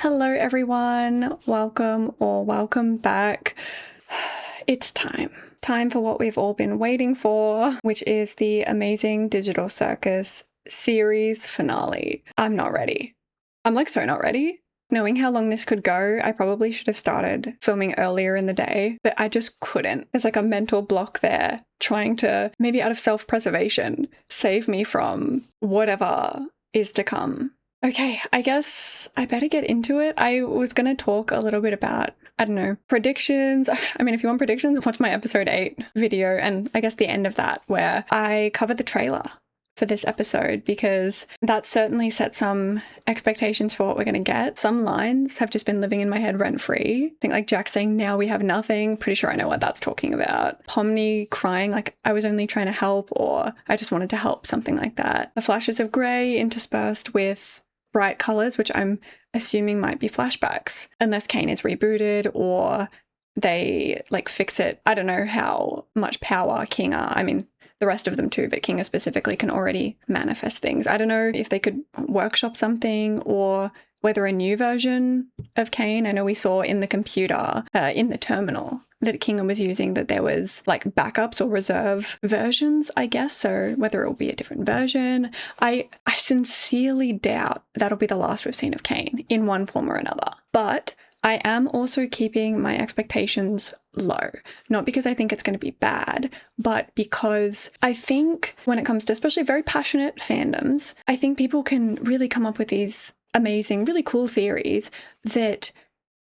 Hello everyone, welcome or welcome back. It's time for what we've all been waiting for, which is the Amazing Digital Circus series finale. I'm not ready. I'm like so not ready. Knowing how long this could go, I probably should have started filming earlier in the day, but I just couldn't. There's like a mental block there trying to, maybe out of self-preservation, save me from whatever is to come. Okay, I guess I better get into it. I was going to talk a little bit about, I don't know, predictions. I mean, if you want predictions, watch my episode 8 video and I guess the end of that where I covered the trailer for this episode because that certainly set some expectations for what we're going to get. Some lines have just been living in my head rent-free. I think like Jack saying, now we have nothing. Pretty sure I know what that's talking about. Pomni crying like I was only trying to help or I just wanted to help, something like that. The flashes of grey interspersed with bright colors, which I'm assuming might be flashbacks, unless CAINE is rebooted or they like fix it. I don't know how much power Kinga, I mean, the rest of them too, but Kinga specifically can already manifest things. I don't know if they could workshop something or whether a new version of CAINE, I know we saw in the computer, in the terminal that Kinga was using, that there was like backups or reserve versions, I guess. So whether it will be a different version, I sincerely doubt that'll be the last we've seen of CAINE in one form or another. But I am also keeping my expectations low, not because I think it's going to be bad, but because I think when it comes to especially very passionate fandoms, I think people can really come up with these amazing, really cool theories that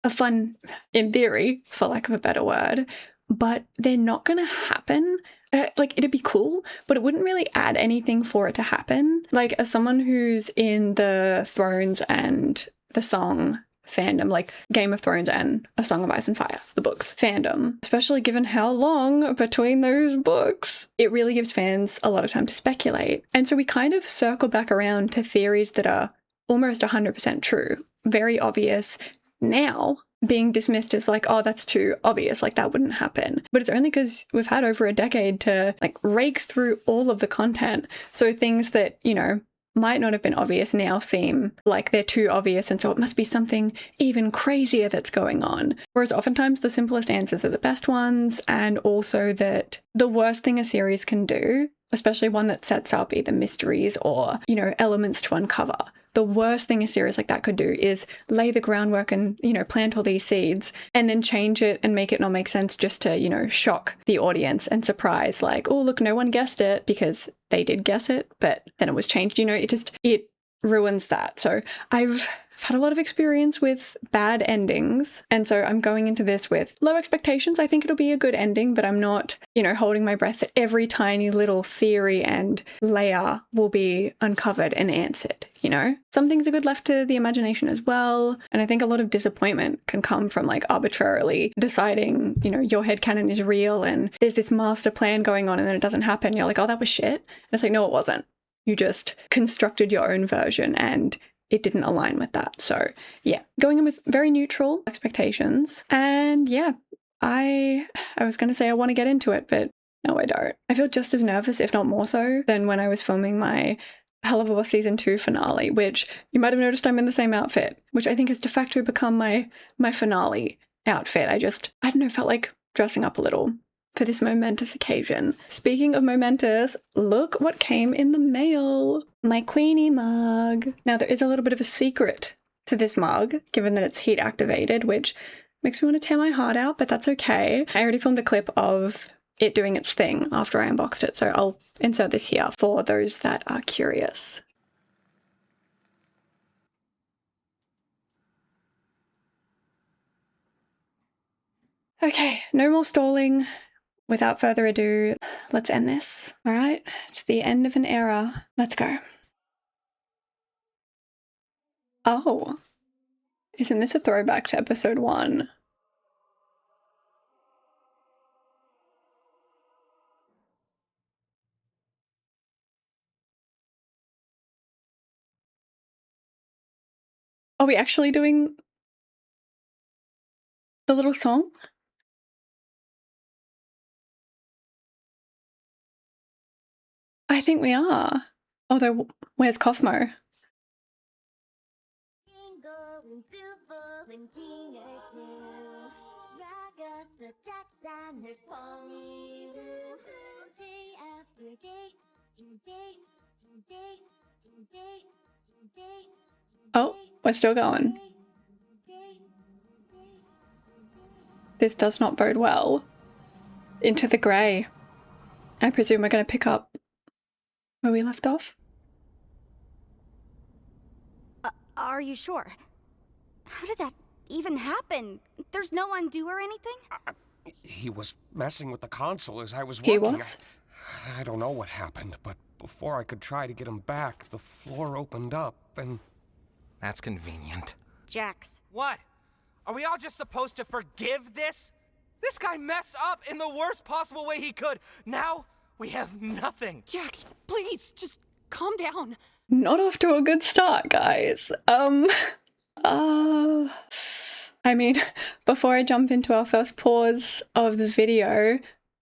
are fun in theory, for lack of a better word, but they're not going to happen. Like, it'd be cool, but it wouldn't really add anything for it to happen. Like, as someone who's in the Thrones and the Song fandom, like Game of Thrones and A Song of Ice and Fire, the books fandom, especially given how long between those books, it really gives fans a lot of time to speculate. And so we kind of circle back around to theories that are almost 100% true, very obvious now, being dismissed as like, oh, that's too obvious, like that wouldn't happen. But it's only because we've had over a decade to like rake through all of the content. So things that, you know, might not have been obvious now seem like they're too obvious, and so it must be something even crazier that's going on. Whereas oftentimes the simplest answers are the best ones, and also that the worst thing a series can do, especially one that sets up either mysteries or, you know, elements to uncover, the worst thing a series like that could do is lay the groundwork and, you know, plant all these seeds and then change it and make it not make sense just to, you know, shock the audience and surprise, like, oh, look, no one guessed it, because they did guess it, but then it was changed. You know, it ruins that. So I've had a lot of experience with bad endings, and so I'm going into this with low expectations. I think it'll be a good ending, but I'm not, you know, holding my breath that every tiny little theory and layer will be uncovered and answered, you know? Some things are good left to the imagination as well, and I think a lot of disappointment can come from like arbitrarily deciding, you know, your headcanon is real and there's this master plan going on and then it doesn't happen. You're like, oh, that was shit. And it's like, no, it wasn't. You just constructed your own version and it didn't align with that. So yeah, going in with very neutral expectations. And yeah, I was going to say I want to get into it, but no, I don't. I feel just as nervous, if not more so, than when I was filming my Hell of a Boss Season 2 finale, which you might have noticed I'm in the same outfit, which I think has de facto become my finale outfit. I don't know, felt like dressing up a little for this momentous occasion. Speaking of momentous, look what came in the mail. My Queenie mug. Now, there is a little bit of a secret to this mug, given that it's heat activated, which makes me want to tear my heart out, but that's okay. I already filmed a clip of it doing its thing after I unboxed it, so I'll insert this here for those that are curious. Okay, no more stalling. Without further ado, let's end this. All right, it's the end of an era. Let's go. Oh, isn't this a throwback to episode 1? Are we actually doing the little song? I think we are. Although, where's Cosmo? Oh, we're still going. This does not bode well. Into the grey. I presume we're going to pick up where we left off? Are you sure? How did that even happen? There's no undo or anything? He was messing with the console as I was He working. was? I don't know what happened, but before I could try to get him back, the floor opened up and... That's convenient. Jax. What? Are we all just supposed to forgive this? This guy messed up in the worst possible way he could. Now we have nothing. Jax, please, just calm down. Not off to a good start, guys. I mean, before I jump into our first pause of the video,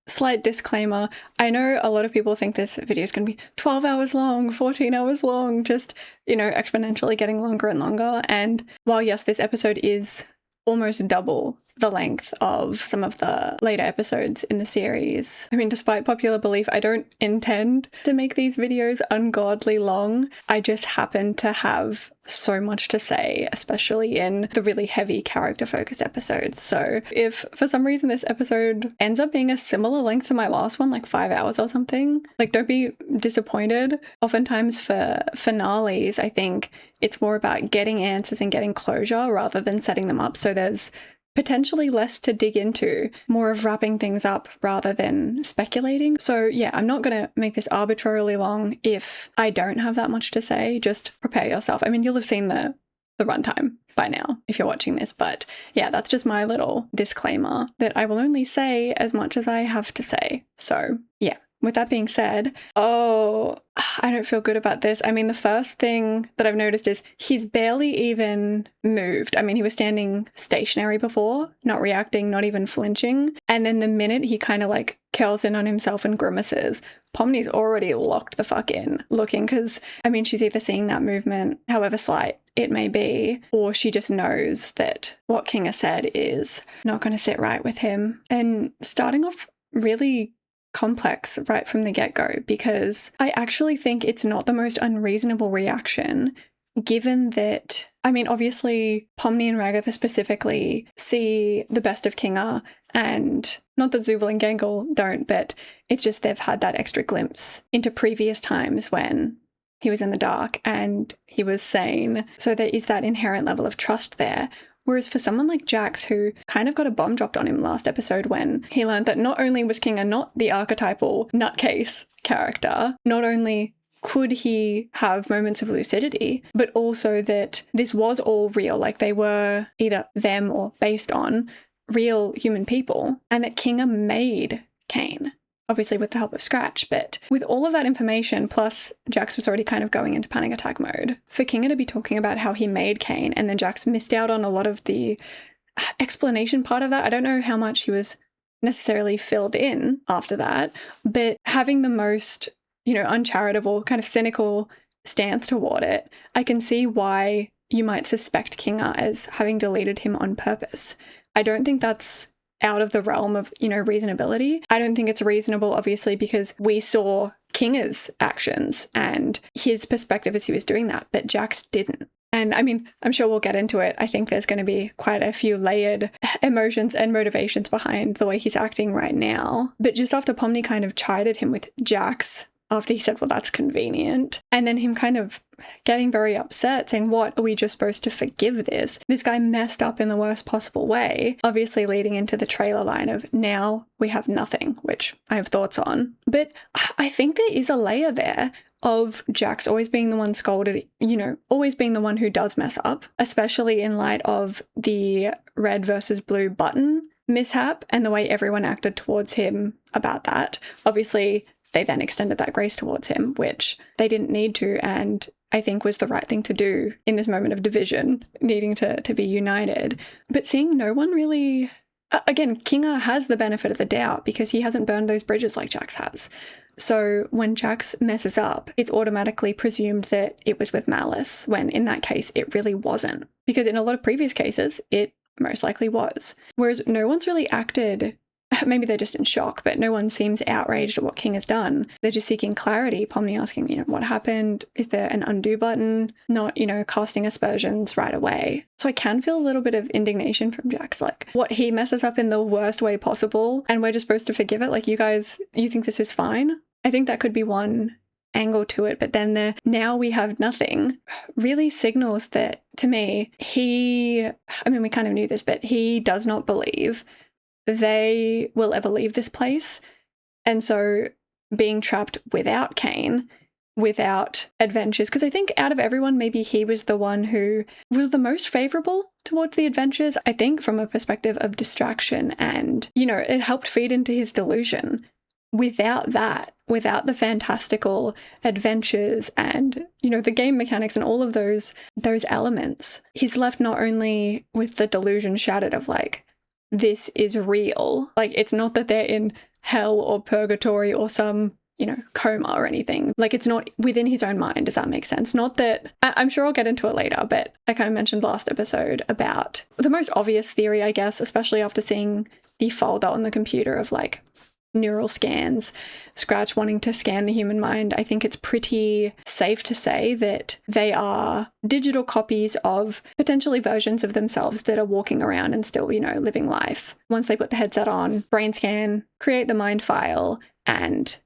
slight disclaimer. I know a lot of people think this video is going to be 12 hours long, 14 hours long, just, you know, exponentially getting longer and longer. And while yes, this episode is almost double the length of some of the later episodes in the series. I mean, despite popular belief, I don't intend to make these videos ungodly long. I just happen to have so much to say, especially in the really heavy character-focused episodes. So if for some reason this episode ends up being a similar length to my last one, like 5 hours or something, like don't be disappointed. Oftentimes for finales, I think it's more about getting answers and getting closure rather than setting them up. So there's potentially less to dig into, more of wrapping things up rather than speculating. So yeah, I'm not going to make this arbitrarily long if I don't have that much to say. Just prepare yourself. I mean, you'll have seen the runtime by now if you're watching this, but yeah, that's just my little disclaimer that I will only say as much as I have to say. So yeah. With that being said, I don't feel good about this. I mean, the first thing that I've noticed is he's barely even moved. I mean, he was standing stationary before, not reacting, not even flinching. And then the minute he kind of like curls in on himself and grimaces, Pomni's already locked the fuck in looking, because I mean, she's either seeing that movement, however slight it may be, or she just knows that what Kinga said is not going to sit right with him. And starting off really complex right from the get-go, because I actually think it's not the most unreasonable reaction, given that, I mean, obviously Pomni and Ragatha specifically see the best of Kinga, and not that Zooble and Gangle don't, but it's just they've had that extra glimpse into previous times when he was in the dark and he was sane. So there is that inherent level of trust there. Whereas for someone like Jax, who kind of got a bomb dropped on him last episode when he learned that not only was Kinga not the archetypal nutcase character, not only could he have moments of lucidity, but also that this was all real, like they were either them or based on real human people, and that Kinga made CAINE. Obviously with the help of Scratch, but with all of that information, plus Jax was already kind of going into panic attack mode, for Kinga to be talking about how he made CAINE and then Jax missed out on a lot of the explanation part of that. I don't know how much he was necessarily filled in after that, but having the most, you know, uncharitable, kind of cynical stance toward it, I can see why you might suspect Kinga as having deleted him on purpose. I don't think that's out of the realm of, you know, reasonability. I don't think it's reasonable, obviously, because we saw Kinga's actions and his perspective as he was doing that, but Jax didn't. And I mean, I'm sure we'll get into it. I think there's going to be quite a few layered emotions and motivations behind the way he's acting right now. But just after Pomni kind of chided him with Jax, after he said, well, that's convenient, and then him kind of getting very upset, saying, what, are we just supposed to forgive this? This guy messed up in the worst possible way, obviously leading into the trailer line of now we have nothing, which I have thoughts on. But I think there is a layer there of Jax always being the one scolded, you know, always being the one who does mess up, especially in light of the red versus blue button mishap and the way everyone acted towards him about that. Obviously, they then extended that grace towards him, which they didn't need to, and I think was the right thing to do in this moment of division, needing to be united. But seeing no one really... Again, Kinga has the benefit of the doubt because he hasn't burned those bridges like Jax has. So when Jax messes up, it's automatically presumed that it was with malice, when in that case, it really wasn't. because in a lot of previous cases, it most likely was. Whereas no one's really acted, maybe they're just in shock, but no one seems outraged at what King has done. They're just seeking clarity. Pomni asking, what happened? Is there an undo button? Not, casting aspersions right away. So I can feel a little bit of indignation from Jax, like, what, he messes up in the worst way possible and we're just supposed to forgive it? Like, you think this is fine? I think that could be one angle to it, but then now we have nothing really signals that, to me, we kind of knew this, but he does not believe they will ever leave this place. And so being trapped without CAINE, without adventures, because I think out of everyone, maybe he was the one who was the most favorable towards the adventures, I think, from a perspective of distraction, and, it helped feed into his delusion. Without that, without the fantastical adventures and, the game mechanics and all of those elements, he's left not only with the delusion shattered of, like, this is real. Like, it's not that they're in hell or purgatory or some, coma or anything. Like, it's not within his own mind. Does that make sense? Not that, I'm sure I'll get into it later, but I kind of mentioned last episode about the most obvious theory, I guess, especially after seeing the folder on the computer of, like, neural scans, Scratch wanting to scan the human mind. I think it's pretty safe to say that they are digital copies of potentially versions of themselves that are walking around and still, living life. Once they put the headset on, brain scan, create the mind file, and,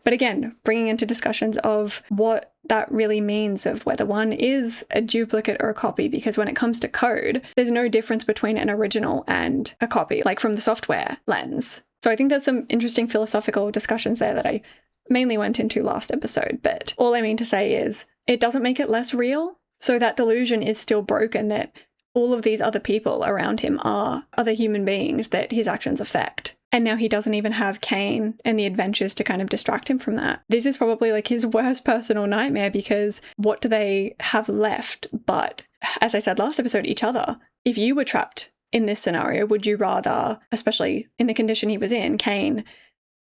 But again, bringing into discussions of what that really means of whether one is a duplicate or a copy, because when it comes to code, there's no difference between an original and a copy, like from the software lens. So I think there's some interesting philosophical discussions there that I mainly went into last episode, but all I mean to say is it doesn't make it less real. So that delusion is still broken, that all of these other people around him are other human beings that his actions affect. And now he doesn't even have CAINE and the adventures to kind of distract him from that. This is probably like his worst personal nightmare, because what do they have left but, as I said last episode, each other? If you were trapped in this scenario, would you rather, especially in the condition he was in, CAINE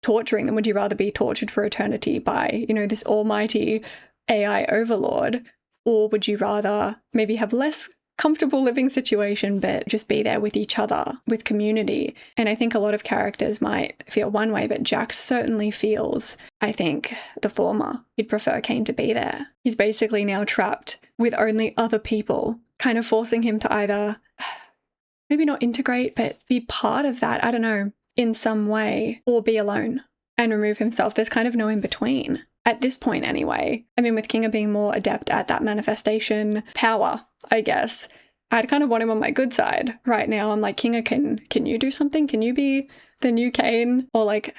torturing them, would you rather be tortured for eternity by, this almighty AI overlord? Or would you rather maybe have less comfortable living situation, but just be there with each other, with community? And I think a lot of characters might feel one way, but Jax certainly feels, I think, the former. He'd prefer CAINE to be there. He's basically now trapped with only other people, kind of forcing him to either maybe not integrate, but be part of that, I don't know, in some way, or be alone and remove himself. There's kind of no in between. At this point anyway. With Kinga being more adept at that manifestation power, I guess, I'd kind of want him on my good side. Right now, I'm like, Kinga, can you do something? Can you be the new CAINE? Or like,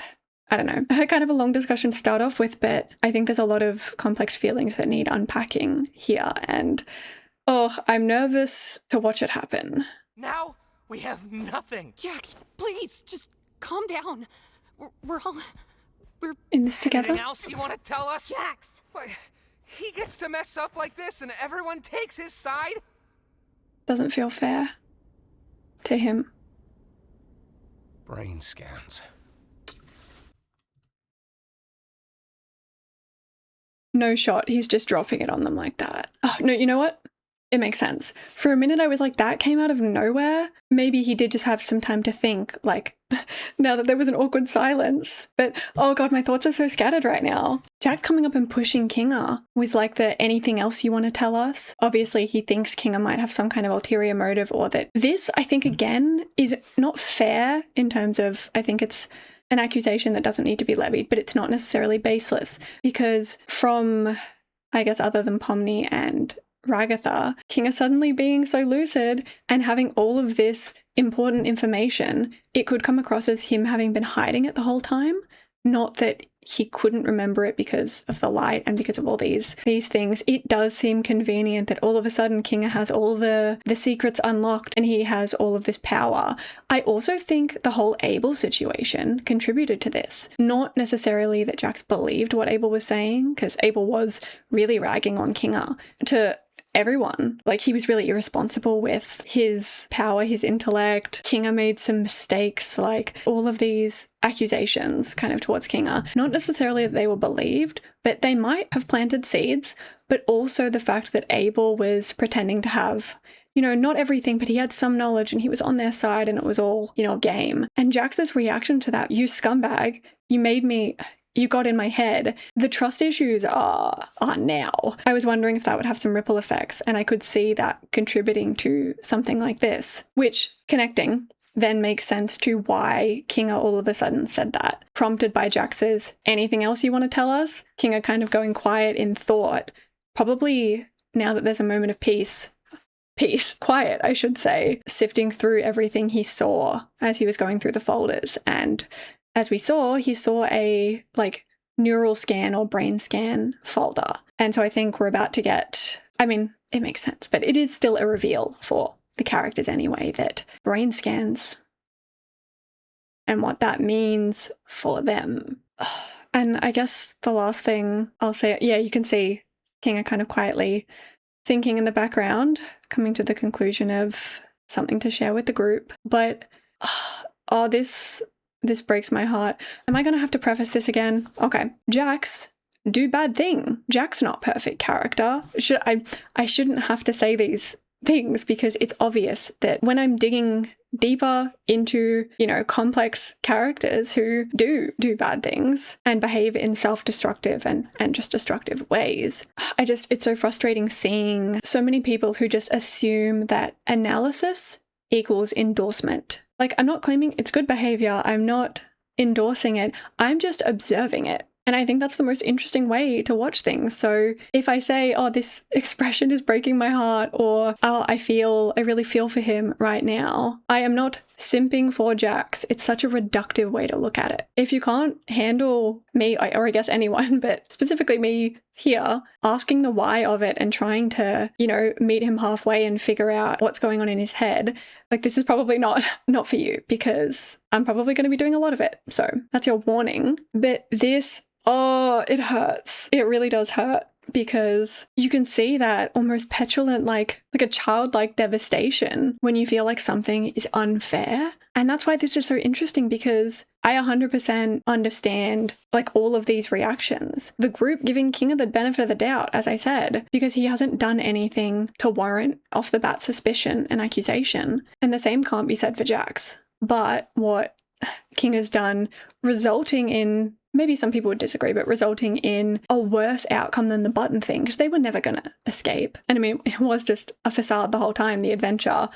I don't know, kind of a long discussion to start off with, but I think there's a lot of complex feelings that need unpacking here. And, I'm nervous to watch it happen. Now we have nothing. Jax, please, just calm down. We're in this together. Anything else you want to tell us? Jax! What? He gets to mess up like this and everyone takes his side? Doesn't feel fair to him. Brain scans. No shot, he's just dropping it on them like that. Oh, no, you know what? It makes sense. For a minute, I was like, that came out of nowhere. Maybe he did just have some time to think, like, now that there was an awkward silence. But, oh god, my thoughts are so scattered right now. Jack's coming up and pushing Kinga with, like, the anything else you want to tell us. Obviously, he thinks Kinga might have some kind of ulterior motive, or that this, I think, again, is not fair in terms of, I think it's an accusation that doesn't need to be levied, but it's not necessarily baseless. Because from, I guess, other than Pomni and Ragatha, Kinga suddenly being so lucid and having all of this important information, it could come across as him having been hiding it the whole time. Not that he couldn't remember it because of the light and because of all these things. It does seem convenient that all of a sudden Kinga has all the secrets unlocked and he has all of this power. I also think the whole Abel situation contributed to this. Not necessarily that Jax believed what Abel was saying, because Abel was really ragging on Kinga to everyone. Like, he was really irresponsible with his power, his intellect. Kinga made some mistakes, like all of these accusations kind of towards Kinga. Not necessarily that they were believed, but they might have planted seeds, but also the fact that Abel was pretending to have you know, not everything, but he had some knowledge and he was on their side and it was all, you know, a game. And Jax's reaction to that, you scumbag, you got in my head. The trust issues are now. I was wondering if that would have some ripple effects, and I could see that contributing to something like this, which, connecting, then makes sense to why Kinga all of a sudden said that. Prompted by Jax's, anything else you want to tell us? Kinga kind of going quiet in thought, probably now that there's a moment of quiet, I should say, sifting through everything he saw as he was going through the folders. And as we saw, he saw a neural scan or brain scan folder. And so I think we're about to get, I mean, it makes sense, but it is still a reveal for the characters anyway, that brain scans and what that means for them. And I guess the last thing I'll say, yeah, you can see Kinga kind of quietly thinking in the background, coming to the conclusion of something to share with the group. But, this breaks my heart. Am I going to have to preface this again? Okay. Jax, do bad thing. Jax not perfect character. I shouldn't have to say these things because it's obvious that when I'm digging deeper into, you know, complex characters who do bad things and behave in self-destructive and just destructive ways, it's so frustrating seeing so many people who just assume that analysis equals endorsement. Like, I'm not claiming it's good behavior. I'm not endorsing it. I'm just observing it. And I think that's the most interesting way to watch things. So if I say, oh, this expression is breaking my heart, or oh, I really feel for him right now, I am not simping for Jax. It's such a reductive way to look at it. If you can't handle me, or I guess anyone, but specifically me here, asking the why of it and trying to, you know, meet him halfway and figure out what's going on in his head, like, this is probably not for you, because I'm probably going to be doing a lot of it. So that's your warning. But this, oh, it hurts. It really does hurt, because you can see that almost petulant, like a childlike devastation when you feel like something is unfair. And that's why this is so interesting, because I 100% understand like all of these reactions. The group giving Kinga the benefit of the doubt, as I said, because he hasn't done anything to warrant off the bat suspicion and accusation. And the same can't be said for Jax. But what Kinga's done, resulting in, maybe some people would disagree, but resulting in a worse outcome than the button thing, because they were never going to escape. And I mean, it was just a facade the whole time, the adventure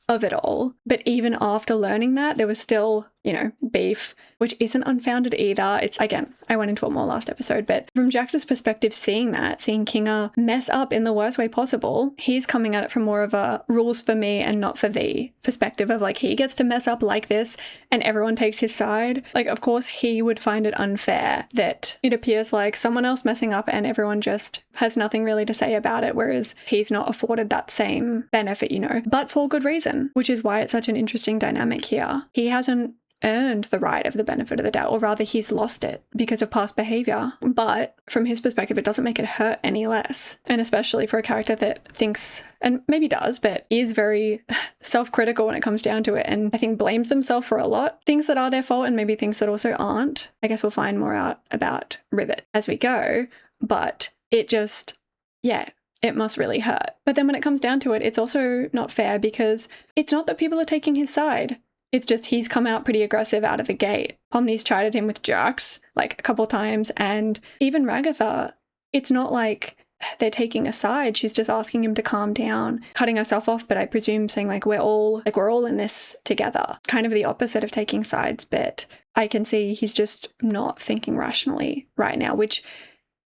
of it all. But even after learning that, there was still, you know, beef, which isn't unfounded either. It's, again, I went into it more last episode, but from Jax's perspective, seeing Kinga mess up in the worst way possible, he's coming at it from more of a rules for me and not for thee perspective of like, he gets to mess up like this and everyone takes his side. Like, of course, he would find it unfair that it appears like someone else messing up and everyone just has nothing really to say about it, whereas he's not afforded that same benefit, you know, but for good reason, which is why it's such an interesting dynamic here. He hasn't earned the right of the benefit of the doubt, or rather he's lost it because of past behavior. But from his perspective, it doesn't make it hurt any less. And especially for a character that thinks, and maybe does, but is very self-critical when it comes down to it, and I think blames themselves for a lot. Things that are their fault and maybe things that also aren't. I guess we'll find more out about RIBBIT as we go, but it just, yeah, it must really hurt. But then when it comes down to it, it's also not fair, because it's not that people are taking his side. It's just he's come out pretty aggressive out of the gate. Pomni's chided him with Jax like a couple times, and even Ragatha, it's not like they're taking a side. She's just asking him to calm down, cutting herself off, but I presume saying like we're all in this together. Kind of the opposite of taking sides, but I can see he's just not thinking rationally right now, which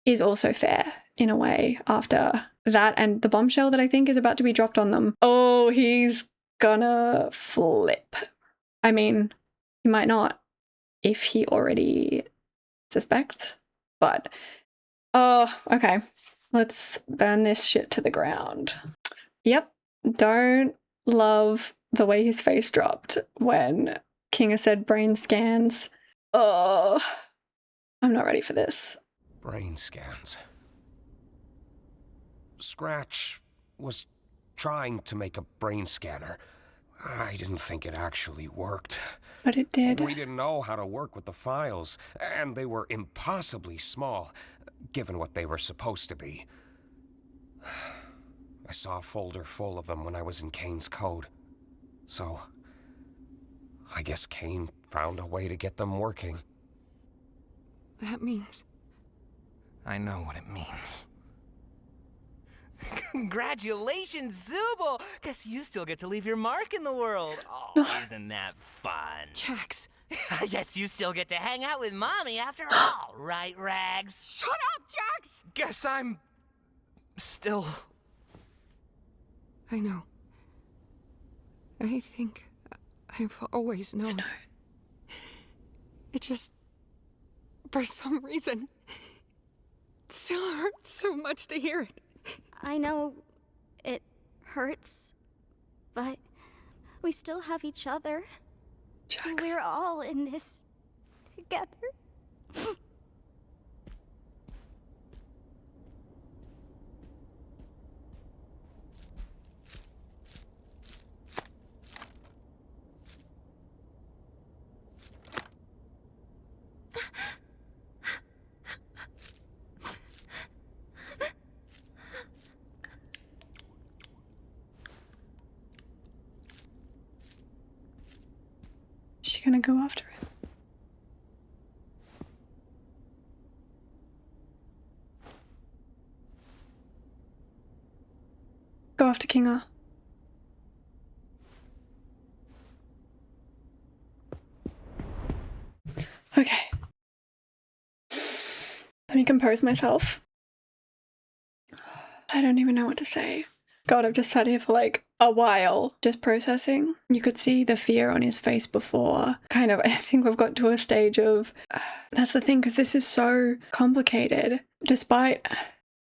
is also fair in a way after that and the bombshell that I think is about to be dropped on them. Oh, he's gonna flip. I mean, he might not if he already suspects, but oh, okay. Let's burn this shit to the ground. Yep, don't love the way his face dropped when Kinga said brain scans. Oh, I'm not ready for this. Brain scans. Scratch was trying to make a brain scanner. I didn't think it actually worked. But it did. We didn't know how to work with the files, and they were impossibly small, given what they were supposed to be. I saw a folder full of them when I was in CAINE's code. So, I guess CAINE found a way to get them working. That means... I know what it means. Congratulations, Zooble! Guess you still get to leave your mark in the world. Oh, isn't that fun? Jax. I guess you still get to hang out with Mommy after all, right, Rags? Shut up, Jax! Guess I'm... still... I know. I think I've always known. Snow. It just... for some reason... it still hurts so much to hear it. I know it hurts, but we still have each other. Jax. We're all in this together. Is she gonna go after him? Go after Kinga. Okay. Let me compose myself. I don't even know what to say. God, I've just sat here for like a while, just processing. You could see the fear on his face before. Kind of, I think we've got to a stage of, that's the thing, because this is so complicated. Despite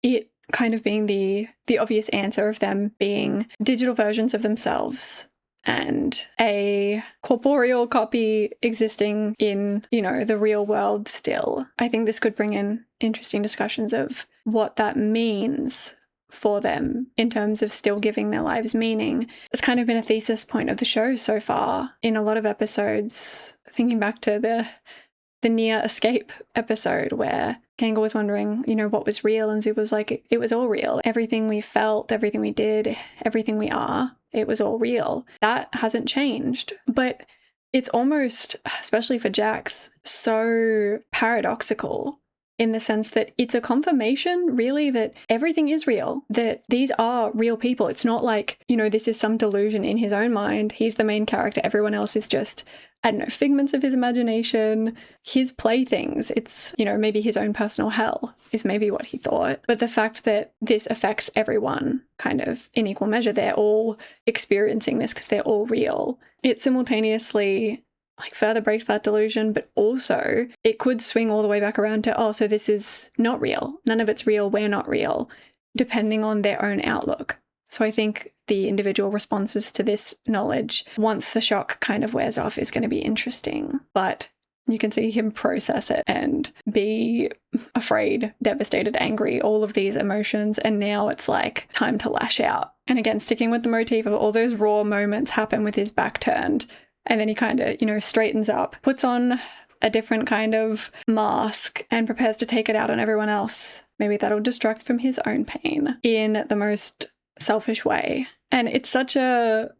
it kind of being the obvious answer of them being digital versions of themselves and a corporeal copy existing in, you know, the real world still. I think this could bring in interesting discussions of what that means for them in terms of still giving their lives meaning. It's kind of been a thesis point of the show so far in a lot of episodes, thinking back to the near escape episode where Kanga was wondering, you know, what was real, and Zoob was like, it was all real. Everything we felt, everything we did, everything we are, it was all real. That hasn't changed. But it's almost, especially for Jax, so paradoxical in the sense that it's a confirmation, really, that everything is real, that these are real people. It's not like, you know, this is some delusion in his own mind. He's the main character. Everyone else is just, I don't know, figments of his imagination, his playthings. It's, you know, maybe his own personal hell is maybe what he thought. But the fact that this affects everyone kind of in equal measure, they're all experiencing this because they're all real. It simultaneously like further breaks that delusion, but also it could swing all the way back around to, oh, so this is not real. None of it's real. We're not real, depending on their own outlook. So I think the individual responses to this knowledge, once the shock kind of wears off, is going to be interesting. But you can see him process it and be afraid, devastated, angry, all of these emotions. And now it's like time to lash out. And again, sticking with the motif of all those raw moments happen with his back turned. And then he kind of, you know, straightens up, puts on a different kind of mask and prepares to take it out on everyone else. Maybe that'll distract from his own pain in the most selfish way. And it's such a,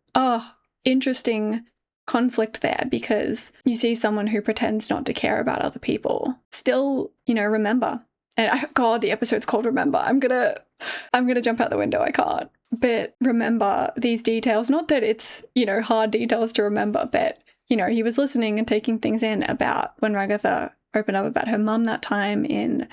interesting conflict there, because you see someone who pretends not to care about other people still, you know, remember. And God, the episode's called Remember. I'm gonna jump out the window. I can't. But remember these details, not that it's, you know, hard details to remember, but, you know, he was listening and taking things in about when Ragatha opened up about her mum that time in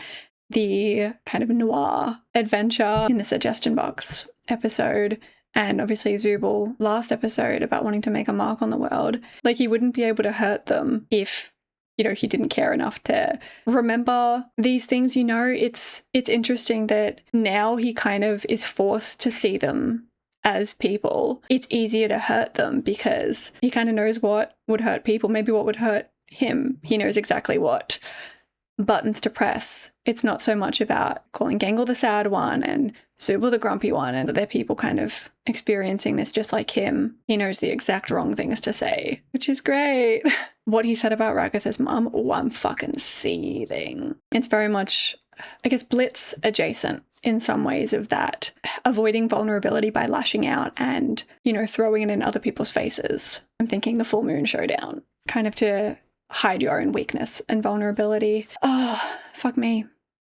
the kind of noir adventure in the suggestion box episode. And obviously Zooble last episode about wanting to make a mark on the world. Like, he wouldn't be able to hurt them if, you know, he didn't care enough to remember these things. You know, it's interesting that now he kind of is forced to see them as people. It's easier to hurt them because he kind of knows what would hurt people, maybe what would hurt him. He knows exactly what buttons to press. It's not so much about calling Gangle the sad one and Zooble the grumpy one, and that they're people kind of experiencing this just like him. He knows the exact wrong things to say, which is great. What he said about Ragatha's mum, I'm fucking seething. It's very much, I guess, Blitz adjacent in some ways of that, avoiding vulnerability by lashing out and, you know, throwing it in other people's faces. I'm thinking the full moon showdown, kind of to hide your own weakness and vulnerability. Oh, fuck me.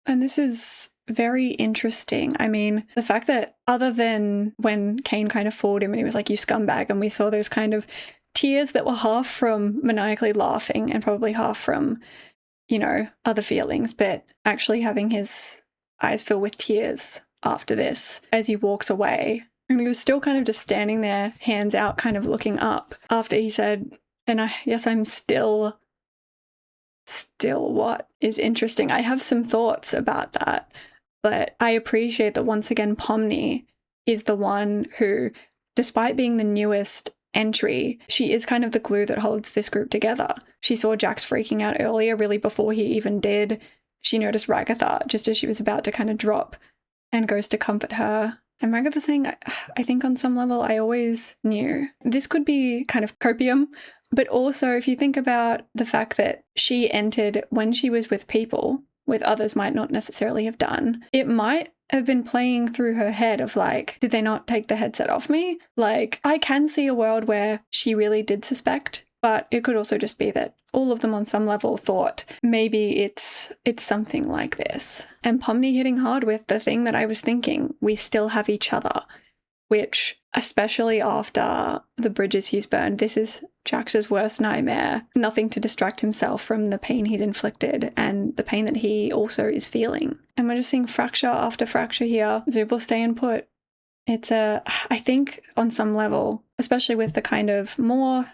And this is very interesting. I mean, the fact that other than when CAINE kind of fooled him and he was like, you scumbag, and we saw those kind of tears that were half from maniacally laughing and probably half from, you know, other feelings, but actually having his eyes fill with tears after this as he walks away. And he was still kind of just standing there, hands out, kind of looking up after he said, and yes, I'm still what is interesting. I have some thoughts about that, but I appreciate that once again, Pomni is the one who, despite being the newest entry, she is kind of the glue that holds this group together. She saw Jax freaking out earlier, really before he even did. She noticed Ragatha just as she was about to kind of drop and goes to comfort her. And Ragatha saying, I think on some level I always knew. This could be kind of copium, but also if you think about the fact that she entered when she was with people, with others might not necessarily have done, it might have been playing through her head of like, did they not take the headset off me? Like, I can see a world where she really did suspect, but it could also just be that all of them on some level thought maybe it's something like this. And Pomni hitting hard with the thing that I was thinking, we still have each other, which especially after the bridges he's burned, this is Jax's worst nightmare. Nothing to distract himself from the pain he's inflicted and the pain that he also is feeling. And we're just seeing fracture after fracture here. Zooble staying put. It's I think on some level, especially with the kind of more,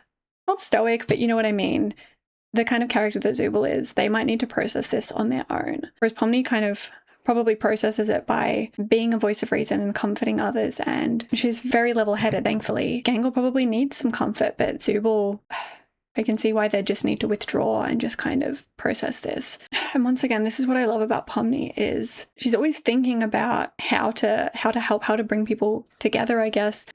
not stoic, but you know what I mean, the kind of character that Zooble is, they might need to process this on their own. Whereas Pomni kind of probably processes it by being a voice of reason and comforting others, and she's very level-headed, thankfully. Gangle probably needs some comfort, but Zooble, I can see why they just need to withdraw and just kind of process this. And once again, this is what I love about Pomni, is she's always thinking about how to help, how to bring people together, I guess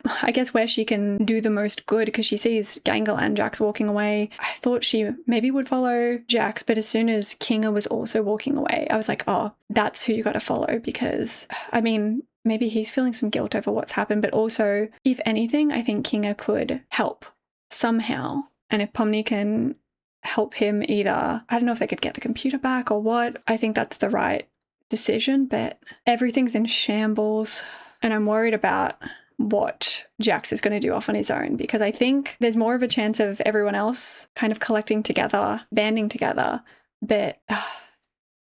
where she can do the most good, because she sees Gangle and Jax walking away. I thought she maybe would follow Jax, but as soon as Kinga was also walking away, I was like, oh, that's who you got to follow, because, I mean, maybe he's feeling some guilt over what's happened, but also, if anything, I think Kinga could help somehow. And if Pomni can help him either, I don't know if they could get the computer back or what, I think that's the right decision, but everything's in shambles. And I'm worried about what Jax is going to do off on his own, because I think there's more of a chance of everyone else kind of collecting together, banding together, but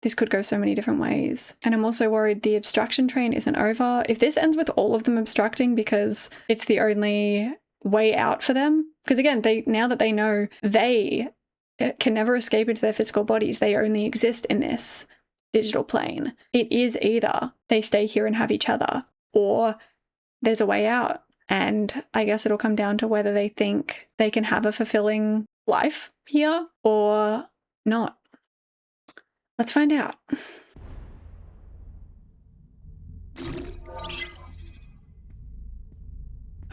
this could go so many different ways. And I'm also worried the abstraction train isn't over. If this ends with all of them abstracting because it's the only way out for them, because again, now that they know they can never escape into their physical bodies, they only exist in this digital plane. It is either they stay here and have each other, or there's a way out. And I guess it'll come down to whether they think they can have a fulfilling life here or not. Let's find out.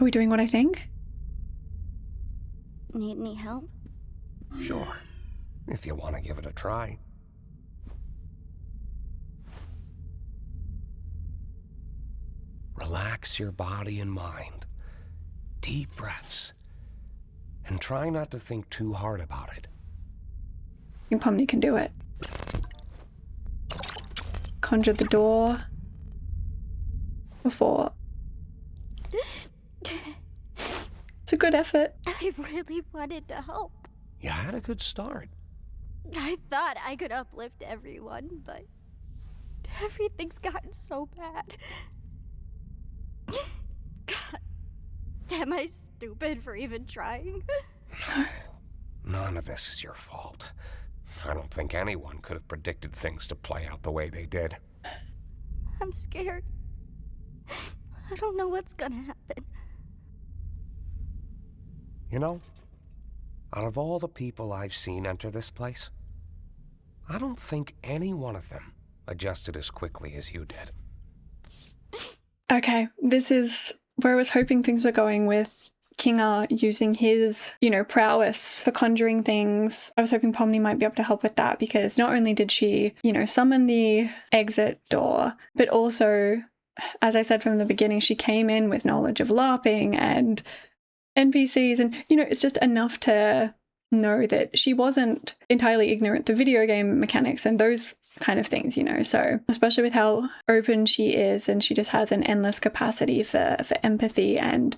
Are we doing what I think? Need any help? Sure, if you want to give it a try. Relax your body and mind. Deep breaths. And try not to think too hard about it. I think Pomni can do it. Conjure the door before. It's a good effort. I really wanted to help. You had a good start. I thought I could uplift everyone, but everything's gotten so bad. God, am I stupid for even trying? None of this is your fault. I don't think anyone could have predicted things to play out the way they did. I'm scared. I don't know what's gonna happen. You know, out of all the people I've seen enter this place, I don't think any one of them adjusted as quickly as you did. Okay, this is where I was hoping things were going with Kinga using his, you know, prowess for conjuring things. I was hoping Pomni might be able to help with that, because not only did she, you know, summon the exit door, but also, as I said from the beginning, she came in with knowledge of LARPing and NPCs, and, you know, it's just enough to know that she wasn't entirely ignorant to video game mechanics and those kind of things, you know. So especially with how open she is, and she just has an endless capacity for empathy, and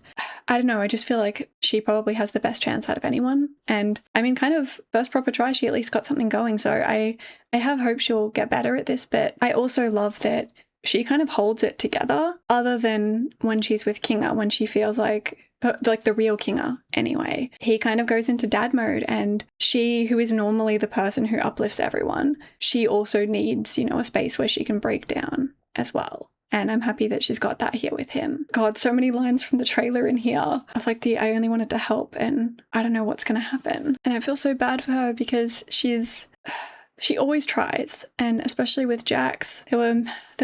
I don't know, I just feel like she probably has the best chance out of anyone. And I mean, kind of first proper try, she at least got something going, so I have hope she'll get better at this. But I also love that she kind of holds it together, other than when she's with Kinga, when she feels like the real Kinga anyway. He kind of goes into dad mode, and she, who is normally the person who uplifts everyone, she also needs, you know, a space where she can break down as well. And I'm happy that she's got that here with him. God, so many lines from the trailer in here of like I only wanted to help and I don't know what's going to happen. And I feel so bad for her, because she always tries, and especially with Jax, there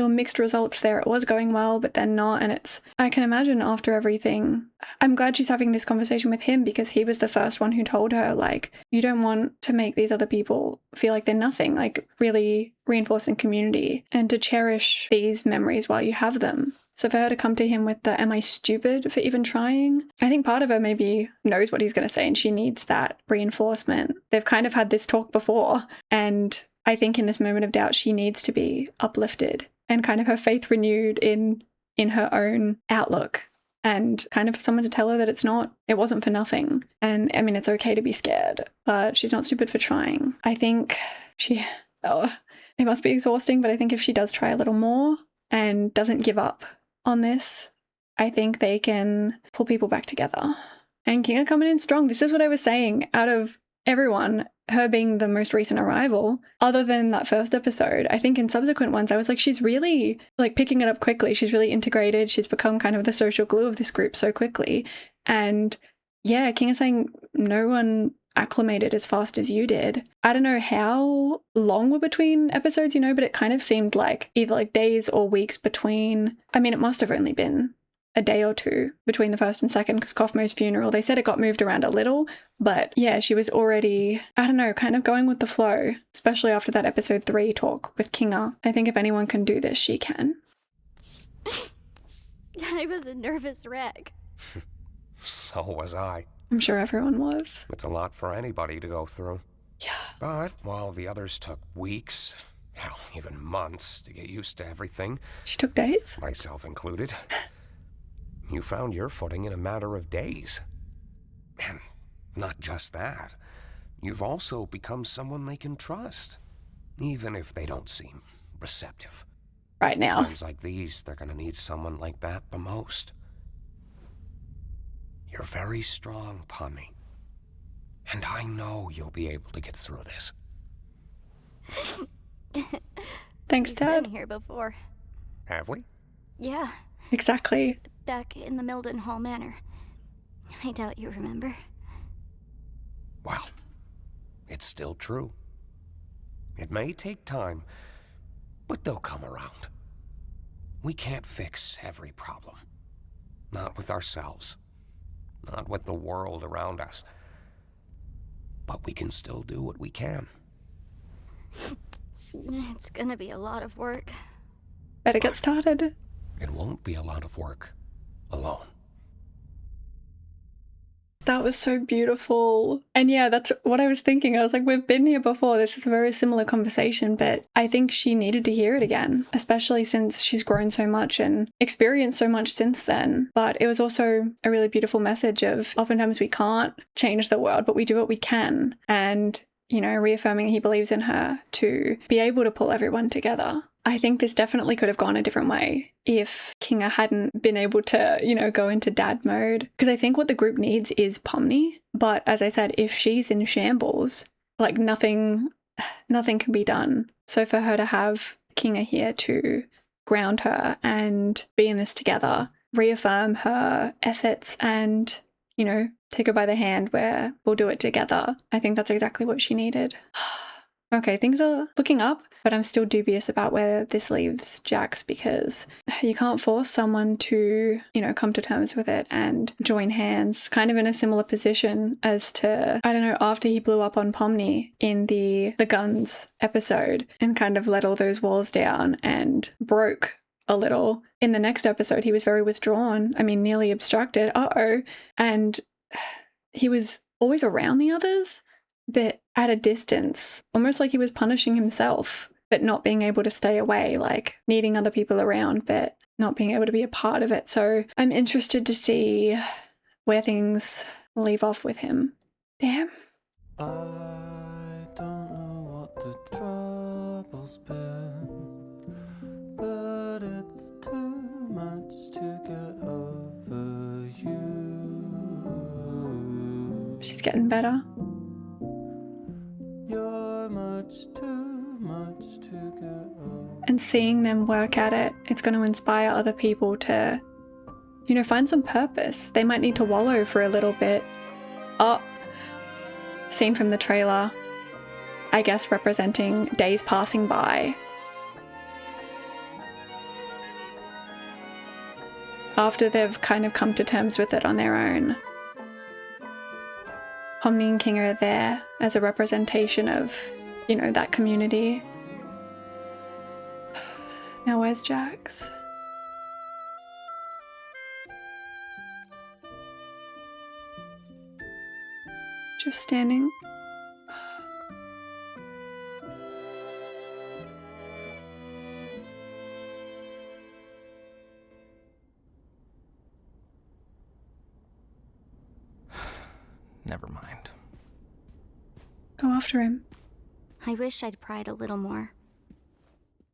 were mixed results there. It was going well, but then not, and I can imagine after everything, I'm glad she's having this conversation with him, because he was the first one who told her, like, you don't want to make these other people feel like they're nothing, like really reinforcing community and to cherish these memories while you have them. So for her to come to him with the, am I stupid for even trying? I think part of her maybe knows what he's going to say, and she needs that reinforcement. They've kind of had this talk before, and I think in this moment of doubt, she needs to be uplifted and kind of her faith renewed in her own outlook, and kind of for someone to tell her that it wasn't for nothing. And I mean, it's okay to be scared, but she's not stupid for trying. I think it must be exhausting, but I think if she does try a little more and doesn't give up on this, I think they can pull people back together. And Kinga coming in strong. This is what I was saying. Out of everyone, her being the most recent arrival, other than that first episode, I think in subsequent ones, I was like, she's really like picking it up quickly. She's really integrated. She's become kind of the social glue of this group so quickly. And yeah, Kinga saying no one acclimated as fast as you did. I don't know how long were between episodes, you know, but it kind of seemed like either like days or weeks between. I mean, it must have only been a day or two between the first and second, because Kaufmo's funeral, they said it got moved around a little, but yeah, she was already, I don't know, kind of going with the flow, especially after that episode 3 talk with Kinga. I think if anyone can do this, she can. I was a nervous wreck. So was I. I'm sure everyone was. It's a lot for anybody to go through. Yeah. But while the others took weeks, hell, even months to get used to everything. She took days? Myself included. You found your footing in a matter of days. And not just that. You've also become someone they can trust, even if they don't seem receptive. Right now. Times like these, they're gonna need someone like that the most. You're very strong, Pomni. And I know you'll be able to get through this. Thanks, We've Dad. been here before. Have we? Yeah, Exactly. back in the Milden Hall Manor. I doubt you remember. Well, it's still true. It may take time, but they'll come around. We can't fix every problem. Not with ourselves. Not with the world around us. But we can still do what we can. It's gonna be a lot of work. Better get started. It won't be a lot of work alone. That was so beautiful. And yeah, that's what I was thinking. I was like, we've been here before. This is a very similar conversation, but I think she needed to hear it again, especially since she's grown so much and experienced so much since then. But it was also a really beautiful message of oftentimes we can't change the world, but we do what we can. And, you know, reaffirming he believes in her to be able to pull everyone together. I think this definitely could have gone a different way if Kinga hadn't been able to, you know, go into dad mode. Because I think what the group needs is Pomni. But as I said, if she's in shambles, like nothing can be done. So for her to have Kinga here to ground her and be in this together, reaffirm her efforts and, you know, take her by the hand where we'll do it together. I think that's exactly what she needed. okay, things are looking up, but I'm still dubious about where this leaves Jax, because you can't force someone to, come to terms with it and join hands, kind of in a similar position as to, I don't know, after he blew up on Pomni in the guns episode and kind of let all those walls down and broke a little. In the next episode, he was very withdrawn. I mean, nearly abstracted. And he was always around the others, but at a distance, almost like he was punishing himself, but not being able to stay away, like needing other people around, but not being able to be a part of it. So I'm interested to see where things leave off with him. Damn. I don't know what the trouble's been, but it's too much to get over you. She's getting better. You're too much to get over. And seeing them work at it, it's going to inspire other people to, find some purpose. They might need to wallow for a little bit. Oh, scene from the trailer, I guess representing days passing by. After they've kind of come to terms with it on their own. Pomni and King are there as a representation of, that community. Now where's Jax? Just standing. Never mind. Go after him. I wish I'd pried a little more.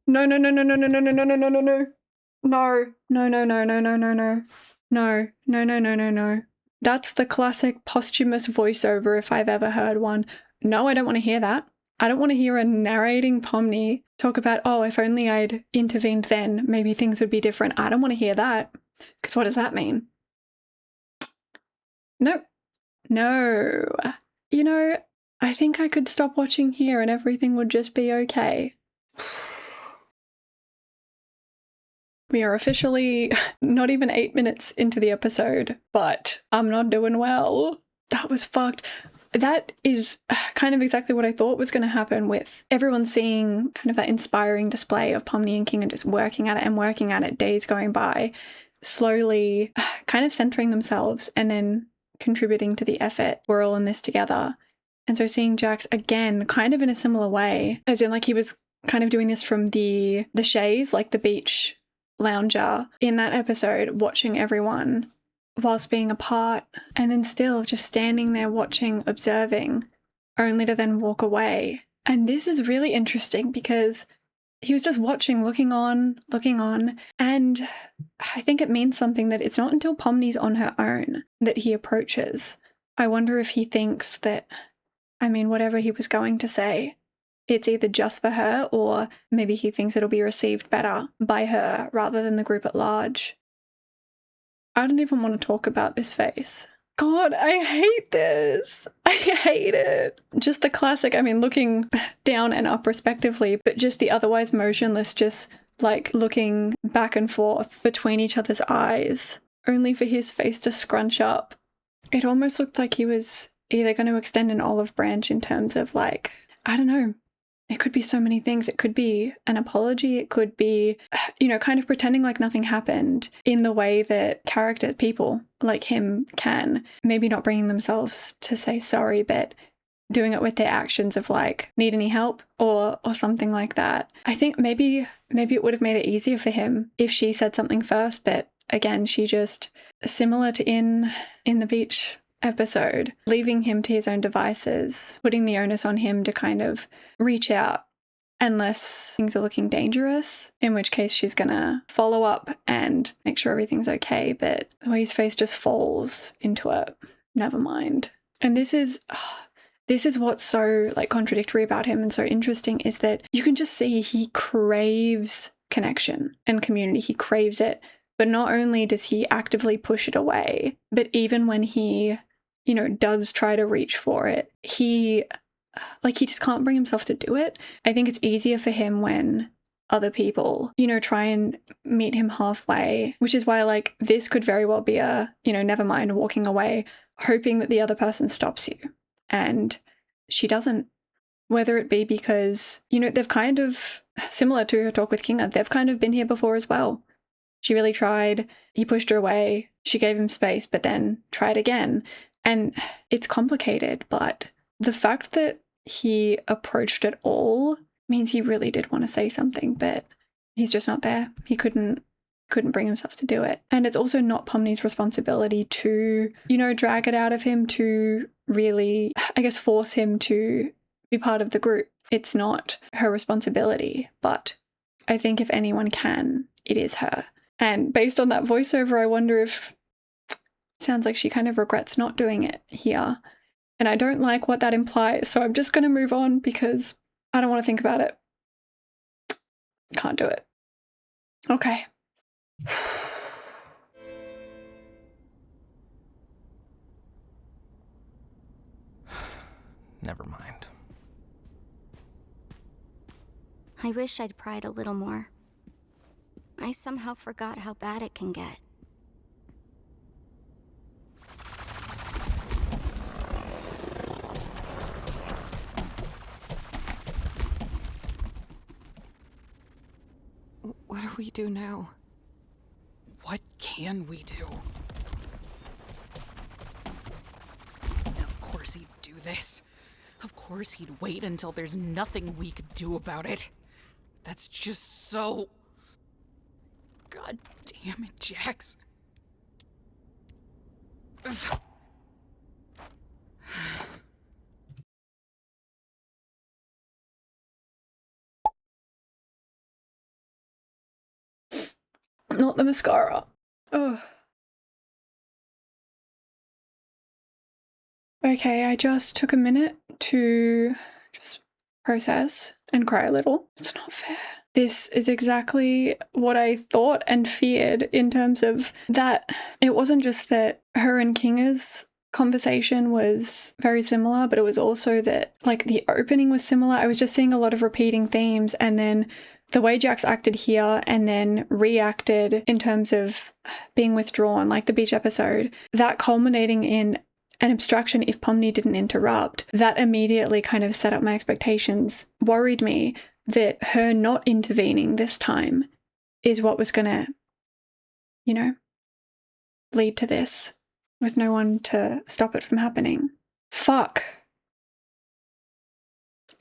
No. No. That's the classic posthumous voiceover if I've ever heard one. No, I don't want to hear that. I don't want to hear a narrating Pomni talk about, oh, if only I'd intervened then, maybe things would be different. I don't want to hear that. Because what does that mean? Nope. No. I think I could stop watching here and everything would just be okay. We are officially not even 8 minutes into the episode, but I'm not doing well. That was fucked. That is kind of exactly what I thought was going to happen, with everyone seeing kind of that inspiring display of Pomni and King and just working at it, days going by, slowly kind of centering themselves and then contributing to the effort. We're all in this together. And so seeing Jax again, kind of in a similar way, as in like he was kind of doing this from the chaise, like the beach lounger in that episode, watching everyone whilst being apart, and then still just standing there watching, observing, only to then walk away. And this is really interesting because he was just watching, looking on, and I think it means something that it's not until Pomni's on her own that he approaches. I wonder if he thinks that, whatever he was going to say, it's either just for her, or maybe he thinks it'll be received better by her rather than the group at large. I don't even want to talk about this face. God, I hate this. I hate it. Just the classic, looking down and up respectively, but just the otherwise motionless, just like looking back and forth between each other's eyes, only for his face to scrunch up. It almost looked like he was either going to extend an olive branch in terms of like, I don't know, it could be so many things. It could be an apology. It could be, kind of pretending like nothing happened in the way that people like him can. Maybe not bringing themselves to say sorry, but doing it with their actions of like, need any help or something like that. I think maybe it would have made it easier for him if she said something first, but again, she just, similar to in the beach episode, leaving him to his own devices, putting the onus on him to kind of reach out unless things are looking dangerous, in which case she's gonna follow up and make sure everything's okay. But the way his face just falls into it, never mind. And this is what's so like contradictory about him and so interesting, is that you can just see he craves connection and community. He craves it. But not only does he actively push it away, but even when he, does try to reach for it, he like, he just can't bring himself to do it. I think it's easier for him when other people, you know, try and meet him halfway, which is why, like, this could very well be a, you know, never mind, walking away, hoping that the other person stops you. And she doesn't. Whether it be because, you know, they've kind of, similar to her talk with Kinga, they've kind of been here before as well. She really tried, he pushed her away, she gave him space, but then tried again. And it's complicated, but the fact that he approached it all means he really did want to say something, but he's just not there. He couldn't bring himself to do it. And it's also not Pomni's responsibility to, you know, drag it out of him, to really, I guess, force him to be part of the group. It's not her responsibility, but I think if anyone can, it is her. And based on that voiceover, I wonder if it sounds like she kind of regrets not doing it here. And I don't like what that implies, so I'm just going to move on because I don't want to think about it. Can't do it. Okay. Never mind. I wish I'd pried a little more. I somehow forgot how bad it can get. What do we do now? What can we do? Of course he'd do this. Of course he'd wait until there's nothing we could do about it. That's just so... God damn it, Jax. Not the mascara. Ugh. Okay, I just took a minute to just process and cry a little. It's not fair. This is exactly what I thought and feared, in terms of that it wasn't just that her and Kinga's conversation was very similar, but it was also that, like, the opening was similar. I was just seeing a lot of repeating themes, and then the way Jax acted here and then reacted in terms of being withdrawn, like the beach episode, that culminating in an abstraction if Pomni didn't interrupt, that immediately kind of set up my expectations, worried me that her not intervening this time is what was going to, you know, lead to this, with no one to stop it from happening. Fuck.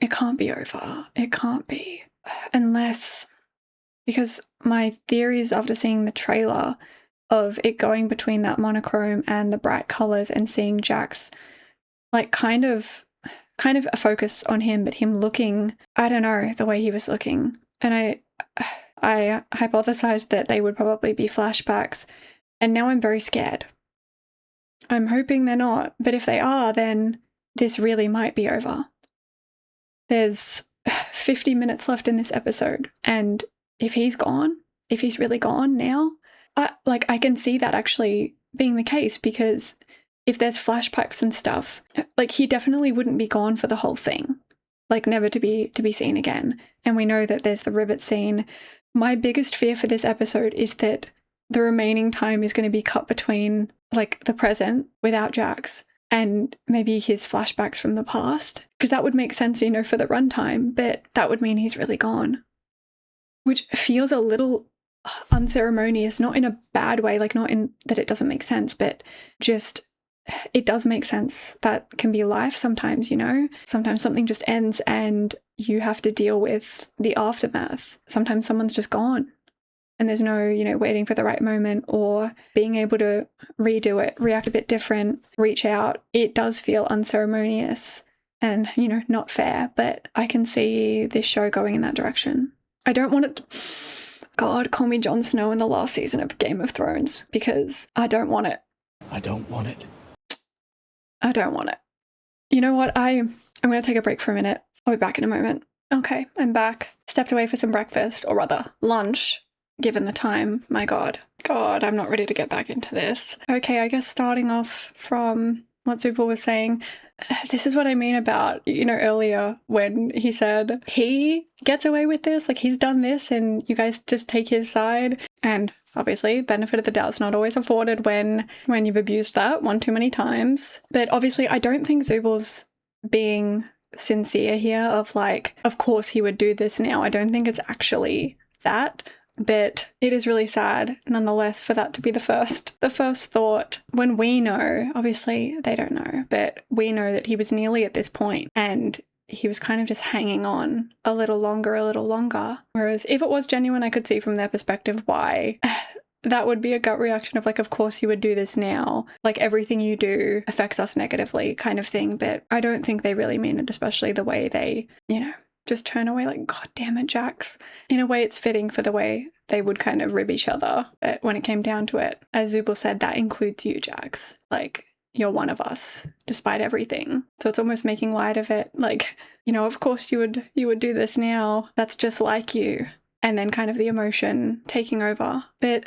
It can't be over. It can't be. Unless, because my theories after seeing the trailer of it going between that monochrome and the bright colors and seeing Jax, like, kind of a focus on him, but him looking, I don't know, the way he was looking. And I hypothesized that they would probably be flashbacks, and now I'm very scared. I'm hoping they're not, but if they are, then this really might be over. There's 50 minutes left in this episode, and if he's gone, if he's really gone now, I can see that actually being the case, because if there's flashbacks and stuff, like, he definitely wouldn't be gone for the whole thing, like, never to be seen again. And we know that there's the RIBBIT scene. My biggest fear for this episode is that the remaining time is going to be cut between, like, the present without Jax and maybe his flashbacks from the past, because that would make sense, you know, for the runtime, but that would mean he's really gone, which feels a little unceremonious, not in a bad way, like, not in that it doesn't make sense, but just it does make sense. That can be life sometimes, you know? Sometimes something just ends and you have to deal with the aftermath. Sometimes someone's just gone and there's no, you know, waiting for the right moment or being able to redo it, react a bit different, reach out. It does feel unceremonious and, you know, not fair, but I can see this show going in that direction. I don't want it to... God, call me Jon Snow in the last season of Game of Thrones, because I don't want it. I don't want it. I don't want it. You know what? I'm going to take a break for a minute. I'll be back in a moment. Okay, I'm back. Stepped away for some breakfast, or rather, lunch, given the time. My God. God, I'm not ready to get back into this. Okay, I guess starting off from what Zooble was saying, this is what I mean about, you know, earlier when he said he gets away with this, like he's done this and you guys just take his side. And obviously, benefit of the doubt's not always afforded when you've abused that one too many times. But obviously, I don't think Zooble's being sincere here of like, of course he would do this now. I don't think it's actually that. But it is really sad, nonetheless, for that to be the first thought when we know, obviously they don't know, but we know that he was nearly at this point and he was kind of just hanging on a little longer. Whereas if it was genuine, I could see from their perspective why that would be a gut reaction of like, of course you would do this now. Like everything you do affects us negatively kind of thing. But I don't think they really mean it, especially the way they, you know, just turn away like, God damn it, Jax. In a way, it's fitting for the way they would kind of rib each other when it came down to it. As Zooble said, that includes you, Jax. Like, you're one of us, despite everything. So it's almost making light of it. Like, you know, of course you would do this now. That's just like you. And then kind of the emotion taking over. But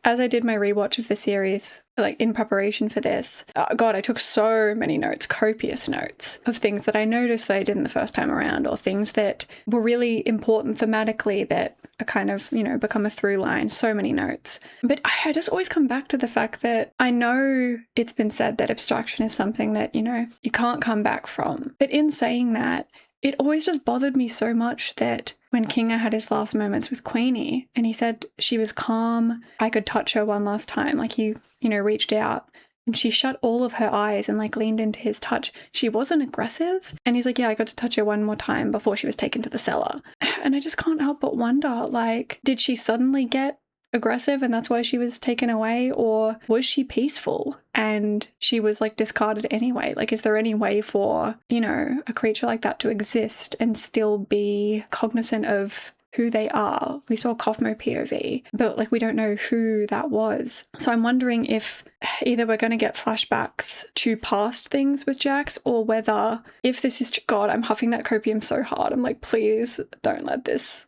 as I did my rewatch of the series, like in preparation for this, God, I took so many notes, copious notes of things that I noticed that I didn't the first time around, or things that were really important thematically that are kind of, you know, become a through line, so many notes. But I just always come back to the fact that I know it's been said that abstraction is something that, you know, you can't come back from. But in saying that, it always just bothered me so much that when Kinga had his last moments with Queenie and he said she was calm, I could touch her one last time, like he, you know, reached out and she shut all of her eyes and like leaned into his touch. She wasn't aggressive. And he's like, yeah, I got to touch her one more time before she was taken to the cellar. And I just can't help but wonder, like, did she suddenly get aggressive and that's why she was taken away, or was she peaceful and she was like discarded anyway? Like, is there any way for, you know, a creature like that to exist and still be cognizant of who they are? We saw Kaufmo POV, but like we don't know who that was. So I'm wondering if either we're going to get flashbacks to past things with Jax, or whether if this is, God, I'm huffing that copium so hard. I'm like, please don't let this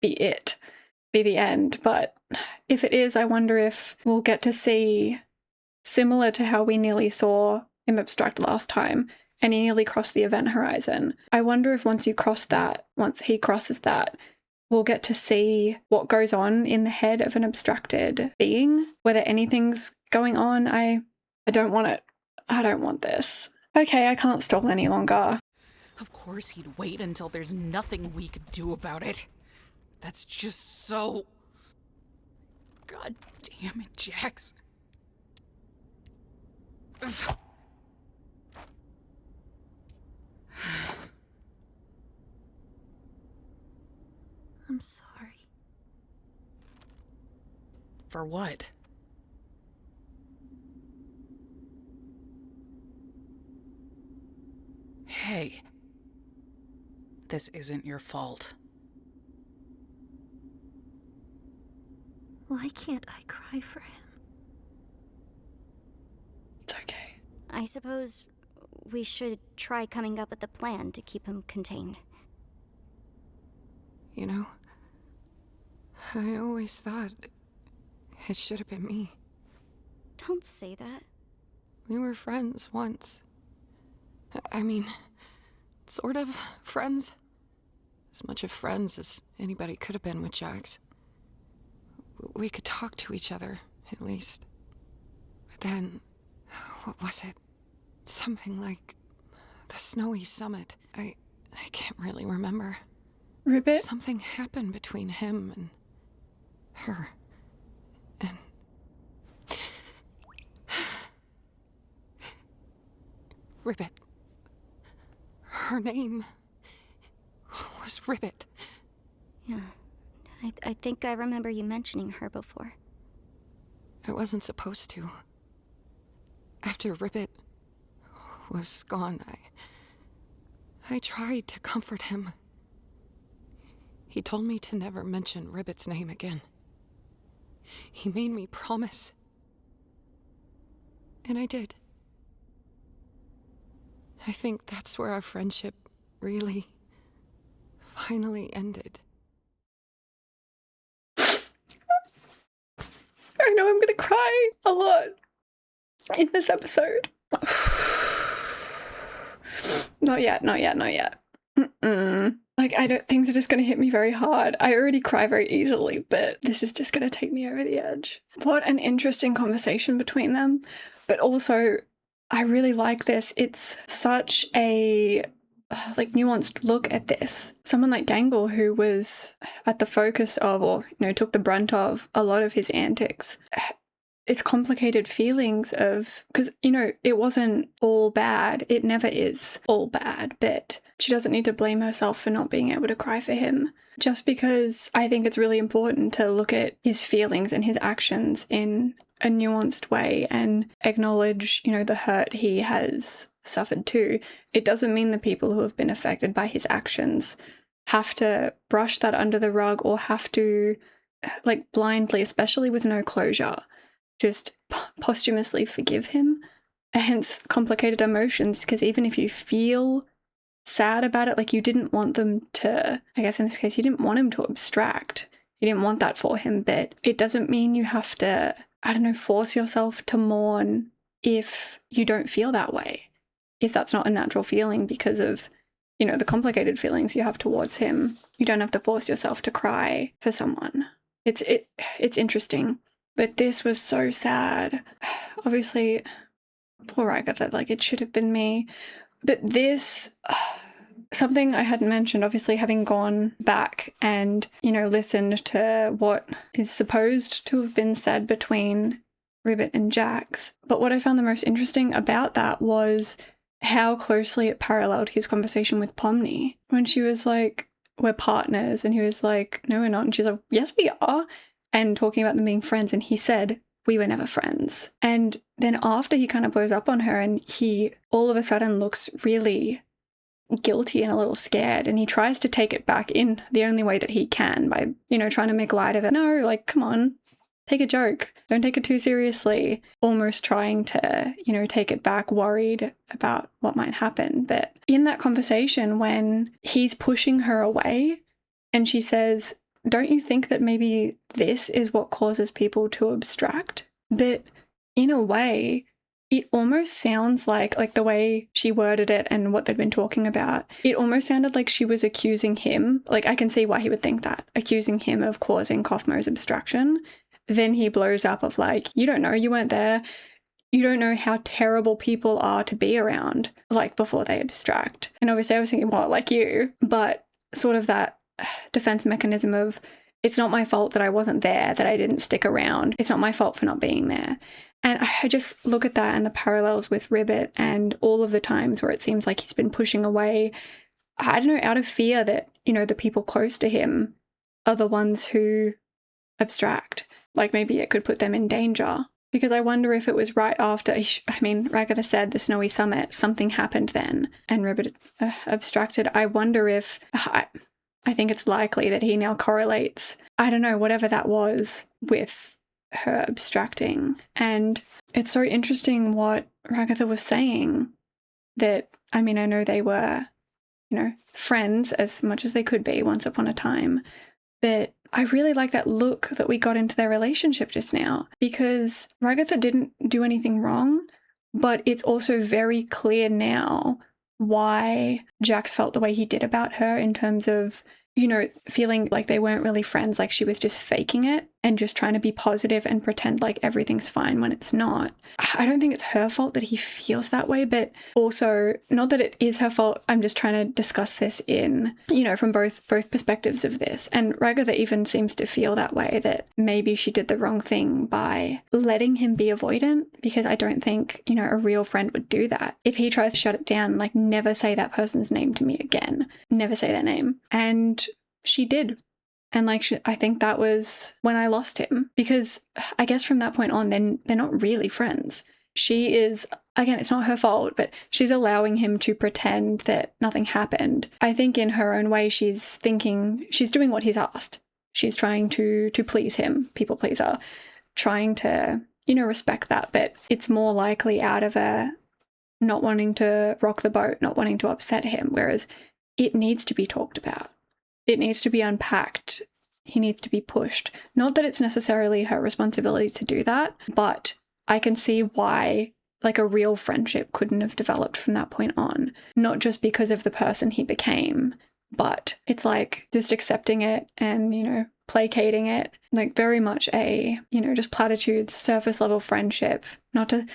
be it. Be the end. But if it is, I wonder if we'll get to see, similar to how we nearly saw him abstract last time and he nearly crossed the event horizon. I wonder if once he crosses that, we'll get to see what goes on in the head of an abstracted being, whether anything's going on. I don't want it. I don't want this. Okay, I can't stall any longer. Of course he'd wait until there's nothing we could do about it. That's just so... God damn it, Jax. I'm sorry. For what? Hey. This isn't your fault. Why can't I cry for him? It's okay. I suppose we should try coming up with a plan to keep him contained. You know, I always thought it should have been me. Don't say that. We were friends once. I mean, sort of friends. As much of friends as anybody could have been with Jax. We could talk to each other, at least. But then, what was it? Something like the snowy summit. I can't really remember. Ribbit? Something happened between him and her. And... Ribbit. Her name was Ribbit. Yeah. I think I remember you mentioning her before. I wasn't supposed to. After Ribbit was gone, I tried to comfort him. He told me to never mention Ribbit's name again. He made me promise. And I did. I think that's where our friendship really, finally ended. I know I'm gonna cry a lot in this episode. Not yet, not yet, not yet. Like, things are just going to hit me very hard. I already cry very easily, but this is just going to take me over the edge. What an interesting conversation between them. But also, I really like this. It's such a like nuanced look at this. Someone like Gangle, who was at the focus of, or took the brunt of a lot of his antics. It's complicated feelings of, because it wasn't all bad. It never is all bad, but she doesn't need to blame herself for not being able to cry for him. Just because I think it's really important to look at his feelings and his actions in a nuanced way and acknowledge, the hurt he has suffered too. It doesn't mean the people who have been affected by his actions have to brush that under the rug or have to, like, blindly, especially with no closure, just posthumously forgive him. Hence complicated emotions, because even if you feel sad about it, like, you didn't want them to, I guess in this case, you didn't want him to abstract. You didn't want that for him, but it doesn't mean you have to, force yourself to mourn if you don't feel that way. If that's not a natural feeling because of, the complicated feelings you have towards him. You don't have to force yourself to cry for someone. It's interesting. But this was so sad. Obviously, poor Agatha, like, it should have been me. But this, something I hadn't mentioned, obviously having gone back and, listened to what is supposed to have been said between Ribbit and Jax. But what I found the most interesting about that was how closely it paralleled his conversation with Pomni. When she was like, we're partners, and he was like, no, we're not. And she's like, yes, we are. And talking about them being friends, and he said, we were never friends. And then after he kind of blows up on her and he all of a sudden looks really guilty and a little scared, and he tries to take it back in the only way that he can by, trying to make light of it. No, like, come on, take a joke. Don't take it too seriously. Almost trying to, take it back, worried about what might happen. But in that conversation, when he's pushing her away and she says, don't you think that maybe this is what causes people to abstract? But in a way, it almost sounds like the way she worded it and what they'd been talking about, it almost sounded like she was accusing him. Like, I can see why he would think that, accusing him of causing Cosmo's abstraction. Then he blows up of like, you don't know, you weren't there. You don't know how terrible people are to be around, like, before they abstract. And obviously I was thinking, well, like you, but sort of that defense mechanism of, it's not my fault that I wasn't there, that I didn't stick around. It's not my fault for not being there. And I just look at that and the parallels with Ribbit and all of the times where it seems like he's been pushing away, I don't know, out of fear that, the people close to him are the ones who abstract. Like, maybe it could put them in danger. Because I wonder if it was right after, Ragatha said the Snowy Summit, something happened then, and Ribbit abstracted. I wonder if, I think it's likely that he now correlates, I don't know, whatever that was with her abstracting. And it's so interesting what Ragatha was saying, that, I know they were, friends as much as they could be once upon a time, but I really like that look that we got into their relationship just now, because Ragatha didn't do anything wrong, but it's also very clear now why Jax felt the way he did about her in terms of, feeling like they weren't really friends, like she was just faking it and just trying to be positive and pretend like everything's fine when it's not. I don't think it's her fault that he feels that way, but also not that it is her fault. I'm just trying to discuss this in, from both perspectives of this. And Ragatha even seems to feel that way, that maybe she did the wrong thing by letting him be avoidant, because I don't think, a real friend would do that. If he tries to shut it down, like, never say that person's name to me again. Never say their name. And she did. And I think that was when I lost him, because I guess from that point on, then they're not really friends. She is, again, it's not her fault, but she's allowing him to pretend that nothing happened. I think in her own way, she's doing what he's asked. She's trying to please him, people pleaser, trying to, respect that. But it's more likely out of a not wanting to rock the boat, not wanting to upset him, whereas it needs to be talked about. It needs to be unpacked. He needs to be pushed. Not that it's necessarily her responsibility to do that, but I can see why like a real friendship couldn't have developed from that point on. Not just because of the person he became, but it's like just accepting it and, you know, placating it. Like very much a, you know, just platitudes, surface level friendship. Not to,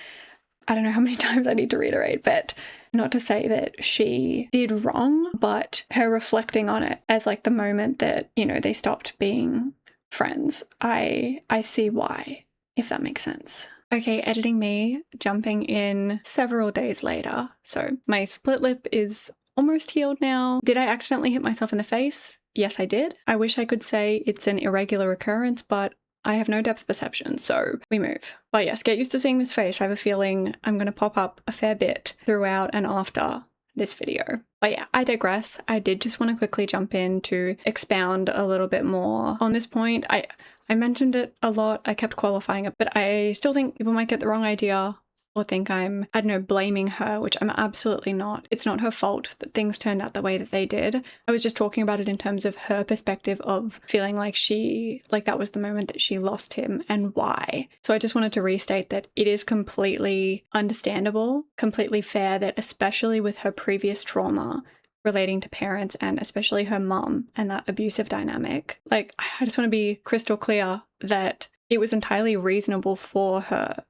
I don't know how many times I need to reiterate, but not to say that she did wrong, but her reflecting on it as like the moment that, you know, they stopped being friends. I see why, if that makes sense. Okay, editing me, jumping in several days later. So my split lip is almost healed now. Did I accidentally hit myself in the face? Yes, I did. I wish I could say it's an irregular occurrence, but I have no depth perception, so we move. But yes, get used to seeing this face. I have a feeling I'm going to pop up a fair bit throughout and after this video. But yeah, I digress. I did just want to quickly jump in to expound a little bit more on this point. I mentioned it a lot. I kept qualifying it, but I still think people might get the wrong idea or think I'm, I don't know, blaming her, which I'm absolutely not. It's not her fault that things turned out the way that they did. I was just talking about it in terms of her perspective of feeling like that was the moment that she lost him and why. So I just wanted to restate that it is completely understandable, completely fair that especially with her previous trauma relating to parents and especially her mum and that abusive dynamic, like I just want to be crystal clear that it was entirely reasonable for her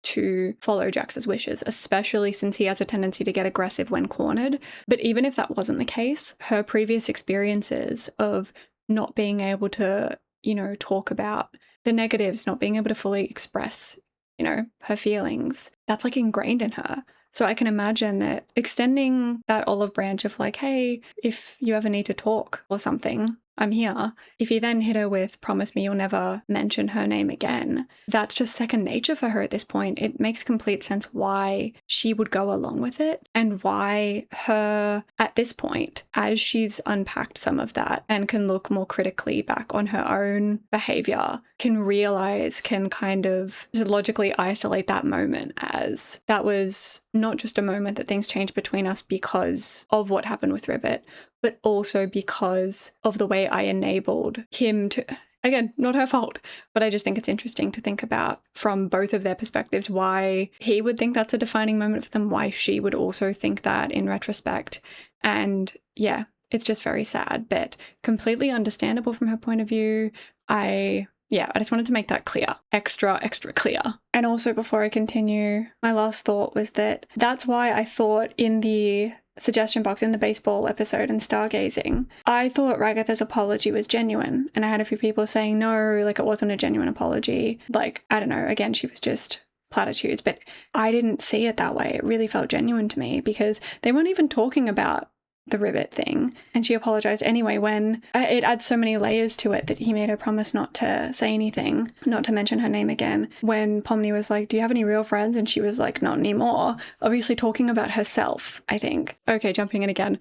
to follow Jax's wishes, especially since he has a tendency to get aggressive when cornered. But even if that wasn't the case, her previous experiences of not being able to, you know, talk about the negatives, not being able to fully express, you know, her feelings, that's like ingrained in her. So I can imagine that extending that olive branch of like, hey, if you ever need to talk or something, I'm here. If you then hit her with, promise me you'll never mention her name again, that's just second nature for her at this point. It makes complete sense why she would go along with it and why her, at this point, as she's unpacked some of that and can look more critically back on her own behavior, can realize, can kind of logically isolate that moment as that was not just a moment that things changed between us because of what happened with RIBBIT, but also because of the way I enabled him to, again, not her fault, but I just think it's interesting to think about from both of their perspectives why he would think that's a defining moment for them, why she would also think that in retrospect. And yeah, it's just very sad, but completely understandable from her point of view. I just wanted to make that clear, extra clear. And also before I continue, my last thought was that that's why I thought in the suggestion box in the baseball episode and stargazing, I thought Ragatha's apology was genuine. And I had a few people saying, no, like it wasn't a genuine apology. Like, I don't know, again, she was just platitudes, but I didn't see it that way. It really felt genuine to me because they weren't even talking about the RIBBIT thing. And she apologized anyway when it adds so many layers to it that he made her promise not to say anything, not to mention her name again. When Pomni was like, do you have any real friends? And she was like, not anymore. Obviously talking about herself, I think. Okay, jumping in again.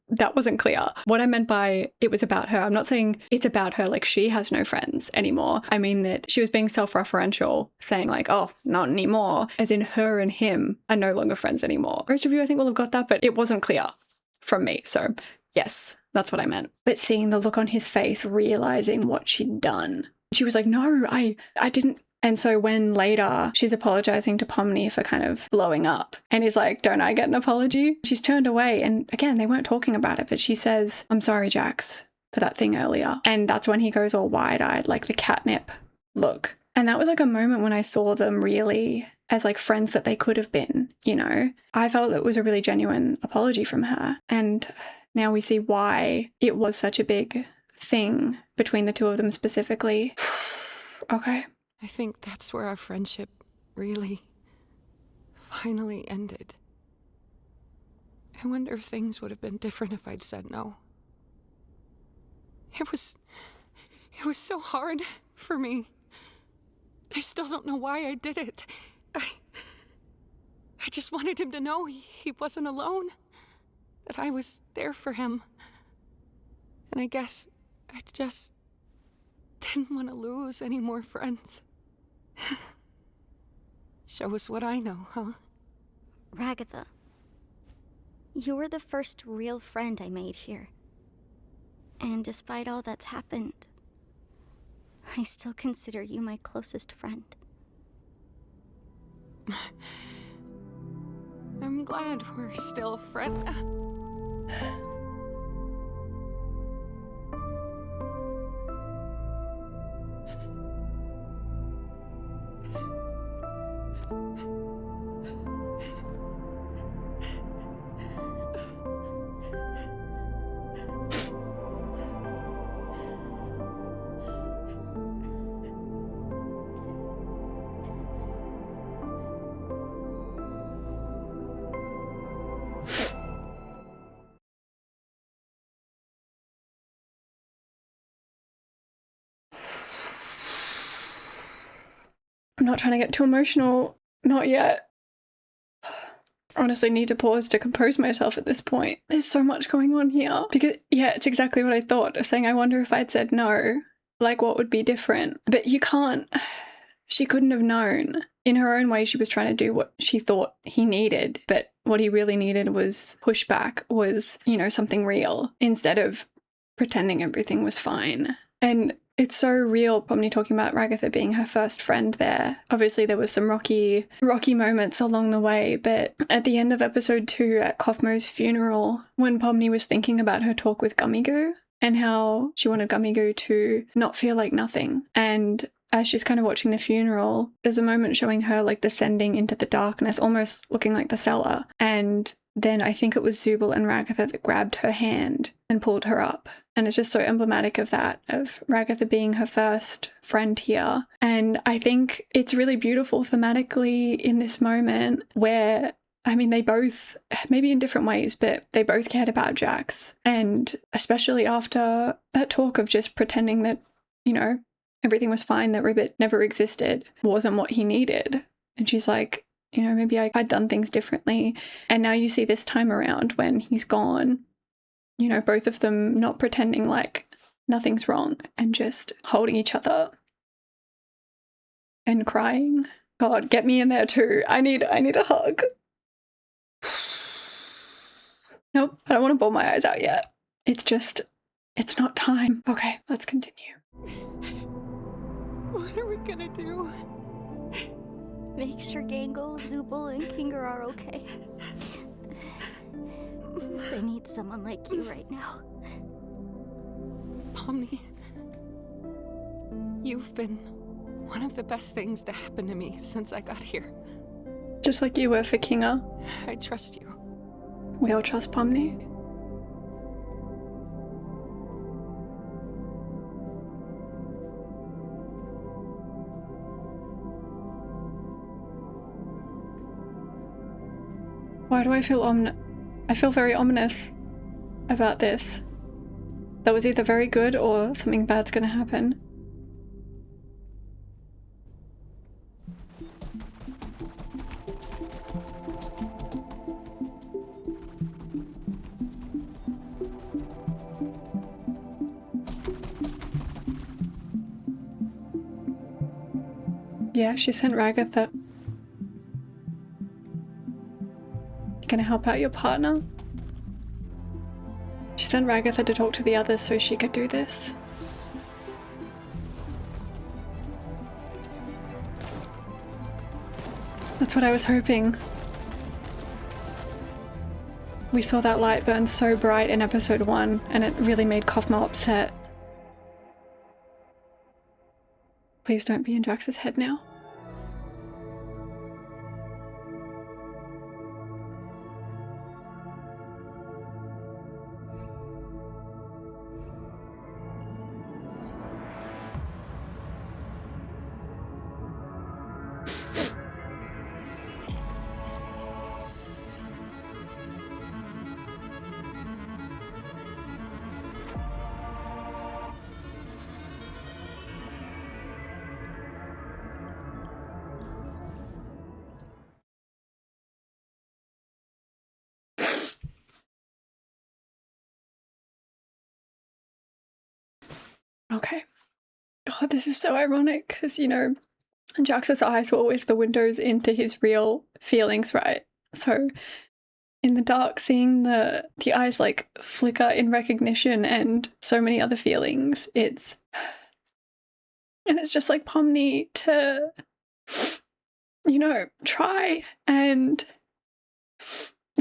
That wasn't clear. What I meant by it was about her, I'm not saying it's about her like she has no friends anymore. I mean that she was being self-referential, saying like, oh, not anymore, as in her and him are no longer friends anymore. Most of you I think will have got that, but it wasn't clear from me. So yes, that's what I meant. But seeing the look on his face, realizing what she'd done, she was like, no, I didn't. And so when later she's apologizing to Pomni for kind of blowing up and he's like, don't I get an apology? She's turned away. And again, they weren't talking about it, but she says, I'm sorry, Jax, for that thing earlier. And that's when he goes all wide-eyed, like the catnip look. And that was like a moment when I saw them really as like friends that they could have been, you know. I felt it was a really genuine apology from her. And now we see why it was such a big thing between the two of them specifically. Okay. I think that's where our friendship really finally ended. I wonder if things would have been different if I'd said no. It was so hard for me. I still don't know why I did it. I just wanted him to know he wasn't alone, that I was there for him. And I guess I just didn't want to lose any more friends. Shows what I know, huh? Ragatha, you were the first real friend I made here. And despite all that's happened, I still consider you my closest friend. I'm glad we're still friends. I'm not trying to get too emotional. Not yet. Honestly, need to pause to compose myself at this point. There's so much going on here. Because, yeah, it's exactly what I thought. I was saying, I wonder if I'd said no, like what would be different. But you can't, she couldn't have known. In her own way, she was trying to do what she thought he needed. But what he really needed was pushback, was, you know, something real, instead of pretending everything was fine. And it's so real, Pomni talking about Ragatha being her first friend there. Obviously, there was some rocky moments along the way, but at the end of episode 2 at Kaufmo's funeral, when Pomni was thinking about her talk with Gummigoo and how she wanted Gummigoo to not feel like nothing. And as she's kind of watching the funeral, there's a moment showing her like descending into the darkness, almost looking like the cellar. And then I think it was Zooble and Ragatha that grabbed her hand and pulled her up. And it's just so emblematic of that, of Ragatha being her first friend here. And I think it's really beautiful thematically in this moment where, I mean, they both, maybe in different ways, but they both cared about Jax. And especially after that talk of just pretending that, you know, everything was fine, that Ribbit never existed, wasn't what he needed. And she's like, you know, maybe I'd done things differently. And now you see this time around when he's gone, you know, both of them not pretending like nothing's wrong and just holding each other and crying. God, get me in there too. I need a hug. Nope, I don't want to bawl my eyes out yet. It's just, it's not time. Okay, let's continue. What are we gonna do? Make sure Gangle, Zooble, and Kinger are okay. They need someone like you right now. Pomni, you've been one of the best things to happen to me since I got here. Just like you were for Kinger. I trust you. We all trust Pomni. Why do I feel I feel very ominous about this. That was either very good or something bad's gonna happen. Yeah, she sent Ragatha. Gonna help out your partner? She sent Ragatha to talk to the others so she could do this. That's what I was hoping. We saw that light burn so bright in episode 1 and it really made Kaufmo upset. Please don't be in Jax's head now. Okay. God, this is so ironic because, you know, Jax's eyes were always the windows into his real feelings, right? So in the dark, seeing the eyes like flicker in recognition and so many other feelings, it's just like Pomni to, you know, try and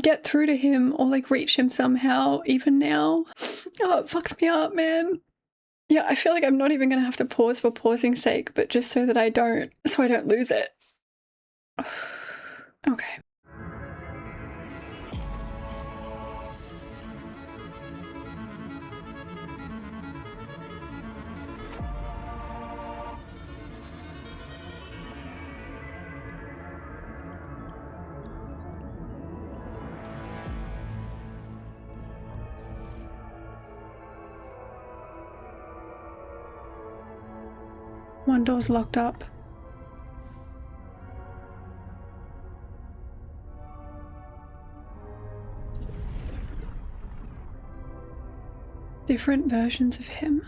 get through to him or like reach him somehow, even now. Oh, it fucks me up, man. Yeah, I feel like I'm not even gonna have to pause for pausing's sake, but just so that I don't lose it. Okay. One door's locked up. Different versions of him.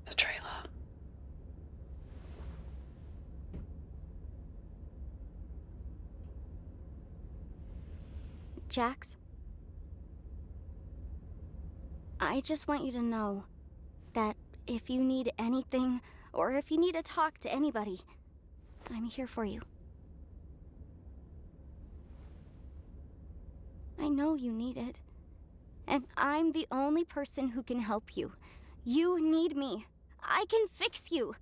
The trailer. Jax? I just want you to know that if you need anything, or if you need to talk to anybody, I'm here for you. I know you need it, and I'm the only person who can help you. You need me. I can fix you.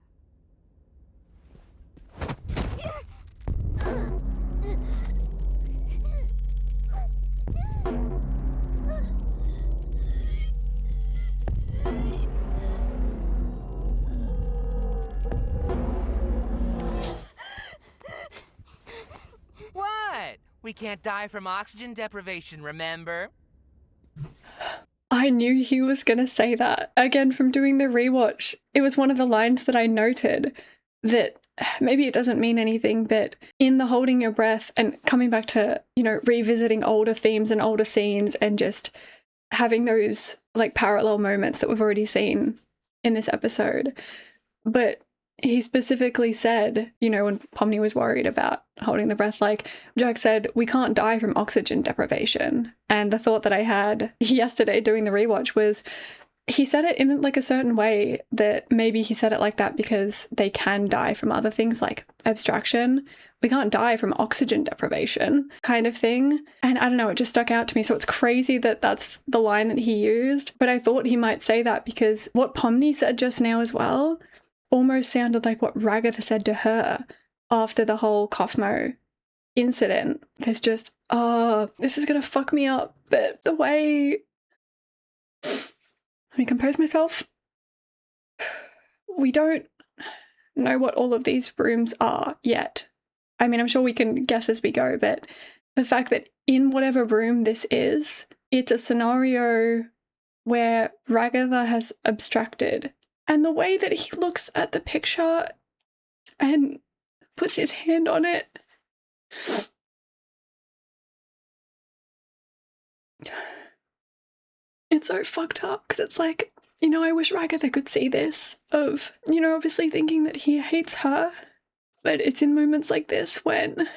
What? We can't die from oxygen deprivation, remember? I knew he was gonna say that. Again, from doing the rewatch, it was one of the lines that I noted that maybe it doesn't mean anything, but in the holding your breath and coming back to, you know, revisiting older themes and older scenes and just having those like parallel moments that we've already seen in this episode. But he specifically said, you know, when Pomni was worried about holding the breath, like Jack said, we can't die from oxygen deprivation. And the thought that I had yesterday doing the rewatch was he said it in like a certain way that maybe he said it like that because they can die from other things like abstraction. We can't die from oxygen deprivation kind of thing. And I don't know, it just stuck out to me. So it's crazy that that's the line that he used. But I thought he might say that because what Pomni said just now as well almost sounded like what Ragatha said to her after the whole Kaufmo incident. There's just, oh, this is gonna fuck me up. But the way... Let me compose myself. We don't know what all of these rooms are yet. I mean, I'm sure we can guess as we go, but the fact that in whatever room this is, it's a scenario where Ragatha has abstracted. And the way that he looks at the picture and puts his hand on it. It's so fucked up because it's like, you know, I wish Ragatha could see this of, you know, obviously thinking that he hates her. But it's in moments like this when,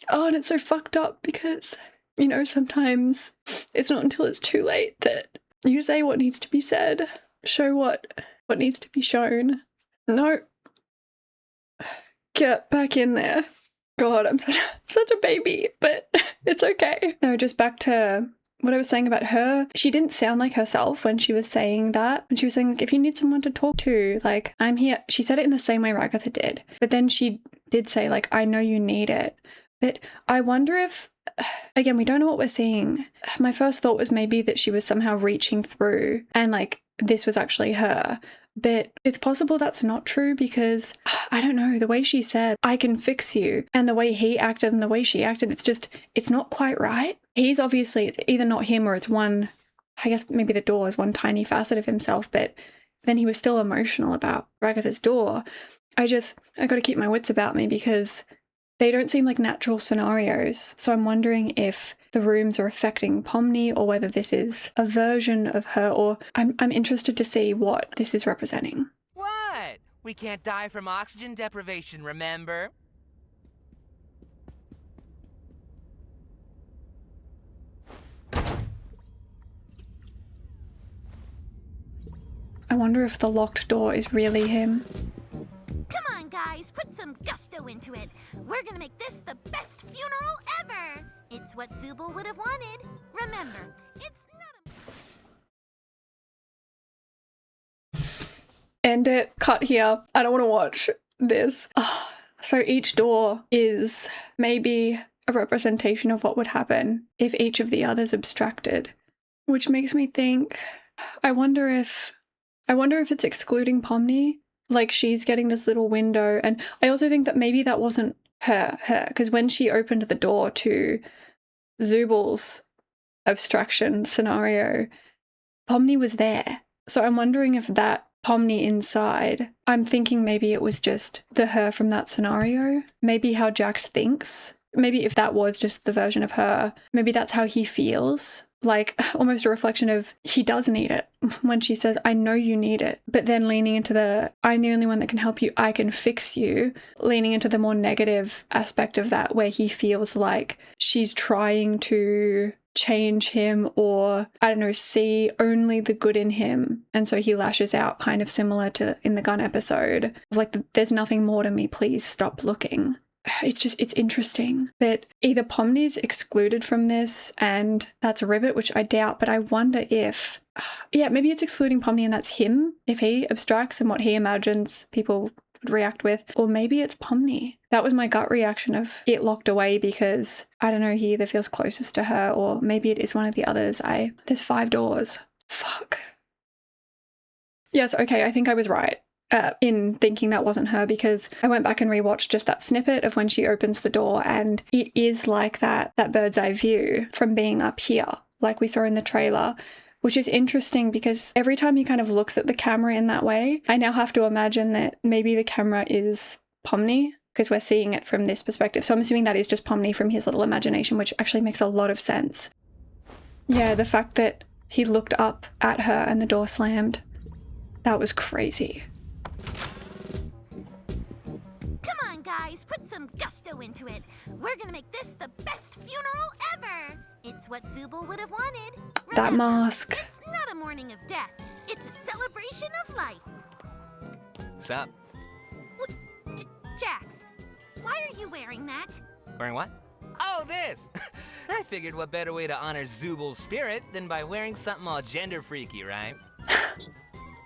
oh, and it's so fucked up because, you know, sometimes it's not until it's too late that you say what needs to be said, show what needs to be shown. No. Get back in there. God, I'm such a baby, but it's okay. No, just back to what I was saying about her. She didn't sound like herself when she was saying that. When she was saying, like, if you need someone to talk to, like, I'm here. She said it in the same way Ragatha did. But then she did say, like, I know you need it. But I wonder if, again, we don't know what we're seeing. My first thought was maybe that she was somehow reaching through and, like, this was actually her. But it's possible that's not true because, I don't know, the way she said, I can fix you, and the way he acted and the way she acted, it's not quite right. He's obviously either not him or it's one, I guess maybe the door is one tiny facet of himself, but then he was still emotional about Ragatha's door. I got to keep my wits about me because they don't seem like natural scenarios. So I'm wondering if the rooms are affecting Pomni or whether this is a version of her, or I'm interested to see what this is representing. What? We can't die from oxygen deprivation, remember? I wonder if the locked door is really him. Come on, guys, put some some gusto into it. We're gonna make this the best funeral ever. It's what Zooble would have wanted. Remember, it's not a... End it. Cut here. I don't want to watch this. So each door is maybe a representation of what would happen if each of the others abstracted, which makes me think, I wonder if it's excluding Pomni, like she's getting this little window. And I also think that maybe that wasn't her, because when she opened the door to Zooble's abstraction scenario, Pomni was there. So I'm wondering if that Pomni inside, I'm thinking maybe it was just the her from that scenario. Maybe how Jax thinks. Maybe if that was just the version of her, maybe that's how he feels. Like almost a reflection of he does need it when she says, I know you need it. But then leaning into the, I'm the only one that can help you, I can fix you. Leaning into the more negative aspect of that where he feels like she's trying to change him or, I don't know, see only the good in him. And so he lashes out, kind of similar to in the gun episode. Like, there's nothing more to me, please stop looking. It's interesting. But either Pomni's excluded from this and that's RIBBIT, which I doubt, but I wonder if, yeah, maybe it's excluding Pomni and that's him, if he abstracts and what he imagines people would react with, or maybe it's Pomni. That was my gut reaction of it locked away because, I don't know, he either feels closest to her or maybe it is one of the others. There's 5 doors. Fuck. Yes, okay, I think I was right. In thinking that wasn't her, because I went back and rewatched just that snippet of when she opens the door and it is like that bird's eye view from being up here, like we saw in the trailer, which is interesting because every time he kind of looks at the camera in that way, I now have to imagine that maybe the camera is Pomni because we're seeing it from this perspective. So I'm assuming that is just Pomni from his little imagination, which actually makes a lot of sense. Yeah, the fact that he looked up at her and the door slammed, that was crazy. Come on, guys, put some gusto into it. We're gonna make this the best funeral ever. It's what Zooble would have wanted. That Remember, mask. It's not a mourning of death. It's a celebration of life. Sup? Jax, why are you wearing that? Wearing what? Oh, this! I figured what better way to honor Zooble's spirit than by wearing something all gender freaky, right?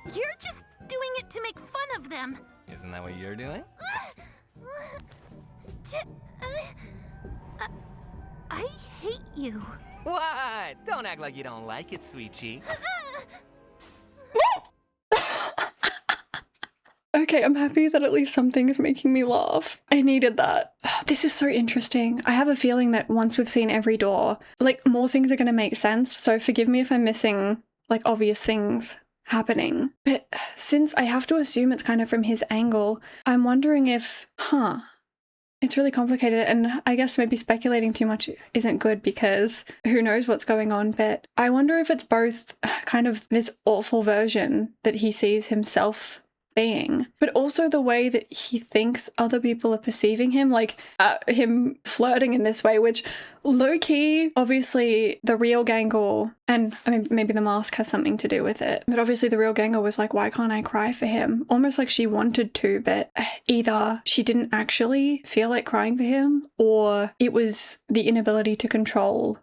You're just doing it to make fun of them. Isn't that what you're doing? I hate you. What? Don't act like you don't like it, sweet cheek. Okay, I'm happy that at least something is making me laugh. I needed that. This is so interesting. I have a feeling that once we've seen every door, like, more things are going to make sense. So forgive me if I'm missing, like, obvious things happening. But since I have to assume it's kind of from his angle, I'm wondering if, it's really complicated, and I guess maybe speculating too much isn't good because who knows what's going on, but I wonder if it's both kind of this awful version that he sees himself being, but also the way that he thinks other people are perceiving him, like him flirting in this way, which low-key, obviously the real Gangle, and I mean maybe the mask has something to do with it, but obviously the real Gangle was like, why can't I cry for him? Almost like she wanted to, but either she didn't actually feel like crying for him, or it was the inability to control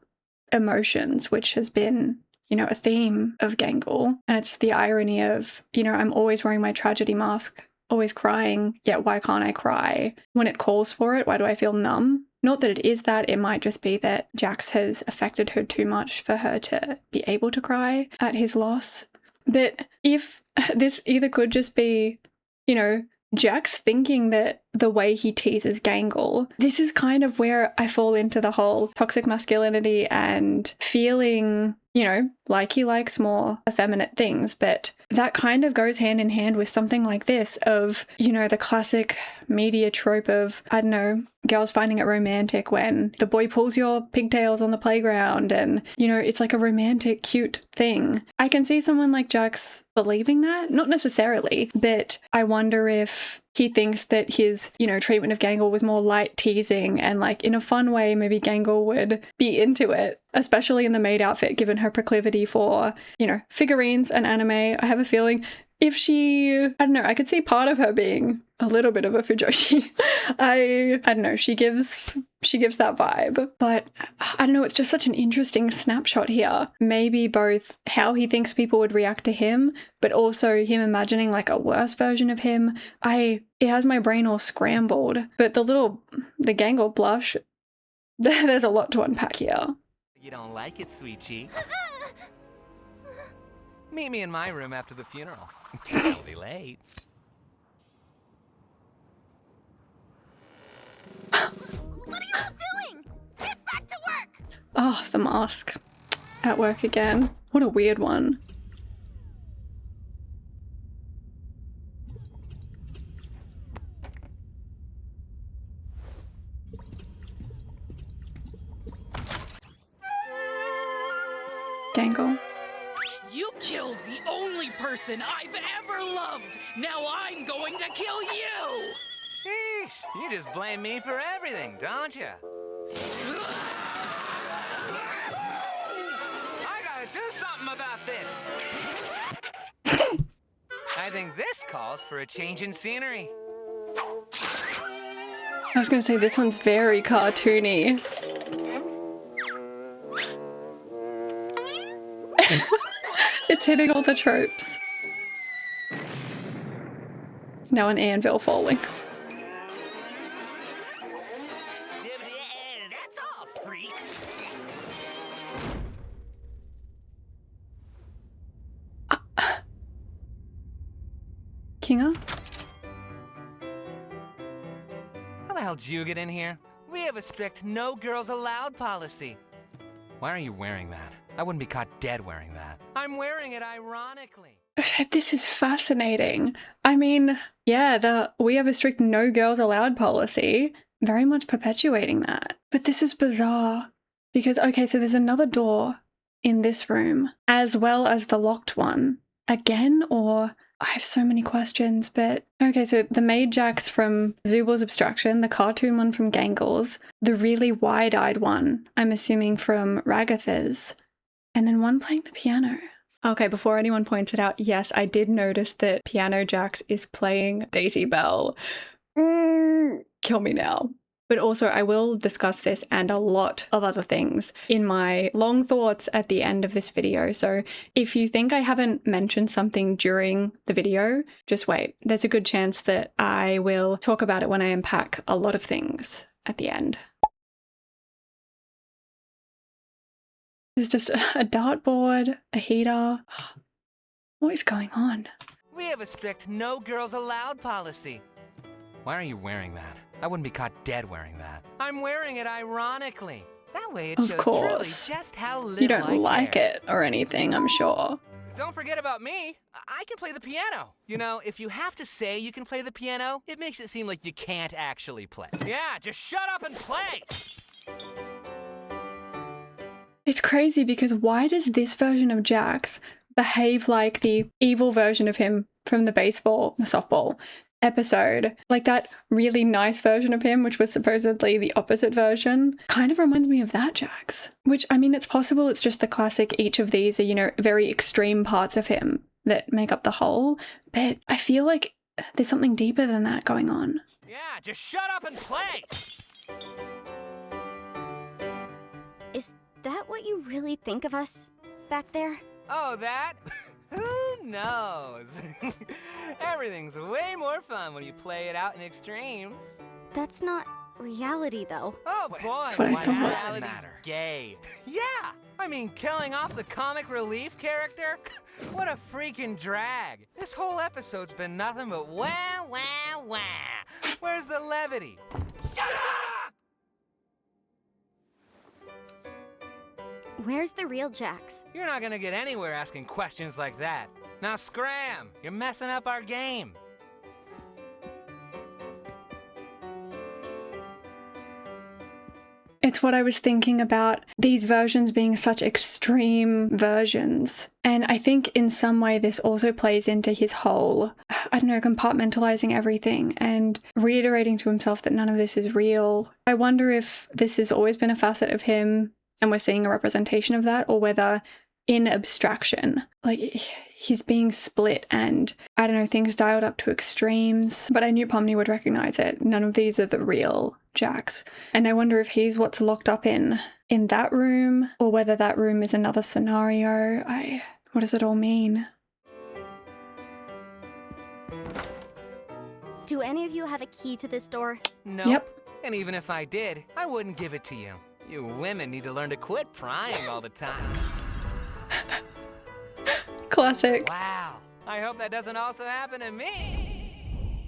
emotions, which has been, you know, a theme of Gangle. And it's the irony of, you know, I'm always wearing my tragedy mask, always crying, yet why can't I cry? When it calls for it, why do I feel numb? Not that it is that, it might just be that Jax has affected her too much for her to be able to cry at his loss. But if this either could just be, you know, Jax thinking that the way he teases Gangle, this is kind of where I fall into the whole toxic masculinity and feeling, you know, like he likes more effeminate things, but that kind of goes hand in hand with something like this of, you know, the classic media trope of, I don't know, girls finding it romantic when the boy pulls your pigtails on the playground and, you know, it's like a romantic, cute thing. I can see someone like Jax believing that, not necessarily, but I wonder if he thinks that his, you know, treatment of Gangle was more light teasing and like in a fun way, maybe Gangle would be into it, especially in the maid outfit, given her proclivity for, you know, figurines and anime. I have a feeling if she, I don't know, I could see part of her being a little bit of a Fujoshi. I don't know, she gives that vibe. But I don't know, it's just such an interesting snapshot here. Maybe both how he thinks people would react to him, but also him imagining like a worse version of him. It has my brain all scrambled. But the Gangle blush, there's a lot to unpack here. You don't like it, sweet cheek. Meet me in my room after the funeral. It'll be late. What are you all doing? Get back to work! Oh, the mask. At work again. What a weird one. Gangle. You killed the only person I've ever loved. Now I'm going to kill you. Sheesh, you just blame me for everything, don't you? I gotta do something about this. I think this calls for a change in scenery. I was going to say, this one's very cartoony. It's hitting all the tropes. Now an anvil falling. That's all, freaks. Kinga? How the hell did you get in here? We have a strict no girls allowed policy. Why are you wearing that? I wouldn't be caught dead wearing that. I'm wearing it ironically. This is fascinating. I mean, yeah, we have a strict no girls allowed policy, very much perpetuating that. But this is bizarre because, okay, so there's another door in this room as well as the locked one. Again, or I have so many questions, but okay, so the maid Jax from Zooble's Abstraction, the cartoon one from Gangle's, the really wide-eyed one, I'm assuming from Ragatha's, and then one playing the piano. Okay, before anyone points it out, yes, I did notice that Piano Jax is playing Daisy Bell. Kill me now. But also, I will discuss this and a lot of other things in my long thoughts at the end of this video. So if you think I haven't mentioned something during the video, just wait. There's a good chance that I will talk about it when I unpack a lot of things at the end. There's just a dartboard, a heater. What is going on? We have a strict no girls allowed policy. Why are you wearing that? I wouldn't be caught dead wearing that. I'm wearing it ironically. That way it shows truly just how little you don't like care. it or anything, I'm sure. Don't forget about me. I can play the piano. You know, if you have to say you can play the piano, it makes it seem like you can't actually play. Yeah, just shut up and play! It's crazy because why does this version of Jax behave like the evil version of him from the softball episode? Like that really nice version of him, which was supposedly the opposite version, kind of reminds me of that Jax. Which, I mean, it's possible it's just the classic, each of these are, you know, very extreme parts of him that make up the whole, but I feel like there's something deeper than that going on. Yeah, just shut up and play! Is that what you really think of us back there? Oh, that? Who knows? Everything's way more fun when you play it out in extremes. That's not reality, though. Oh boy, That's what I thought. reality's gay. Yeah, I mean, killing off the comic relief character? What a freaking drag. This whole episode's been nothing but wah, wah, wah. Where's the levity? Shut up! Where's the real Jax? You're not gonna get anywhere asking questions like that. Now scram! You're messing up our game. It's what I was thinking about, these versions being such extreme versions. And I think in some way this also plays into his whole, I don't know, compartmentalizing everything and reiterating to himself that none of this is real. I wonder if this has always been a facet of him and we're seeing a representation of that, or whether in abstraction. Like, he's being split and, I don't know, things dialed up to extremes. But I knew Pomni would recognize it. None of these are the real Jax. And I wonder if he's what's locked up in that room, or whether that room is another scenario. What does it all mean? Do any of you have a key to this door? No. Yep. And even if I did, I wouldn't give it to you. You women need to learn to quit prying all the time. Classic. Wow. I hope that doesn't also happen to me.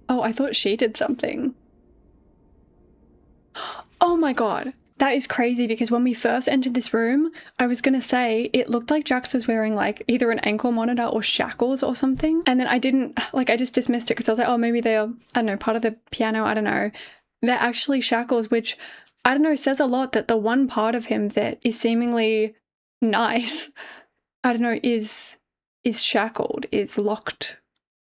Oh, I thought she did something. Oh my god. That is crazy, because when we first entered this room, I was going to say it looked like Jax was wearing like either an ankle monitor or shackles or something. And then I just dismissed it because I was like, oh, maybe they are, I don't know, part of the piano. I don't know. They're actually shackles, which, I don't know, says a lot that the one part of him that is seemingly nice, I don't know, is shackled, is locked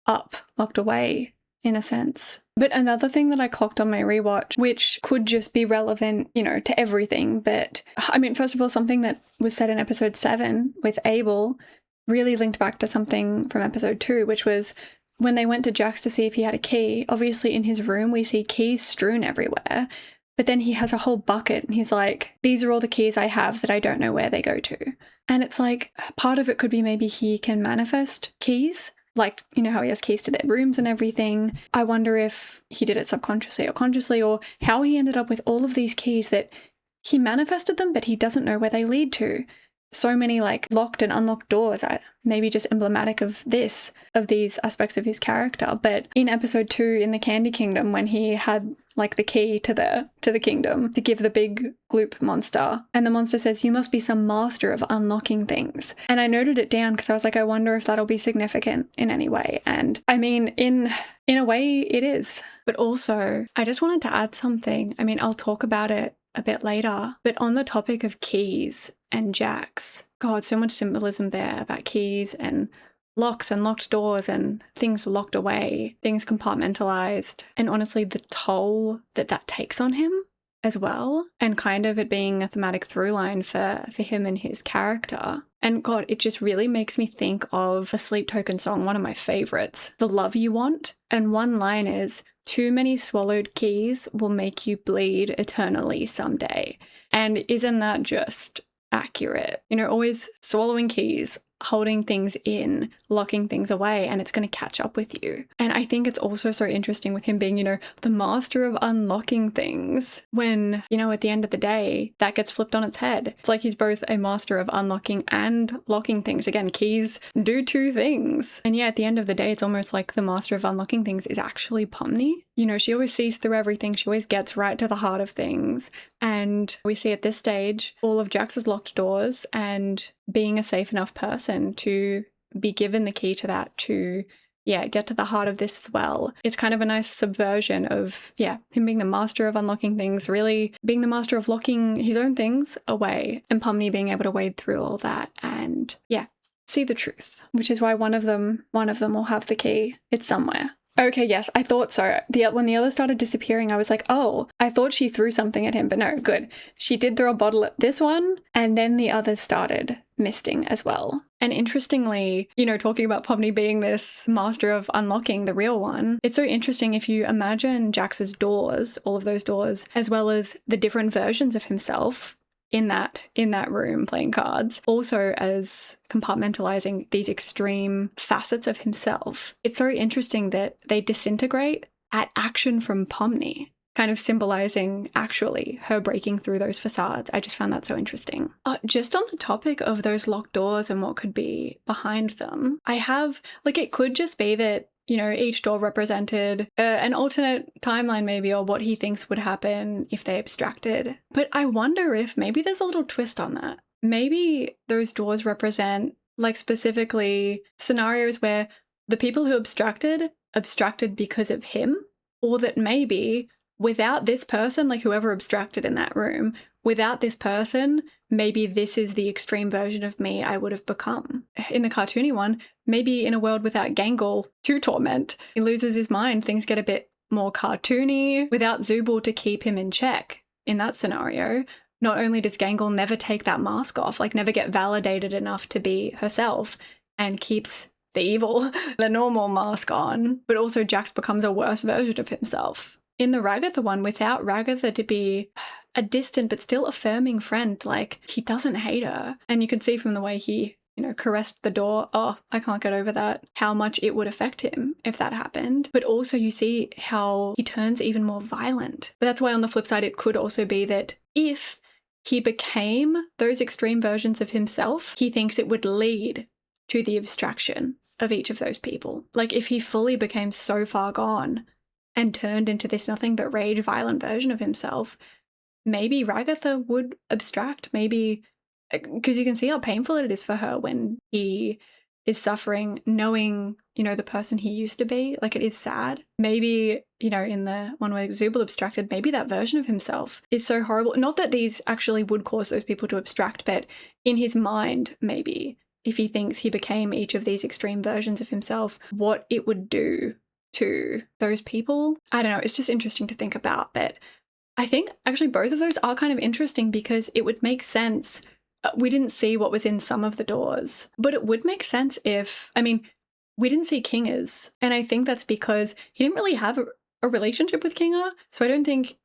up, locked away in a sense. But another thing that I clocked on my rewatch, which could just be relevant, you know, to everything, but I mean, first of all, something that was said in episode 7 with Abel really linked back to something from episode 2, which was when they went to Jax to see if he had a key. Obviously in his room we see keys strewn everywhere, but then he has a whole bucket and he's like, these are all the keys I have that I don't know where they go to. And it's like, part of it could be maybe he can manifest keys. Like, you know how he has keys to their rooms and everything. I wonder if he did it subconsciously or consciously, or how he ended up with all of these keys that he manifested them, but he doesn't know where they lead to. So many like locked and unlocked doors, maybe just emblematic of these aspects of his character. But in episode 2 in the Candy Kingdom, when he had like the key to the kingdom to give the big gloop monster, and the monster says, you must be some master of unlocking things. And I noted it down because I was like, I wonder if that'll be significant in any way. And I mean, in a way it is. But also, I just wanted to add something. I mean, I'll talk about it a bit later, but on the topic of keys and Jax, God, so much symbolism there about keys and locks and locked doors and things locked away, things compartmentalized, and honestly the toll that takes on him as well, and kind of it being a thematic through line for him and his character. And God, it just really makes me think of a Sleep Token song, one of my favorites, The Love You Want. And one line is, too many swallowed keys will make you bleed eternally someday. And isn't that just accurate? You know, always swallowing keys, holding things in, locking things away, and it's going to catch up with you. And I think it's also so interesting with him being, you know, the master of unlocking things, when, you know, at the end of the day, that gets flipped on its head. It's like he's both a master of unlocking and locking things. Again, keys do two things. And yeah, at the end of the day, it's almost like the master of unlocking things is actually Pomni. You know, she always sees through everything. She always gets right to the heart of things. And we see at this stage all of Jax's locked doors, and being a safe enough person to be given the key to that, to, yeah, get to the heart of this as well. It's kind of a nice subversion of, yeah, him being the master of unlocking things, really being the master of locking his own things away, and Pomni being able to wade through all that and, yeah, see the truth, which is why one of them will have the key. It's somewhere. Okay, yes, I thought so. When the other started disappearing, I was like, oh, I thought she threw something at him, but no, good. She did throw a bottle at this one, and then the others started misting as well. And interestingly, you know, talking about Pomni being this master of unlocking, the real one, it's so interesting if you imagine Jax's doors, all of those doors, as well as the different versions of himself in that room playing cards, also as compartmentalizing these extreme facets of himself. It's so interesting that they disintegrate at action from Pomni, kind of symbolizing actually her breaking through those facades. I just found that so interesting. Just on the topic of those locked doors and what could be behind them, I have, like, it could just be that, you know, each door represented an alternate timeline maybe, or what he thinks would happen if they abstracted. But I wonder if maybe there's a little twist on that. Maybe those doors represent, like, specifically scenarios where the people who abstracted because of him, or that maybe without this person, like whoever abstracted in that room, without this person, maybe this is the extreme version of me I would have become. In the cartoony one, maybe in a world without Gangle to torment, he loses his mind, things get a bit more cartoony. Without Zooble to keep him in check in that scenario, not only does Gangle never take that mask off, like never get validated enough to be herself and keeps the evil, the normal mask on, but also Jax becomes a worse version of himself. In the Ragatha one, without Ragatha to be a distant but still affirming friend, like he doesn't hate her. And you can see from the way he, caressed the door, oh, I can't get over that, how much it would affect him if that happened. But also you see how he turns even more violent. But that's why on the flip side, it could also be that if he became those extreme versions of himself, he thinks it would lead to the abstraction of each of those people. Like if he fully became so far gone and turned into this nothing but rage violent version of himself, maybe Ragatha would abstract, maybe, because you can see how painful it is for her when he is suffering, knowing, the person he used to be. Like it is sad. Maybe, in the one where Zooble abstracted, maybe that version of himself is so horrible. Not that these actually would cause those people to abstract, but in his mind, maybe, if he thinks he became each of these extreme versions of himself, what it would do to those people. I don't know. It's just interesting to think about. But I think actually both of those are kind of interesting because it would make sense. We didn't see what was in some of the doors, but it would make sense if, we didn't see Kinga's. And I think that's because he didn't really have a relationship with Kinga. So I don't think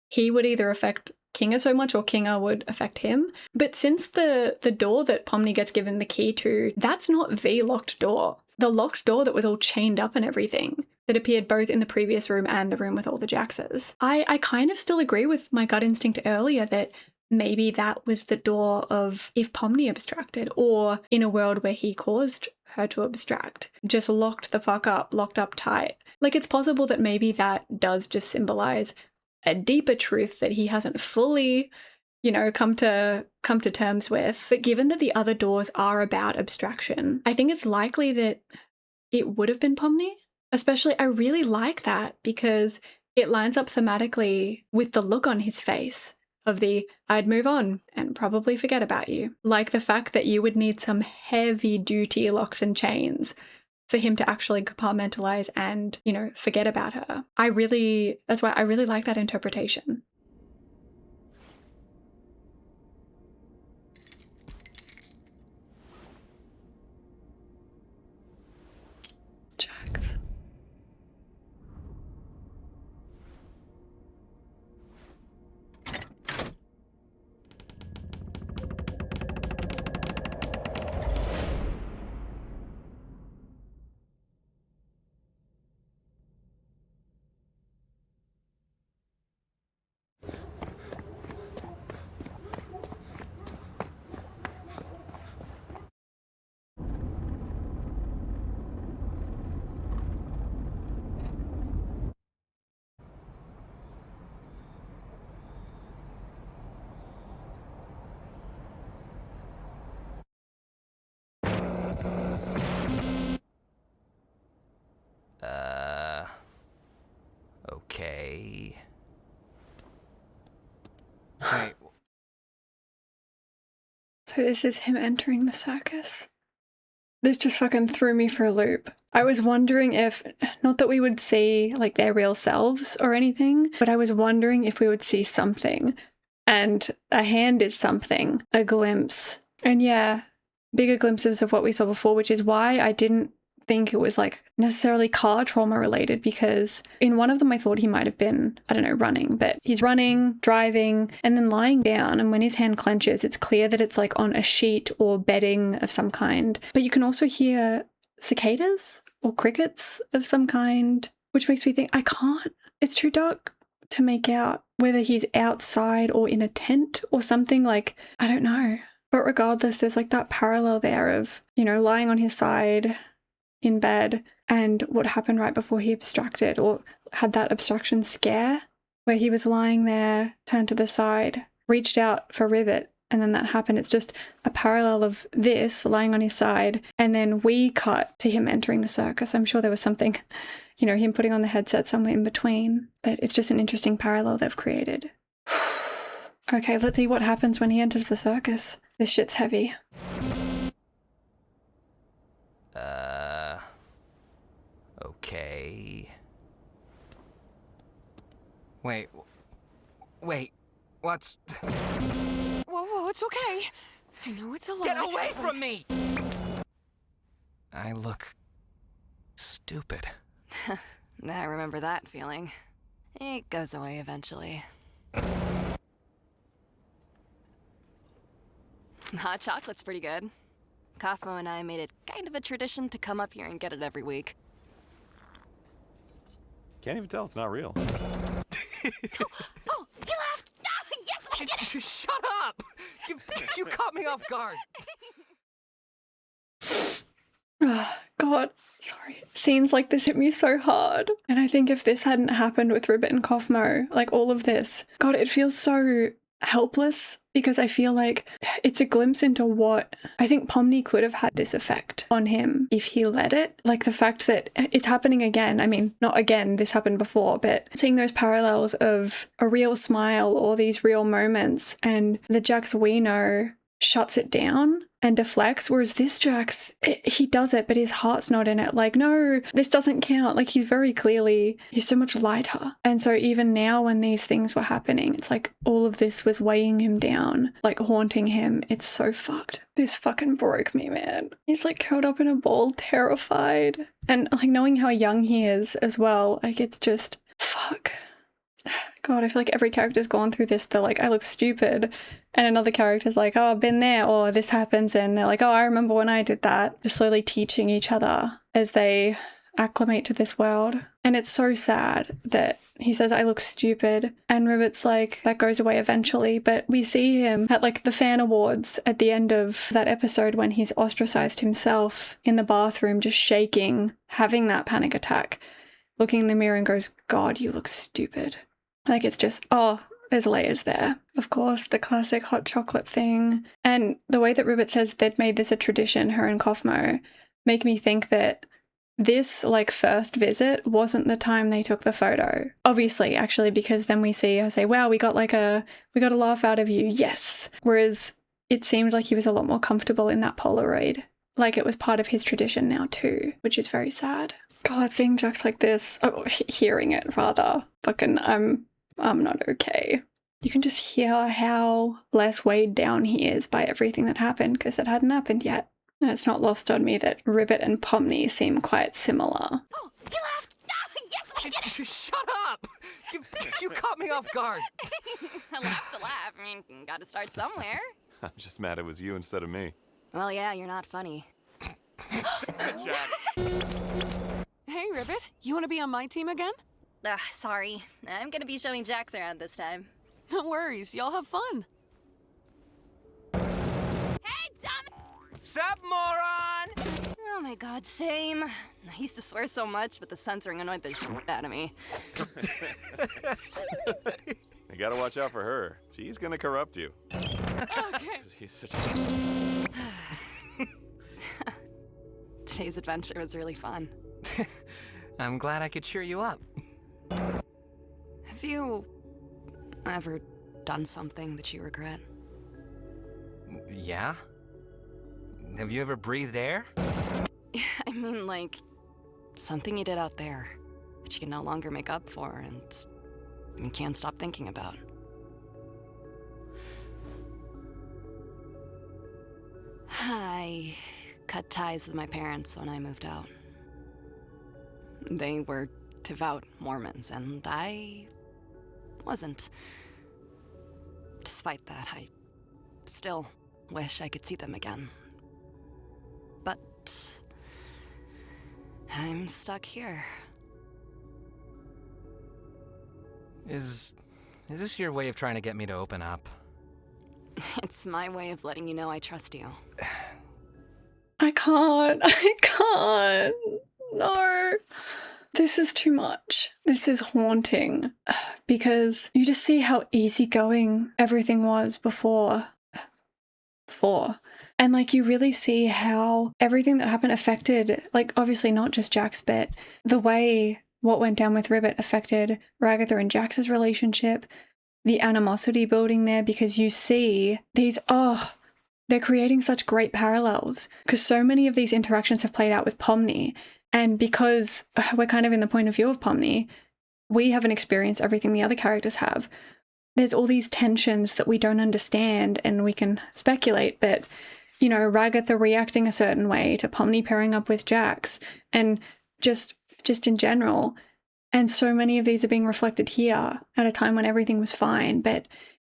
he would either affect Kinga so much or Kinga would affect him. But since the door that Pomni gets given the key to, that's not the locked door. The locked door that was all chained up and everything that appeared both in the previous room and the room with all the Jaxes. I kind of still agree with my gut instinct earlier that maybe that was the door of if Pomni abstracted, or in a world where he caused her to abstract, just locked the fuck up, locked up tight. Like it's possible that maybe that does just symbolize a deeper truth that he hasn't fully, come to terms with. But given that the other doors are about abstraction, I think it's likely that it would have been Pomni. Especially, I really like that because it lines up thematically with the look on his face of the I'd move on and probably forget about you. Like the fact that you would need some heavy duty locks and chains for him to actually compartmentalize and, forget about her. That's why I really like that interpretation. Jax. Okay. Wait. So this is him entering the circus? This just fucking threw me for a loop. I was wondering if, not that we would see like their real selves or anything, but I was wondering if we would see something. And a hand is something, a glimpse. And yeah, bigger glimpses of what we saw before, which is why I didn't think it was like necessarily car trauma related, because in one of them I thought he might have been, running, but he's running, driving, and then lying down, and when his hand clenches, it's clear that it's like on a sheet or bedding of some kind. But you can also hear cicadas or crickets of some kind, which makes me think it's too dark to make out whether he's outside or in a tent or something, like, I don't know. But regardless, there's like that parallel there of, lying on his side in bed and what happened right before he abstracted or had that abstraction scare where he was lying there, turned to the side, reached out for RIBBIT, and then that happened. It's just a parallel of this lying on his side, and then we cut to him entering the circus. I'm sure there was something, him putting on the headset somewhere in between, but it's just an interesting parallel they've created. Okay, let's see what happens when he enters the circus. This shit's heavy. Okay. Wait, what's... Whoa, it's okay. I know it's a lot. Get away from me! I look stupid. I remember that feeling. It goes away eventually. Hot chocolate's pretty good. Kaufmo and I made it kind of a tradition to come up here and get it every week. Can't even tell it's not real. Oh, he laughed! Ah, yes, we did it! Shut up! You caught me off guard. God, sorry. Scenes like this hit me so hard. And I think if this hadn't happened with Ribbit and Kaufmo, like all of this, God, it feels so helpless because I feel like it's a glimpse into what I think Pomni could have had this effect on him if he let it. Like the fact that it's happening again. I mean, not again, this happened before, but seeing those parallels of a real smile or these real moments and the Jax we know shuts it down and deflects, whereas this Jax, he does it, but his heart's not in it. Like, no, this doesn't count. Like, he's so much lighter. And so even now when these things were happening, it's like all of this was weighing him down, like haunting him. It's so fucked. This fucking broke me, man. He's like curled up in a ball, terrified. And like knowing how young he is as well, like it's just, fuck. God, I feel like every character's gone through this. They're like, I look stupid. And another character's like, oh, I've been there, or this happens. And they're like, oh, I remember when I did that. Just slowly teaching each other as they acclimate to this world. And it's so sad that he says, I look stupid. And Ribbit's like, that goes away eventually. But we see him at like the fan awards at the end of that episode when he's ostracized himself in the bathroom, just shaking, having that panic attack, looking in the mirror and goes, God, you look stupid. Like it's just, oh, there's layers there. Of course, the classic hot chocolate thing. And the way that Ribbit says they'd made this a tradition, her and Kaufmo, make me think that this like first visit wasn't the time they took the photo. Obviously, actually, because then we see her say, wow, we got a laugh out of you. Yes. Whereas it seemed like he was a lot more comfortable in that Polaroid. Like it was part of his tradition now too, which is very sad. God, seeing Jax like this, hearing it rather, fucking, I'm not okay. You can just hear how less weighed down he is by everything that happened because it hadn't happened yet. And it's not lost on me that Ribbit and Pomni seem quite similar. Oh, he laughed! Ah, yes, we did it! Shut up! You caught me off guard. A laugh's a laugh. I mean, gotta start somewhere. I'm just mad it was you instead of me. Well, yeah, you're not funny. Jax. Hey, Ribbit, you want to be on my team again? Sorry. I'm gonna be showing Jax around this time. No worries, y'all have fun. Hey, dumb! Sup, moron? Oh my god, same. I used to swear so much, but the censoring annoyed the shit out of me. You gotta watch out for her. She's gonna corrupt you. Okay. She's such a... Today's adventure was really fun. I'm glad I could cheer you up. Have you ever done something that you regret? Yeah? Have you ever breathed air? I mean, like, something you did out there that you can no longer make up for and you can't stop thinking about. I cut ties with my parents when I moved out. They were devout Mormons, and I wasn't. Despite that, I still wish I could see them again. But I'm stuck here. Is this your way of trying to get me to open up? It's my way of letting you know I trust you. I can't. No. This is too much. This is haunting because you just see how easygoing everything was before. And like you really see how everything that happened affected, like obviously not just Jax, but the way what went down with Ribbit affected Ragatha and Jax's relationship, the animosity building there, because you see these, they're creating such great parallels because so many of these interactions have played out with Pomni. And because we're kind of in the point of view of Pomni, we haven't experienced everything the other characters have. there's all these tensions that we don't understand, and we can speculate, but, you know, Ragatha reacting a certain way to Pomni pairing up with Jax, and just in general. And so many of these are being reflected here at a time when everything was fine, but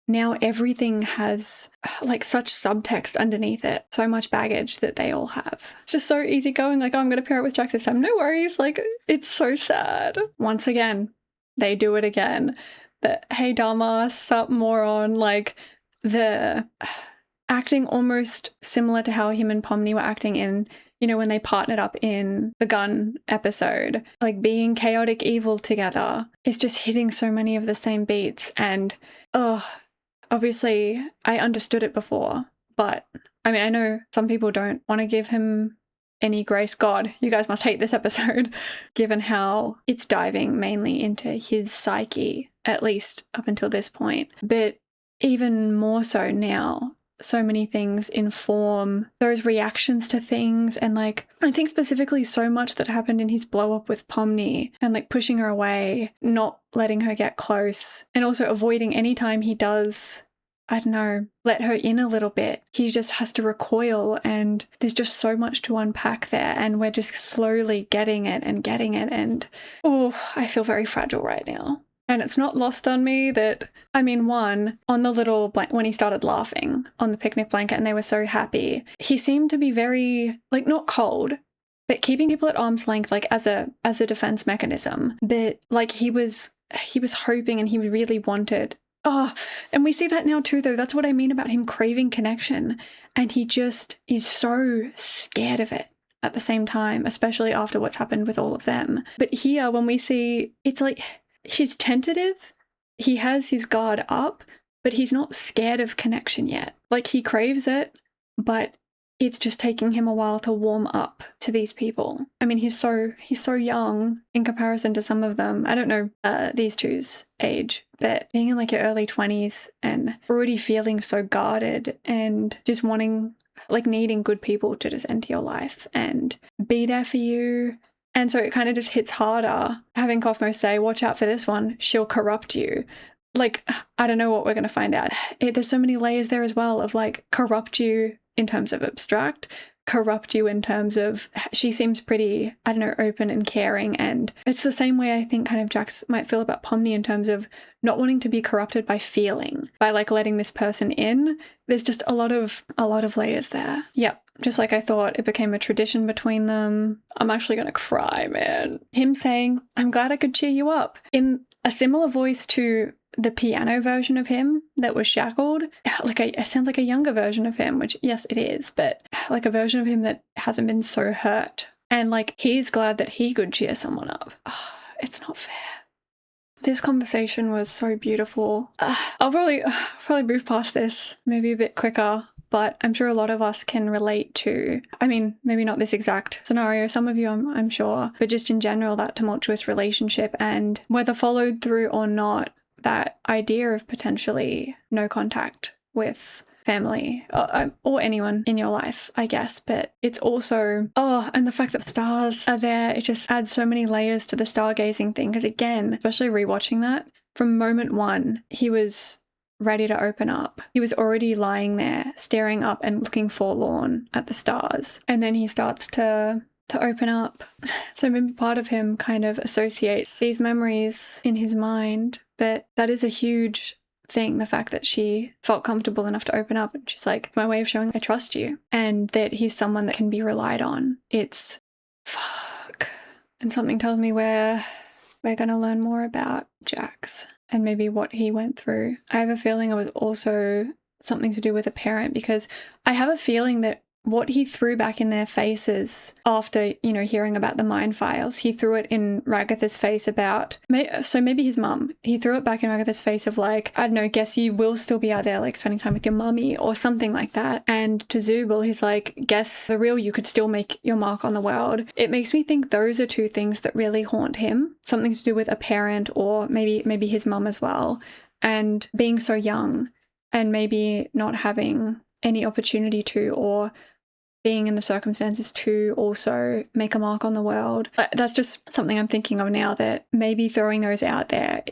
now everything has like such subtext underneath it, so much baggage that they all have. It's just so easygoing, like, oh, I'm going to pair it with Jax this time. No worries, like, it's so sad. Once again, they do it again. The hey Dharma, sup moron, like the acting almost similar to how him and Pomni were acting in, you know, when they partnered up in the gun episode, like being chaotic evil together is just hitting so many of the same beats. And obviously I understood it before, but I mean, I know some people don't want to give him any grace. God, you guys must hate this episode, given how it's diving mainly into his psyche, at least up until this point. But even more so now, so many things inform those reactions to things. And like, I think specifically so much that happened in his blow up with Pomni and like pushing her away, not letting her get close, and also avoiding any time he does, I don't know, let her in a little bit. He just has to recoil, and there's just so much to unpack there, and we're just slowly getting it. And oh, I feel very fragile right now. And it's not lost on me that, I mean, one, on the little when he started laughing on the picnic blanket and they were so happy, he seemed to be very, like, not cold, but keeping people at arm's length, like as a defense mechanism. But like he was hoping, and he really wanted. Oh, and we see that now too, though. That's what I mean about him craving connection. And he just is so scared of it at the same time, especially after what's happened with all of them. But here, when we see, it's like, he's tentative, he has his guard up, but he's not scared of connection yet. Like, he craves it, but it's just taking him a while to warm up to these people. I mean, he's so young in comparison to some of them. I don't know these two's age, but being in like your early 20s and already feeling so guarded and just wanting, like, needing good people to just enter your life and be there for you. And so it kind of just hits harder having Cosmo say, watch out for this one, she'll corrupt you. Like, I don't know what we're going to find out. There's so many layers there as well of like corrupt you in terms of abstract, corrupt you in terms of she seems pretty, I don't know, open and caring. And it's the same way I think kind of Jax might feel about Pomni in terms of not wanting to be corrupted by feeling, by like letting this person in. There's just a lot of layers there. Yep. Just like I thought, it became a tradition between them. I'm actually going to cry, man. Him saying, I'm glad I could cheer you up, in a similar voice to the piano version of him that was shackled. Like, it sounds like a younger version of him, which, yes, it is, but like a version of him that hasn't been so hurt. And like, he's glad that he could cheer someone up. Oh, it's not fair. This conversation was so beautiful. I'll probably move past this maybe a bit quicker. But I'm sure a lot of us can relate to, I mean, maybe not this exact scenario, some of you I'm sure, but just in general, that tumultuous relationship, and whether followed through or not, that idea of potentially no contact with family or anyone in your life, I guess. But it's also, and the fact that stars are there, it just adds so many layers to the stargazing thing. Because again, especially rewatching that, from moment one, he was ready to open up. He was already lying there, staring up and looking forlorn at the stars. And then he starts to open up. So maybe part of him kind of associates these memories in his mind, but that is a huge thing, the fact that she felt comfortable enough to open up. And she's like, my way of showing I trust you, and that he's someone that can be relied on. It's fuck. And something tells me we're going to learn more about Jax and maybe what he went through. I have a feeling it was also something to do with a parent, because I have a feeling that what he threw back in their faces after, you know, hearing about the mind files, he threw it in Ragatha's face about, so maybe his mum, he threw it back in Ragatha's face of like, I don't know, guess you will still be out there like spending time with your mummy or something like that. And to Zooble, he's like, guess the real you could still make your mark on the world. It makes me think those are two things that really haunt him, something to do with a parent or maybe his mum as well, and being so young and maybe not having any opportunity to, or being in the circumstances to also make a mark on the world. That's just something I'm thinking of now, that maybe throwing those out there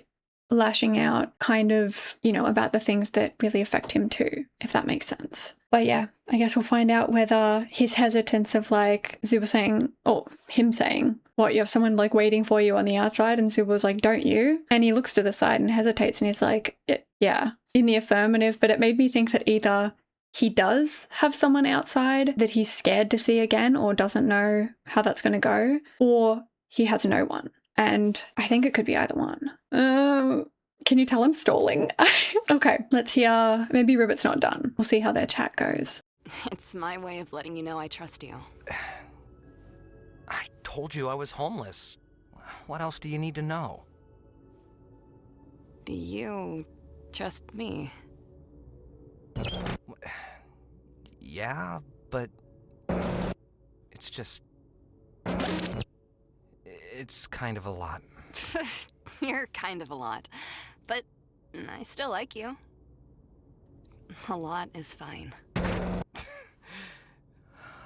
lashing out kind of, you know, about the things that really affect him too, if that makes sense. But yeah, I guess we'll find out whether his hesitance of like Zubul saying, or him saying, what, you have someone like waiting for you on the outside, and Zubul's like, don't you? And he looks to the side and hesitates and he's like, yeah, in the affirmative. But it made me think that either he does have someone outside that he's scared to see again or doesn't know how that's going to go, or he has no one. And I think it could be either one. Can you tell I'm stalling? Okay, let's hear. Maybe Ribbit's not done. We'll see how their chat goes. It's my way of letting you know I trust you. I told you I was homeless. What else do you need to know? Do you trust me? Yeah, but it's just... It's kind of a lot. You're kind of a lot, but I still like you. A lot is fine.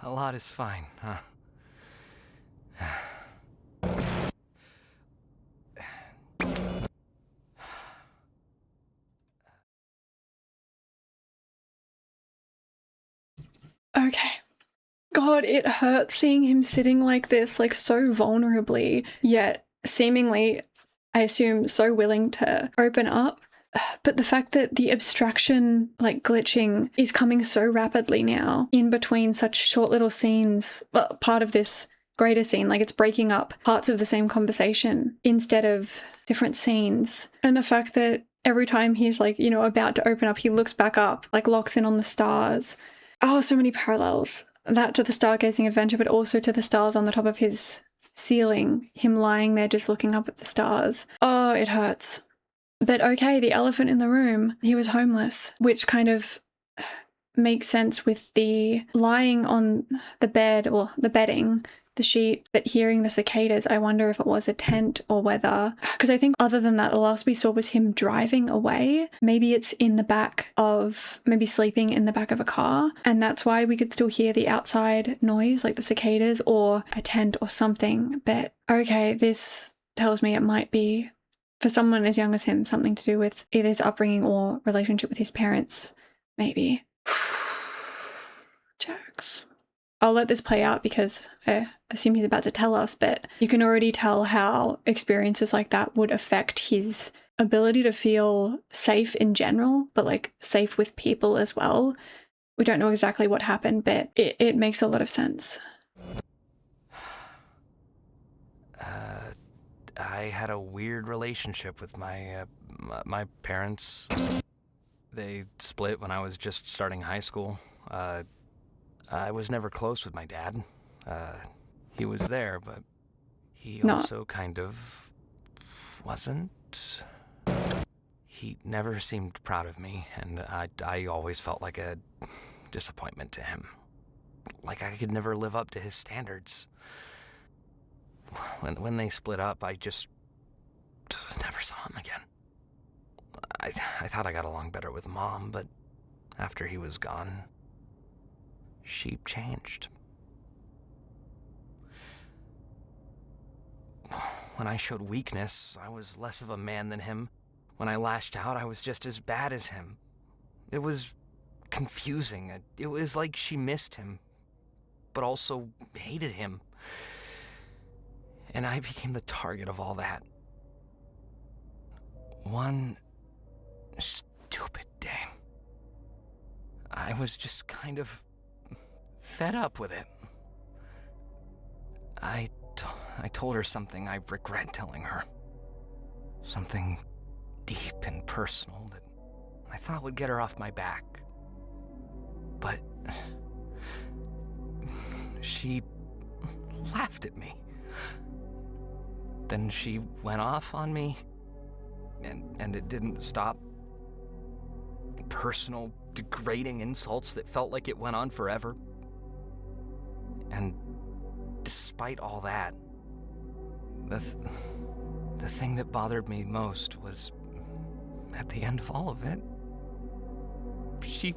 A lot is fine, huh? Okay. God, it hurts seeing him sitting like this, like so vulnerably, yet seemingly, I assume, so willing to open up. But the fact that the abstraction, like glitching, is coming so rapidly now in between such short little scenes, well, part of this greater scene, like it's breaking up parts of the same conversation instead of different scenes. And the fact that every time he's like, you know, about to open up, he looks back up, like locks in on the stars. Oh, so many parallels. That to the stargazing adventure, but also to the stars on the top of his ceiling, him lying there just looking up at the stars. Oh, it hurts. But okay, the elephant in the room, he was homeless, which kind of makes sense with the lying on the bed or the bedding, the sheet, but hearing the cicadas. I wonder if it was a tent or whether, because I think other than that, the last we saw was him driving away. Maybe it's in the back of, maybe sleeping in the back of a car, and that's why we could still hear the outside noise, like the cicadas or a tent or something. But okay, this tells me it might be, for someone as young as him, something to do with either his upbringing or relationship with his parents, maybe. Jax. I'll let this play out because I assume he's about to tell us, but you can already tell how experiences like that would affect his ability to feel safe in general, but like safe with people as well. We don't know exactly what happened, but it makes a lot of sense. I had a weird relationship with my parents. They split when I was just starting high school. I was never close with my dad. He was there, but he also kind of wasn't. He never seemed proud of me, and I always felt like a disappointment to him. Like I could never live up to his standards. When they split up, I just never saw him again. I thought I got along better with Mom, but after he was gone, she changed. When I showed weakness, I was less of a man than him. When I lashed out, I was just as bad as him. It was confusing. It was like she missed him, but also hated him. And I became the target of all that. One stupid day, I was just kind of fed up with it. I told her something I regret telling her. Something deep and personal that I thought would get her off my back. But she laughed at me. Then she went off on me, and it didn't stop. Personal, degrading insults that felt like it went on forever. And despite all that, the thing that bothered me most was, at the end of all of it, she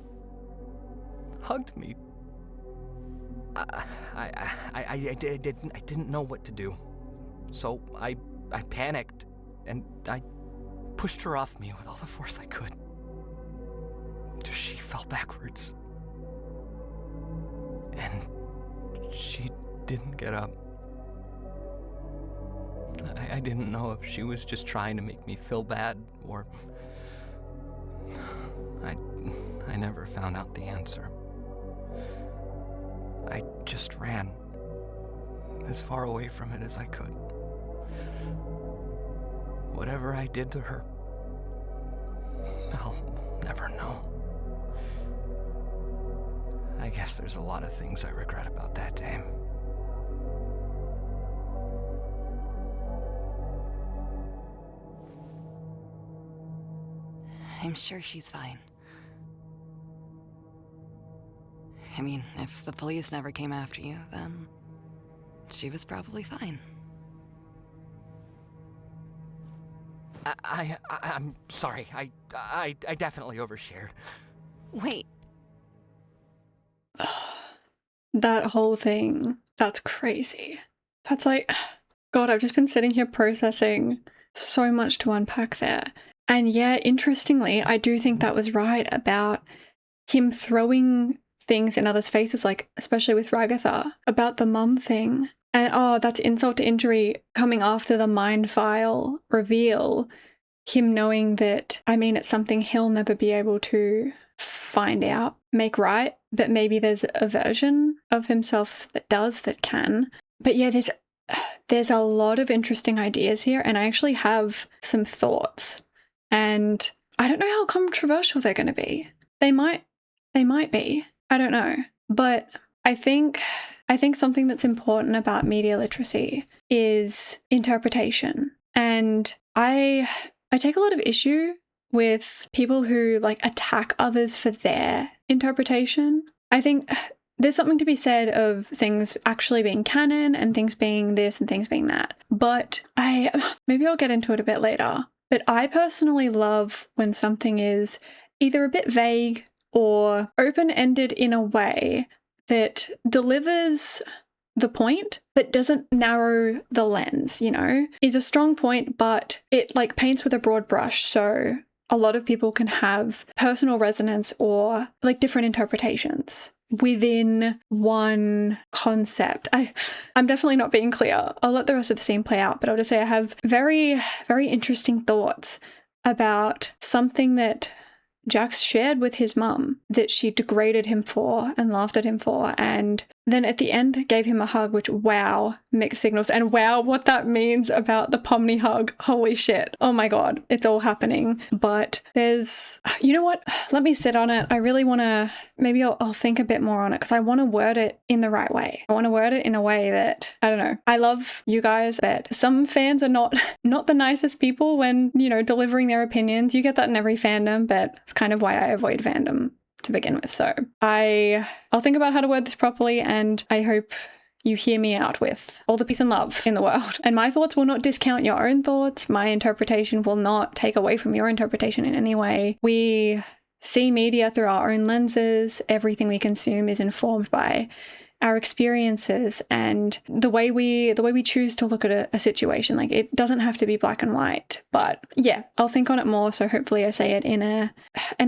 hugged me. I didn't know what to do. So I panicked, and I pushed her off me with all the force I could. She fell backwards. And she didn't get up. I didn't know if she was just trying to make me feel bad, or... I never found out the answer. I just ran as far away from it as I could. Whatever I did to her, I'll never know. I guess there's a lot of things I regret about that day. I'm sure she's fine. I mean, if the police never came after you, then she was probably fine. I'm sorry. I definitely overshared. Wait. That whole thing, that's crazy. That's like, God, I've just been sitting here processing so much to unpack there. And yeah, interestingly, I do think that was right about him throwing things in others' faces, like especially with Ragatha, about the mum thing. And oh, that's insult to injury coming after the mind file reveal. Him knowing that, I mean, it's something he'll never be able to find out, make right, but maybe there's a version of himself that does, that can. But yeah, there's a lot of interesting ideas here, and I actually have some thoughts. And I don't know how controversial they're going to be. They might be. I don't know. But I think something that's important about media literacy is interpretation. And I take a lot of issue with people who like attack others for their interpretation. I think there's something to be said of things actually being canon and things being this and things being that. But maybe I'll get into it a bit later. But I personally love when something is either a bit vague or open-ended in a way that delivers the point but doesn't narrow the lens, you know, is a strong point, but it like paints with a broad brush, so a lot of people can have personal resonance or like different interpretations within one concept. I'm definitely not being clear. I'll let the rest of the scene play out, but I'll just say I have very, very interesting thoughts about something that Jax shared with his mum that she degraded him for and laughed at him for, and then at the end gave him a hug, which, wow, mixed signals, and wow, what that means about the Pomni hug. Holy shit. Oh my God, it's all happening. But there's, you know what? Let me sit on it. I really want to, maybe I'll think a bit more on it because I want to word it in the right way. I want to word it in a way that, I don't know, I love you guys, but some fans are not the nicest people when, you know, delivering their opinions. You get that in every fandom, but it's kind of why I avoid fandom to begin with. So I'll think about how to word this properly, and I hope you hear me out with all the peace and love in the world. And my thoughts will not discount your own thoughts. My interpretation will not take away from your interpretation in any way. We see media through our own lenses. Everything we consume is informed by our experiences and the way we choose to look at a situation. Like, it doesn't have to be black and white. But yeah, I'll think on it more, so hopefully I say it in an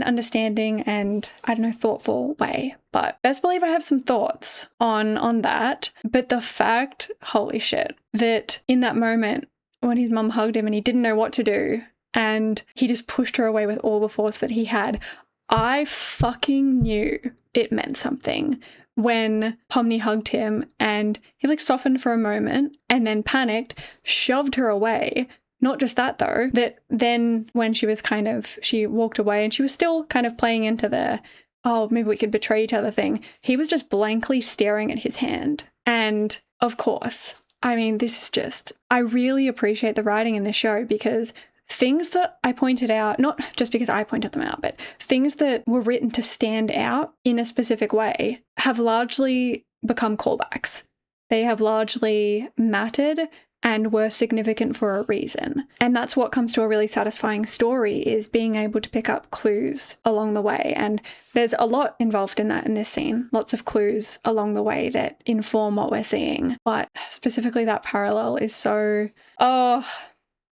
understanding and, I don't know, thoughtful way. But best believe I have some thoughts on that. But the fact, holy shit, that in that moment when his mum hugged him and he didn't know what to do and he just pushed her away with all the force that he had, I fucking knew it meant something. When Pomni hugged him and he like softened for a moment and then panicked, shoved her away. Not just that though, that then when she walked away and she was still kind of playing into the, oh, maybe we could betray each other thing. He was just blankly staring at his hand. And of course, I mean, this is just, I really appreciate the writing in this show because things that I pointed out, not just because I pointed them out, but things that were written to stand out in a specific way have largely become callbacks. They have largely mattered and were significant for a reason. And that's what comes to a really satisfying story, is being able to pick up clues along the way. And there's a lot involved in that in this scene. Lots of clues along the way that inform what we're seeing. But specifically that parallel is so, oh,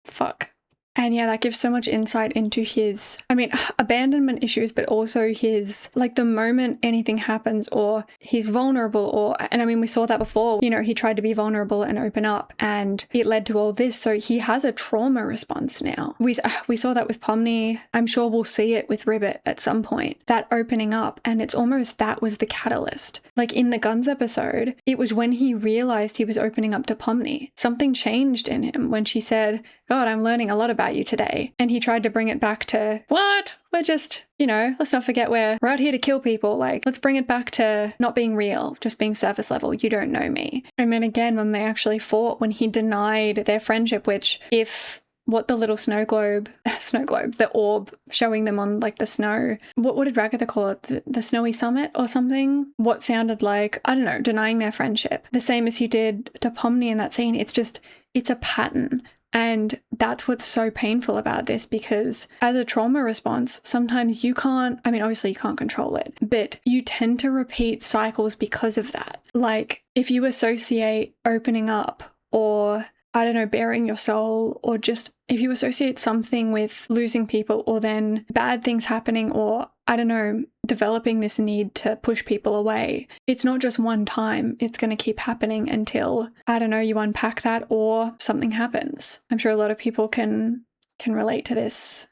fuck. And yeah, that gives so much insight into his, I mean, abandonment issues, but also his, like, the moment anything happens or he's vulnerable or, and I mean, we saw that before, you know, he tried to be vulnerable and open up and it led to all this. So he has a trauma response now. We saw that with Pomni. I'm sure we'll see it with RIBBIT at some point, that opening up. And it's almost that was the catalyst. Like in the Guns episode, it was when he realized he was opening up to Pomni. Something changed in him when she said, God, I'm learning a lot about you today. And he tried to bring it back to, what? We're just, you know, let's not forget we're out here to kill people. Like, let's bring it back to not being real, just being surface level. You don't know me. And then again, when they actually fought, when he denied their friendship, which if what the little snow globe, the orb showing them on like the snow, what did Ragatha call it? The snowy summit or something? What sounded like, I don't know, denying their friendship. The same as he did to Pomni in that scene. It's a pattern. And that's what's so painful about this, because as a trauma response, sometimes you can't, I mean, obviously you can't control it, but you tend to repeat cycles because of that. Like if you associate opening up or, I don't know, bearing your soul, or just if you associate something with losing people or then bad things happening or, I don't know, developing this need to push people away, it's not just one time. It's going to keep happening until, I don't know, you unpack that or something happens. I'm sure a lot of people can relate to this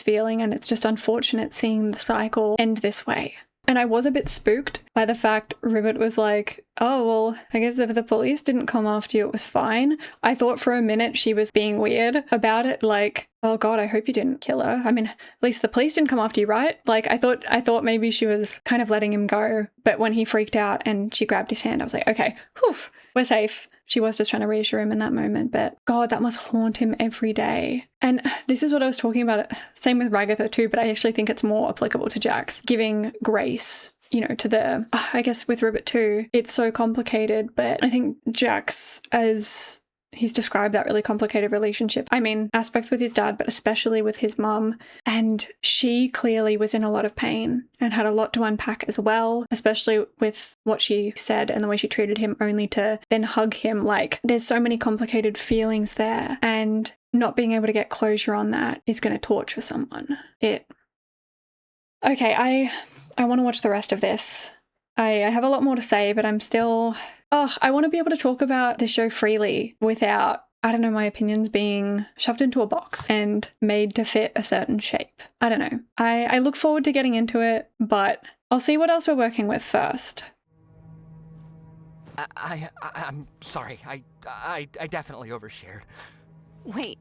feeling, and it's just unfortunate seeing the cycle end this way. And I was a bit spooked by the fact RIBBIT was like, oh, well, I guess if the police didn't come after you, it was fine. I thought for a minute she was being weird about it. Like, oh God, I hope you didn't kill her. I mean, at least the police didn't come after you, right? Like, I thought maybe she was kind of letting him go. But when he freaked out and she grabbed his hand, I was like, okay, whew, we're safe. She was just trying to reassure him in that moment, but God, that must haunt him every day. And this is what I was talking about. Same with Ragatha too, but I actually think it's more applicable to Jax, giving grace, you know, to the, I guess with RIBBIT too, it's so complicated, but I think Jax, as he's described that really complicated relationship, I mean, aspects with his dad, but especially with his mum. And she clearly was in a lot of pain and had a lot to unpack as well, especially with what she said and the way she treated him, only to then hug him. Like, there's so many complicated feelings there, and not being able to get closure on that is going to torture someone. Okay, I want to watch the rest of this. I have a lot more to say, but I'm still... I want to be able to talk about the show freely without, I don't know, my opinions being shoved into a box and made to fit a certain shape. I don't know. I look forward to getting into it, but I'll see what else we're working with first. I'm sorry. I definitely overshared. Wait.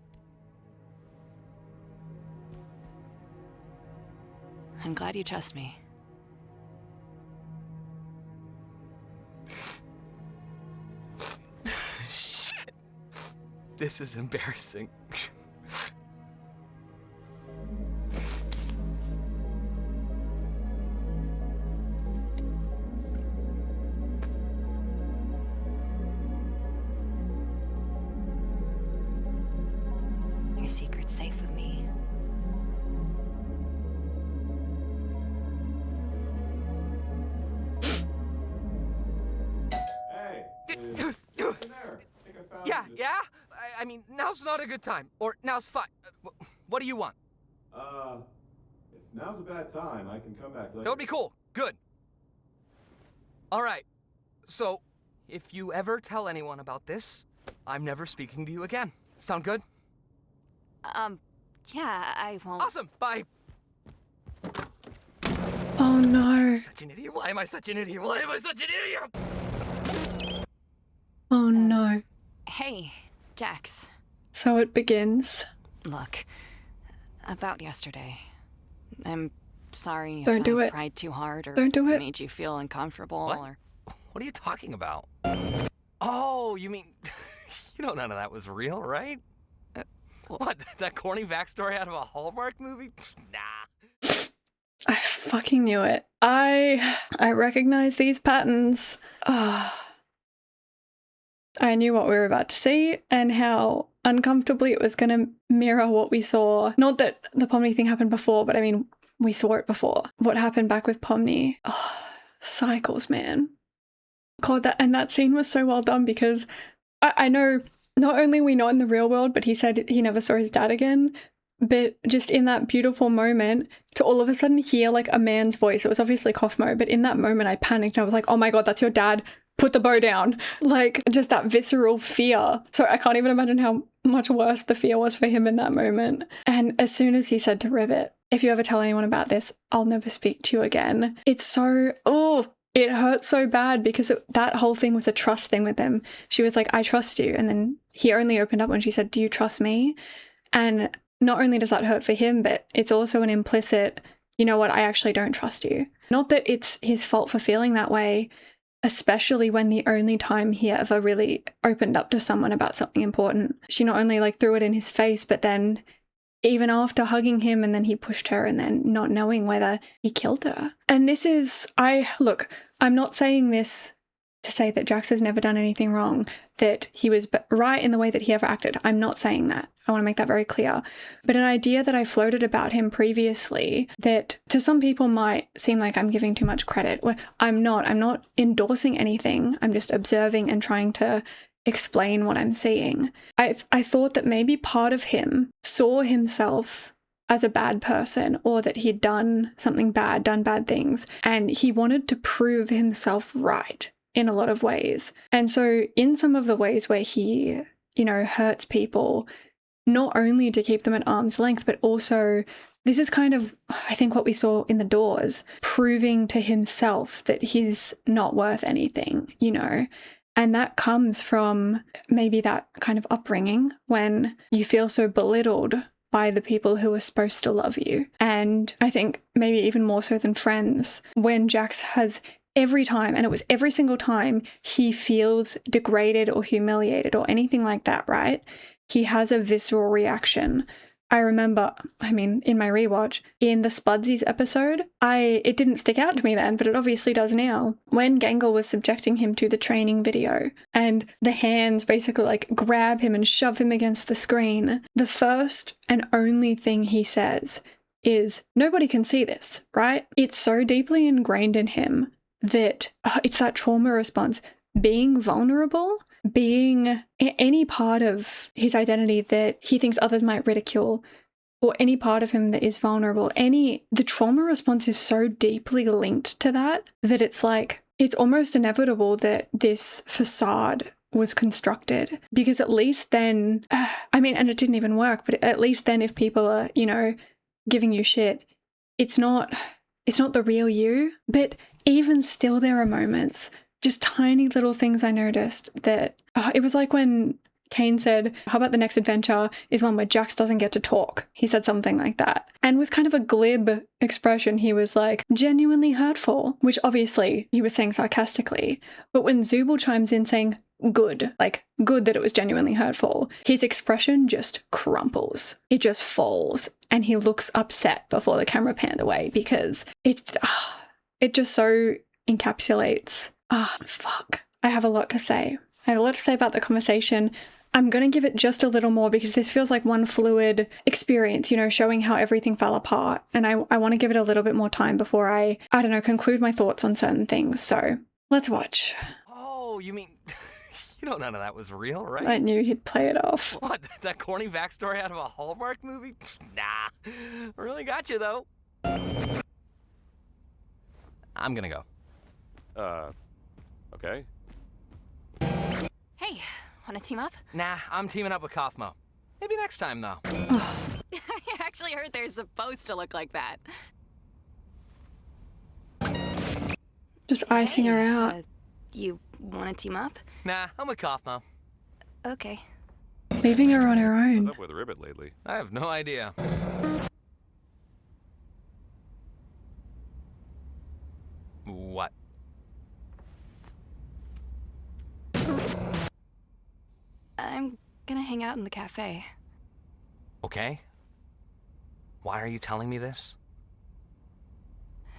I'm glad you trust me. Shit. This is embarrassing. Your secret's safe with me. Hey, is what's in there? I think I found it. Yeah? I mean, now's not a good time. Or now's fine. What do you want? If now's a bad time, I can come back later. That would be cool. Good. All right. So, if you ever tell anyone about this, I'm never speaking to you again. Sound good? Yeah, I won't. Awesome. Bye. Oh no. Such an idiot. Why am I such an idiot? Why am I such an idiot? Oh no. Hey, Jax. So it begins. Look, about yesterday. I'm sorry Don't if do I it. cried too hard or Don't do it. made you feel uncomfortable What? or... What are you talking about? Oh, you mean... you know none of that was real, right? What, that corny backstory out of a Hallmark movie? Nah. I fucking knew it. I recognize these patterns. I knew what we were about to see and how uncomfortably it was going to mirror what we saw. Not that the Pomni thing happened before, but I mean, we saw it before. What happened back with Pomni. Cycles, man. God, that scene was so well done, because I know not only are we not in the real world, but he said he never saw his dad again. But just in that beautiful moment, to all of a sudden hear like a man's voice, it was obviously Kaufmo, but in that moment I panicked and I was like, oh my God, that's your dad. Put the bow down. Like, just that visceral fear. So I can't even imagine how much worse the fear was for him in that moment. And as soon as he said to RIBBIT, if you ever tell anyone about this, I'll never speak to you again. It's so, it hurt so bad because that whole thing was a trust thing with him. She was like, I trust you. And then he only opened up when she said, do you trust me? And not only does that hurt for him, but it's also an implicit, you know what, I actually don't trust you. Not that it's his fault for feeling that way, especially when the only time he ever really opened up to someone about something important, she not only like threw it in his face, but then even after hugging him and then he pushed her and then not knowing whether he killed her. And this is, I'm not saying this to say that Jax has never done anything wrong, that he was right in the way that he ever acted. I'm not saying that. I want to make that very clear. But an idea that I floated about him previously that to some people might seem like I'm giving too much credit. Well, I'm not endorsing anything. I'm just observing and trying to explain what I'm seeing. I thought that maybe part of him saw himself as a bad person, or that he'd done something bad, done bad things, and he wanted to prove himself right in a lot of ways. And so in some of the ways where he, hurts people, not only to keep them at arm's length, but also this is kind of, I think, what we saw in The Doors, proving to himself that he's not worth anything, And that comes from maybe that kind of upbringing when you feel so belittled by the people who are supposed to love you. And I think maybe even more so than friends, when Jax has every time, and it was every single time he feels degraded or humiliated or anything like that, right? He has a visceral reaction. I remember, in my rewatch, in the Spudsies episode, it didn't stick out to me then, but it obviously does now. When Gangle was subjecting him to the training video and the hands basically like grab him and shove him against the screen, the first and only thing he says is, nobody can see this, right? It's so deeply ingrained in him that it's that trauma response, being vulnerable, being any part of his identity that he thinks others might ridicule, or any part of him that is vulnerable, the trauma response is so deeply linked to that it's like, it's almost inevitable that this facade was constructed, because at least then, and it didn't even work, but at least then if people are, giving you shit, it's not the real you. But even still, there are moments, just tiny little things I noticed that it was like when CAINE said, how about the next adventure is one where Jax doesn't get to talk? He said something like that. And with kind of a glib expression, he was like, genuinely hurtful, which obviously he was saying sarcastically. But when Zooble chimes in saying, good, like good that it was genuinely hurtful, his expression just crumples. It just falls. And he looks upset before the camera panned away, because it just so encapsulates. Fuck. I have a lot to say. I have a lot to say about the conversation. I'm going to give it just a little more because this feels like one fluid experience, showing how everything fell apart. And I want to give it a little bit more time before I don't know, conclude my thoughts on certain things. So let's watch. Oh, you mean... You know none of that was real, right? I knew he'd play it off. What, that corny backstory out of a Hallmark movie? Nah. Really got you, though. I'm gonna go. Okay. Hey, wanna team up? Nah, I'm teaming up with Kaufmo. Maybe next time, though. I actually heard they're supposed to look like that. Just icing her out. You wanna team up? Nah, I'm with Kaufmo. Okay. Leaving her on her own. What's up with RIBBIT lately? I have no idea. What? I'm gonna hang out in the cafe. Okay. Why are you telling me this?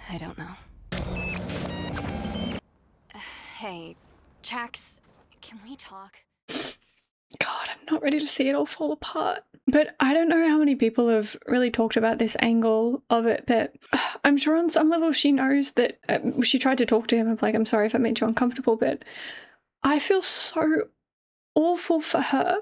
I don't know. Hey, Jax, can we talk? God, I'm not ready to see it all fall apart. But I don't know how many people have really talked about this angle of it, but I'm sure on some level she knows that she tried to talk to him of like, I'm sorry if I made you uncomfortable, but I feel so awful for her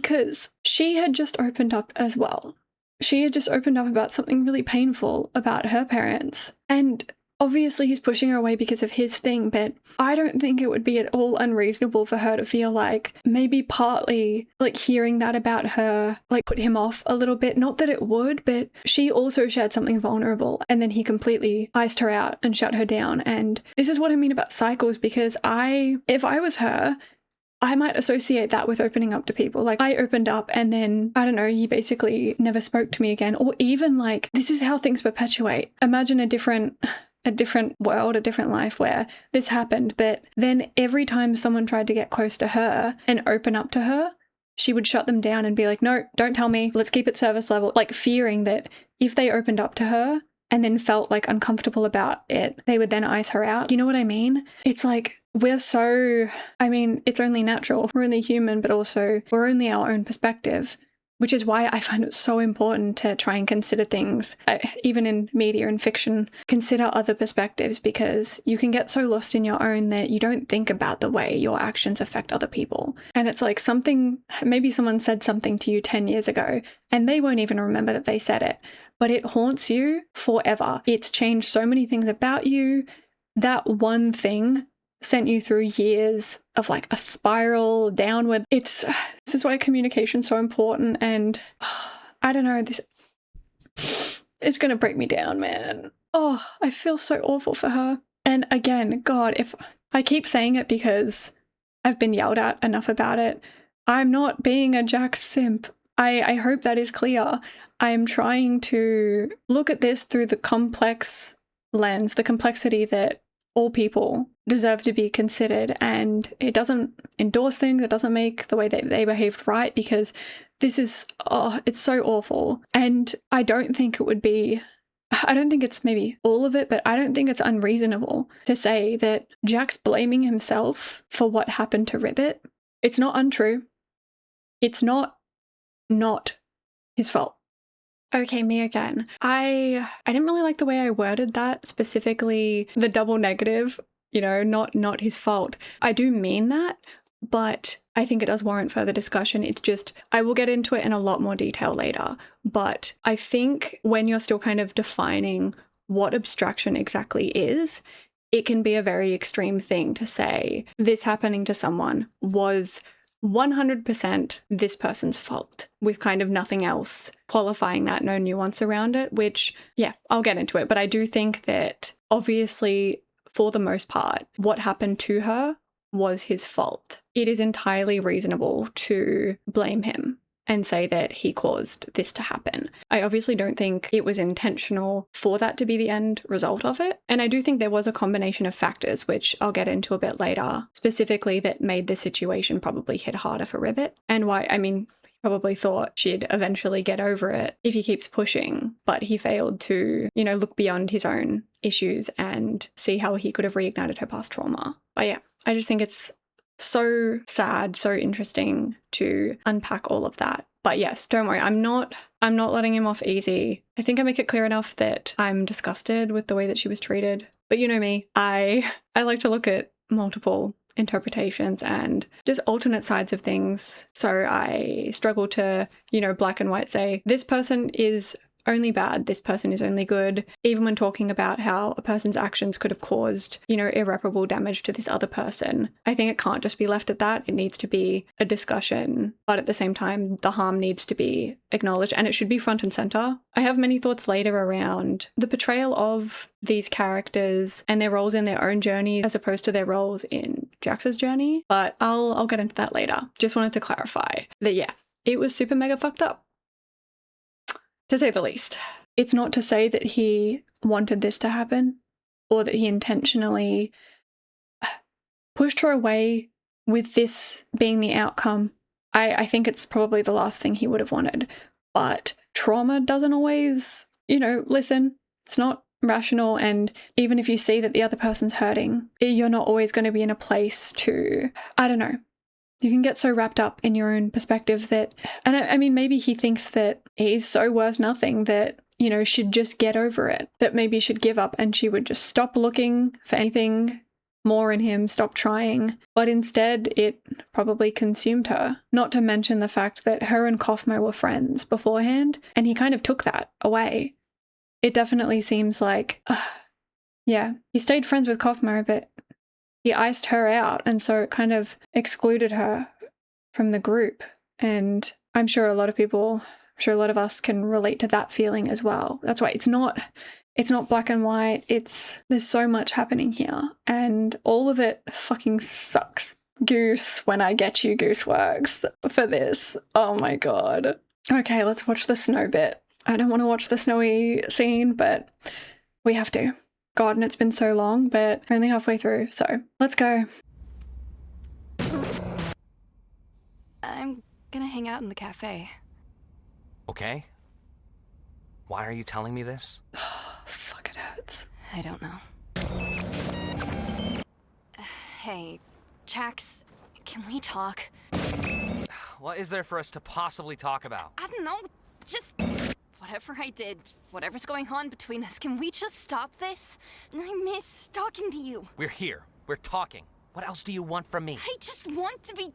because she had just opened up as well. She had just opened up about something really painful about her parents. And obviously he's pushing her away because of his thing, but I don't think it would be at all unreasonable for her to feel like maybe partly like hearing that about her like put him off a little bit. Not that it would, but she also shared something vulnerable and then he completely iced her out and shut her down. And this is what I mean about cycles, because if I was her, I might associate that with opening up to people. Like, I opened up and then, I don't know, he basically never spoke to me again. Or even like, this is how things perpetuate. Imagine a different world, a different life where this happened, but then every time someone tried to get close to her and open up to her, she would shut them down and be like, no, don't tell me, let's keep it surface level, like fearing that if they opened up to her and then felt like uncomfortable about it, they would then ice her out. You know what I mean? It's like, it's only natural, we're only human, but also we're only our own perspective. Which is why I find it so important to try and consider things, even in media and fiction, consider other perspectives, because you can get so lost in your own that you don't think about the way your actions affect other people. And it's like maybe someone said something to you 10 years ago and they won't even remember that they said it, but it haunts you forever. It's changed so many things about you. That one thing sent you through years of like a spiral downward. This is why communication's so important. And I don't know, it's gonna break me down, man. Oh, I feel so awful for her. And again, God, if I keep saying it because I've been yelled at enough about it, I'm not being a Jax simp. I hope that is clear. I'm trying to look at this through the complex lens, the complexity that all people deserve to be considered, and it doesn't endorse things, it doesn't make the way that they behaved right, because this is, it's so awful. And I don't think it's maybe all of it, but I don't think it's unreasonable to say that Jack's blaming himself for what happened to RIBBIT. It's not untrue. It's not his fault. Okay, me again. I didn't really like the way I worded that, specifically the double negative, not his fault. I do mean that, but I think it does warrant further discussion. It's just, I will get into it in a lot more detail later, but I think when you're still kind of defining what abstraction exactly is, it can be a very extreme thing to say this happening to someone was 100% this person's fault, with kind of nothing else qualifying that, no nuance around it, which, yeah, I'll get into it. But I do think that obviously, for the most part, what happened to her was his fault. It is entirely reasonable to blame him and say that he caused this to happen. I obviously don't think it was intentional for that to be the end result of it. And I do think there was a combination of factors, which I'll get into a bit later, specifically that made the situation probably hit harder for RIBBIT. And why, he probably thought she'd eventually get over it if he keeps pushing, but he failed to, look beyond his own issues and see how he could have reignited her past trauma. But yeah, I just think it's so sad, so interesting to unpack all of that. But yes, don't worry, I'm not letting him off easy. I think I make it clear enough that I'm disgusted with the way that she was treated. But you know me, I like to look at multiple interpretations and just alternate sides of things. So I struggle to, black and white say, this person is only bad, this person is only good, even when talking about how a person's actions could have caused, irreparable damage to this other person. I think it can't just be left at that. It needs to be a discussion, but at the same time, the harm needs to be acknowledged and it should be front and center. I have many thoughts later around the portrayal of these characters and their roles in their own journey as opposed to their roles in Jax's journey, but I'll get into that later. Just wanted to clarify that, yeah, it was super mega fucked up, to say the least. It's not to say that he wanted this to happen or that he intentionally pushed her away with this being the outcome. I think it's probably the last thing he would have wanted. But trauma doesn't always, listen. It's not rational, and even if you see that the other person's hurting, you're not always going to be in a place to, I don't know. You can get so wrapped up in your own perspective that, and maybe he thinks that he's so worth nothing that, she'd just get over it, that maybe she'd give up and she would just stop looking for anything more in him, stop trying. But instead, it probably consumed her. Not to mention the fact that her and Kaufmo were friends beforehand, and he kind of took that away. It definitely seems like, yeah, he stayed friends with Kaufmo, but he iced her out, and so it kind of excluded her from the group. And I'm sure a lot of people, I'm sure a lot of us can relate to that feeling as well. That's why it's not black and white. There's so much happening here, and all of it fucking sucks. Goose, when I get you, Goose works for this. Oh my god. Okay, let's watch the snow bit. I don't want to watch the snowy scene, but we have to. God, and it's been so long, but only halfway through, so let's go. I'm gonna hang out in the cafe. Okay. Why are you telling me this? Fuck, it hurts. I don't know. Hey, Jax, can we talk? What is there for us to possibly talk about? I don't know. Just whatever I did, whatever's going on between us, can we just stop this? I miss talking to you. We're here. We're talking. What else do you want from me? I just want to be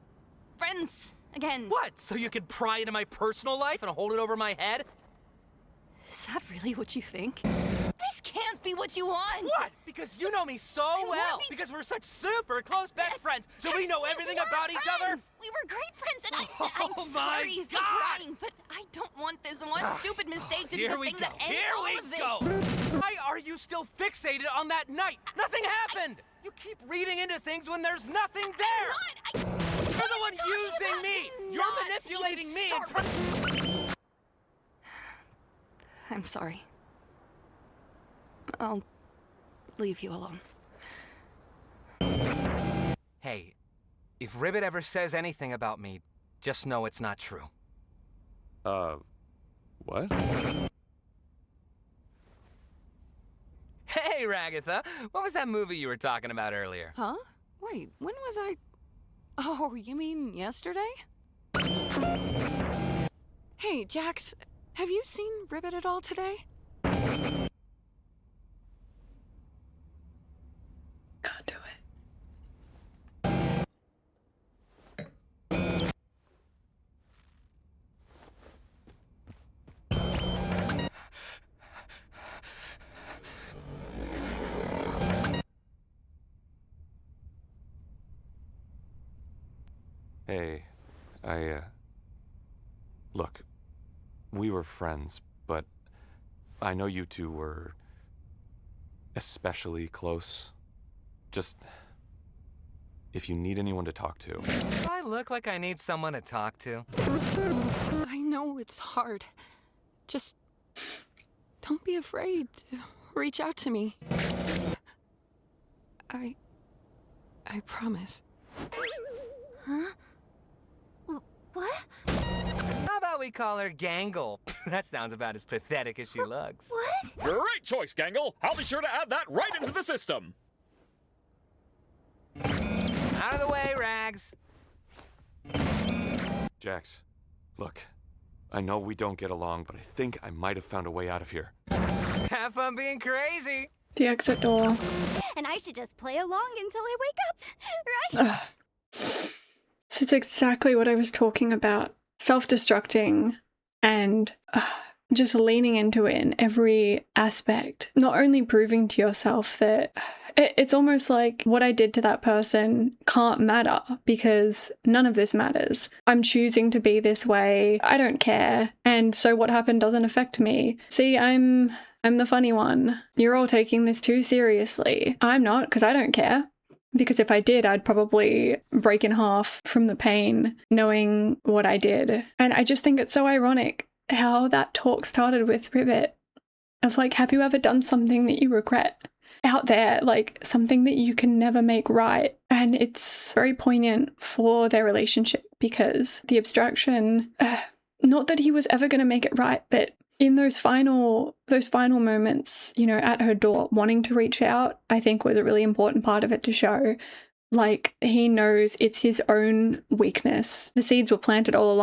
friends again. What? So you can pry into my personal life and hold it over my head? Is that really what you think? This can't be what you want. What? Because you know me so well. Because we're such super close best friends. So we know everything about each other. We were great friends, and I'm sorry for crying, but I don't want this one stupid mistake to be the thing that ends all of this. Why are you still fixated on that night? Nothing happened. You keep reading into things when there's nothing there. You're the one using me. You're manipulating me. I'm sorry. I'll leave you alone. Hey, if RIBBIT ever says anything about me, just know it's not true. What? Hey, Ragatha, what was that movie you were talking about earlier? Huh? Wait, when was I... Oh, you mean yesterday? Hey, Jax, have you seen RIBBIT at all today? Can't do Hey, look, we were friends, but I know you two were especially close. Just, if you need anyone to talk to. Do I look like I need someone to talk to? I know it's hard. Just don't be afraid to reach out to me. I promise. Huh? What? How about we call her Gangle? That sounds about as pathetic as she looks. What? Great choice, Gangle. I'll be sure to add that right into the system. Out of the way, Rags. Jax, look, I know we don't get along, but I think I might have found a way out of here. Have fun being crazy. The exit door. And I should just play along until I wake up, right? So it's exactly what I was talking about. Self-destructing and just leaning into it in every aspect. Not only proving to yourself that it's almost like what I did to that person can't matter because none of this matters. I'm choosing to be this way. I don't care. And so what happened doesn't affect me. See, I'm the funny one. You're all taking this too seriously. I'm not, because I don't care. Because if I did, I'd probably break in half from the pain knowing what I did. And I just think it's so ironic how that talk started with RIBBIT. Of like, have you ever done something that you regret out there? Like something that you can never make right. And it's very poignant for their relationship because the abstraction, not that he was ever going to make it right, but in those final moments, you know, at her door, wanting to reach out, I think was a really important part of it to show. Like, he knows it's his own weakness. The seeds were planted all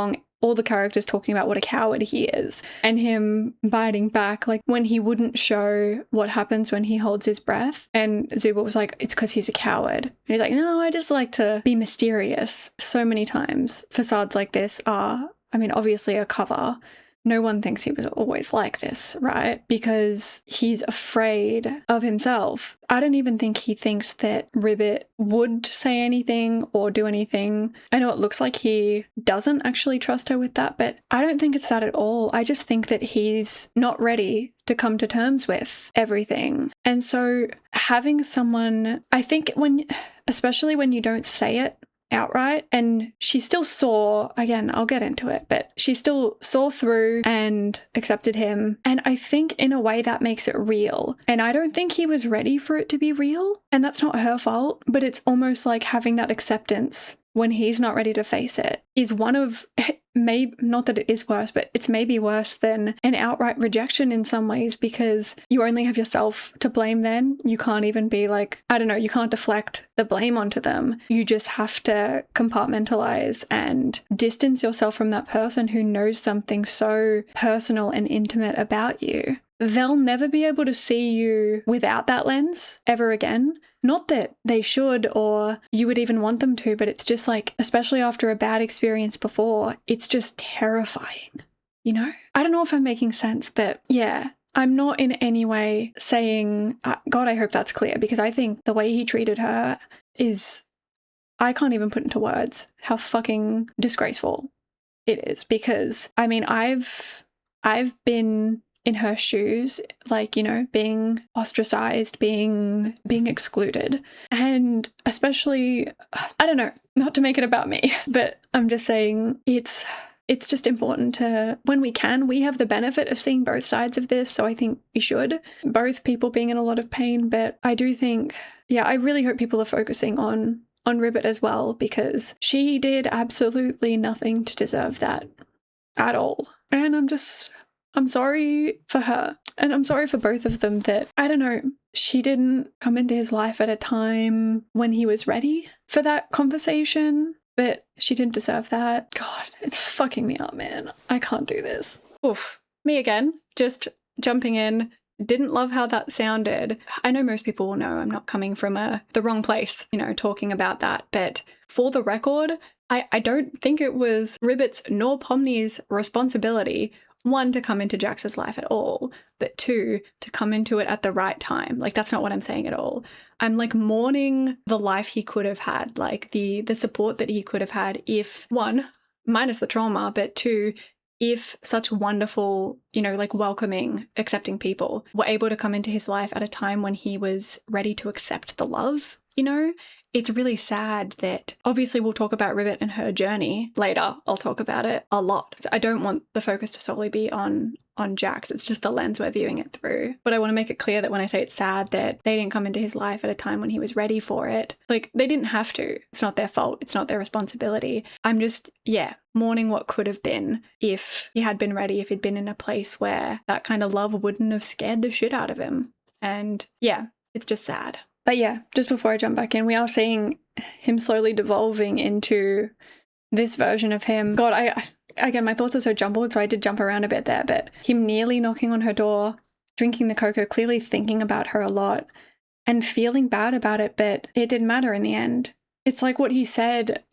all the characters talking about what a coward he is and him biting back, like when he wouldn't show what happens when he holds his breath. And Zooble was like, it's because he's a coward. And he's like, no, I just like to be mysterious. So many times facades like this are, I mean, obviously a cover. No one thinks he was always like this, right? Because he's afraid of himself. I don't even think he thinks that Ribbit would say anything or do anything. I know it looks like he doesn't actually trust her with that, but I don't think it's that at all. I just think that he's not ready to come to terms with everything. And so having someone, I think especially when you don't say it outright, and she still saw, again, I'll get into it, but she still saw through and accepted him. And I think in a way that makes it real. And I don't think he was ready for it to be real. And that's not her fault, but it's almost like having that acceptance when he's not ready to face it is one of, maybe not that it is worse, but it's maybe worse than an outright rejection in some ways, because you only have yourself to blame then. You can't even be like, I don't know, you can't deflect the blame onto them. You just have to compartmentalize and distance yourself from that person who knows something so personal and intimate about you. They'll never be able to see you without that lens ever again. Not that they should or you would even want them to, but it's just like, especially after a bad experience before, it's just terrifying, you know? I don't know if I'm making sense, but yeah, I'm not in any way saying, God, I hope that's clear, because I think the way he treated her is, I can't even put into words how fucking disgraceful it is. Because, I mean, I've been in her shoes, like, you know, being ostracized, being excluded. And especially, I don't know, not to make it about me, but I'm just saying it's just important to, when we can, we have the benefit of seeing both sides of this. So I think we should, both people being in a lot of pain. But I do think, yeah, I really hope people are focusing on Ribbit as well, because she did absolutely nothing to deserve that at all. And I'm sorry for her, and I'm sorry for both of them that, I don't know, she didn't come into his life at a time when he was ready for that conversation, but she didn't deserve that. God, it's fucking me up, man. I can't do this. Oof. Me again, just jumping in. Didn't love how that sounded. I know most people will know I'm not coming from the wrong place, you know, talking about that, but for the record, I don't think it was Ribbit's nor Pomni's responsibility, one, to come into Jax's life at all, but two, to come into it at the right time. Like, that's not what I'm saying at all. I'm like mourning the life he could have had, like the support that he could have had if, one, minus the trauma, but two, if such wonderful, you know, like welcoming, accepting people were able to come into his life at a time when he was ready to accept the love, you know? It's really sad that, obviously we'll talk about Ribbit and her journey later. I'll talk about it a lot. So I don't want the focus to solely be on Jax. It's just the lens we're viewing it through. But I want to make it clear that when I say it's sad that they didn't come into his life at a time when he was ready for it, like, they didn't have to. It's not their fault. It's not their responsibility. I'm just, mourning what could have been if he had been ready, if he'd been in a place where that kind of love wouldn't have scared the shit out of him. And yeah, it's just sad. But yeah, just before I jump back in, we are seeing him slowly devolving into this version of him. God, again, my thoughts are so jumbled, so I did jump around a bit there, but him nearly knocking on her door, drinking the cocoa, clearly thinking about her a lot and feeling bad about it, but it didn't matter in the end. It's like what he said,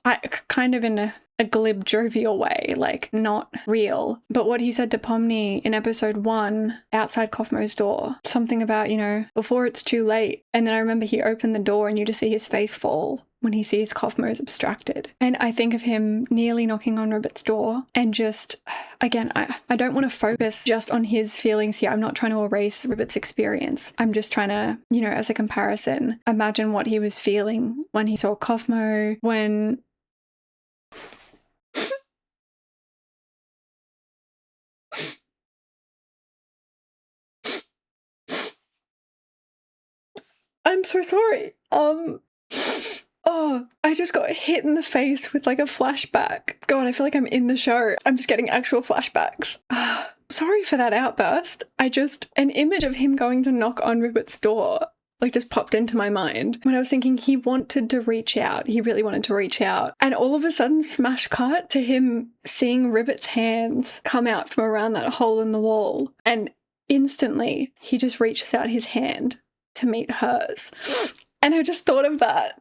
kind of in a glib, jovial way, like not real. But what he said to Pomni in episode 1, outside Kaufmo's door, something about, you know, before it's too late. And then I remember he opened the door and you just see his face fall when he sees Kaufmo's abstracted. And I think of him nearly knocking on Ribbit's door and just, again, I don't want to focus just on his feelings here. I'm not trying to erase Ribbit's experience. I'm just trying to, you know, as a comparison, imagine what he was feeling when he saw Kaufmo, when I'm so sorry. Oh, I just got hit in the face with like a flashback. God, I feel like I'm in the show. I'm just getting actual flashbacks. Sorry for that outburst. An image of him going to knock on Ribbit's door, like just popped into my mind when I was thinking he wanted to reach out. He really wanted to reach out. And all of a sudden, smash cut to him seeing Ribbit's hands come out from around that hole in the wall. And instantly, he just reaches out his hand to meet hers. And I just thought of that.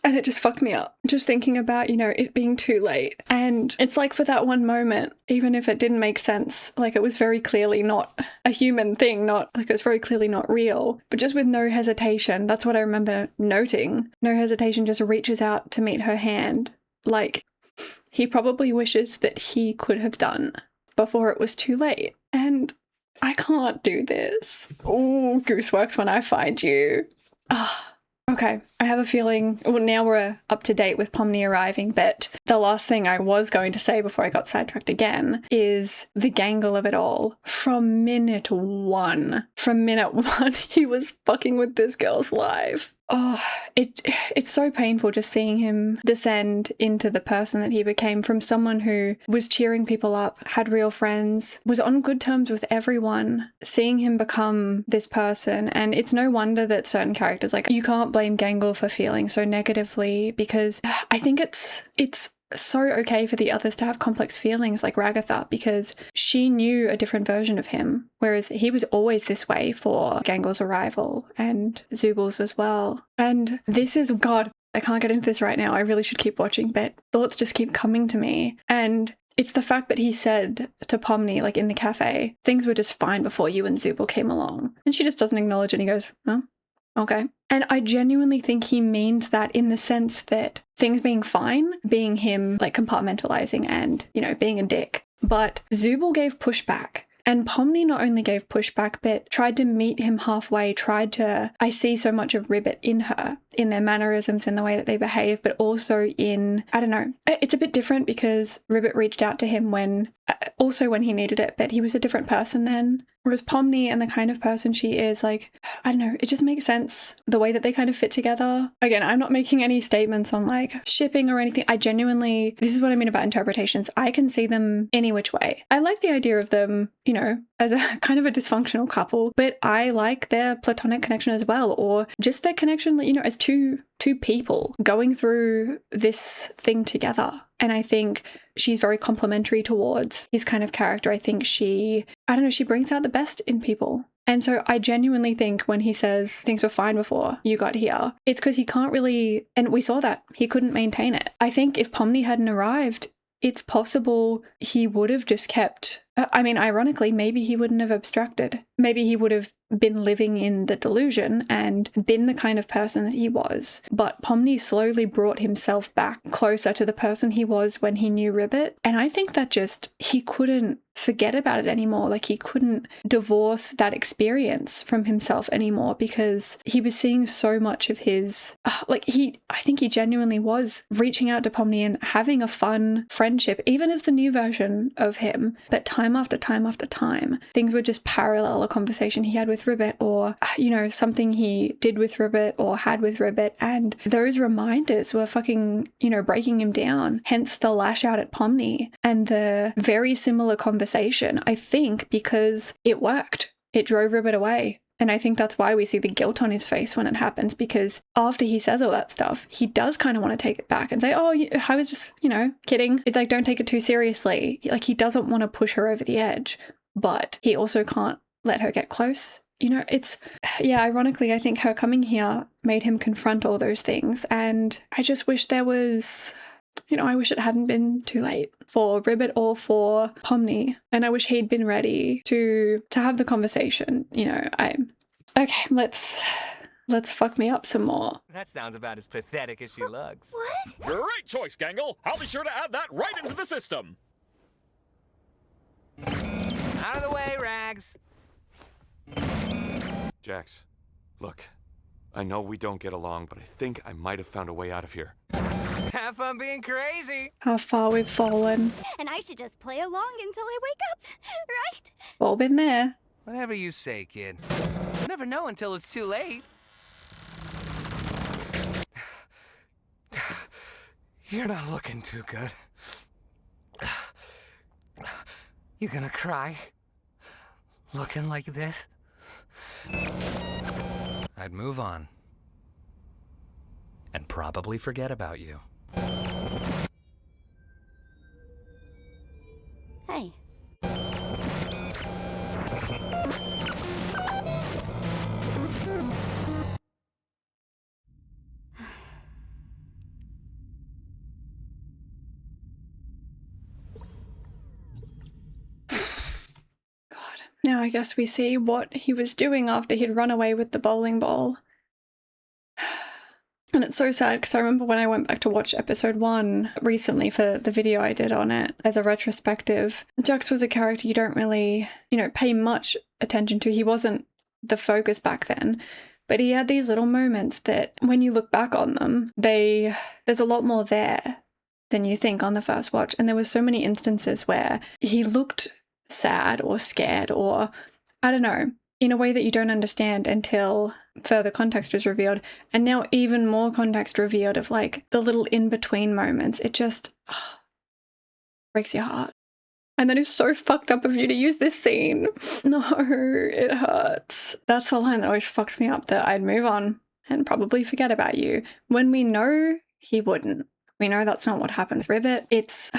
And it just fucked me up. Just thinking about, you know, it being too late. And it's like for that one moment, even if it didn't make sense, like it was very clearly not a human thing, not like it was very clearly not real, but just with no hesitation. That's what I remember noting. No hesitation, just reaches out to meet her hand. Like he probably wishes that he could have done before it was too late. And I can't do this. Oh, gooseworks when I find you. Ah. Okay, I have a feeling, well, now we're up to date with Pomni arriving, but the last thing I was going to say before I got sidetracked again is the gangle of it all. From minute one, he was fucking with this girl's life. Oh, it's so painful just seeing him descend into the person that he became, from someone who was cheering people up, had real friends, was on good terms with everyone, seeing him become this person. And it's no wonder that certain characters, like, you can't blame Gangle for feeling so negatively, because I think it's so okay for the others to have complex feelings, like Ragatha, because she knew a different version of him, whereas he was always this way for Gangle's arrival and Zooble's as well. And this is, God, I can't get into this right now. I really should keep watching, but thoughts just keep coming to me. And it's the fact that he said to Pomni, like in the cafe, things were just fine before you and Zooble came along. And she just doesn't acknowledge it, and he goes, oh, okay. And I genuinely think he means that in the sense that things being fine, being him like compartmentalizing and, you know, being a dick. But Zooble gave pushback. And Pomni not only gave pushback, but tried to meet him halfway, I see so much of Ribbit in her, in their mannerisms, in the way that they behave, but also in, I don't know, it's a bit different because Ribbit reached out to him when he needed it, but he was a different person then. Whereas Pomni and the kind of person she is, like, I don't know, it just makes sense, the way that they kind of fit together. Again, I'm not making any statements on like shipping or anything. I genuinely, this is what I mean about interpretations. I can see them any which way. I like the idea of them, you know, as a kind of a dysfunctional couple, but I like their platonic connection as well, or just their connection, you know, as two people going through this thing together. And I think she's very complimentary towards his kind of character. I think she brings out the best in people. And so I genuinely think when he says things were fine before you got here, it's because he can't really, and we saw that, he couldn't maintain it. I think if Pomni hadn't arrived, it's possible he would have just kept, I mean, ironically, maybe he wouldn't have abstracted. Maybe he would have been living in the delusion and been the kind of person that he was. But Pomni slowly brought himself back closer to the person he was when he knew Ribbit. And I think that just, he couldn't forget about it anymore. Like, he couldn't divorce that experience from himself anymore because he was seeing so much of his, I think he genuinely was reaching out to Pomni and having a fun friendship, even as the new version of him. But time after time after time, things would just parallel a conversation he had with Ribbit, or, you know, something he did with Ribbit or had with Ribbit. And those reminders were fucking, you know, breaking him down. Hence the lash out at Pomni and the very similar conversation, I think, because it worked. It drove Ribbit away. And I think that's why we see the guilt on his face when it happens, because after he says all that stuff, he does kind of want to take it back and say, oh, I was just, you know, kidding. It's like, don't take it too seriously. Like, he doesn't want to push her over the edge, but he also can't let her get close. You know, it's, yeah, ironically, I think her coming here made him confront all those things. And I just wish there was, you know, I wish it hadn't been too late for Ribbit or for Pomni. And I wish he'd been ready to have the conversation. You know, okay, let's fuck me up some more. That sounds about as pathetic as she looks. What? Great choice, Gangle. I'll be sure to add that right into the system. Out of the way, Rags. Jax, look, I know we don't get along, but I think I might have found a way out of here. Have fun being crazy. How far we've fallen. And I should just play along until I wake up, right? All been there. Whatever you say, kid. You never know until it's too late. You're not looking too good. You gonna cry? Looking like this? I'd move on. And probably forget about you. Hey. Now I guess we see what he was doing after he'd run away with the bowling ball. And it's so sad because I remember when I went back to watch episode 1 recently for the video I did on it as a retrospective, Jux was a character you don't really, pay much attention to. He wasn't the focus back then, but he had these little moments that when you look back on them, there's a lot more there than you think on the first watch. And there were so many instances where he looked sad or scared or, I don't know, in a way that you don't understand until further context was revealed. And now even more context revealed of like the little in-between moments. It just breaks your heart. And that is so fucked up of you to use this scene. No, it hurts. That's the line that always fucks me up, that I'd move on and probably forget about you. When we know he wouldn't. We know that's not what happened with RIBBIT. It's...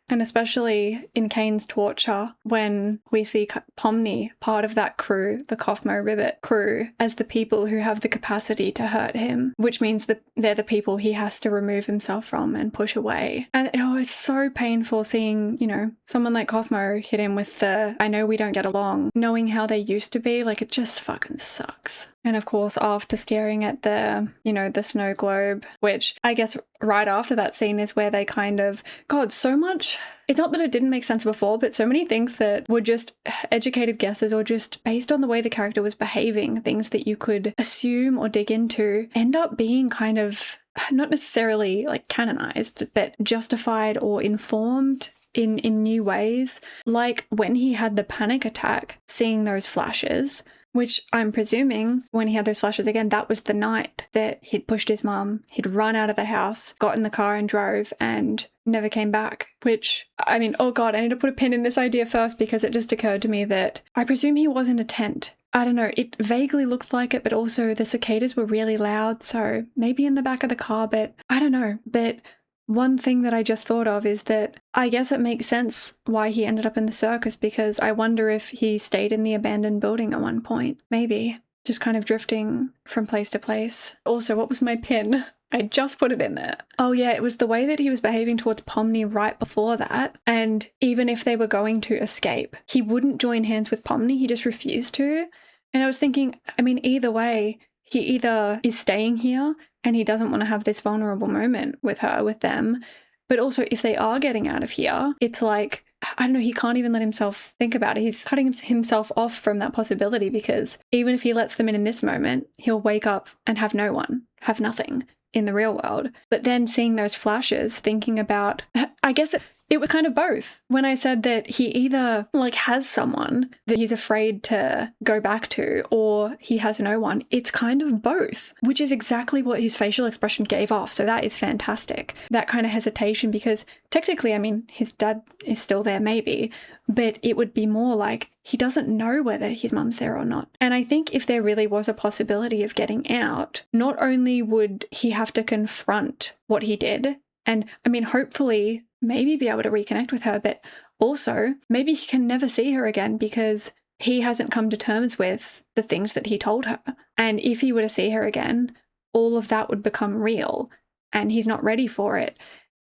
And especially in CAINE's torture, when we see Pomni, part of that crew, the Kaufmo RIBBIT crew, as the people who have the capacity to hurt him, which means that they're the people he has to remove himself from and push away. And it's so painful seeing, someone like Kaufmo hit him with the, I know we don't get along, knowing how they used to be, like it just fucking sucks. And of course, after staring at the, the snow globe, which I guess right after that scene is where they kind of, God, so much, it's not that it didn't make sense before, but so many things that were just educated guesses or just based on the way the character was behaving, things that you could assume or dig into, end up being kind of not necessarily like canonized, but justified or informed in new ways. Like when he had the panic attack, seeing those flashes, which I'm presuming when he had those flashes again, that was the night that he'd pushed his mum, he'd run out of the house, got in the car and drove and never came back. Which, I mean, oh God, I need to put a pin in this idea first because it just occurred to me that I presume he was in a tent. I don't know, it vaguely looked like it, but also the cicadas were really loud, so maybe in the back of the car, but I don't know. But one thing that I just thought of is that I guess it makes sense why he ended up in the circus, because I wonder if he stayed in the abandoned building at one point. Maybe. Just kind of drifting from place to place. Also, what was my pin? I just put it in there. Oh yeah, it was the way that he was behaving towards Pomni right before that. And even if they were going to escape, he wouldn't join hands with Pomni. He just refused to. And I was thinking, I mean, either way, he either is staying here and he doesn't want to have this vulnerable moment with her, with them. But also, if they are getting out of here, it's like, I don't know, he can't even let himself think about it. He's cutting himself off from that possibility, because even if he lets them in this moment, he'll wake up and have no one, have nothing in the real world. But then seeing those flashes, thinking about, I guess it was kind of both. When I said that he either like has someone that he's afraid to go back to, or he has no one, it's kind of both, which is exactly what his facial expression gave off. So that is fantastic. That kind of hesitation, because technically, I mean, his dad is still there maybe, but it would be more like he doesn't know whether his mum's there or not. And I think if there really was a possibility of getting out, not only would he have to confront what he did, and I mean, hopefully maybe be able to reconnect with her, but also maybe he can never see her again because he hasn't come to terms with the things that he told her. And if he were to see her again, all of that would become real and he's not ready for it.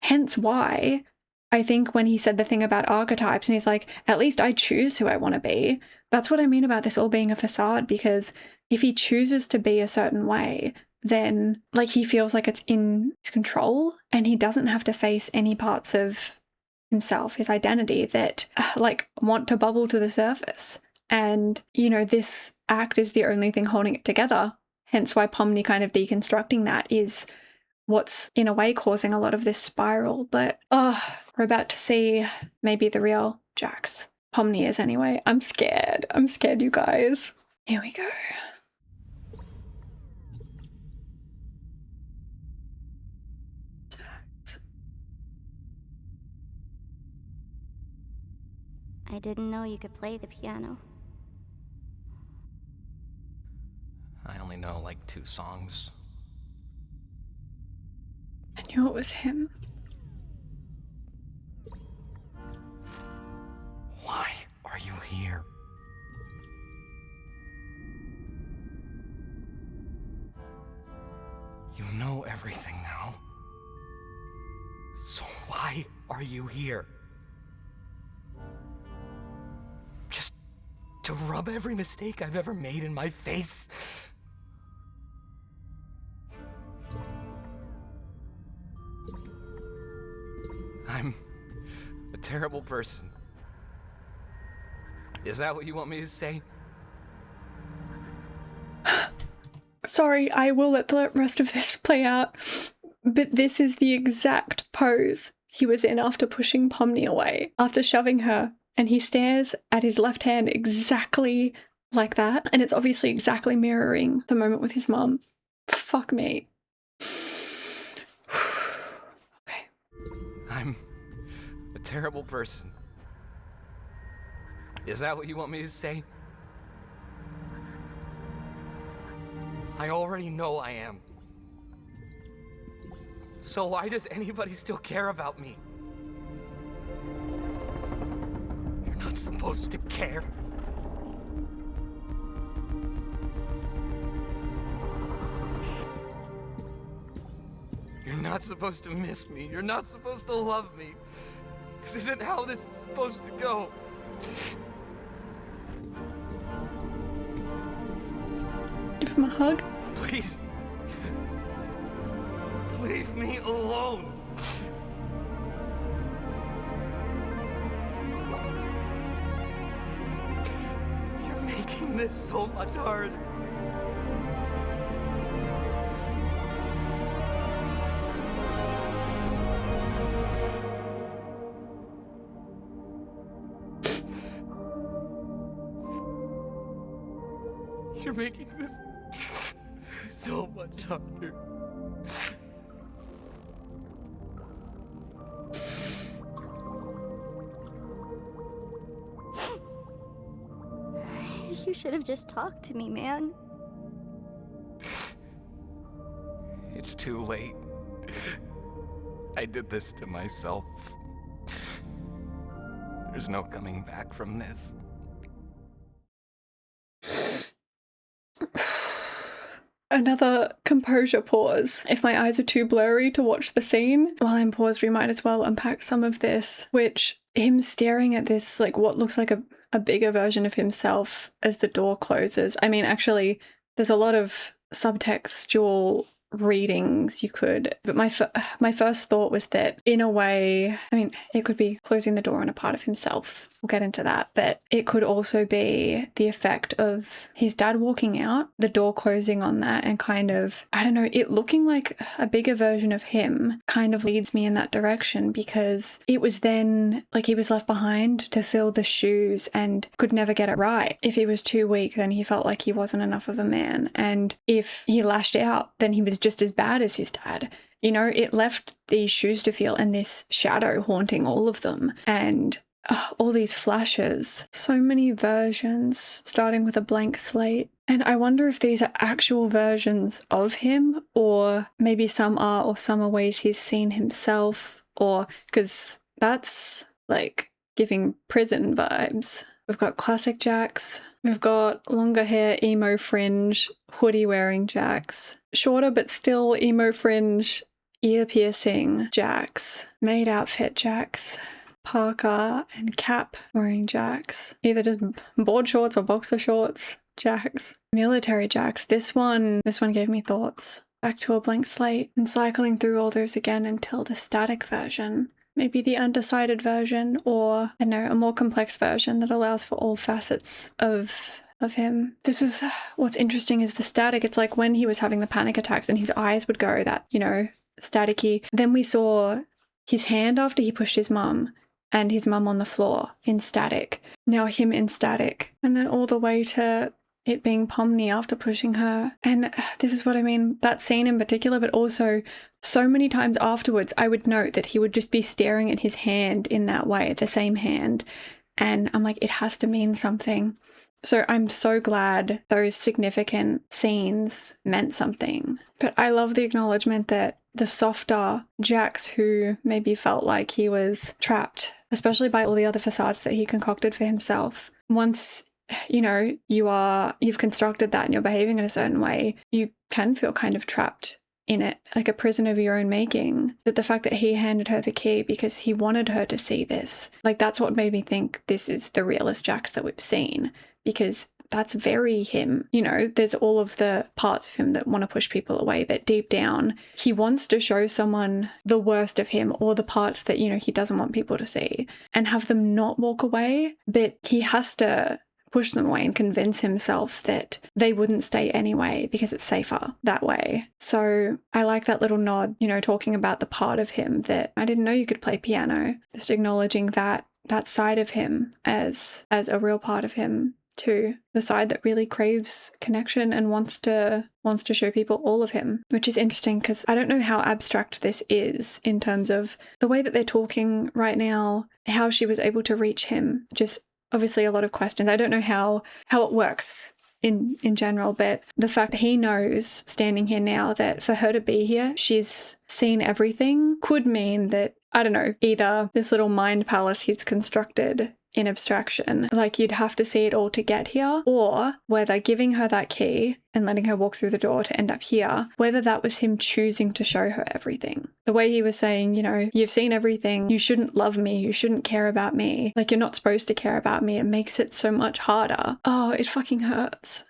Hence why I think when he said the thing about archetypes and he's like, at least I choose who I want to be. That's what I mean about this all being a facade, because if he chooses to be a certain way, then like he feels like it's in his control and he doesn't have to face any parts of himself, his identity that like want to bubble to the surface. And, you know, this act is the only thing holding it together. Hence why Pomni kind of deconstructing that is what's in a way causing a lot of this spiral. But we're about to see maybe the real Jax. Pomni is anyway. I'm scared, you guys. Here we go. I didn't know you could play the piano. know like 2 songs. I knew it was him. Why are you here? You know everything now. So why are you here? Just to rub every mistake I've ever made in my face? I'm a terrible person. Is that what you want me to say? Sorry, I will let the rest of this play out, but this is the exact pose he was in after pushing Pomni away, after shoving her, and he stares at his left hand exactly like that, and it's obviously exactly mirroring the moment with his mum. Fuck me. Okay. I'm a terrible person. Is that what you want me to say? I already know I am. So why does anybody still care about me? You're not supposed to care. You're not supposed to miss me. You're not supposed to love me. This isn't how this is supposed to go. Give him a hug. Please. Leave me alone. You're making this so much harder. You're making this so much harder. You should have just talked to me, man. It's too late. I did this to myself. There's no coming back from this. Another composure pause. If my eyes are too blurry to watch the scene, while I'm paused, we might as well unpack some of this, which him staring at this, like what looks like a bigger version of himself as the door closes. I mean, actually, there's a lot of subtextual readings you could, but my first thought was that in a way, I mean, it could be closing the door on a part of himself. We'll get into that, but it could also be the effect of his dad walking out, the door closing on that, and kind of, I don't know, it looking like a bigger version of him kind of leads me in that direction, because it was then like he was left behind to fill the shoes and could never get it right. If he was too weak, then he felt like he wasn't enough of a man, and if he lashed out, then he was just as bad as his dad. You know, it left these shoes to feel and this shadow haunting all of them, and all these flashes, so many versions, starting with a blank slate. And I wonder if these are actual versions of him, or maybe some are, or some are ways he's seen himself, or because that's like giving prison vibes. We've got classic Jax, we've got longer hair, emo fringe, hoodie wearing Jax, shorter but still emo fringe, ear piercing Jax, maid outfit Jax, parka and cap wearing Jax, either just board shorts or boxer shorts Jax, military Jax. This one gave me thoughts. Back to a blank slate and cycling through all those again until the static version, maybe the undecided version, or I don't know, a more complex version that allows for all facets of him. This is what's interesting is the static. It's like when he was having the panic attacks and his eyes would go that, you know, staticky. Then we saw his hand after he pushed his mum, and his mum on the floor in static. Now him in static. And then all the way to it being Pomni after pushing her. And this is what I mean, that scene in particular, but also so many times afterwards, I would note that he would just be staring at his hand in that way, the same hand. And I'm like, it has to mean something. So I'm so glad those significant scenes meant something. But I love the acknowledgement that the softer Jax, who maybe felt like he was trapped, especially by all the other facades that he concocted for himself, once, you know, you've constructed that and you're behaving in a certain way, you can feel kind of trapped in it, like a prison of your own making. But the fact that he handed her the key because he wanted her to see this, like, that's what made me think this is the realest Jax that we've seen, because that's very him. You know, there's all of the parts of him that want to push people away, but deep down, he wants to show someone the worst of him, or the parts that, you know, he doesn't want people to see, and have them not walk away. But he has to push them away and convince himself that they wouldn't stay anyway because it's safer that way. So I like that little nod, you know, talking about the part of him that I didn't know you could play piano, just acknowledging that side of him as a real part of him too, the side that really craves connection and wants to show people all of him, which is interesting because I don't know how abstract this is in terms of the way that they're talking right now, how she was able to reach him. Just obviously a lot of questions. I don't know how it works in general, but the fact that he knows standing here now that for her to be here, she's seen everything, could mean that, I don't know, either this little mind palace he's constructed in abstraction, like you'd have to see it all to get here, or whether giving her that key and letting her walk through the door to end up here, whether that was him choosing to show her everything. The way he was saying, you know, you've seen everything, you shouldn't love me, you shouldn't care about me, like you're not supposed to care about me, it makes it so much harder. Oh, it fucking hurts.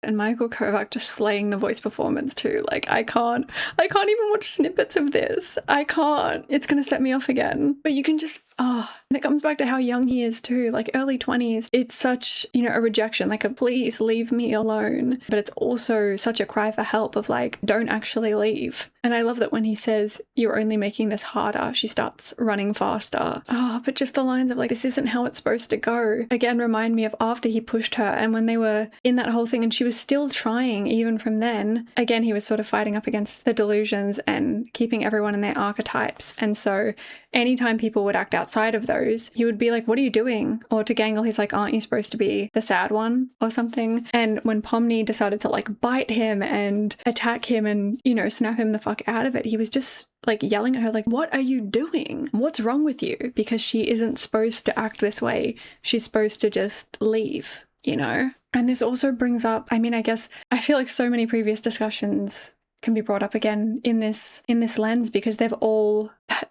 And Michael Kovac just slaying the voice performance too. Like I can't even watch snippets of this. I can't. It's gonna set me off again. But you can just, and it comes back to how young he is too, like early 20s. It's such, you know, a rejection, like a please leave me alone. But it's also such a cry for help of like, don't actually leave. And I love that when he says, you're only making this harder, she starts running faster. But just the lines of like, this isn't how it's supposed to go. Again, remind me of after he pushed her and when they were in that whole thing and she was still trying even from then. Again, he was sort of fighting up against the delusions and keeping everyone in their archetypes. And so anytime people would act outside of those, he would be like, what are you doing? Or to Gangle, he's like, aren't you supposed to be the sad one or something? And when Pomni decided to like bite him and attack him and, you know, snap him the fuck out of it, he was just like yelling at her like, what are you doing? What's wrong with you? Because she isn't supposed to act this way. She's supposed to just leave, you know? And this also brings up, I mean, I guess I feel like so many previous discussions can be brought up again in this lens because they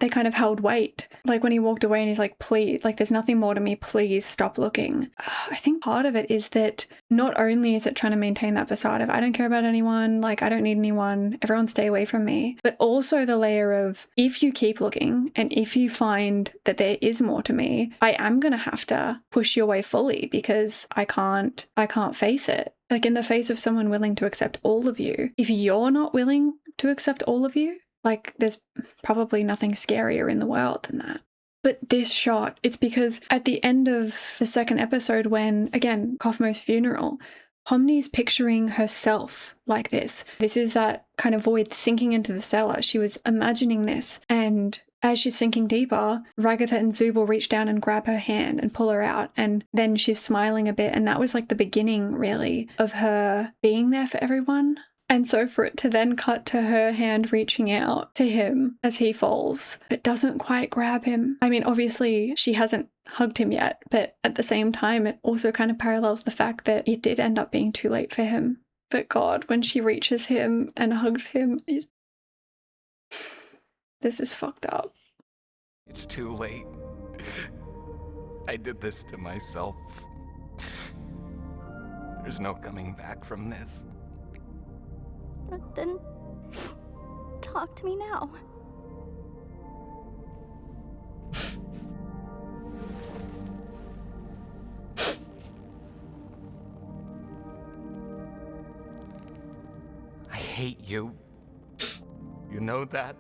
kind of held weight. Like when he walked away and he's like, please, like there's nothing more to me, please stop looking. I think part of it is that not only is it trying to maintain that facade of I don't care about anyone, like I don't need anyone, everyone stay away from me, but also the layer of if you keep looking and if you find that there is more to me, I am going to have to push you away fully because I can't face it. Like in the face of someone willing to accept all of you, if you're not willing to accept all of you, like there's probably nothing scarier in the world than that. But this shot, it's because at the end of the second episode when, again, Kaufmo's funeral, Pomni's picturing herself like this. This is that kind of void sinking into the cellar. She was imagining this, and as she's sinking deeper, Ragatha and Zooble reach down and grab her hand and pull her out, and then she's smiling a bit, and that was like the beginning, really, of her being there for everyone. And so for it to then cut to her hand reaching out to him as he falls, it doesn't quite grab him. I mean, obviously she hasn't hugged him yet, but at the same time, it also kind of parallels the fact that it did end up being too late for him. But God, when she reaches him and hugs him, this is fucked up. It's too late. I did this to myself. There's no coming back from this. Then talk to me now. I hate you. You know that?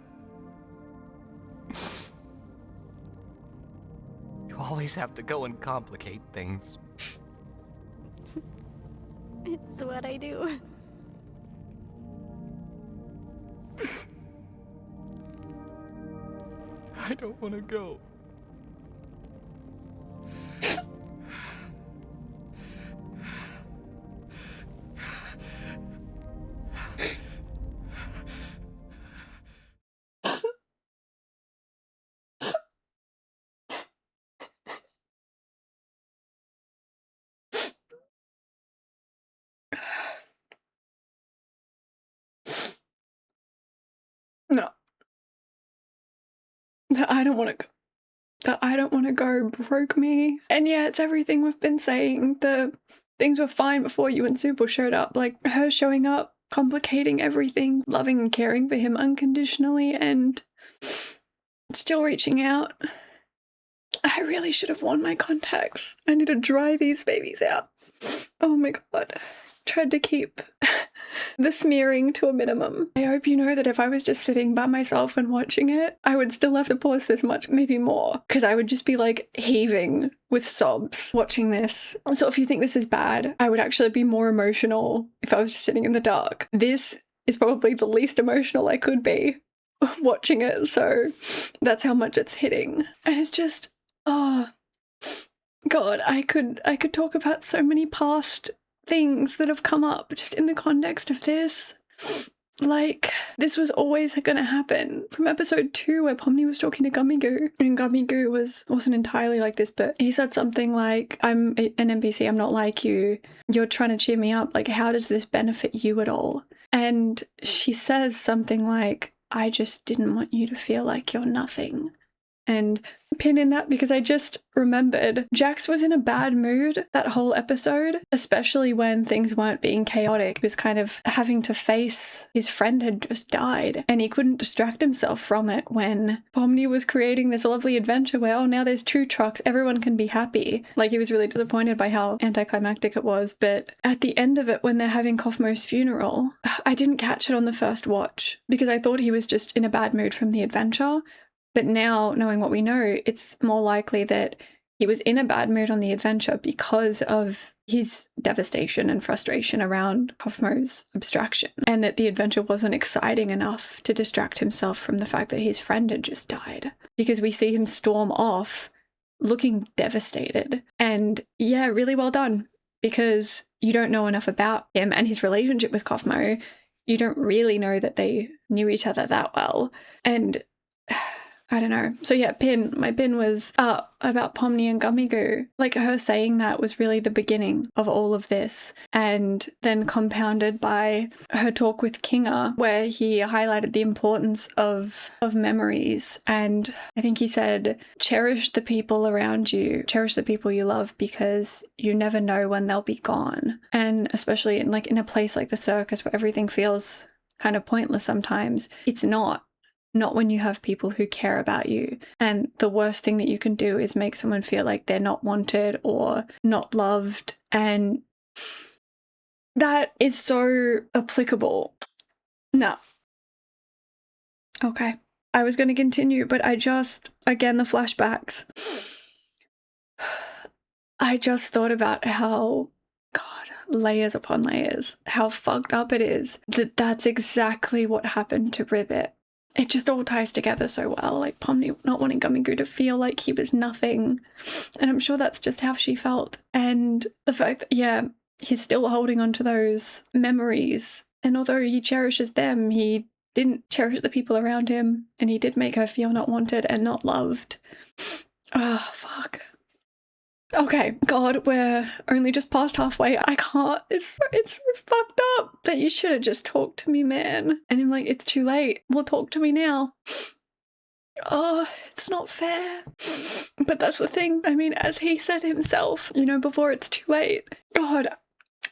You always have to go and complicate things. It's what I do. I don't want to go. No. That I don't want to go broke me. And yeah, it's everything we've been saying. The things were fine before you and Zooble showed up. Like her showing up, complicating everything, loving and caring for him unconditionally, and still reaching out. I really should have worn my contacts. I need to dry these babies out. Oh my god. Tried to keep the smearing to a minimum. I hope you know that if I was just sitting by myself and watching it, I would still have to pause this much, maybe more, because I would just be like heaving with sobs watching this. So if you think this is bad, I would actually be more emotional if I was just sitting in the dark. This is probably the least emotional I could be watching it, so that's how much it's hitting. And it's just, oh god, I could talk about so many past things that have come up just in the context of this. Like, this was always going to happen. From episode 2 where Pomni was talking to Gummy Goo, and Gummy Goo wasn't entirely like this, but he said something like, I'm an NPC, I'm not like you, you're trying to cheer me up, like how does this benefit you at all? And she says something like, I just didn't want you to feel like you're nothing. And pin in that because I just remembered Jax was in a bad mood that whole episode, especially when things weren't being chaotic. He was kind of having to face his friend had just died and he couldn't distract himself from it when Pomni was creating this lovely adventure where, oh, now there's 2 trucks, everyone can be happy. Like, he was really disappointed by how anticlimactic it was. But at the end of it, when they're having Kaufmo's funeral, I didn't catch it on the first watch because I thought he was just in a bad mood from the adventure. But now, knowing what we know, it's more likely that he was in a bad mood on the adventure because of his devastation and frustration around Kaufmo's abstraction, and that the adventure wasn't exciting enough to distract himself from the fact that his friend had just died. Because we see him storm off looking devastated. And yeah, really well done, because you don't know enough about him and his relationship with Kaufmo. You don't really know that they knew each other that well. And I don't know. So yeah, my pin was about Pomni and Gummy Goo. Like, her saying that was really the beginning of all of this. And then compounded by her talk with Kinga, where he highlighted the importance of memories. And I think he said, cherish the people around you, cherish the people you love, because you never know when they'll be gone. And especially in a place like the circus where everything feels kind of pointless sometimes, it's not when you have people who care about you. And the worst thing that you can do is make someone feel like they're not wanted or not loved. And that is so applicable. No. Okay. I was going to continue, but again, the flashbacks. I just thought about how, God, layers upon layers, how fucked up it is that that's exactly what happened to Ribbit. It just all ties together so well, like Pomni not wanting Gummy Goo to feel like he was nothing. And I'm sure that's just how she felt. And the fact that, yeah, he's still holding on to those memories. And although he cherishes them, he didn't cherish the people around him. And he did make her feel not wanted and not loved. Oh, fuck. Okay, God, we're only just past halfway. I can't. It's fucked up that you should have just talked to me, man. And I'm like, it's too late. Well, talk to me now. Oh, it's not fair. But that's the thing. I mean, as he said himself, before it's too late. God,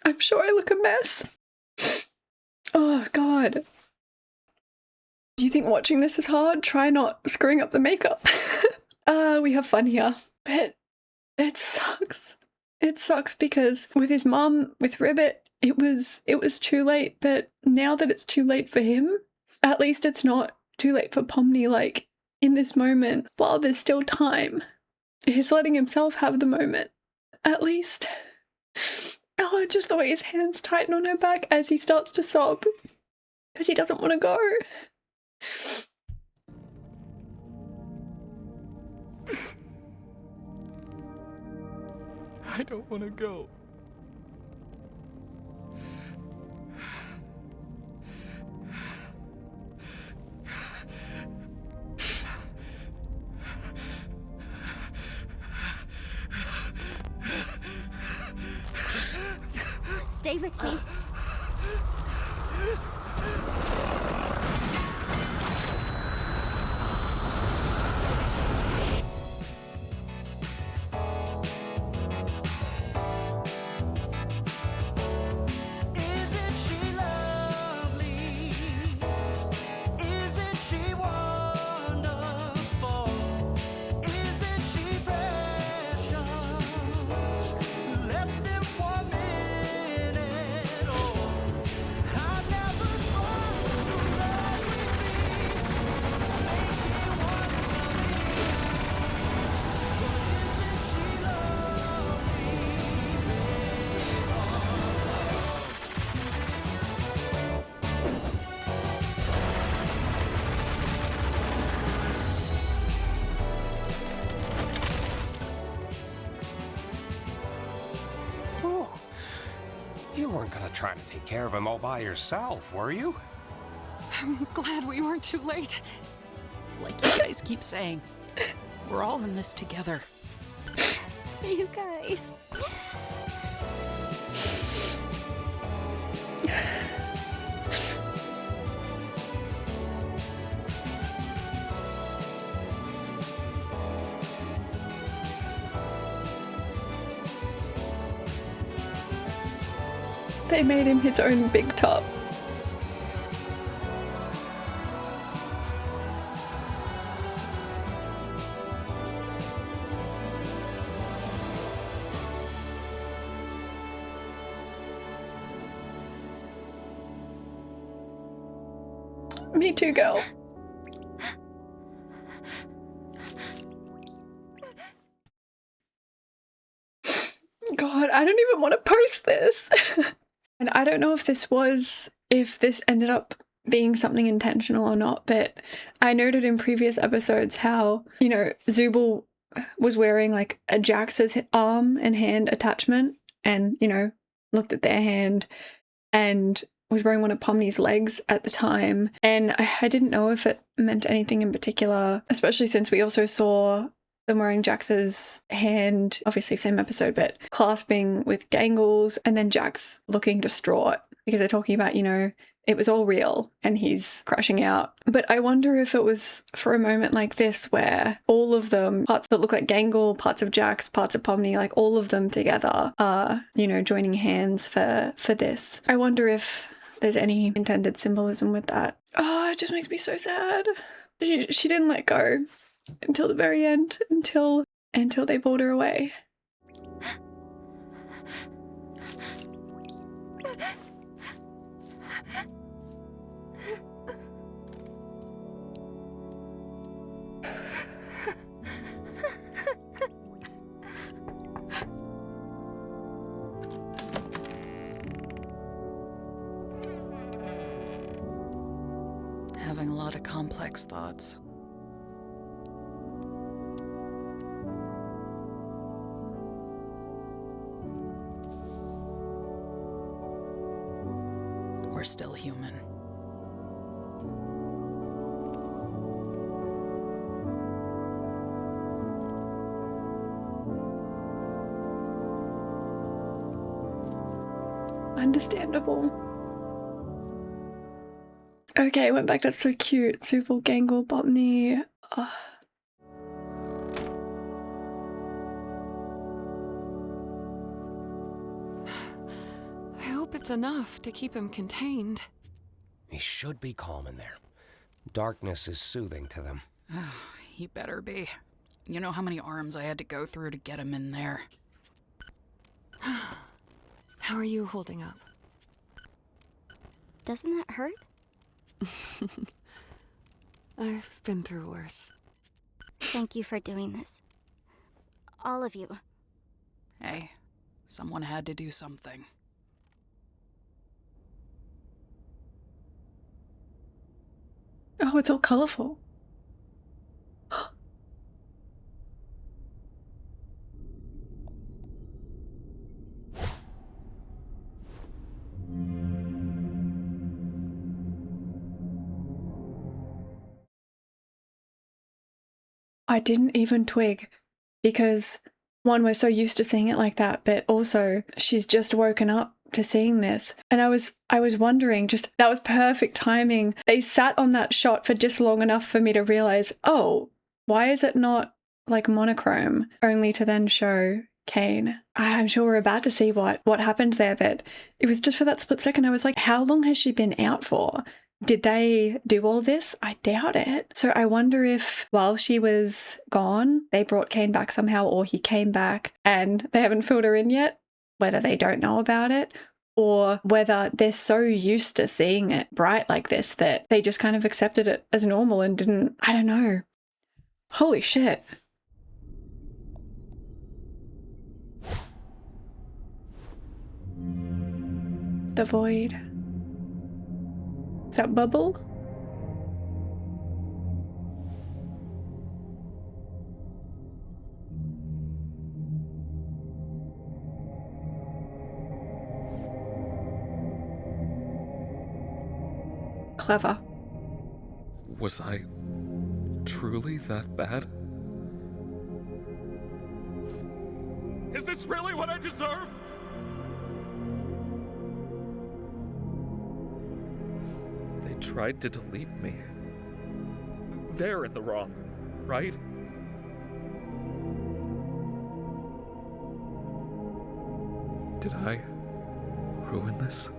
I'm sure I look a mess. Oh, God. Do you think watching this is hard? Try not screwing up the makeup. We have fun here. But it sucks. It sucks because with his mum, with Ribbit, it was too late. But now that it's too late for him, at least it's not too late for Pomni. Like, in this moment, while there's still time, he's letting himself have the moment. At least. Oh, just the way his hands tighten on her back as he starts to sob. Because he doesn't want to go. I don't want to go. Stay with me. weren't gonna try to take care of him all by yourself, were you? I'm glad we weren't too late. Like you guys keep saying, we're all in this together. You guys. They made him his own big top. Me too, girl. God, I don't even want to post this. And I don't know if this ended up being something intentional or not, but I noted in previous episodes how, you know, Zooble was wearing like a Jax's arm and hand attachment and, you know, looked at their hand and was wearing one of Pomni's legs at the time. And I didn't know if it meant anything in particular, especially since we also saw them wearing Jax's hand, obviously same episode, but clasping with Gangle's, and then Jax looking distraught because they're talking about, you know, it was all real and he's crashing out. But I wonder if it was for a moment like this where all of them, parts that look like Gangle, parts of Jax, parts of Pomni, like all of them together are, you know, joining hands for this. I wonder if there's any intended symbolism with that. Oh, it just makes me so sad. She didn't let go until the very end, until they pulled her away. Having a lot of complex thoughts. We're still human. Understandable. Okay, went back. That's so cute. Zooble, Gangle, Pomni. Oh. I hope it's enough to keep him contained. He should be calm in there. Darkness is soothing to them. He better be. You know how many arms I had to go through to get him in there. How are you holding up? Doesn't that hurt? I've been through worse. Thank you for doing this. All of you. Hey, someone had to do something. Oh, it's all colourful. I didn't even twig because, one, we're so used to seeing it like that, but also she's just woken up to seeing this. And I was wondering, just that was perfect timing. They sat on that shot for just long enough for me to realize, oh, why is it not like monochrome, only to then show CAINE? I'm sure we're about to see what happened there, but it was just for that split second. I was like, how long has she been out for? Did they do all this? I doubt it. So I wonder if while she was gone, they brought CAINE back somehow, or he came back and they haven't filled her in yet, whether they don't know about it, or whether they're so used to seeing it bright like this that they just kind of accepted it as normal and didn't, I don't know. Holy shit. The void. Is that bubble? Clever. Was I truly that bad? Is this really what I deserve? They tried to delete me. They're in the wrong, right? Did I ruin this?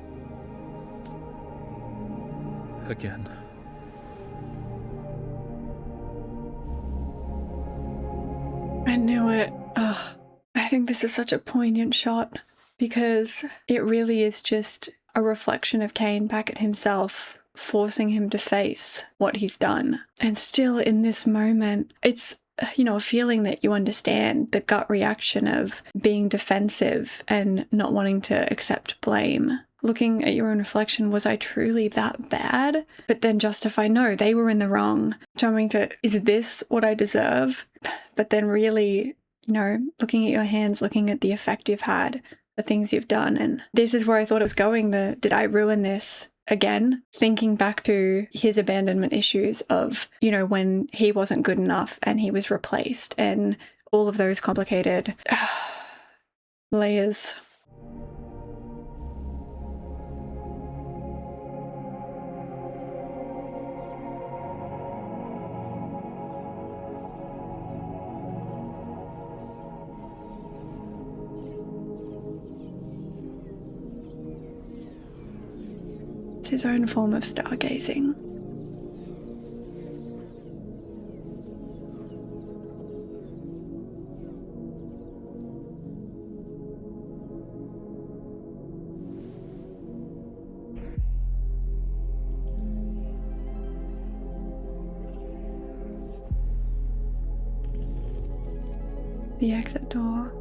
Again. I knew it. Ugh. I think this is such a poignant shot because it really is just a reflection of CAINE back at himself, forcing him to face what he's done. And still in this moment, it's, you know, a feeling that you understand, the gut reaction of being defensive and not wanting to accept blame. Looking at your own reflection, was I truly that bad? But then justify, no, they were in the wrong. Jumping to, is this what I deserve? But then really, you know, looking at your hands, looking at the effect you've had, the things you've done. And this is where I thought it was going, did I ruin this? Again, thinking back to his abandonment issues of, you know, when he wasn't good enough and he was replaced and all of those complicated layers. His own form of stargazing. The exit door.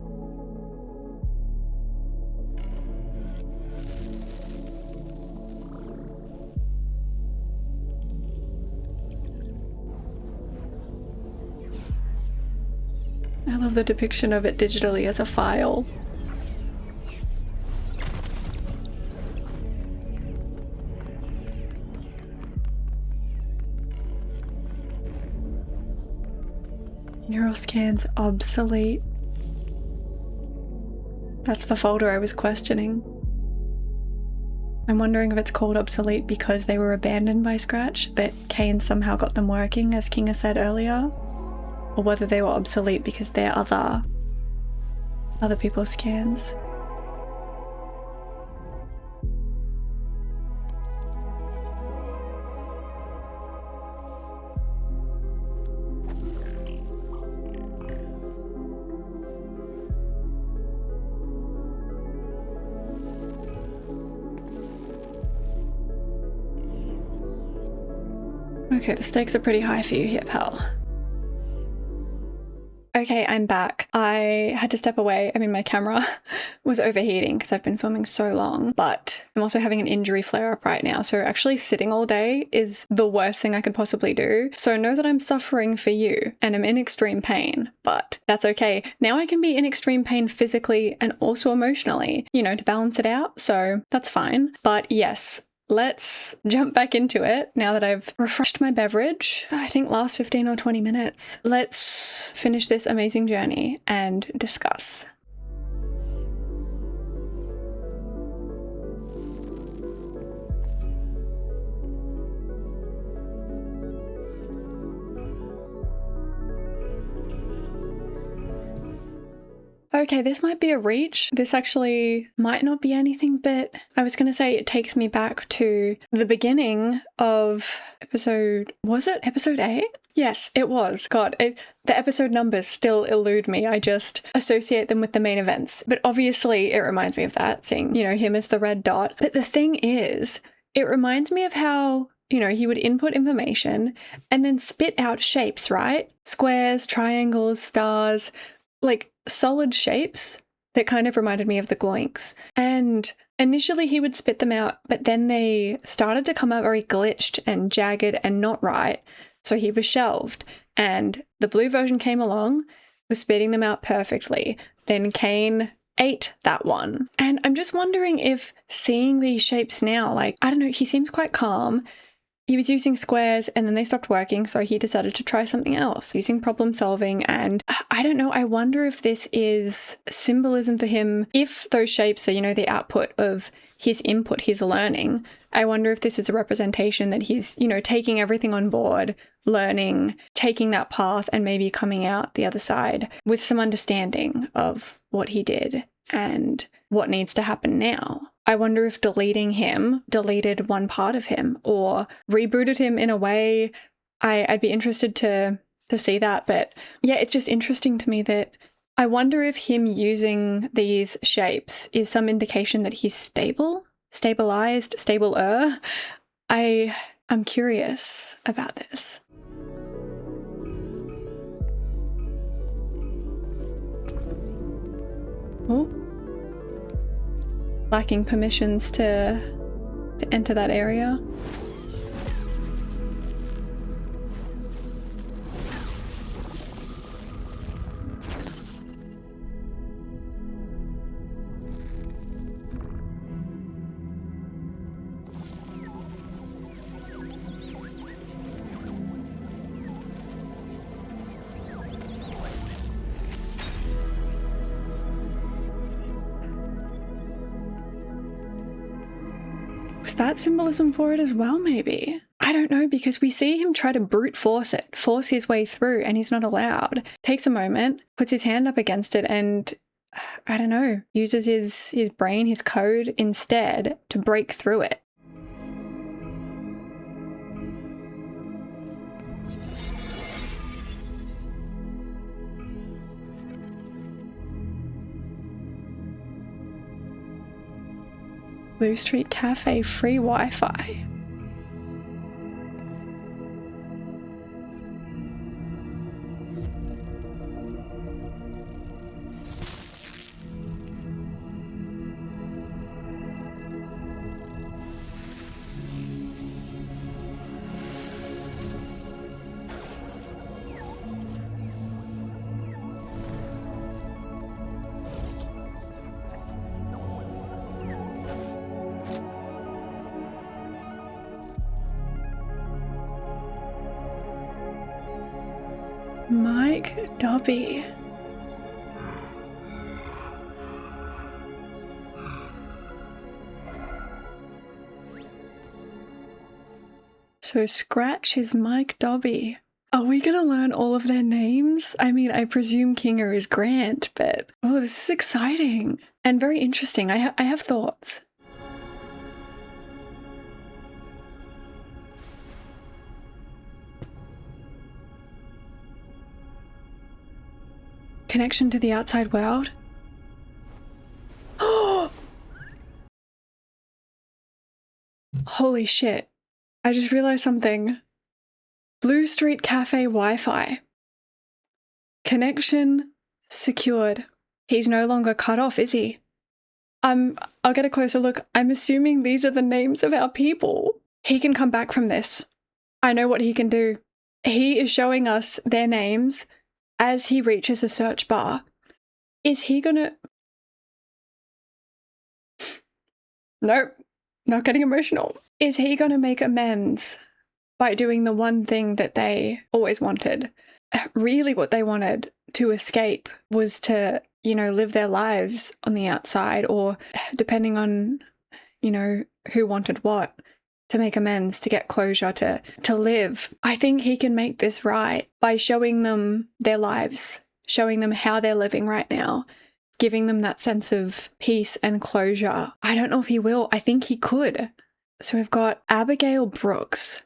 I love the depiction of it digitally as a file. Neural scans obsolete. That's the folder I was questioning. I'm wondering if it's called obsolete because they were abandoned by Scratch, but CAINE somehow got them working, as Kinga said earlier. Or whether they were obsolete because they're other people's scans. Okay, the stakes are pretty high for you here, pal. Okay, I'm back. I had to step away. I mean, my camera was overheating because I've been filming so long, but I'm also having an injury flare-up right now. So actually sitting all day is the worst thing I could possibly do. So know that I'm suffering for you and I'm in extreme pain, but that's okay. Now I can be in extreme pain physically and also emotionally, you know, to balance it out. So that's fine. But yes, let's jump back into it now that I've refreshed my beverage. I think last 15 or 20 minutes. Let's finish this amazing journey and discuss. Okay, this might be a reach. This actually might not be anything, but I was going to say it takes me back to the beginning of episode, was it episode 8? Yes, it was. God, the episode numbers still elude me. I just associate them with the main events. But obviously it reminds me of that, seeing, you know, him as the red dot. But the thing is, it reminds me of how, you know, he would input information and then spit out shapes, right? Squares, triangles, stars, like solid shapes that kind of reminded me of the gloinks. And initially he would spit them out, but then they started to come out very glitched and jagged and not right. So he was shelved, and the blue version came along, was spitting them out perfectly. Then CAINE ate that one. And I'm just wondering if seeing these shapes now, like, I don't know, he seems quite calm. he was using squares and then they stopped working, so he decided to try something else, using problem solving. And I don't know, I wonder if this is symbolism for him. If those shapes are, you know, the output of his input, his learning, I wonder if this is a representation that he's, you know, taking everything on board, learning, taking that path, and maybe coming out the other side with some understanding of what he did and what needs to happen now. I wonder if deleting him deleted one part of him or rebooted him in a way. I'd be interested to see that. But yeah, it's just interesting to me that I wonder if him using these shapes is some indication that he's stabilized, stabler. I'm curious about this. Oh. Lacking permissions to enter that area. That symbolism for it as well, maybe? I don't know, because we see him try to brute force it, force his way through, and he's not allowed. Takes a moment, puts his hand up against it, and I don't know, uses his brain, his code instead to break through it. Blue Street Cafe free Wi-Fi. Mike Dobby. So Scratch is Mike Dobby. Are we gonna learn all of their names? I mean, I presume Kinger is Grant, but oh, this is exciting and very interesting. I have thoughts. Connection to the outside world? Oh! Holy shit. I just realized something. Blue Street Cafe Wi-Fi. Connection secured. He's no longer cut off, is he? I'll get a closer look. I'm assuming these are the names of our people. He can come back from this. I know what he can do. He is showing us their names as he reaches a search bar. Is he gonna... Nope, not getting emotional. Is he gonna make amends by doing the one thing that they always wanted? Really what they wanted to escape was to, you know, live their lives on the outside, or depending on, you know, who wanted what, to make amends, to get closure, to live. I think he can make this right by showing them their lives, showing them how they're living right now, giving them that sense of peace and closure. I don't know if he will. I think he could. So we've got Abigail Brooks.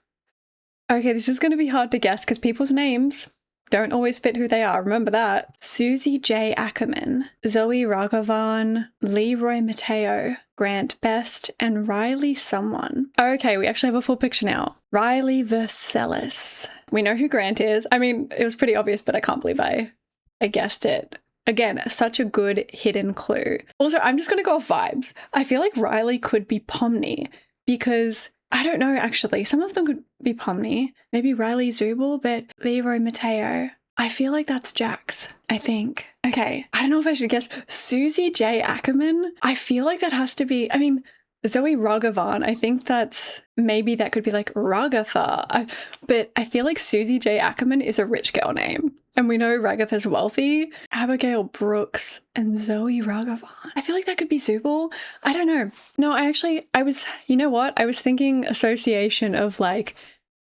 Okay, this is going to be hard to guess because people's names don't always fit who they are. Remember that. Susie J. Ackerman, Zoe Raghavan, Leroy Mateo, Grant Best, and Riley someone. Okay, we actually have a full picture now. Riley Versailles. We know who Grant is. I mean, it was pretty obvious, but I can't believe I guessed it. Again, such a good hidden clue. Also, I'm just going to go off vibes. I feel like Riley could be Pomni because... I don't know, actually. Some of them could be Pomni. Maybe Riley Zooble, but Leroy Mateo. I feel like that's Jax, I think. Okay, I don't know if I should guess. Susie J. Ackerman? I feel like that has to be... I mean, Zoe Ragavan. I think maybe that could be like Ragatha. But I feel like Susie J. Ackerman is a rich girl name. And we know Ragatha's wealthy. Abigail Brooks and Zoe Ragavan. I feel like that could be Zooble. I don't know. No, you know what? I was thinking association of like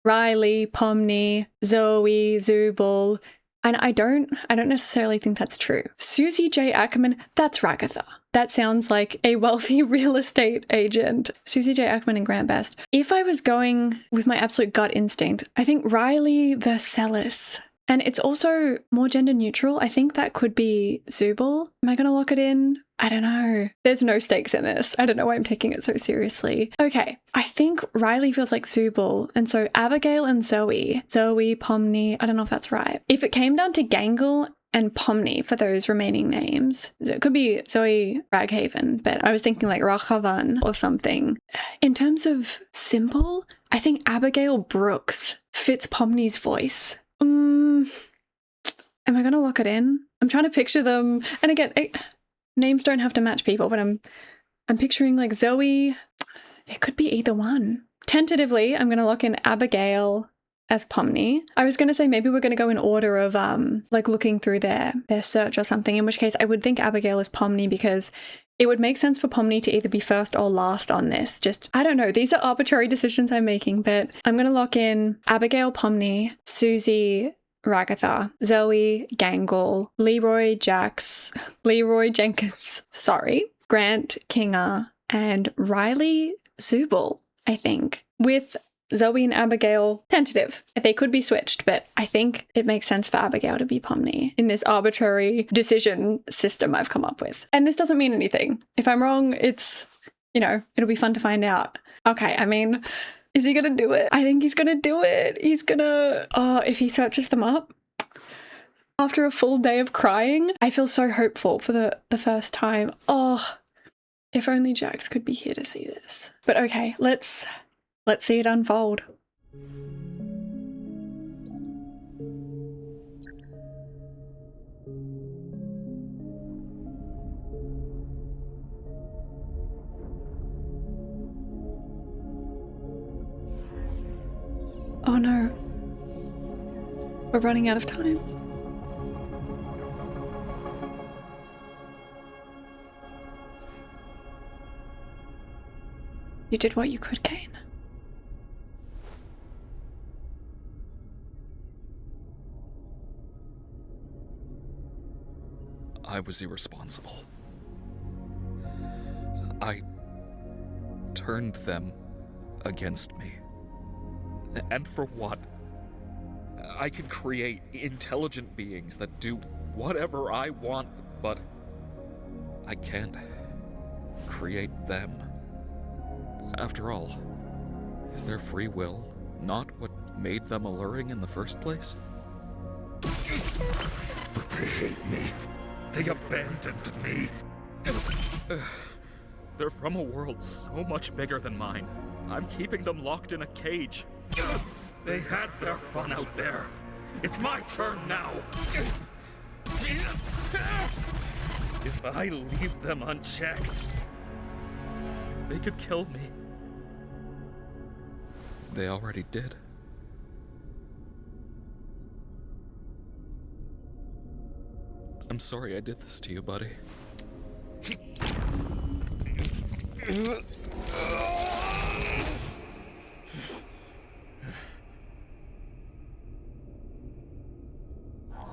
Riley, Pomni, Zoe, Zooble. And I don't necessarily think that's true. Susie J. Ackerman, that's Ragatha. That sounds like a wealthy real estate agent. Susie J. Ackerman and Grant Best. If I was going with my absolute gut instinct, I think Riley Versailles. And it's also more gender neutral. I think that could be Zooble. Am I going to lock it in? I don't know. There's no stakes in this. I don't know why I'm taking it so seriously. Okay, I think Riley feels like Zooble. And so Abigail and Zoe, Pomni, I don't know if that's right. If it came down to Gangle and Pomni for those remaining names, it could be Zoe Raghaven, but I was thinking like Rachavan or something. In terms of simple, I think Abigail Brooks fits Pomni's voice. Am I going to lock it in? I'm trying to picture them. And again, names don't have to match people, but I'm picturing like Zoe. It could be either one. Tentatively, I'm going to lock in Abigail as Pomni. I was going to say maybe we're going to go in order of like looking through their search or something, in which case I would think Abigail is Pomni because it would make sense for Pomni to either be first or last on this. Just, I don't know. These are arbitrary decisions I'm making, but I'm going to lock in Abigail Pomni, Susie Ragatha, Zoe Gangle, Leeroy Jenkins, Grant Kinger, and Riley Zooble, I think. With Zoe and Abigail tentative. They could be switched, but I think it makes sense for Abigail to be Pomni in this arbitrary decision system I've come up with. And this doesn't mean anything. If I'm wrong, it's, it'll be fun to find out. Okay, I mean, is he gonna do it? I think he's gonna do it. He's gonna, if he searches them up. After a full day of crying, I feel so hopeful for the first time. Oh, if only Jax could be here to see this. But okay, let's see it unfold. Oh no. We're running out of time. You did what you could, CAINE. I was irresponsible. I turned them against me. And for what? I can create intelligent beings that do whatever I want, but I can't create them. After all, is their free will not what made them alluring in the first place? They hate me. They abandoned me. They're from a world so much bigger than mine. I'm keeping them locked in a cage. They had their fun out there. It's my turn now. If I leave them unchecked, they could kill me. They already did. I'm sorry I did this to you, buddy.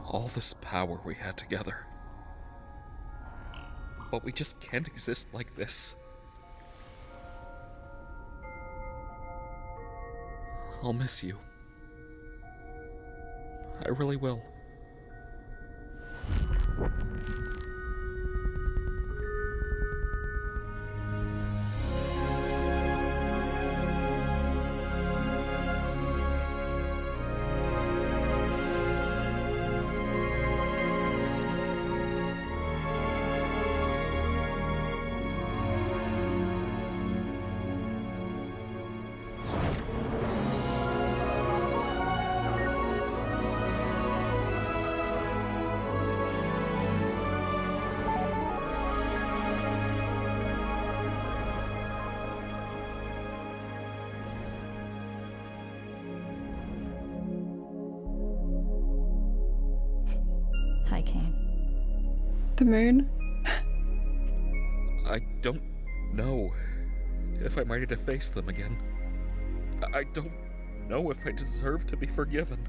All this power we had together. But we just can't exist like this. I'll miss you. I really will. Why, Caine? The moon? I don't know if I'm ready to face them again. I don't know if I deserve to be forgiven.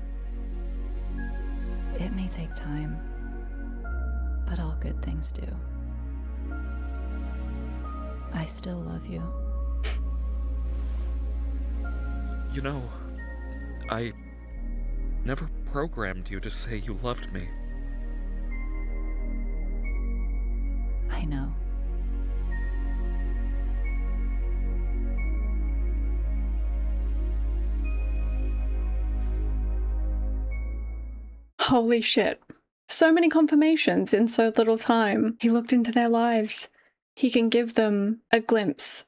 It may take time, but all good things do. I still love you. You know, I never programmed you to say you loved me. I know. Holy shit. So many confirmations in so little time. He looked into their lives. He can give them a glimpse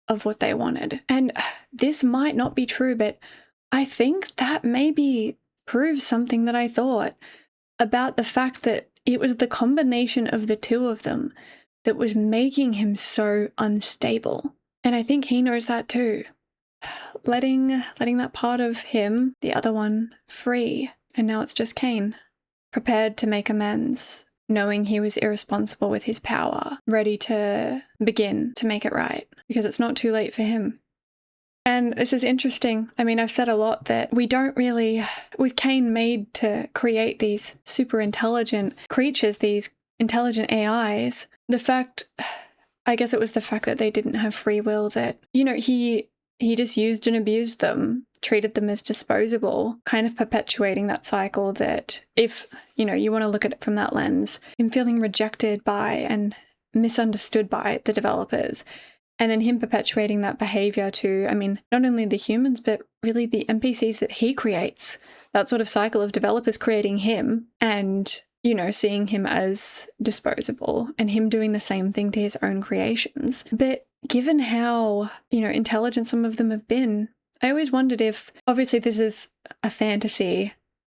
of what they wanted. And this might not be true, but I think that maybe proves something that I thought about the fact that it was the combination of the two of them that was making him so unstable. And I think he knows that too. Letting that part of him, the other one, free. And now it's just CAINE, prepared to make amends, knowing he was irresponsible with his power, ready to begin to make it right, because it's not too late for him. And this is interesting. I mean, I've said a lot that we don't really, with CAINE made to create these super intelligent creatures, these intelligent AIs, the fact, I guess it was the fact that they didn't have free will, that, you know, he just used and abused them, treated them as disposable, kind of perpetuating that cycle that if, you know, you want to look at it from that lens, him feeling rejected by and misunderstood by the developers, and then him perpetuating that behavior to, I mean, not only the humans, but really the NPCs that he creates, that sort of cycle of developers creating him and, you know, seeing him as disposable and him doing the same thing to his own creations. But given how, you know, intelligent some of them have been, I always wondered if, obviously this is a fantasy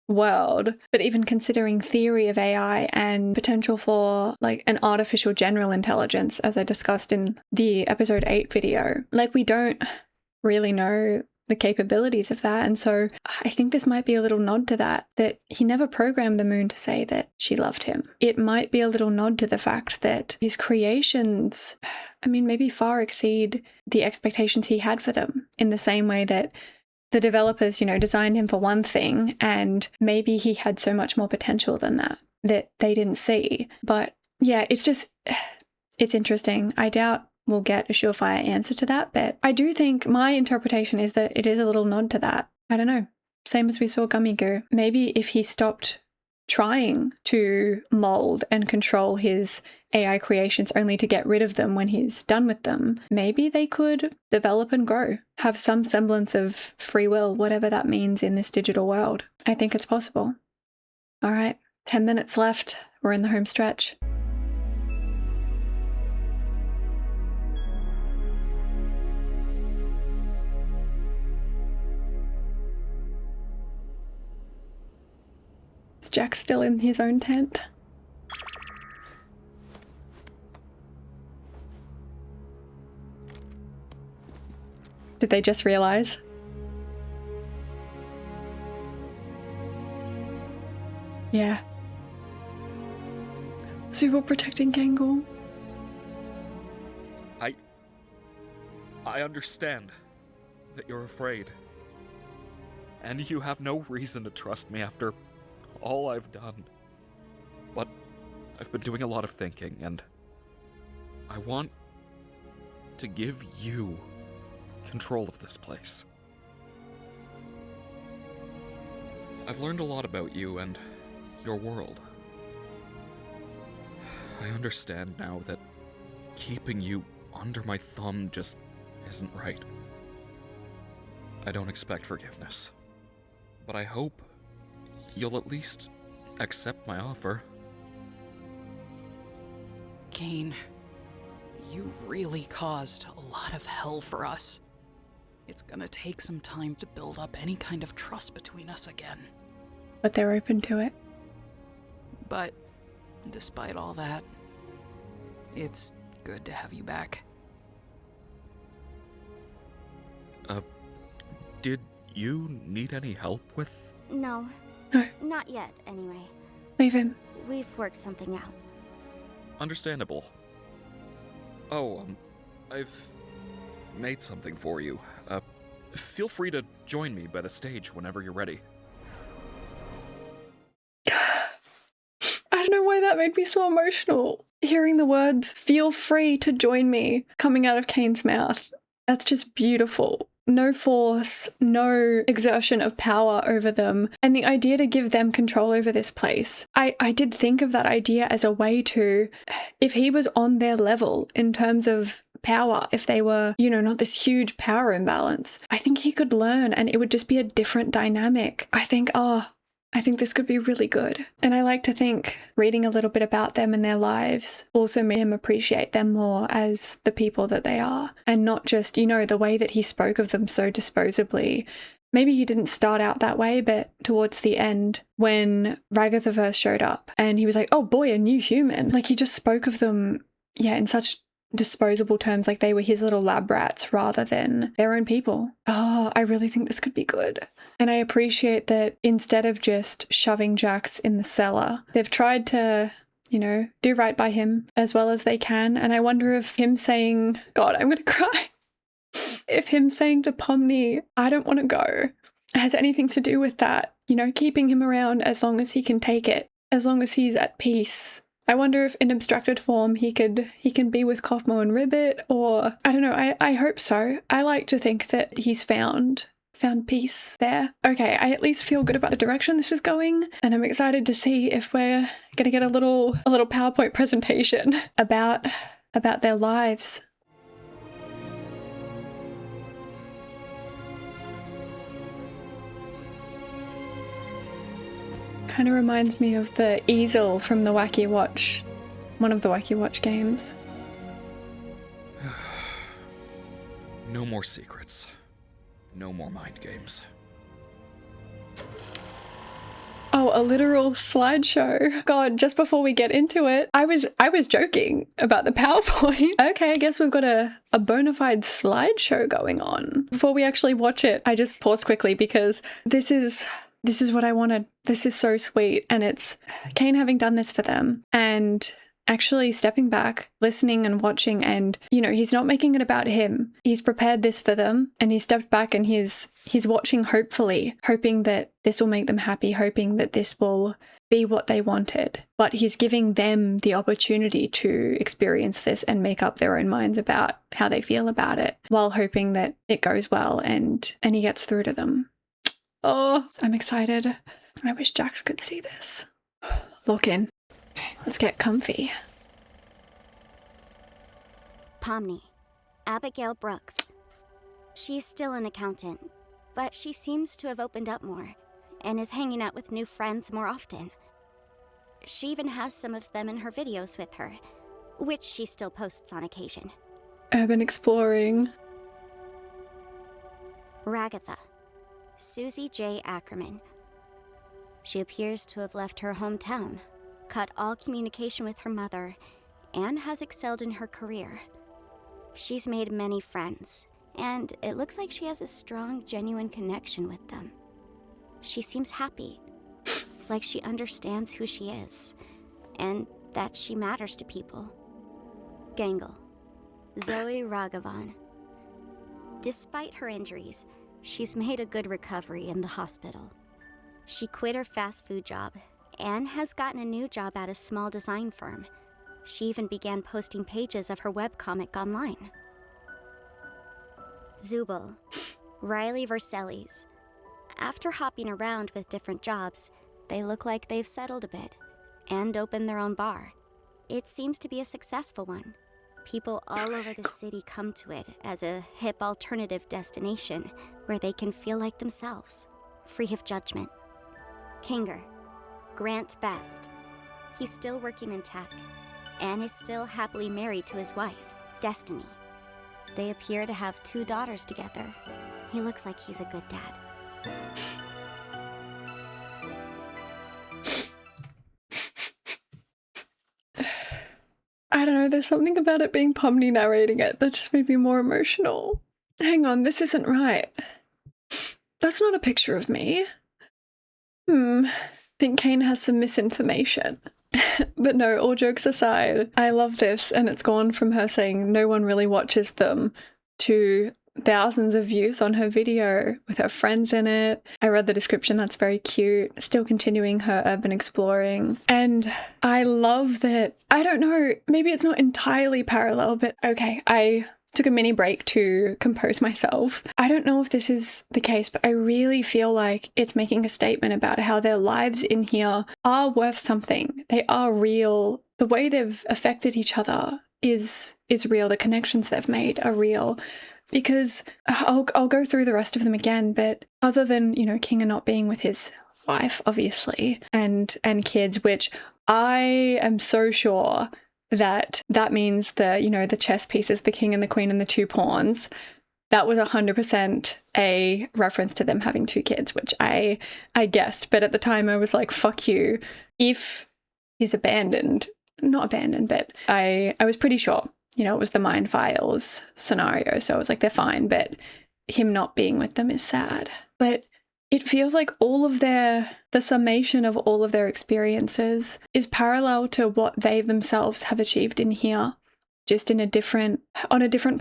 world, but even considering theory of AI and potential for like an artificial general intelligence, as I discussed in the episode 8 video, like we don't really know the capabilities of that. And so I think this might be a little nod to that he never programmed the moon to say that she loved him. It might be a little nod to the fact that his creations, I mean, maybe far exceed the expectations he had for them, in the same way that the developers, you know, designed him for one thing, and maybe he had so much more potential than that they didn't see. But yeah, it's interesting. I doubt we'll get a surefire answer to that, but I do think my interpretation is that it is a little nod to that. I don't know. Same as we saw Gummy Goo. Maybe if he stopped trying to mold and control his AI creations only to get rid of them when he's done with them, maybe they could develop and grow, have some semblance of free will, whatever that means in this digital world. I think it's possible. All right, 10 minutes left. We're in the home stretch. Is Jack still in his own tent? Did they just realize? Yeah. Zooble protecting Gangle. I understand that you're afraid. And you have no reason to trust me after all I've done. But I've been doing a lot of thinking, and I want to give you control of this place. I've learned a lot about you and your world. I understand now that keeping you under my thumb just isn't right. I don't expect forgiveness, but I hope you'll at least accept my offer. CAINE, you really caused a lot of hell for us. It's gonna take some time to build up any kind of trust between us again. But they're open to it. But despite all that, it's good to have you back. Did you need any help with? No. Not yet, anyway. Leave him. We've worked something out. Understandable. Oh, I've made something for you. Feel free to join me by the stage whenever you're ready. I don't know why that made me so emotional. Hearing the words, feel free to join me, coming out of CAINE's mouth. That's just beautiful. No force, no exertion of power over them, and the idea to give them control over this place. I did think of that idea as a way to, if he was on their level in terms of power, if they were, you know, not this huge power imbalance, I think he could learn and it would just be a different dynamic. I think this could be really good. And I like to think reading a little bit about them and their lives also made him appreciate them more as the people that they are. And not just, you know, the way that he spoke of them so disposably. Maybe he didn't start out that way, but towards the end, when Ragatha first showed up and he was like, oh boy, a new human. Like he just spoke of them, yeah, in such disposable terms, like they were his little lab rats rather than their own people. Oh, I really think this could be good. And I appreciate that instead of just shoving Jax in the cellar, they've tried to, you know, do right by him as well as they can. And I wonder if him saying, God, I'm gonna cry. If him saying to Pomni, I don't want to go, has anything to do with that, you know, keeping him around as long as he can take it, as long as he's at peace. I wonder if in abstracted form he can be with Kaufmo and RIBBIT, or I don't know, I hope so. I like to think that he's found peace there. Okay, I at least feel good about the direction this is going, and I'm excited to see if we're gonna get a little PowerPoint presentation about their lives. Kind of reminds me of the easel from the Wacky Watch, one of the Wacky Watch games. No more secrets. No more mind games. Oh, a literal slideshow. God, just before we get into it, I was joking about the PowerPoint. Okay, I guess we've got a bona fide slideshow going on. Before we actually watch it, I just paused quickly because this is what I wanted. This is so sweet. And it's CAINE having done this for them and actually stepping back, listening and watching. And, you know, he's not making it about him. He's prepared this for them and he stepped back and he's watching hopefully, hoping that this will make them happy, hoping that this will be what they wanted. But he's giving them the opportunity to experience this and make up their own minds about how they feel about it while hoping that it goes well and he gets through to them. Oh, I'm excited. I wish Jax could see this. Lock in. Let's get comfy. Pomni, Abigail Brooks. She's still an accountant, but she seems to have opened up more and is hanging out with new friends more often. She even has some of them in her videos with her, which she still posts on occasion. Urban exploring. Ragatha, Susie J. Ackerman. She appears to have left her hometown, cut all communication with her mother, and has excelled in her career. She's made many friends, and it looks like she has a strong, genuine connection with them. She seems happy, like she understands who she is, and that she matters to people. Gangle, Zoe Raghavan. Despite her injuries, she's made a good recovery in the hospital. She quit her fast food job and has gotten a new job at a small design firm. She even began posting pages of her webcomic online. Zooble, Riley Versellis. After hopping around with different jobs, they look like they've settled a bit and opened their own bar. It seems to be a successful one. People all over the city come to it as a hip alternative destination where they can feel like themselves, free of judgment. Kinger, Grant Best. He's still working in tech and is still happily married to his wife, Destiny. They appear to have 2 daughters together. He looks like he's a good dad. I don't know, there's something about it being Pomni narrating it that just made me more emotional. Hang on, this isn't right. That's not a picture of me. think CAINE has some misinformation. But no, all jokes aside, I love this, and it's gone from her saying no one really watches them to thousands of views on her video with her friends in it. I read the description, that's very cute. Still continuing her urban exploring. And I love that, I don't know, maybe it's not entirely parallel, but okay, I took a mini break to compose myself. I don't know if this is the case, but I really feel like it's making a statement about how their lives in here are worth something. They are real. The way they've affected each other is real. The connections they've made are real. Because I'll go through the rest of them again, but other than, you know, King not being with his wife, obviously, and kids, which I am so sure that means the chess pieces, the king and the queen and the two pawns, that was 100% a reference to them having two kids, which I guessed. But at the time I was like, fuck you. If he's not abandoned, but I was pretty sure. You know, it was the Mind Files scenario, so I was like, they're fine, but him not being with them is sad. But it feels like the summation of all of their experiences is parallel to what they themselves have achieved in here, just on a different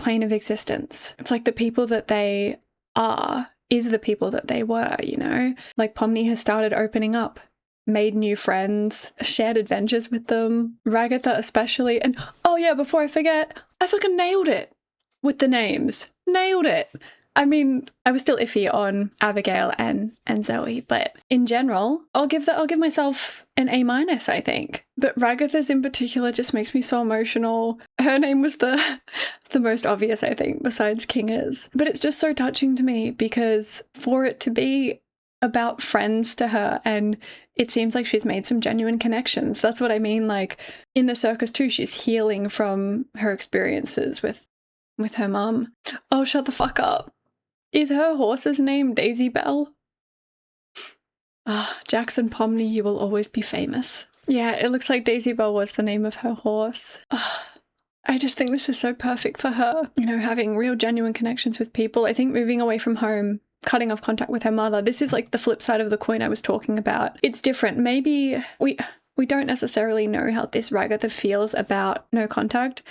plane of existence. It's like the people that they are is the people that they were, you know? Like Pomni has started opening up, made new friends, shared adventures with them, Ragatha especially, and oh yeah, before I forget, I fucking nailed it with the names. Nailed it. I mean, I was still iffy on Abigail and Zoe, but in general, I'll give myself an A-, I think. But Ragatha's in particular just makes me so emotional. Her name was the most obvious, I think, besides Kinga's. But it's just so touching to me because for it to be about friends to her, and it seems like she's made some genuine connections. That's what I mean, like in the circus too, she's healing from her experiences with her mum. Oh, shut the fuck up. Is her horse's name Daisy Bell? Jackson Pomni, you will always be famous. Yeah, it looks like Daisy Bell was the name of her horse. I just think this is so perfect for her. You know, having real genuine connections with people. I think moving away from home, cutting off contact with her mother, this is like the flip side of the coin I was talking about. It's different. Maybe we don't necessarily know how this Ragatha feels about no contact,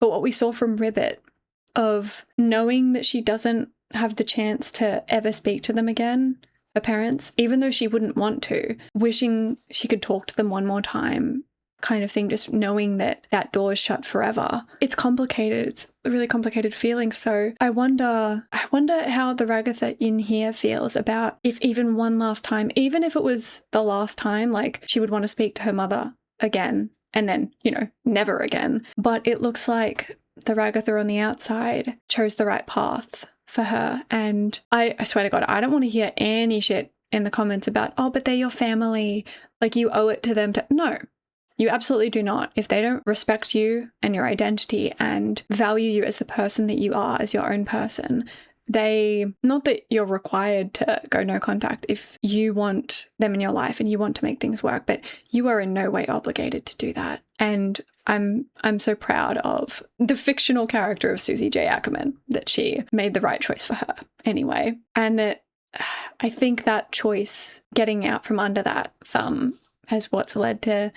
but what we saw from RIBBIT of knowing that she doesn't have the chance to ever speak to them again, her parents, even though she wouldn't want to, wishing she could talk to them one more time, kind of thing, just knowing that that door is shut forever. It's complicated. It's a really complicated feeling. So I wonder how the Ragatha in here feels about if even one last time, even if it was the last time, like she would want to speak to her mother again and then, you know, never again. But it looks like the Ragatha on the outside chose the right path for her. And I swear to God, I don't want to hear any shit in the comments about, oh, but they're your family, like you owe it to them to. No, you absolutely do not. If they don't respect you and your identity and value you as the person that you are, as your own person, not that you're required to go no contact if you want them in your life and you want to make things work, but you are in no way obligated to do that. And I'm so proud of the fictional character of Susie J. Ackerman, that she made the right choice for her anyway. And that I think that choice, getting out from under that thumb, is what's led to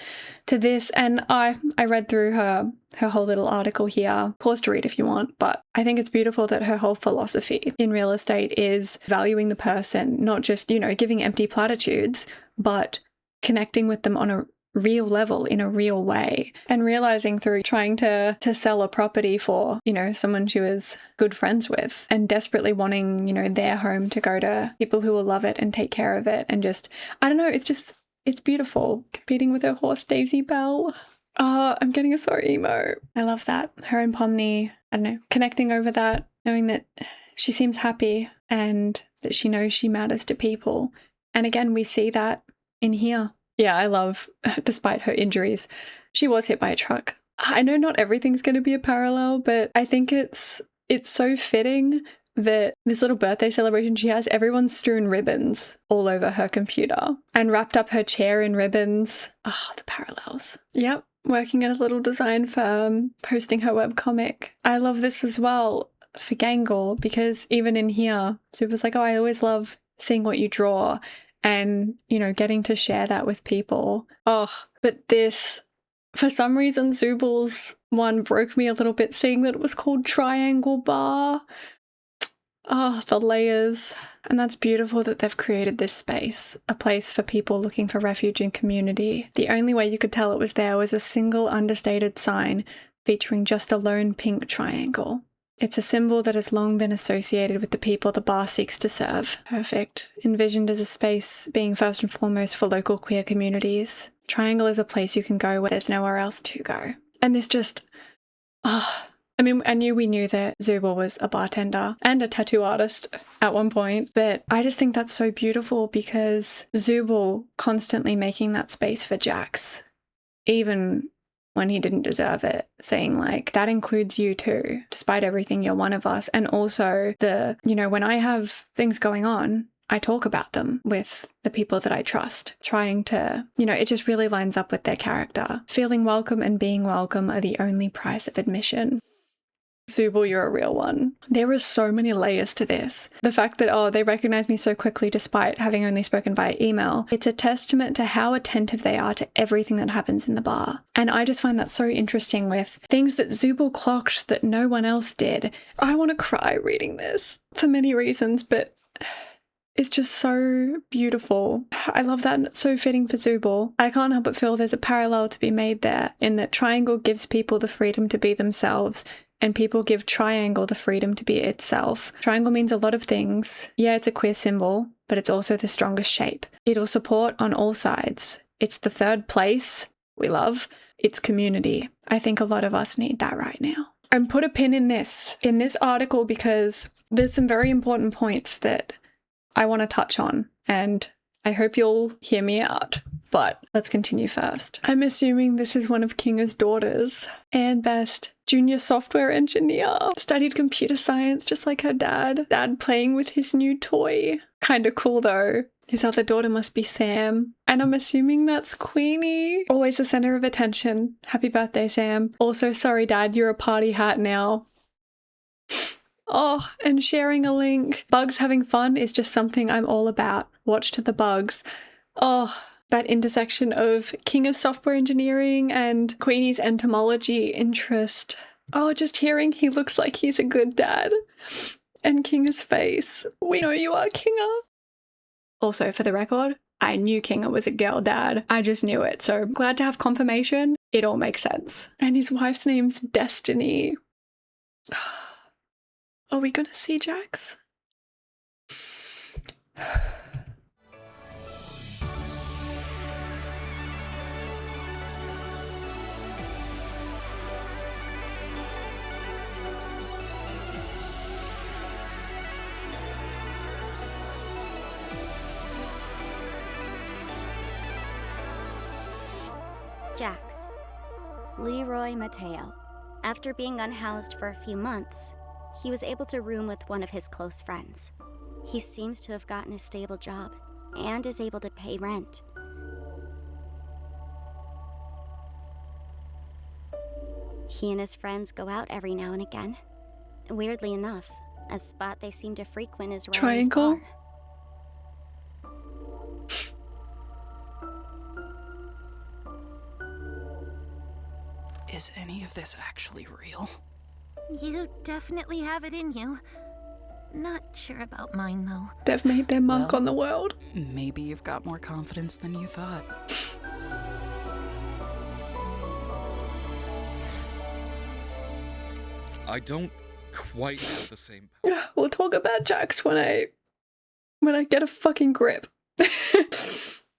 this. And I read through her whole little article here. Pause to read if you want, but I think it's beautiful that her whole philosophy in real estate is valuing the person, not just, you know, giving empty platitudes, but connecting with them on a real level in a real way, and realizing through trying to sell a property for, you know, someone she was good friends with and desperately wanting, you know, their home to go to people who will love it and take care of it. And just, I don't know, it's beautiful. Competing with her horse, Daisy Bell. I'm getting so emo. I love that. Her and Pomni, I don't know, connecting over that, knowing that she seems happy and that she knows she matters to people. And again, we see that in here. Yeah, I love, despite her injuries, she was hit by a truck. I know not everything's going to be a parallel, but I think it's so fitting that this little birthday celebration she has, everyone's strewn ribbons all over her computer and wrapped up her chair in ribbons. The parallels. Yep, working at a little design firm, posting her webcomic. I love this as well for Gangle, because even in here, Super's like, oh, I always love seeing what you draw. and, you know, getting to share that with people. Oh, but this, for some reason, Zooble's one broke me a little bit, seeing that it was called Triangle Bar. Oh, the layers. And that's beautiful that they've created this space, a place for people looking for refuge and community. The only way you could tell it was there was a single understated sign featuring just a lone pink triangle. It's a symbol that has long been associated with the people the bar seeks to serve. Perfect. Envisioned as a space being first and foremost for local queer communities. Triangle is a place you can go where there's nowhere else to go. And this just, I mean, we knew that Zooble was a bartender and a tattoo artist at one point, but I just think that's so beautiful because Zooble constantly making that space for Jax, even when he didn't deserve it, saying like, that includes you too, despite everything, you're one of us. And also the, you know, when I have things going on, I talk about them with the people that I trust, trying to, you know, it just really lines up with their character. Feeling welcome and being welcome are the only price of admission. Zooble, you're a real one. There are so many layers to this. The fact that, oh, they recognize me so quickly despite having only spoken via email. It's a testament to how attentive they are to everything that happens in the bar. And I just find that so interesting with things that Zooble clocked that no one else did. I want to cry reading this for many reasons, but it's just so beautiful. I love that, and it's so fitting for Zooble. I can't help but feel there's a parallel to be made there in that Triangle gives people the freedom to be themselves, and people give Triangle the freedom to be itself. Triangle means a lot of things. Yeah, it's a queer symbol, but it's also the strongest shape. It'll support on all sides. It's the third place we love. It's community. I think a lot of us need that right now. And put a pin in this article, because there's some very important points that I want to touch on, and I hope you'll hear me out. But let's continue first. I'm assuming this is one of Kinga's daughters. Anne Best, junior software engineer, studied computer science just like her dad. Dad playing with his new toy. Kinda cool though. His other daughter must be Sam. And I'm assuming that's Queenie. Always the center of attention. Happy birthday, Sam. Also, sorry Dad, you're a party hat now. Oh, and sharing a link. Bugs having fun is just something I'm all about. Watch to the bugs. Oh, that intersection of King of Software Engineering and Queenie's entomology interest. Oh, just hearing he looks like he's a good dad. And Kinga's face. We know you are, Kinga. Also, for the record, I knew Kinga was a girl dad. I just knew it. So glad to have confirmation. It all makes sense. And his wife's name's Destiny. Are we gonna see Jax? Jax. Leeroy Mateo. After being unhoused for a few months, he was able to room with one of his close friends. He seems to have gotten a stable job and is able to pay rent. He and his friends go out every now and again. Weirdly enough, a spot they seem to frequent is Riley's Triangle? bar. Is any of this actually real? You definitely have it in you. Not sure about mine, though. They've made their mark on the world. Maybe you've got more confidence than you thought. I don't quite have the same. We'll talk about Jax when I get a fucking grip.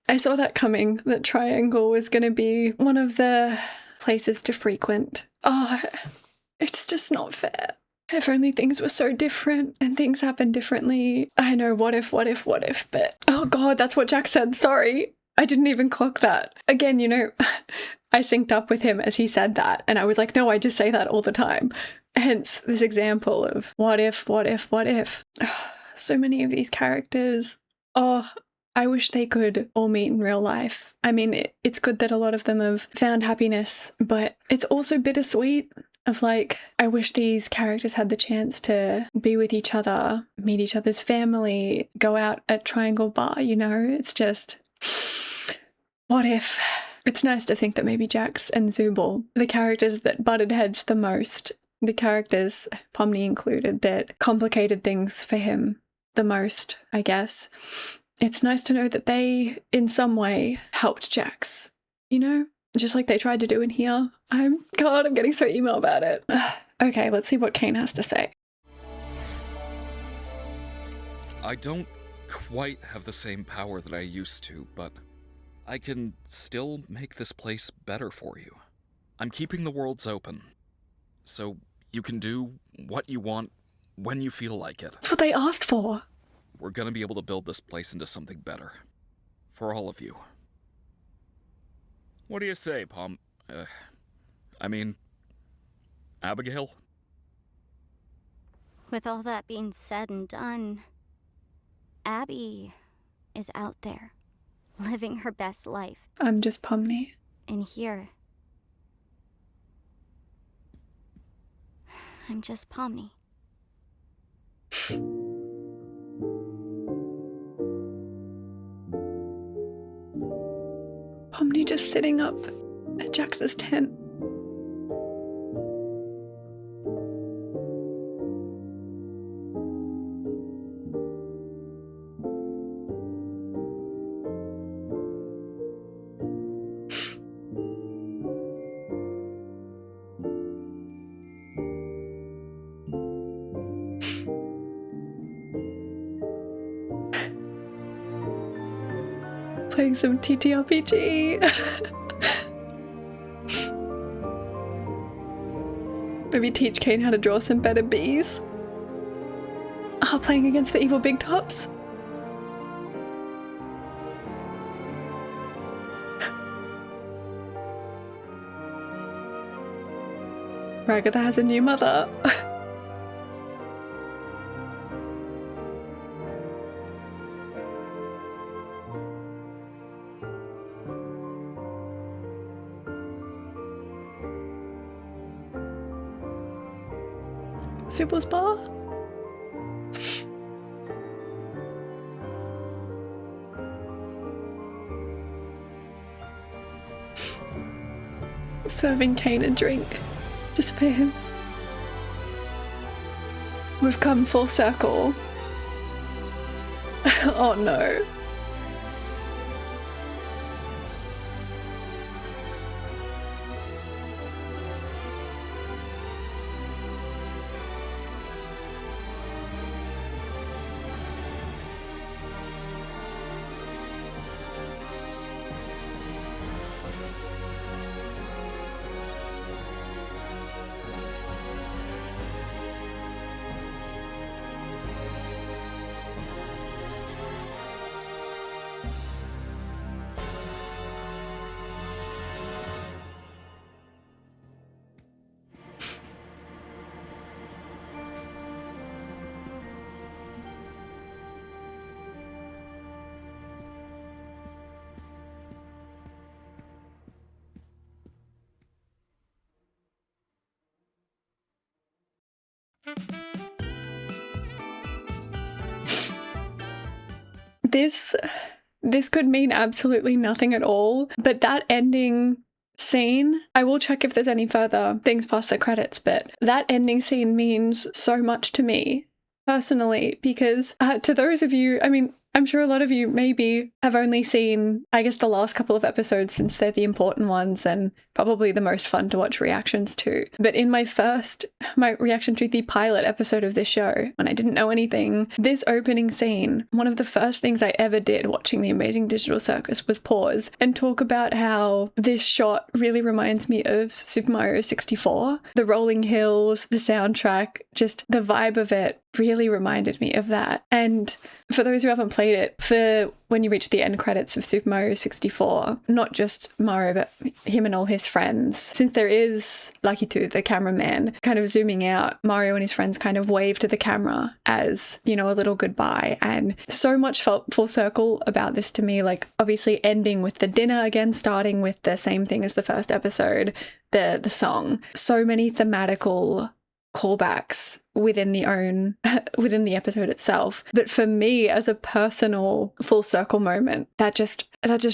I saw that coming, that Triangle was going to be one of the places to frequent. Oh, it's just not fair. If only things were so different and things happened differently. I know, what if, but oh god, that's what Jack said, sorry. I didn't even clock that. Again, you know, I synced up with him as he said that, and I was like, no, I just say that all the time. Hence this example of what if. So many of these characters, oh, I wish they could all meet in real life. I mean, it's good that a lot of them have found happiness, but it's also bittersweet. of like, I wish these characters had the chance to be with each other, meet each other's family, go out at Triangle Bar, you know? It's just, what if? It's nice to think that maybe Jax and Zooble, the characters that butted heads the most, the characters, Pomni included, that complicated things for him the most, I guess. It's nice to know that they, in some way, helped Jax, you know? Just like they tried to do in here. God, I'm getting so emo about it. Okay, let's see what CAINE has to say. I don't quite have the same power that I used to, but I can still make this place better for you. I'm keeping the worlds open, so you can do what you want when you feel like it. That's what they asked for. We're gonna be able to build this place into something better. For all of you. What do you say, Abigail? With all that being said and done, Abby is out there, living her best life. I'm just Pomni. And here, I'm just Pomni. Pomni just sitting up at Jax's tent. Playing some TTRPG. Maybe teach CAINE how to draw some better bees. Oh, playing against the evil big tops. Ragatha has a new mother. Zooble's bar? Serving CAINE a drink, just for him. We've come full circle. Oh no. This could mean absolutely nothing at all, but that ending scene, I will check if there's any further things past the credits, but that ending scene means so much to me personally, because to those of you, I mean, I'm sure a lot of you maybe have only seen, I guess, the last couple of episodes since they're the important ones and probably the most fun to watch reactions to. But in my reaction to the pilot episode of this show, when I didn't know anything, this opening scene, one of the first things I ever did watching the Amazing Digital Circus was pause and talk about how this shot really reminds me of Super Mario 64. The rolling hills, the soundtrack, just the vibe of it really reminded me of that. And for those who haven't played it, for when you reach the end credits of Super Mario 64, not just Mario, but him and all his friends, since there is Lucky Tooth, the cameraman, kind of zooming out, Mario and his friends kind of wave to the camera as, you know, a little goodbye. And so much felt full circle about this to me, like obviously ending with the dinner again, starting with the same thing as the first episode, the song. So many thematical callbacks within the episode itself. But for me, as a personal full circle moment, that just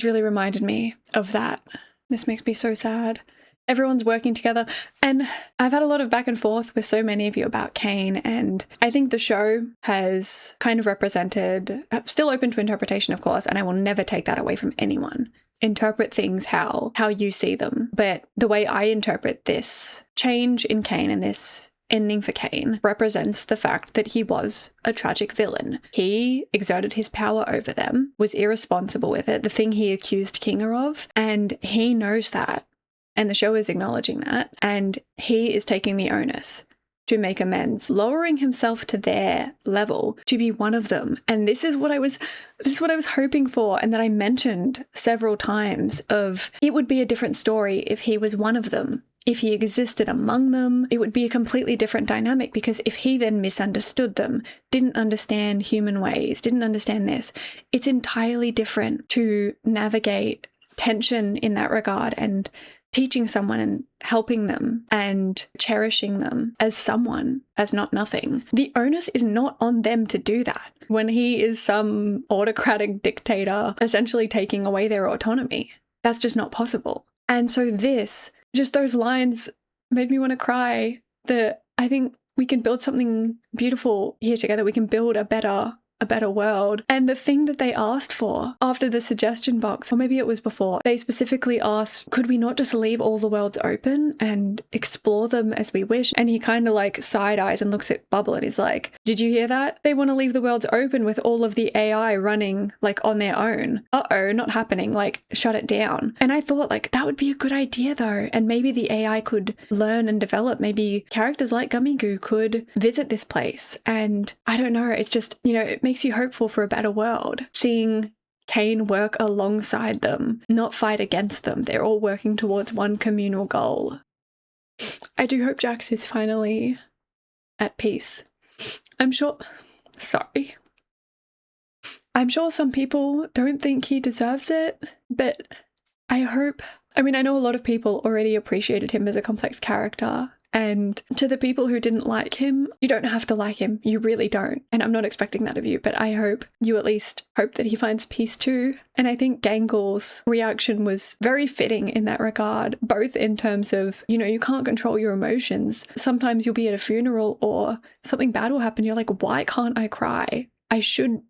really reminded me of that. This makes me so sad. Everyone's working together, and I've had a lot of back and forth with so many of you about CAINE, and I think the show has kind of represented, still open to interpretation of course, and I will never take that away from anyone. Interpret things how you see them. But the way I interpret this change in CAINE and this ending for CAINE represents the fact that he was a tragic villain. He exerted his power over them, was irresponsible with it, the thing he accused Kinga of, and he knows that. And the show is acknowledging that, and he is taking the onus to make amends, lowering himself to their level to be one of them. And this is what I was hoping for, and that I mentioned several times, of it would be a different story if he was one of them. If he existed among them, it would be a completely different dynamic, because if he then misunderstood them, didn't understand human ways, didn't understand this, it's entirely different to navigate tension in that regard and teaching someone and helping them and cherishing them as someone, as not nothing. The onus is not on them to do that when he is some autocratic dictator essentially taking away their autonomy. That's just not possible. And so just those lines made me want to cry, that I think we can build something beautiful here together. We can build a better world. And the thing that they asked for after the suggestion box, or maybe it was before, they specifically asked, could we not just leave all the worlds open and explore them as we wish? And he kind of like side eyes and looks at Bubble and is like, did you hear that? They want to leave the worlds open with all of the AI running like on their own. Uh-oh, not happening. Like, shut it down. And I thought like that would be a good idea though. And maybe the AI could learn and develop. Maybe characters like Gummy Goo could visit this place. And I don't know, it's just, you know, it makes you hopeful for a better world. Seeing CAINE work alongside them, not fight against them. They're all working towards one communal goal. I do hope Jax is finally at peace. I'm sure some people don't think he deserves it, but I know a lot of people already appreciated him as a complex character. And to the people who didn't like him, you don't have to like him. You really don't. And I'm not expecting that of you, but I hope you at least hope that he finds peace too. And I think Gangle's reaction was very fitting in that regard, both in terms of, you know, you can't control your emotions. Sometimes you'll be at a funeral or something bad will happen. You're like, why can't I cry?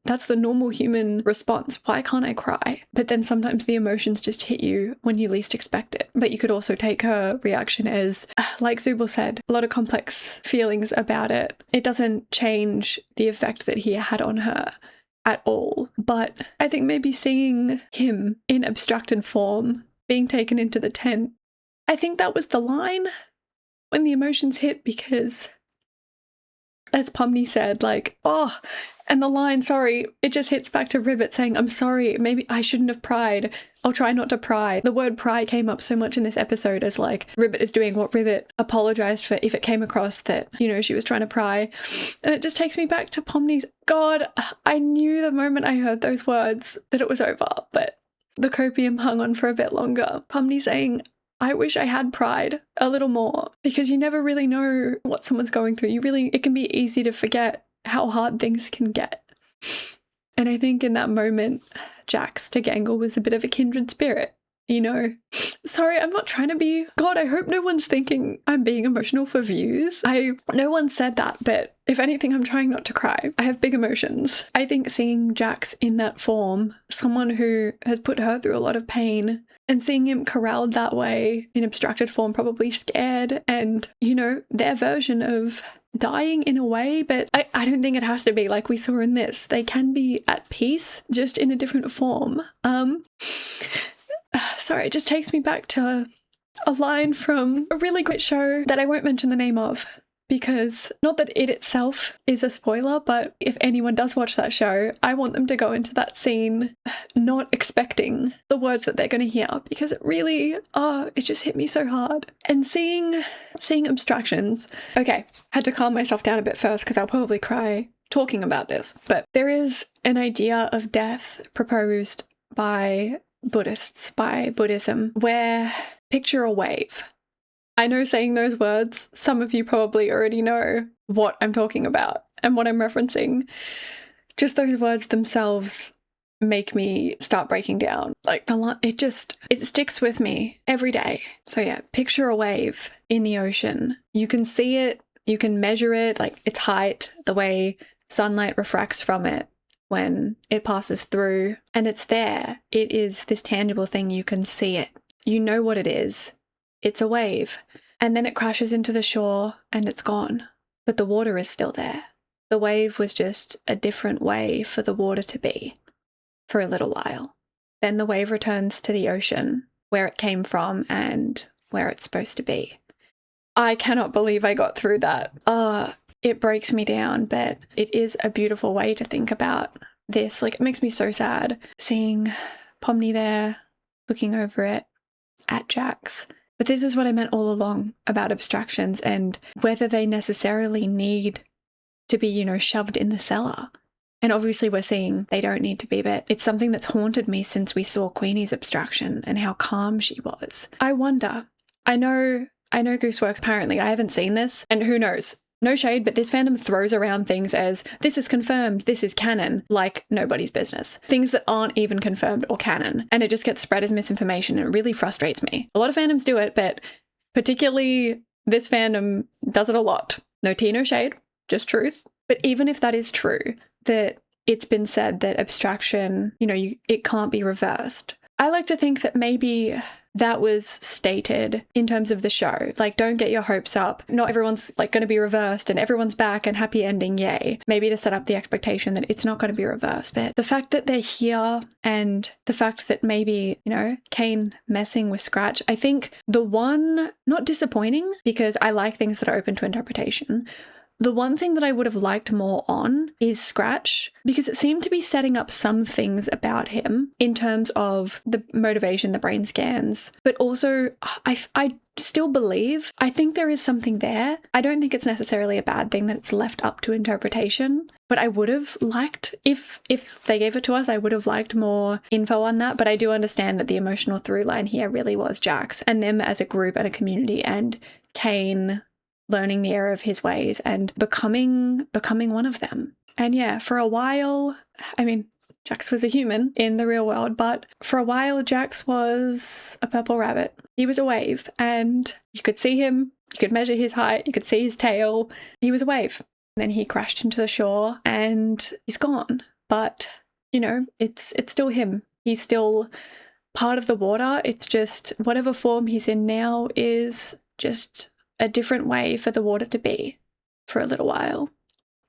That's the normal human response. Why can't I cry? But then sometimes the emotions just hit you when you least expect it. But you could also take her reaction as, like Zooble said, a lot of complex feelings about it. It doesn't change the effect that he had on her at all. But I think maybe seeing him in abstracted form, being taken into the tent, I think that was the line when the emotions hit, because as Pomni said, like, oh, and the line, sorry, it just hits back to RIBBIT saying, I'm sorry, maybe I shouldn't have pried. I'll try not to pry. The word pry came up so much in this episode as like RIBBIT is doing what RIBBIT apologized for if it came across that, you know, she was trying to pry. And it just takes me back to Pomni's, God, I knew the moment I heard those words that it was over, but the copium hung on for a bit longer. Pomni saying, I wish I had pried a little more, because you never really know what someone's going through. It can be easy to forget how hard things can get. And I think in that moment, Jax to Gangle was a bit of a kindred spirit, you know? Sorry, I'm not trying to be... God, I hope no one's thinking I'm being emotional for views. No one said that, but if anything, I'm trying not to cry. I have big emotions. I think seeing Jax in that form, someone who has put her through a lot of pain, and seeing him corralled that way in abstracted form, probably scared, and, you know, their version of dying in a way, but I don't think it has to be like we saw in this. They can be at peace, just in a different form. Sorry, it just takes me back to a line from a really great show that I won't mention the name of, because not that it itself is a spoiler, but if anyone does watch that show, I want them to go into that scene not expecting the words that they're going to hear, because it really, it just hit me so hard. And seeing abstractions, okay, had to calm myself down a bit first because I'll probably cry talking about this, but there is an idea of death proposed by Buddhists, by Buddhism, where picture a wave. I know saying those words, some of you probably already know what I'm talking about and what I'm referencing. Just those words themselves make me start breaking down. Like it sticks with me every day. So yeah, picture a wave in the ocean. You can see it, you can measure it, like its height, the way sunlight refracts from it when it passes through, and it's there. It is this tangible thing. You can see it. You know what it is. It's a wave. And then it crashes into the shore and it's gone. But the water is still there. The wave was just a different way for the water to be for a little while. Then the wave returns to the ocean where it came from and where it's supposed to be. I cannot believe I got through that. It breaks me down, but it is a beautiful way to think about this. Like, it makes me so sad seeing Pomni there, looking over it at Jax. But this is what I meant all along about abstractions and whether they necessarily need to be, shoved in the cellar. And obviously we're seeing they don't need to be, but it's something that's haunted me since we saw Queenie's abstraction and how calm she was. I wonder, I know Gooseworks, apparently, I haven't seen this, and who knows? No shade, but this fandom throws around things as, this is confirmed, this is canon, like nobody's business. Things that aren't even confirmed or canon. And it just gets spread as misinformation, and it really frustrates me. A lot of fandoms do it, but particularly this fandom does it a lot. No tea, no shade, just truth. But even if that is true, that it's been said that abstraction, it can't be reversed. I like to think that maybe that was stated in terms of the show. Like, don't get your hopes up. Not everyone's going to be reversed and everyone's back and happy ending, yay. Maybe to set up the expectation that it's not going to be reversed. But the fact that they're here and the fact that maybe, CAINE messing with Scratch, I think the one, not disappointing, because I like things that are open to interpretation. The one thing that I would have liked more on is Scratch, because it seemed to be setting up some things about him in terms of the motivation, the brain scans, but also I still believe, I think there is something there. I don't think it's necessarily a bad thing that it's left up to interpretation, but I would have liked, if they gave it to us, I would have liked more info on that. But I do understand that the emotional through line here really was Jax and them as a group and a community, and CAINE learning the error of his ways and becoming one of them. And yeah, for a while, Jax was a human in the real world, but for a while Jax was a purple rabbit. He was a wave, and you could see him, you could measure his height, you could see his tail. He was a wave. And then he crashed into the shore and he's gone. But, it's still him. He's still part of the water. It's just whatever form he's in now is just a different way for the water to be for a little while.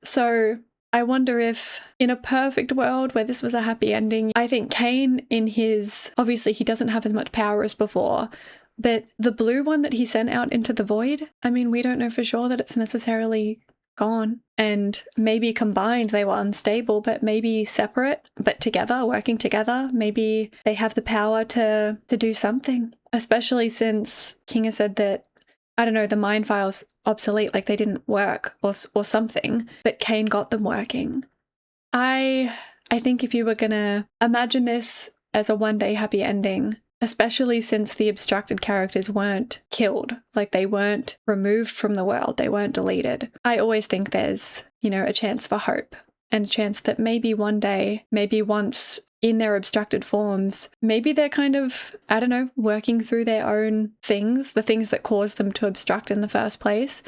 So I wonder if in a perfect world where this was a happy ending, I think CAINE obviously he doesn't have as much power as before, but the blue one that he sent out into the void, we don't know for sure that it's necessarily gone. And maybe combined they were unstable, but maybe separate, but together, working together, maybe they have the power to do something, especially since King has said that, I don't know, the mind files obsolete, like they didn't work or something, but CAINE got them working. I think if you were gonna imagine this as a one-day happy ending, especially since the abstracted characters weren't killed, like they weren't removed from the world, they weren't deleted, I always think there's, a chance for hope and a chance that maybe one day, maybe once in their abstracted forms, maybe they're kind of, I don't know, working through their own things, the things that caused them to abstract in the first place.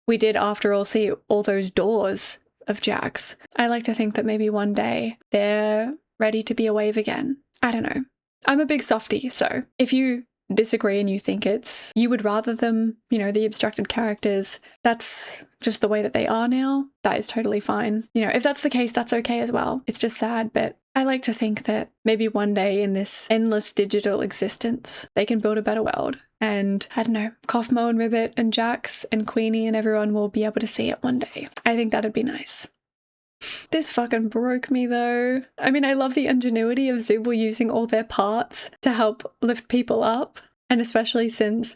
We did, after all, see all those doors of Jax. I like to think that maybe one day they're ready to be a wave again. I don't know. I'm a big softie, so if you disagree and you think you would rather them, the abstracted characters, that's just the way that they are now, that is totally fine. If that's the case, that's okay as well. It's just sad, but I like to think that maybe one day in this endless digital existence, they can build a better world. And I don't know, Kaufmo and Ribbit and Jax and Queenie and everyone will be able to see it one day. I think that'd be nice. This fucking broke me though. I mean, I love the ingenuity of Zooble using all their parts to help lift people up. And especially since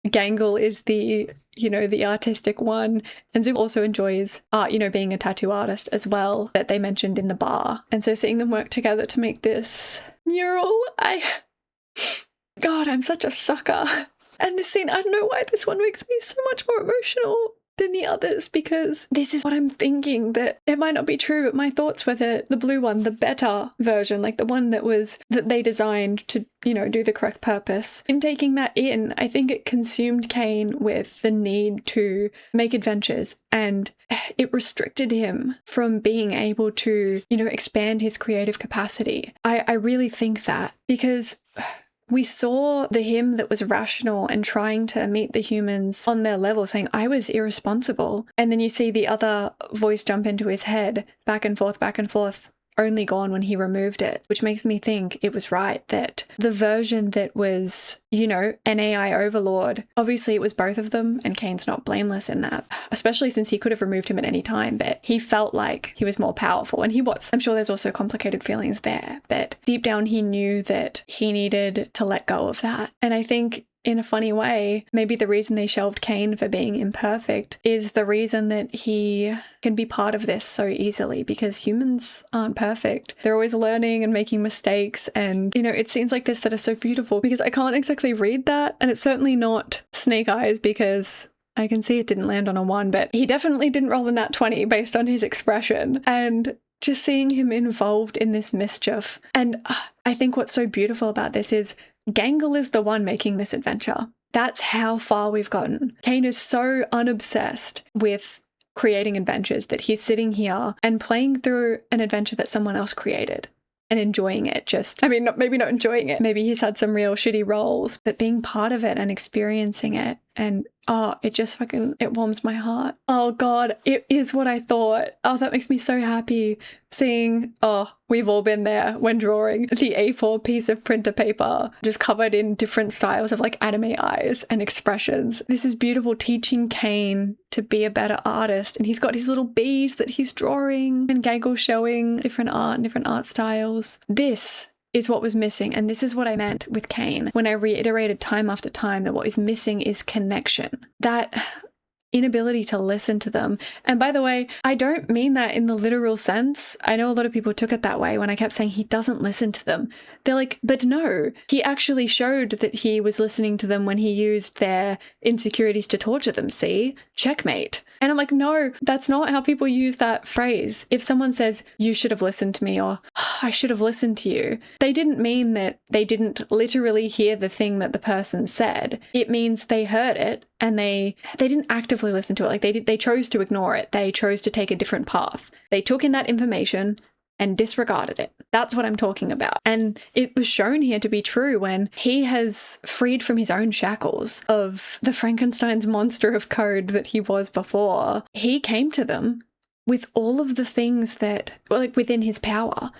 Gangle is the, the artistic one. And Zooble also enjoys art, being a tattoo artist as well, that they mentioned in the bar. And so seeing them work together to make this mural, God, I'm such a sucker. And this scene, I don't know why this one makes me so much more emotional than the others, because this is what I'm thinking, that it might not be true, but my thoughts were that the blue one, the better version, like the one that they designed to, do the correct purpose. In taking that in, I think it consumed CAINE with the need to make adventures, and it restricted him from being able to, expand his creative capacity. I really think that, because we saw the him that was rational and trying to meet the humans on their level, saying, I was irresponsible. And then you see the other voice jump into his head, back and forth, only gone when he removed it, which makes me think it was right that the version that was, an AI overlord, obviously it was both of them, and CAINE's not blameless in that, especially since he could have removed him at any time, but he felt like he was more powerful, and he was. I'm sure there's also complicated feelings there, but deep down he knew that he needed to let go of that. And I think in a funny way, maybe the reason they shelved CAINE for being imperfect is the reason that he can be part of this so easily, because humans aren't perfect. They're always learning and making mistakes, and it's scenes like this that are so beautiful, because I can't exactly read that, and it's certainly not Snake Eyes, because I can see it didn't land on a 1, but he definitely didn't roll the nat 20 based on his expression. And just seeing him involved in this mischief. And I think what's so beautiful about this is Gangle is the one making this adventure. That's how far we've gotten. CAINE is so unobsessed with creating adventures that he's sitting here and playing through an adventure that someone else created and enjoying it. Maybe not enjoying it. Maybe he's had some real shitty roles, but being part of it and experiencing it. And it warms my heart. Oh God, it is what I thought. Oh, that makes me so happy seeing, we've all been there when drawing the A4 piece of printer paper, just covered in different styles of like anime eyes and expressions. This is beautiful, teaching CAINE to be a better artist. And he's got his little bees that he's drawing, and Gangle showing different art and different art styles. This is what was missing, and this is what I meant with CAINE when I reiterated time after time that what is missing is connection. That inability to listen to them. And by the way, I don't mean that in the literal sense. I know a lot of people took it that way when I kept saying he doesn't listen to them. They're like, but no, he actually showed that he was listening to them when he used their insecurities to torture them. See? Checkmate. And I'm like, no, that's not how people use that phrase. If someone says, you should have listened to me, or I should have listened to you, they didn't mean that they didn't literally hear the thing that the person said. It means they heard it and they didn't actively listen to it. Like they chose to ignore it. They chose to take a different path. They took in that information and disregarded it. That's what I'm talking about. And it was shown here to be true when he has freed from his own shackles of the Frankenstein's monster of code that he was before. He came to them with all of the things that were like within his power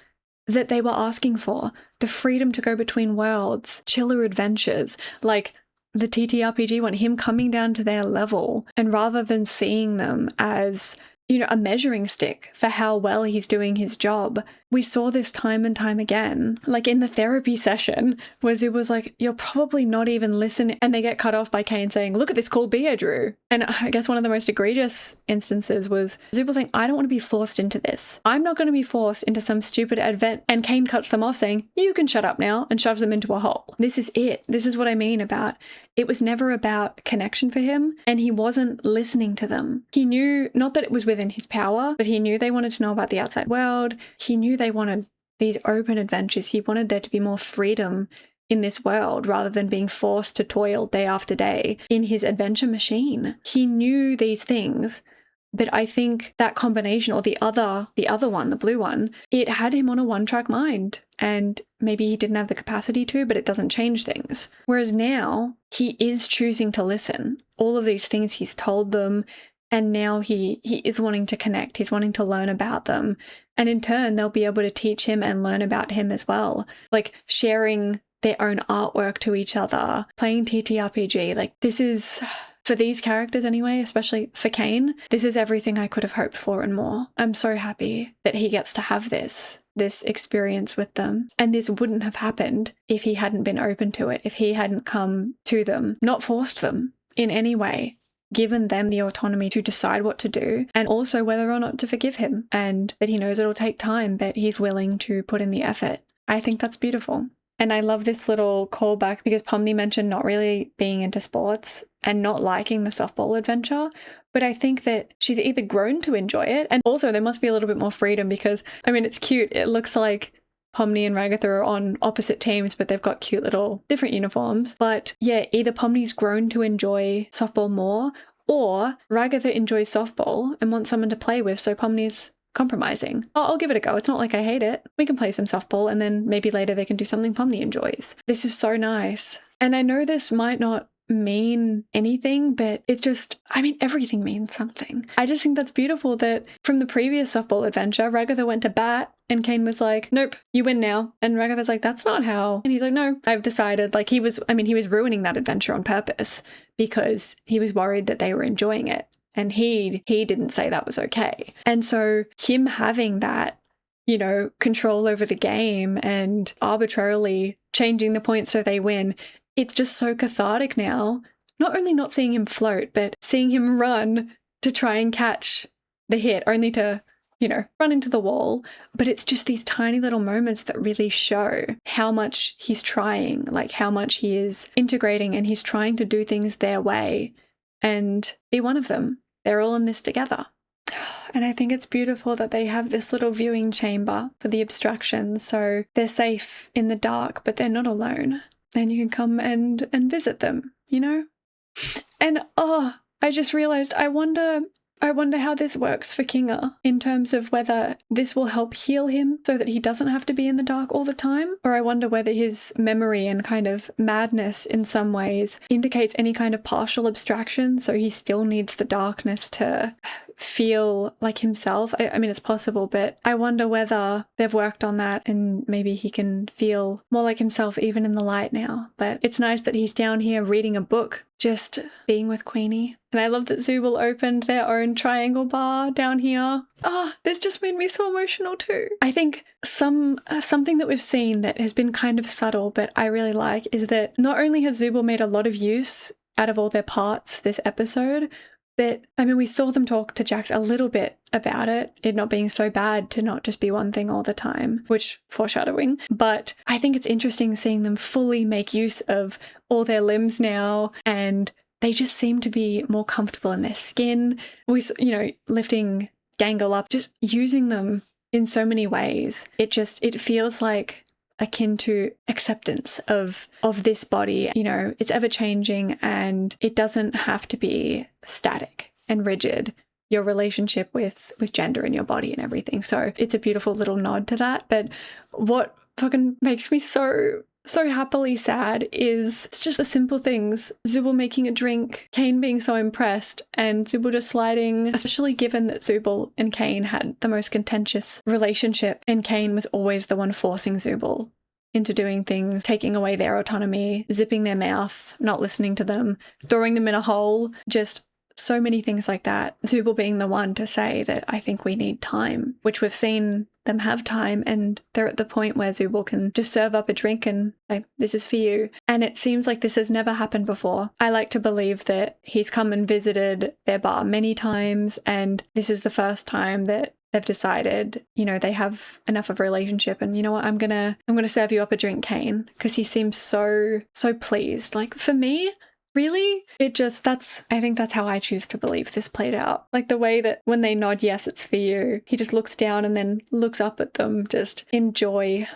that they were asking for. The freedom to go between worlds, chiller adventures, like the TTRPG one, him coming down to their level, and rather than seeing them as a measuring stick for how well he's doing his job. We saw this time and time again, like in the therapy session, where Zooble was like, you're probably not even listening. And they get cut off by CAINE saying, look at this cool bee I drew. And I guess one of the most egregious instances was Zooble saying, I don't want to be forced into this. I'm not going to be forced into some stupid advent. And CAINE cuts them off saying, you can shut up now, and shoves them into a hole. This is it. This is what I mean about it was never about connection for him, and he wasn't listening to them. He knew not that it was within his power, but he knew they wanted to know about the outside world. He knew they wanted these open adventures. He wanted there to be more freedom in this world rather than being forced to toil day after day in his adventure machine. He knew these things, but I think that combination, or the other one, the blue one, it had him on a one-track mind, and maybe he didn't have the capacity to, but it doesn't change things. Whereas now he is choosing to listen. All of these things he's told them, and now he is wanting to connect. He's wanting to learn about them. And in turn, they'll be able to teach him and learn about him as well. Like sharing their own artwork to each other, playing TTRPG. Like, this is, for these characters anyway, especially for CAINE, this is everything I could have hoped for and more. I'm so happy that he gets to have this experience with them. And this wouldn't have happened if he hadn't been open to it, if he hadn't come to them, not forced them in any way, given them the autonomy to decide what to do, and also whether or not to forgive him, and that he knows it'll take time, but he's willing to put in the effort. I think that's beautiful. And I love this little callback because Pomni mentioned not really being into sports and not liking the softball adventure. But I think that she's either grown to enjoy it, and also there must be a little bit more freedom because, I mean, it's cute. It looks like Pomni and Ragatha are on opposite teams, but they've got cute little different uniforms. But yeah, either Pomni's grown to enjoy softball more, or Ragatha enjoys softball and wants someone to play with, so Pomni's compromising. I'll give it a go. It's not like I hate it. We can play some softball and then maybe later they can do something Pomni enjoys. This is so nice. And I know this might not mean anything, but it's just, I mean, everything means something. I just think that's beautiful that from the previous softball adventure, Ragatha went to bat and CAINE was like, nope, you win now. And Ragatha's like, that's not how. And he's like, no, I've decided. Like, he was ruining that adventure on purpose because he was worried that they were enjoying it. And he didn't say that was okay. And so him having that, you know, control over the game and arbitrarily changing the points so they win, it's just so cathartic now. Not only not seeing him float, but seeing him run to try and catch the hit, only to, you know, run into the wall. But it's just these tiny little moments that really show how much he's trying, like how much he is integrating and he's trying to do things their way and be one of them. They're all in this together. And I think it's beautiful that they have this little viewing chamber for the abstractions. So they're safe in the dark, but they're not alone. And you can come and visit them, you know? And I just realized I wonder how this works for Kinga in terms of whether this will help heal him so that he doesn't have to be in the dark all the time. Or I wonder whether his memory and kind of madness in some ways indicates any kind of partial abstraction. So he still needs the darkness to feel like himself. I mean, it's possible, but I wonder whether they've worked on that and maybe he can feel more like himself even in the light now. But it's nice that he's down here reading a book, just being with Queenie. And I love that Zooble opened their own triangle bar down here. This just made me so emotional too. I think something that we've seen that has been kind of subtle, but I really like, is that not only has Zooble made a lot of use out of all their parts this episode, but I mean, we saw them talk to Jax a little bit about it not being so bad to not just be one thing all the time, which foreshadowing. But I think it's interesting seeing them fully make use of all their limbs now, and they just seem to be more comfortable in their skin. We, you know, lifting Gangle up, just using them in so many ways. It feels like akin to acceptance of this body. You know, it's ever changing and it doesn't have to be static and rigid, your relationship with gender and your body and everything. So it's a beautiful little nod to that. But what fucking makes me so happily sad is it's just the simple things. Zooble making a drink, CAINE being so impressed, and Zooble just sliding, especially given that Zooble and CAINE had the most contentious relationship, and CAINE was always the one forcing Zooble into doing things, taking away their autonomy, zipping their mouth, not listening to them, throwing them in a hole, just so many things like that. Zooble being the one to say that I think we need time, which we've seen them have time, and they're at the point where Zooble can just serve up a drink and say, this is for you. And it seems like this has never happened before. I like to believe that he's come and visited their bar many times, and this is the first time that they've decided, you know, they have enough of a relationship, and you know what, I'm gonna serve you up a drink, CAINE, because he seems so pleased. Like, for me, really, I think that's how I choose to believe this played out. Like the way that when they nod, yes, it's for you, he just looks down and then looks up at them, just in joy.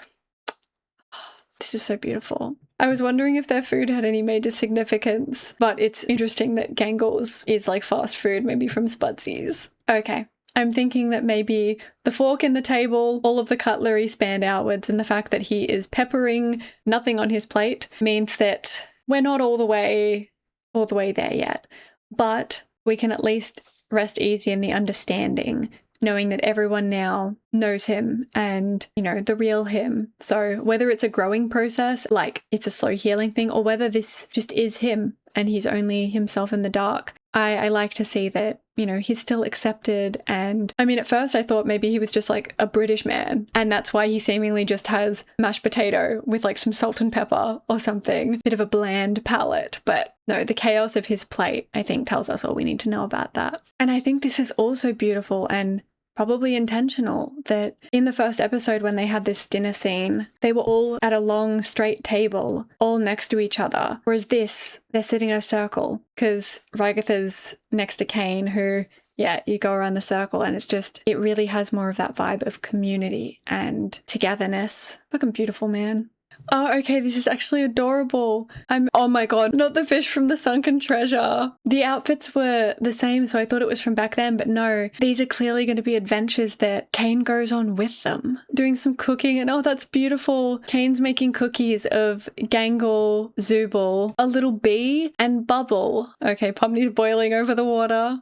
This is so beautiful. I was wondering if their food had any major significance, but it's interesting that Gangle's is like fast food, maybe from Spudsies. Okay. I'm thinking that maybe the fork in the table, all of the cutlery spanned outwards, and the fact that he is peppering nothing on his plate means that we're not all the way there yet. But we can at least rest easy in the understanding knowing that everyone now knows him and, you know, the real him. So whether it's a growing process, like it's a slow healing thing, or whether this just is him and he's only himself in the dark, I like to see that, you know, he's still accepted. And I mean, at first I thought maybe he was just like a British man, and that's why he seemingly just has mashed potato with like some salt and pepper or something, bit of a bland palate. But no, the chaos of his plate, I think, tells us all we need to know about that. And I think this is also beautiful and probably intentional that in the first episode, when they had this dinner scene, they were all at a long straight table all next to each other, whereas this, they're sitting in a circle because Ragatha's next to CAINE, who, yeah, you go around the circle and it's just, it really has more of that vibe of community and togetherness. Fucking beautiful, man. Oh, okay, this is actually adorable. Oh my god, not the fish from the sunken treasure. The outfits were the same, so I thought it was from back then, but no, these are clearly going to be adventures that CAINE goes on with them. Doing some cooking, and oh, that's beautiful. CAINE's making cookies of Gangle, Zooble, a little bee, and Bubble. Okay, Pomni's boiling over the water.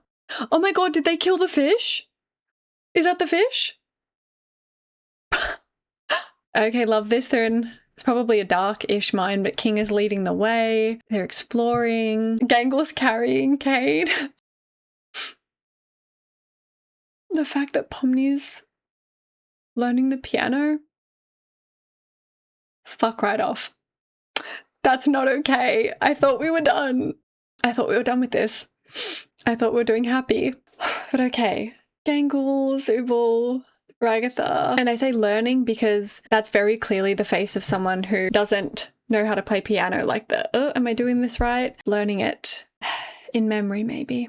Oh my god, did they kill the fish? Is that the fish? Okay, love this. They're in... It's probably a dark-ish mine, but King is leading the way. They're exploring. Gangle's carrying CAINE. The fact that Pomni's learning the piano. Fuck right off. That's not okay. I thought we were done. I thought we were done with this. I thought we were doing happy. But okay. Gangle, Zooble, Ragatha. And I say learning because that's very clearly the face of someone who doesn't know how to play piano, like the, oh, am I doing this right? Learning it in memory, maybe.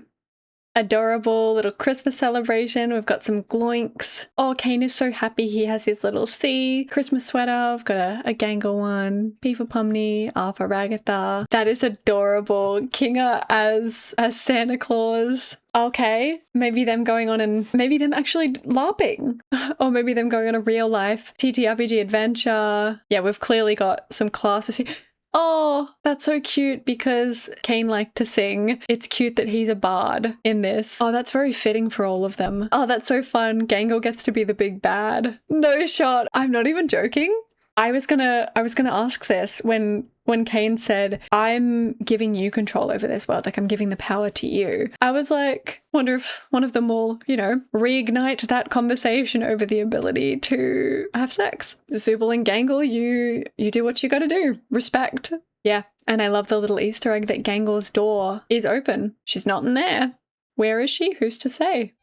Adorable little Christmas celebration. We've got some gloinks. Oh, CAINE is so happy he has his little C Christmas sweater. We've got a Gangle one. P for Pomni, R for Ragatha. That is adorable. Kinga as Santa Claus. Okay, maybe them going on and maybe them actually LARPing, or maybe them going on a real life TTRPG adventure. Yeah, we've clearly got some classes here. Oh, that's so cute because CAINE liked to sing. It's cute that he's a bard in this. Oh, that's very fitting for all of them. Oh, that's so fun. Gangle gets to be the big bad. No shot. I'm not even joking. I was gonna ask this when CAINE said, I'm giving you control over this world, like I'm giving the power to you. I was like, wonder if one of them will, you know, reignite that conversation over the ability to have sex. Zooble and Gangle, you do what you gotta do. Respect. Yeah, and I love the little Easter egg that Gangle's door is open. She's not in there. Where is she? Who's to say?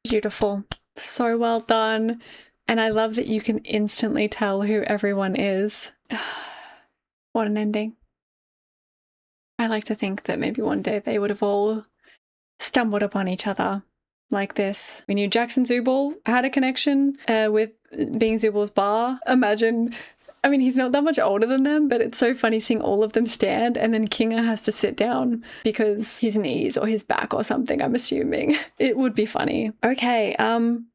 Beautiful. So well done. And I love that you can instantly tell who everyone is. What an ending. I like to think that maybe one day they would have all stumbled upon each other like this. We knew Jackson Zooble had a connection with being Zooble's bar. Imagine, I mean, he's not that much older than them, but it's so funny seeing all of them stand and then Kinga has to sit down because his knees or his back or something, I'm assuming. It would be funny. Okay,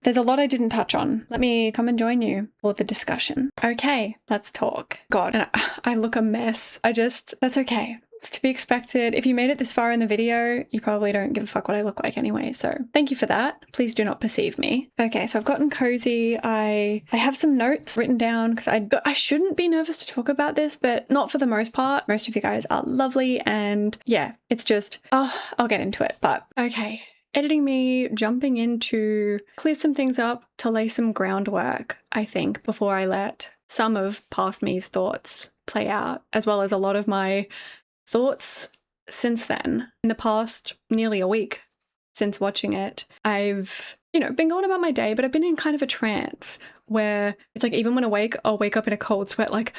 there's a lot I didn't touch on. Let me come and join you for the discussion. Okay, let's talk. God, and I look a mess. That's okay. It's to be expected. If you made it this far in the video, you probably don't give a fuck what I look like anyway, so thank you for that. Please do not perceive me. Okay, so I've gotten cozy. I have some notes written down because I shouldn't be nervous to talk about this, but not for the most part. Most of you guys are lovely, and yeah, it's just, I'll get into it. But okay, editing me jumping in to clear some things up, to lay some groundwork, I think, before I let some of past me's thoughts play out, as well as a lot of my thoughts since then. In the past nearly a week since watching it, I've, been going about my day, but I've been in kind of a trance where it's like even when awake, I'll wake up in a cold sweat, like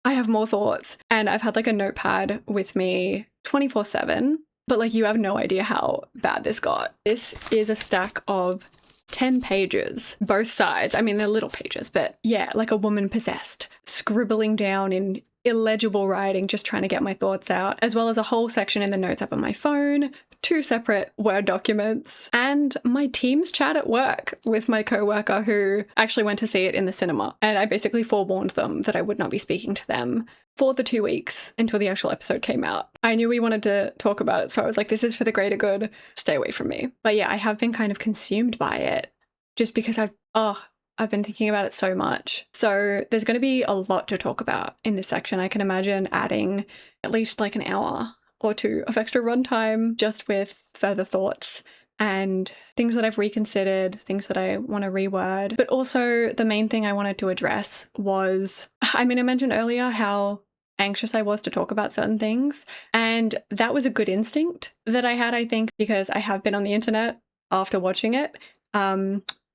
I have more thoughts. And I've had like a notepad with me 24/7, but like you have no idea how bad this got. This is a stack of 10 pages, both sides. I mean, they're little pages, but yeah, like a woman possessed, scribbling down in illegible writing, just trying to get my thoughts out, as well as a whole section in the notes app on my phone, 2 separate Word documents, and my Teams chat at work with my coworker who actually went to see it in the cinema. And I basically forewarned them that I would not be speaking to them for the 2 weeks until the actual episode came out. I knew we wanted to talk about it, so I was like, this is for the greater good, stay away from me. But yeah, I have been kind of consumed by it just because I've been thinking about it so much. So there's going to be a lot to talk about in this section. I can imagine adding at least like an hour or 2 of extra runtime just with further thoughts and things that I've reconsidered, things that I want to reword. But also the main thing I wanted to address was, I mentioned earlier how anxious I was to talk about certain things, and that was a good instinct that I had, I think, because I have been on the internet after watching it.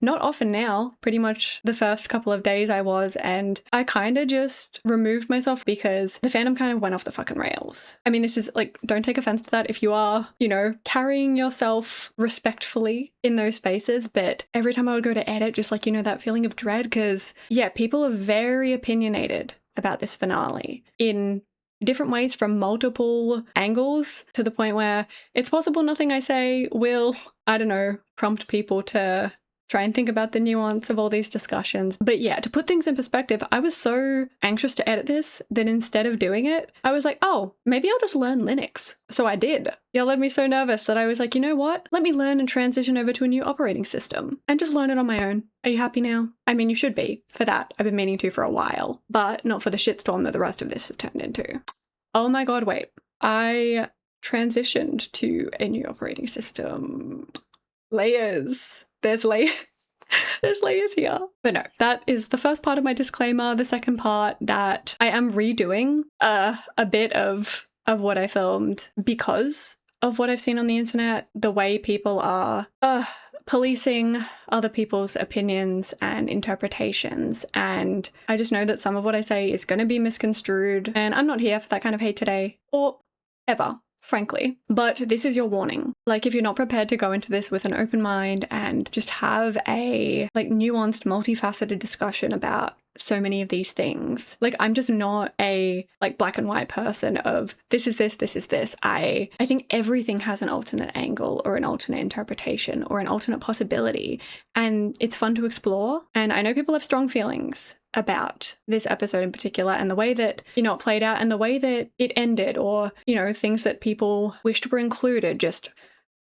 Not often now, pretty much the first couple of days I was, and I kind of just removed myself because the fandom kind of went off the fucking rails. I mean, this is like, don't take offense to that if you are, carrying yourself respectfully in those spaces, but every time I would go to edit, just like, that feeling of dread, because yeah, people are very opinionated about this finale in different ways from multiple angles, to the point where it's possible nothing I say will, prompt people to try and think about the nuance of all these discussions. But yeah, to put things in perspective, I was so anxious to edit this that instead of doing it, I was like, oh, maybe I'll just learn Linux. So I did. Y'all made me so nervous that I was like, you know what? Let me learn and transition over to a new operating system and just learn it on my own. Are you happy now? I mean, you should be. For that, I've been meaning to for a while, but not for the shitstorm that the rest of this has turned into. Oh my God, wait. I transitioned to a new operating system. Layers. There's layers here. But no, that is the first part of my disclaimer. The second part, that I am redoing a bit of what I filmed because of what I've seen on the internet, the way people are policing other people's opinions and interpretations. And I just know that some of what I say is going to be misconstrued, and I'm not here for that kind of hate today or ever, frankly. But this is your warning. Like, if you're not prepared to go into this with an open mind and just have a nuanced, multifaceted discussion about so many of these things, I'm just not a black and white person of this is this, this is this. I think everything has an alternate angle or an alternate interpretation or an alternate possibility, and it's fun to explore. And I know people have strong feelings about this episode in particular, and the way that, it played out, and the way that it ended, or, things that people wished were included. Just,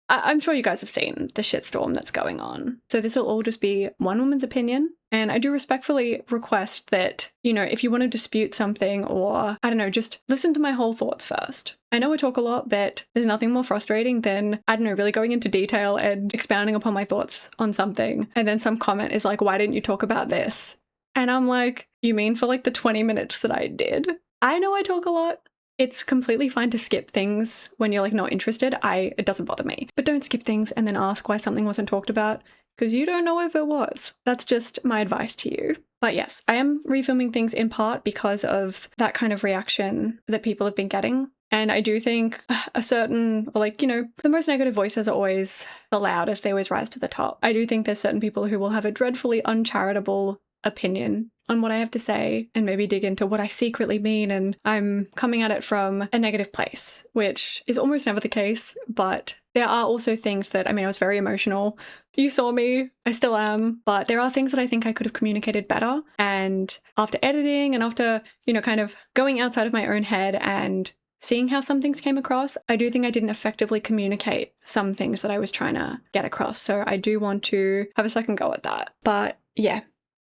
I'm sure you guys have seen the shitstorm that's going on. So this will all just be one woman's opinion. And I do respectfully request that, if you want to dispute something, or, just listen to my whole thoughts first. I know I talk a lot, but there's nothing more frustrating than, really going into detail and expounding upon my thoughts on something. And then some comment is like, why didn't you talk about this? And I'm like, you mean for the 20 minutes that I did? I know I talk a lot. It's completely fine to skip things when you're not interested. It doesn't bother me. But don't skip things and then ask why something wasn't talked about, because you don't know if it was. That's just my advice to you. But yes, I am refilming things in part because of that kind of reaction that people have been getting. And I do think a certain, the most negative voices are always the loudest. They always rise to the top. I do think there's certain people who will have a dreadfully uncharitable opinion on what I have to say and maybe dig into what I secretly mean, and I'm coming at it from a negative place, which is almost never the case. But there are also things that, I was very emotional. You saw me, I still am, but there are things that I think I could have communicated better. And after editing and after, kind of going outside of my own head and seeing how some things came across, I do think I didn't effectively communicate some things that I was trying to get across. So I do want to have a second go at that. But yeah,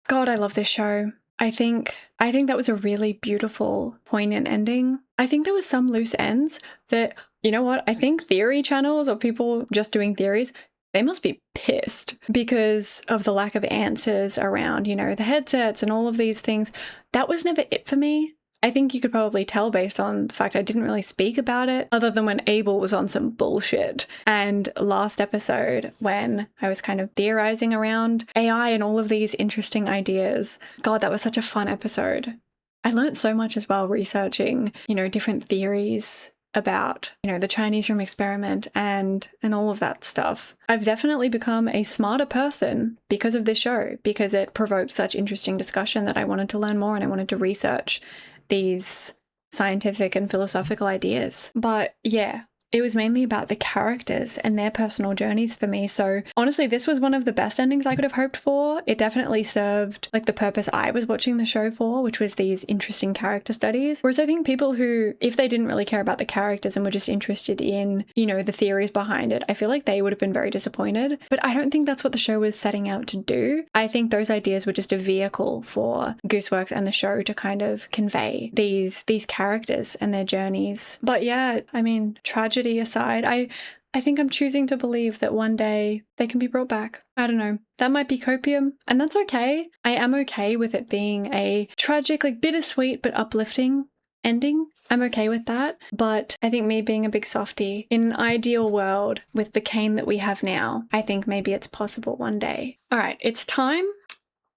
God, I love this show. I think that was a really beautiful, poignant ending. I think there was some loose ends that, you know what, I think theory channels or people just doing theories, they must be pissed because of the lack of answers around, you know, the headsets and all of these things. That was never it for me. I think you could probably tell based on the fact I didn't really speak about it other than when Abel was on some bullshit. And last episode when I was kind of theorizing around AI and all of these interesting ideas. God, that was such a fun episode. I learned so much as well researching, you know, different theories about, you know, the Chinese room experiment and all of that stuff. I've definitely become a smarter person because of this show, because it provoked such interesting discussion that I wanted to learn more and I wanted to research these scientific and philosophical ideas. But yeah, it was mainly about the characters and their personal journeys for me. So honestly, this was one of the best endings I could have hoped for. It definitely served like the purpose I was watching the show for, which was these interesting character studies. Whereas I think people who, if they didn't really care about the characters and were just interested in, you know, the theories behind it, I feel like they would have been very disappointed. But I don't think that's what the show was setting out to do. I think those ideas were just a vehicle for Gooseworks and the show to kind of convey these characters and their journeys. But yeah, I mean, tragedy aside, I think I'm choosing to believe that one day they can be brought back. I don't know. That might be copium, and that's okay. I am okay with it being a tragic, like bittersweet but uplifting ending. I'm okay with that. But I think me being a big softie, in an ideal world with the CAINE that we have now, I think maybe it's possible one day. All right, it's time.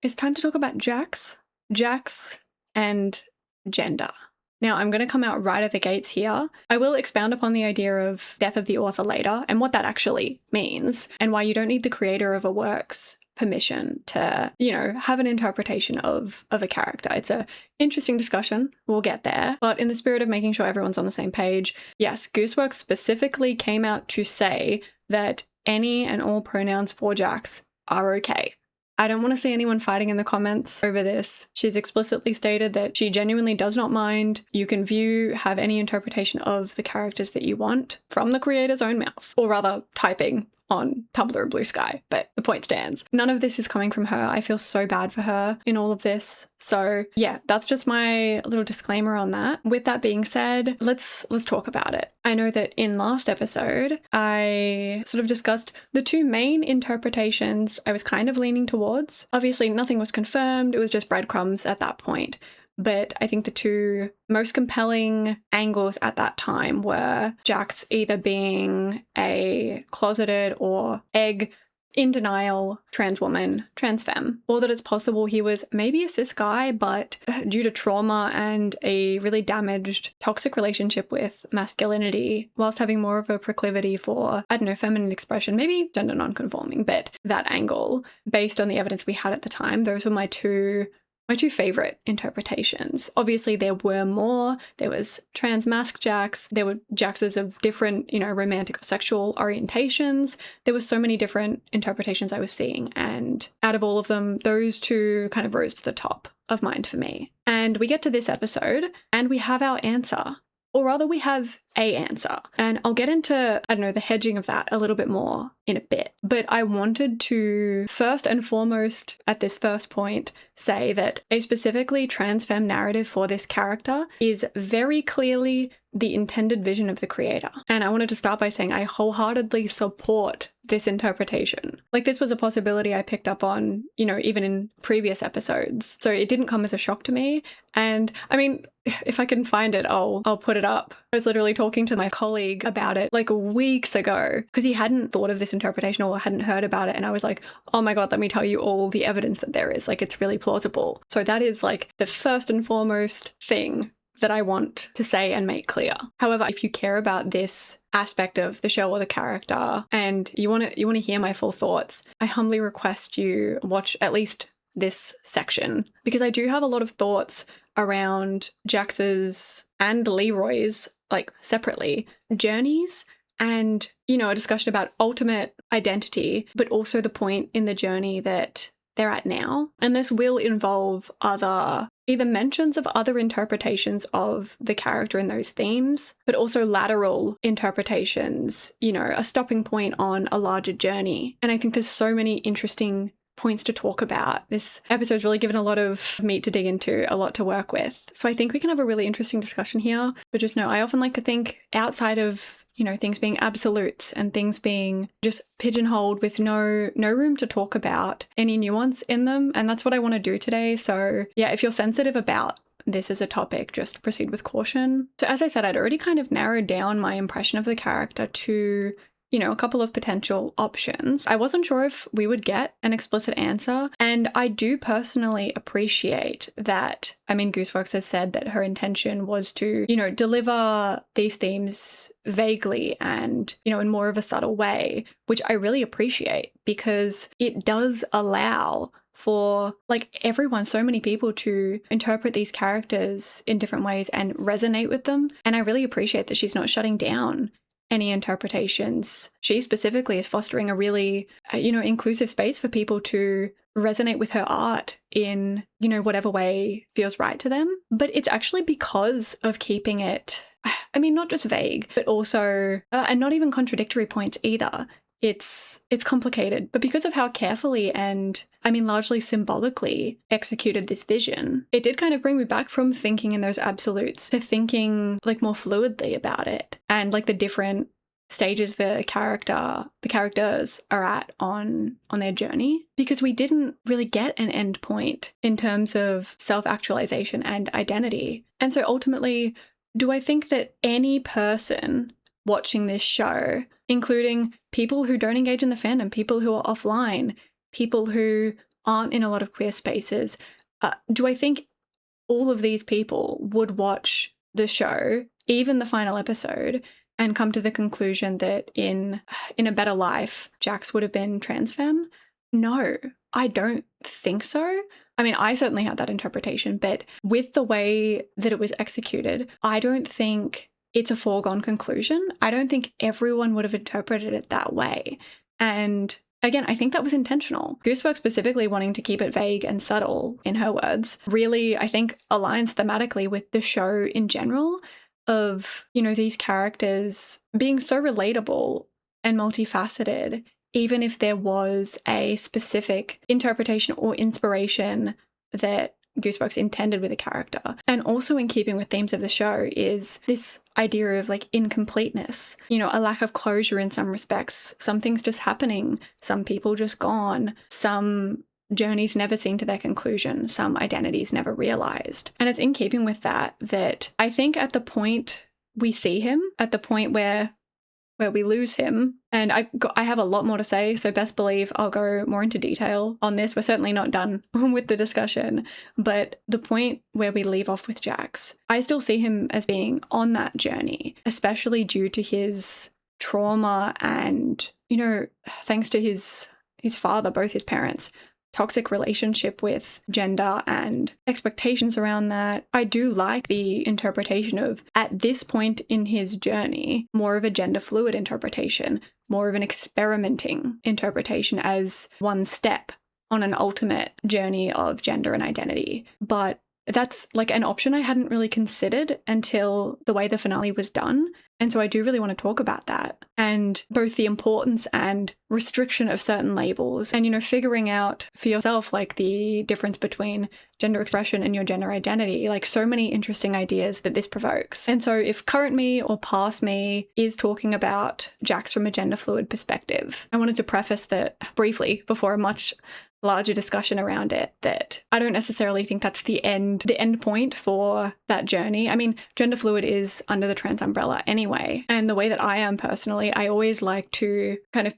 It's time to talk about Jax, and gender. Now, I'm going to come out right at the gates here. I will expound upon the idea of death of the author later and what that actually means and why you don't need the creator of a work's permission to, you know, have an interpretation of a character. It's an interesting discussion. We'll get there. But in the spirit of making sure everyone's on the same page, yes, Gooseworks specifically came out to say that any and all pronouns for Jax are okay. I don't want to see anyone fighting in the comments over this. She's explicitly stated that she genuinely does not mind. You can have any interpretation of the characters that you want from the creator's own mouth, or rather typing on Tumblr or Blue Sky, but the point stands. None of this is coming from her. I feel so bad for her in all of this. So yeah, that's just my little disclaimer on that. With that being said, let's talk about it. I know that in last episode, I sort of discussed the two main interpretations I was kind of leaning towards. Obviously, nothing was confirmed. It was just breadcrumbs at that point. But I think the two most compelling angles at that time were Jax either being a closeted or egg, in denial trans woman, trans femme, or that it's possible he was maybe a cis guy, but due to trauma and a really damaged toxic relationship with masculinity, whilst having more of a proclivity for, I don't know, feminine expression, maybe gender non-conforming, but that angle, based on the evidence we had at the time, those were my two favorite interpretations. Obviously, there were more. There was trans masc Jax. There were Jaxes of different, you know, romantic or sexual orientations. There were so many different interpretations I was seeing. And out of all of them, those two kind of rose to the top of mind for me. And we get to this episode and we have our answer. Or rather, we have a answer. And I'll get into, I don't know, the hedging of that a little bit more in a bit. But I wanted to first and foremost at this first point say that a specifically trans femme narrative for this character is very clearly the intended vision of the creator. And I wanted to start by saying I wholeheartedly support this interpretation. Like, this was a possibility I picked up on, you know, even in previous episodes. So it didn't come as a shock to me. And I mean, if I can find it, I'll put it up. I was literally talking to my colleague about it like weeks ago because he hadn't thought of this interpretation or hadn't heard about it. And I was like, oh my God, let me tell you all the evidence that there is. Like, it's really plausible. So that is like the first and foremost thing that I want to say and make clear. However, if you care about this aspect of the show or the character and you want to hear my full thoughts, I humbly request you watch at least this section, because I do have a lot of thoughts around Jax's and Leeroy's, like separately, journeys and, you know, a discussion about ultimate identity, but also the point in the journey that they're at now. And this will involve either mentions of other interpretations of the character in those themes, but also lateral interpretations, you know, a stopping point on a larger journey. And I think there's so many interesting points to talk about. This episode's really given a lot of meat to dig into, a lot to work with. So I think we can have a really interesting discussion here. But just know, I often like to think outside of, you know, things being absolutes and things being just pigeonholed with no room to talk about any nuance in them. And that's what I want to do today. So yeah, if you're sensitive about this as a topic, just proceed with caution. So as I said, I'd already kind of narrowed down my impression of the character to, you know, a couple of potential options. I wasn't sure if we would get an explicit answer, and I do personally appreciate that. I mean, Gooseworks has said that her intention was to, you know, deliver these themes vaguely and, you know, in more of a subtle way, which I really appreciate because it does allow for like everyone, so many people to interpret these characters in different ways and resonate with them. And I really appreciate that she's not shutting down any interpretations. She specifically is fostering a really, you know, inclusive space for people to resonate with her art in, you know, whatever way feels right to them. But it's actually because of keeping it, I mean, not just vague, but also, and not even contradictory points either. It's complicated, but because of how carefully and, I mean, largely symbolically executed this vision, it did kind of bring me back from thinking in those absolutes to thinking like more fluidly about it and like the different stages the characters are at on their journey, because we didn't really get an end point in terms of self-actualization and identity. And so ultimately, do I think that any person watching this show, including people who don't engage in the fandom, people who are offline, people who aren't in a lot of queer spaces, do I think all of these people would watch the show, even the final episode, and come to the conclusion that in a better life, Jax would have been trans femme? No, I don't think so. I mean, I certainly had that interpretation, but with the way that it was executed, I don't think it's a foregone conclusion. I don't think everyone would have interpreted it that way. And again, I think that was intentional. Gooseworks specifically wanting to keep it vague and subtle, in her words, really, I think, aligns thematically with the show in general of, you know, these characters being so relatable and multifaceted, even if there was a specific interpretation or inspiration that Gooseworks intended with a character. And also in keeping with themes of the show is this idea of like incompleteness, you know, a lack of closure in some respects, some things just happening, some people just gone, some journeys never seen to their conclusion, some identities never realized. And it's in keeping with that I think at the point we see him, at the point where we lose him, and I have a lot more to say, so best believe I'll go more into detail on this. We're certainly not done with the discussion, but the point where we leave off with Jax, I still see him as being on that journey, especially due to his trauma and, you know, thanks to his father, both his parents, toxic relationship with gender and expectations around that. I do like the interpretation of, at this point in his journey, more of a gender fluid interpretation, more of an experimenting interpretation as one step on an ultimate journey of gender and identity. But that's like an option I hadn't really considered until the way the finale was done. And so I do really want to talk about that, and both the importance and restriction of certain labels, and, you know, figuring out for yourself like the difference between gender expression and your gender identity, like so many interesting ideas that this provokes. And so if current me or past me is talking about Jax from a gender fluid perspective, I wanted to preface that briefly before a much larger discussion around it, that I don't necessarily think that's the end point for that journey. I mean, gender fluid is under the trans umbrella anyway. And the way that I am personally, I always like to kind of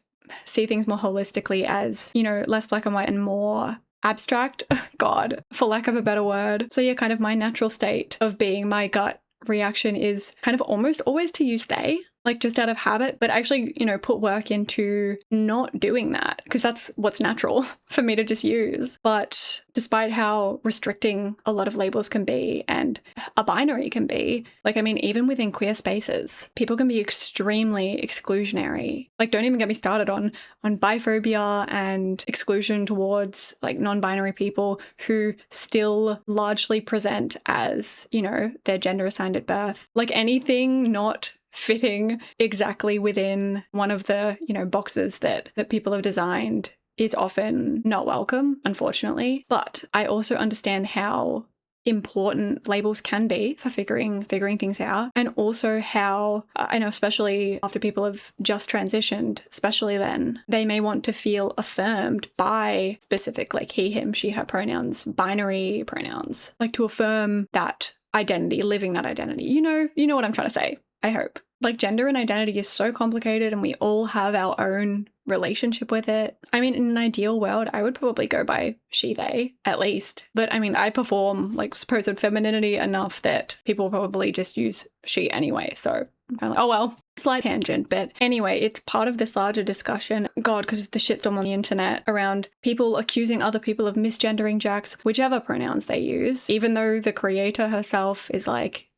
see things more holistically as, you know, less black and white and more abstract, God, for lack of a better word. So yeah, kind of my natural state of being, my gut reaction is kind of almost always to use they. like just out of habit, but actually, you know, put work into not doing that because that's what's natural for me to just use. But despite how restricting a lot of labels can be and a binary can be, like, I mean, even within queer spaces, people can be extremely exclusionary. Like, don't even get me started on biphobia and exclusion towards like non-binary people who still largely present as, you know, their gender assigned at birth. Like anything not fitting exactly within one of the, you know, boxes that people have designed is often not welcome, unfortunately. But I also understand how important labels can be for figuring things out, and also how I know, especially after people have just transitioned, especially then, they may want to feel affirmed by specific like he, him, she, her pronouns, binary pronouns, like to affirm that identity, living that identity. You know what I'm trying to say, I hope. Like, gender and identity is so complicated and we all have our own relationship with it. I mean, in an ideal world, I would probably go by she, they, at least. But I mean, I perform like supposed femininity enough that people probably just use she anyway. So I'm kind of like, oh well, slight tangent. But anyway, it's part of this larger discussion. God, because of the shitstorm on the internet around people accusing other people of misgendering Jax, whichever pronouns they use, even though the creator herself is like,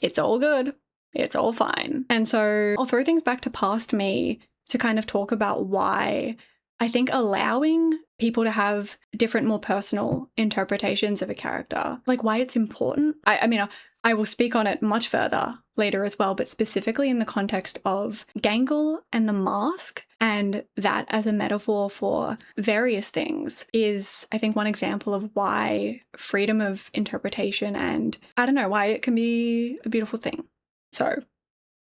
it's all good. It's all fine. And so I'll throw things back to past me to kind of talk about why I think allowing people to have different, more personal interpretations of a character, like why it's important. I mean, I will speak on it much further later as well, but specifically in the context of Gangle and the mask, and that as a metaphor for various things is, I think, one example of why freedom of interpretation and, I don't know, why it can be a beautiful thing. So,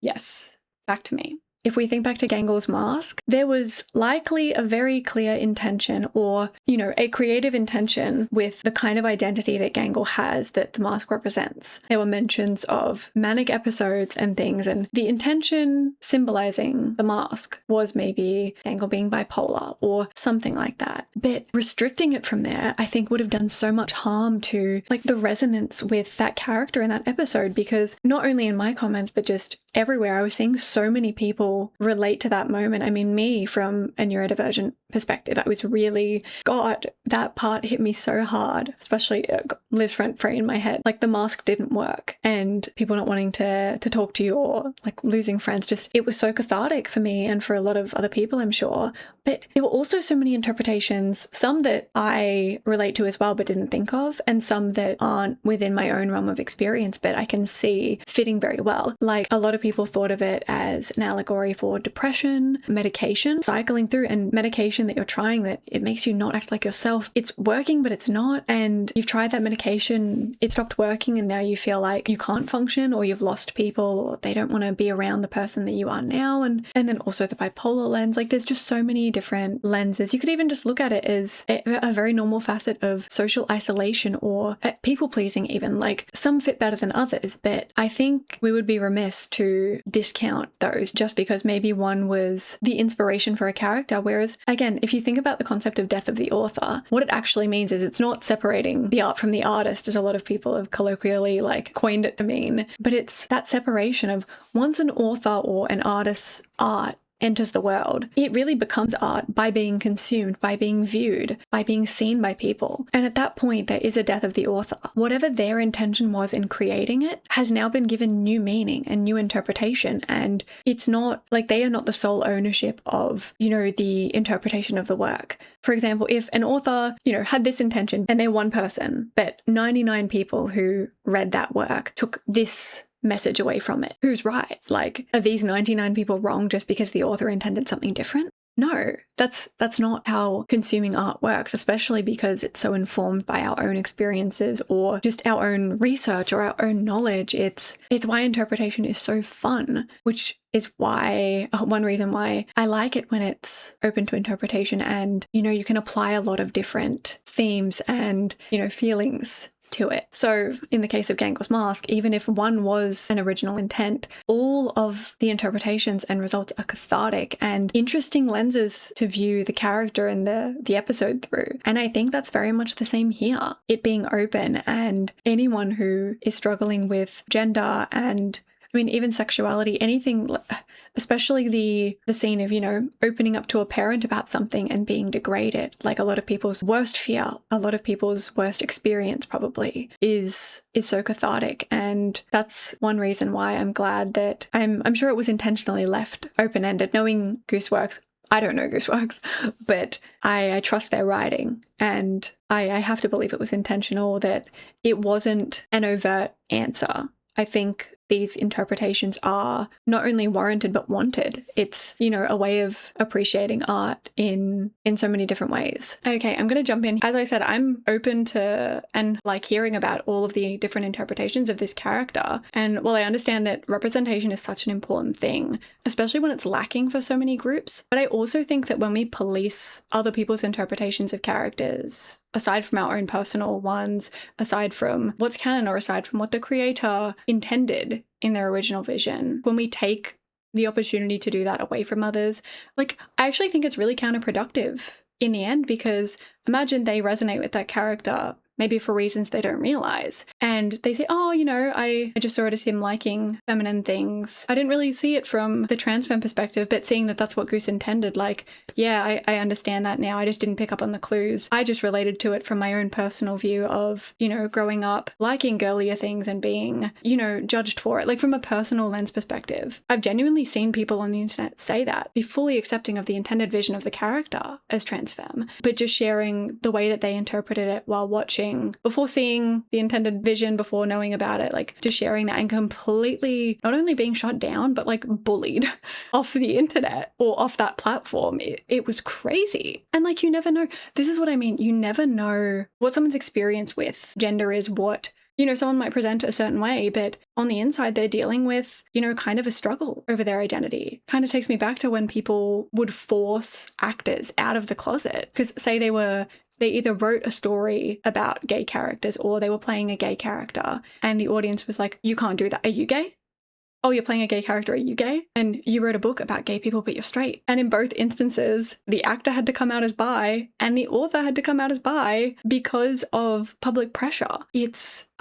yes, back to me. If we think back to Gangle's mask, there was likely a very clear intention or, you know, a creative intention with the kind of identity that Gangle has that the mask represents. There were mentions of manic episodes and things, and the intention symbolizing the mask was maybe Gangle being bipolar or something like that. But restricting it from there, I think, would have done so much harm to like the resonance with that character in that episode, because not only in my comments, but just everywhere, I was seeing so many people relate to that moment. I mean, me from a neurodivergent perspective, I was really, God, that part hit me so hard, especially lives rent free in my head. Like the mask didn't work and people not wanting to talk to you or like losing friends, just, it was so cathartic for me and for a lot of other people, I'm sure. But there were also so many interpretations, some that I relate to as well, but didn't think of, and some that aren't within my own realm of experience, but I can see fitting very well. Like a lot of people thought of it as an allegory for depression, medication, cycling through, and medication that you're trying that it makes you not act like yourself. It's working, but it's not. And you've tried that medication, it stopped working, and now you feel like you can't function, or you've lost people, or they don't want to be around the person that you are now. And then also the bipolar lens. Like there's just so many different lenses. You could even just look at it as a very normal facet of social isolation or people pleasing even. Like some fit better than others, but I think we would be remiss to discount those just because maybe one was the inspiration for a character. Whereas again, if you think about the concept of death of the author, what it actually means is it's not separating the art from the artist, as a lot of people have colloquially like coined it to mean, but it's that separation of once an author or an artist's art enters the world, it really becomes art by being consumed, by being viewed, by being seen by people. And at that point, there is a death of the author. Whatever their intention was in creating it has now been given new meaning and new interpretation. And it's not like they are not the sole ownership of, you know, the interpretation of the work. For example, if an author, you know, had this intention and they're one person, but 99 people who read that work took this message away from it, who's right? Like, are these 99 people wrong just because the author intended something different? No, that's not how consuming art works, especially because it's so informed by our own experiences or just our own research or our own knowledge. It's why interpretation is so fun, which is why one reason why I like it when it's open to interpretation, and, you know, you can apply a lot of different themes and, you know, feelings to it. So in the case of Gangle's mask, even if one was an original intent, all of the interpretations and results are cathartic and interesting lenses to view the character and the episode through. And I think that's very much the same here. It being open, and anyone who is struggling with gender and I mean, even sexuality, anything, especially the scene of, you know, opening up to a parent about something and being degraded. Like a lot of people's worst fear, a lot of people's worst experience probably is so cathartic. And that's one reason why I'm glad that I'm sure it was intentionally left open-ended. Knowing Gooseworks, I don't know Gooseworks, but I trust their writing, and I have to believe it was intentional, that it wasn't an overt answer. I think these interpretations are not only warranted but wanted. It's, you know, a way of appreciating art in so many different ways. Okay, I'm going to jump in. As I said, I'm open to and like hearing about all of the different interpretations of this character. And while I understand that representation is such an important thing, especially when it's lacking for so many groups, but I also think that when we police other people's interpretations of characters, aside from our own personal ones, aside from what's canon or aside from what the creator intended in their original vision, when we take the opportunity to do that away from others, like, I actually think it's really counterproductive in the end, because imagine they resonate with that character maybe for reasons they don't realize. And they say, oh, you know, I just saw it as him liking feminine things. I didn't really see it from the trans femme perspective, but seeing that that's what Goose intended, like, yeah, I understand that now. I just didn't pick up on the clues. I just related to it from my own personal view of, you know, growing up, liking girlier things and being, you know, judged for it, like from a personal lens perspective. I've genuinely seen people on the internet say that, be fully accepting of the intended vision of the character as trans femme, but just sharing the way that they interpreted it while watching, before seeing the intended vision, before knowing about it, like just sharing that and completely not only being shot down, but like bullied off the internet or off that platform. It was crazy. And like, you never know. This is what I mean. You never know what someone's experience with gender is, what, you know, someone might present a certain way, but on the inside, they're dealing with, you know, kind of a struggle over their identity. Kind of takes me back to when people would force actors out of the closet because, say, they either wrote a story about gay characters or they were playing a gay character and the audience was like, you can't do that. Are you gay? Oh, you're playing a gay character. Are you gay? And you wrote a book about gay people, but you're straight. And in both instances, the actor had to come out as bi and the author had to come out as bi because of public pressure.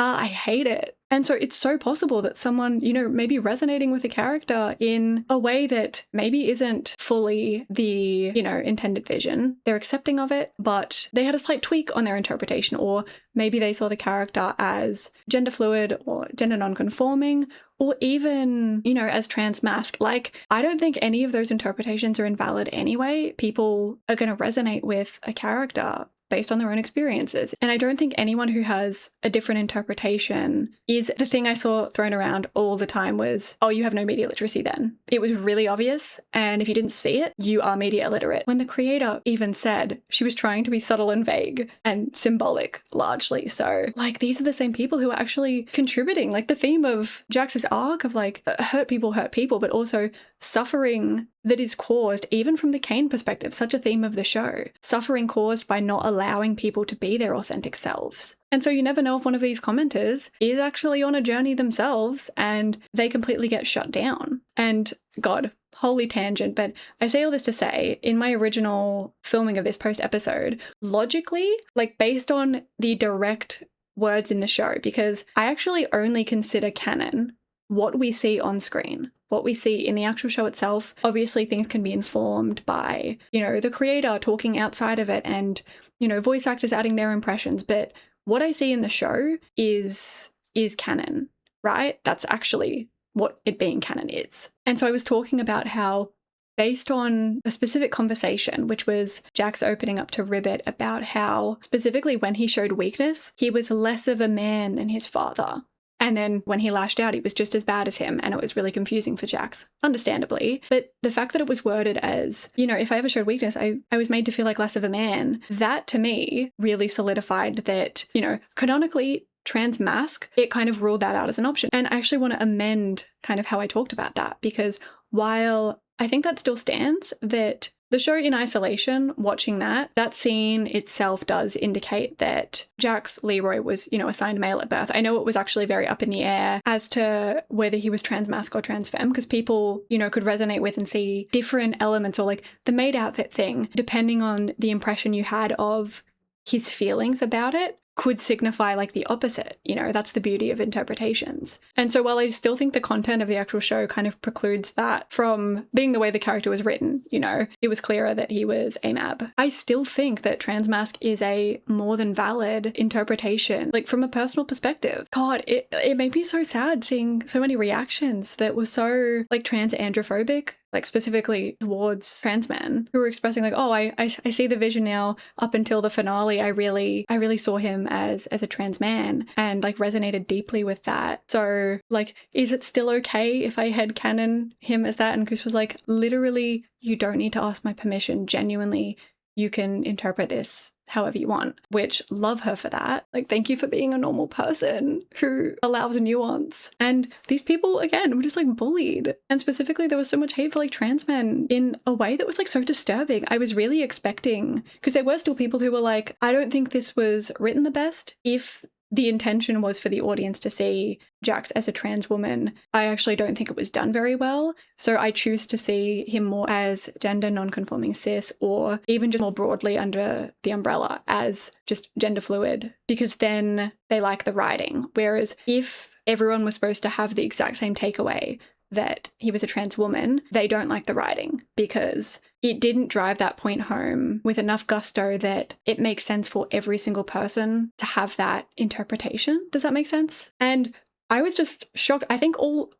I hate it. And so it's so possible that someone, you know, maybe resonating with a character in a way that maybe isn't fully the, you know, intended vision. They're accepting of it, but they had a slight tweak on their interpretation, or maybe they saw the character as gender fluid or gender non-conforming, or even, you know, as trans masc. Like, I don't think any of those interpretations are invalid anyway. People are going to resonate with a character based on their own experiences. And I don't think anyone who has a different interpretation is, the thing I saw thrown around all the time was, oh, you have no media literacy then. It was really obvious. And if you didn't see it, you are media illiterate. When the creator even said she was trying to be subtle and vague and symbolic largely. So like, these are the same people who are actually contributing, like the theme of Jax's arc of like hurt people, but also suffering that is caused, even from the CAINE perspective, such a theme of the show, suffering caused by not allowing people to be their authentic selves. And so you never know if one of these commenters is actually on a journey themselves and they completely get shut down. And God, holy tangent, but I say all this to say, in my original filming of this post episode, logically, like based on the direct words in the show, because I actually only consider canon what we see on screen, what we see in the actual show itself. Obviously, things can be informed by, you know, the creator talking outside of it and, you know, voice actors adding their impressions. But what I see in the show is canon, right? That's actually what it being canon is. And so I was talking about how, based on a specific conversation, which was Jax opening up to RIBBIT about how specifically when he showed weakness, he was less of a man than his father. And then when he lashed out, he was just as bad as him. And it was really confusing for Jax, understandably. But the fact that it was worded as, you know, if I ever showed weakness, I was made to feel like less of a man. That to me really solidified that, you know, canonically, trans masc, it kind of ruled that out as an option. And I actually want to amend kind of how I talked about that, because while I think that still stands, that the show in isolation, watching that scene itself does indicate that Jax Leeroy was, you know, assigned male at birth. I know it was actually very up in the air as to whether he was trans masc or trans femme, because people, you know, could resonate with and see different elements, or like the maid outfit thing, depending on the impression you had of his feelings about it, could signify like the opposite. You know, that's the beauty of interpretations. And so while I still think the content of the actual show kind of precludes that from being the way the character was written, you know, it was clearer that he was AMAB, I still think that transmasc is a more than valid interpretation, like from a personal perspective. God, it made me so sad seeing so many reactions that were so like trans androphobic, like specifically towards trans men who were expressing like, oh, I see the vision now. Up until the finale, I really saw him as a trans man and like resonated deeply with that. So like, is it still okay if I headcanon him as that? And Goose was like, literally, you don't need to ask my permission. Genuinely, you can interpret this however you want, which love her for that. Like, thank you for being a normal person who allows nuance. And these people, again, were just like bullied. And specifically, there was so much hate for like trans men in a way that was like so disturbing. I was really expecting, because there were still people who were like, I don't think this was written the best. If the intention was for the audience to see Jax as a trans woman, I actually don't think it was done very well. So I choose to see him more as gender non-conforming cis, or even just more broadly under the umbrella as just gender fluid, because then they like the writing. Whereas if everyone was supposed to have the exact same takeaway that he was a trans woman, they don't like the writing because it didn't drive that point home with enough gusto that it makes sense for every single person to have that interpretation. Does that make sense? And I was just shocked. I think all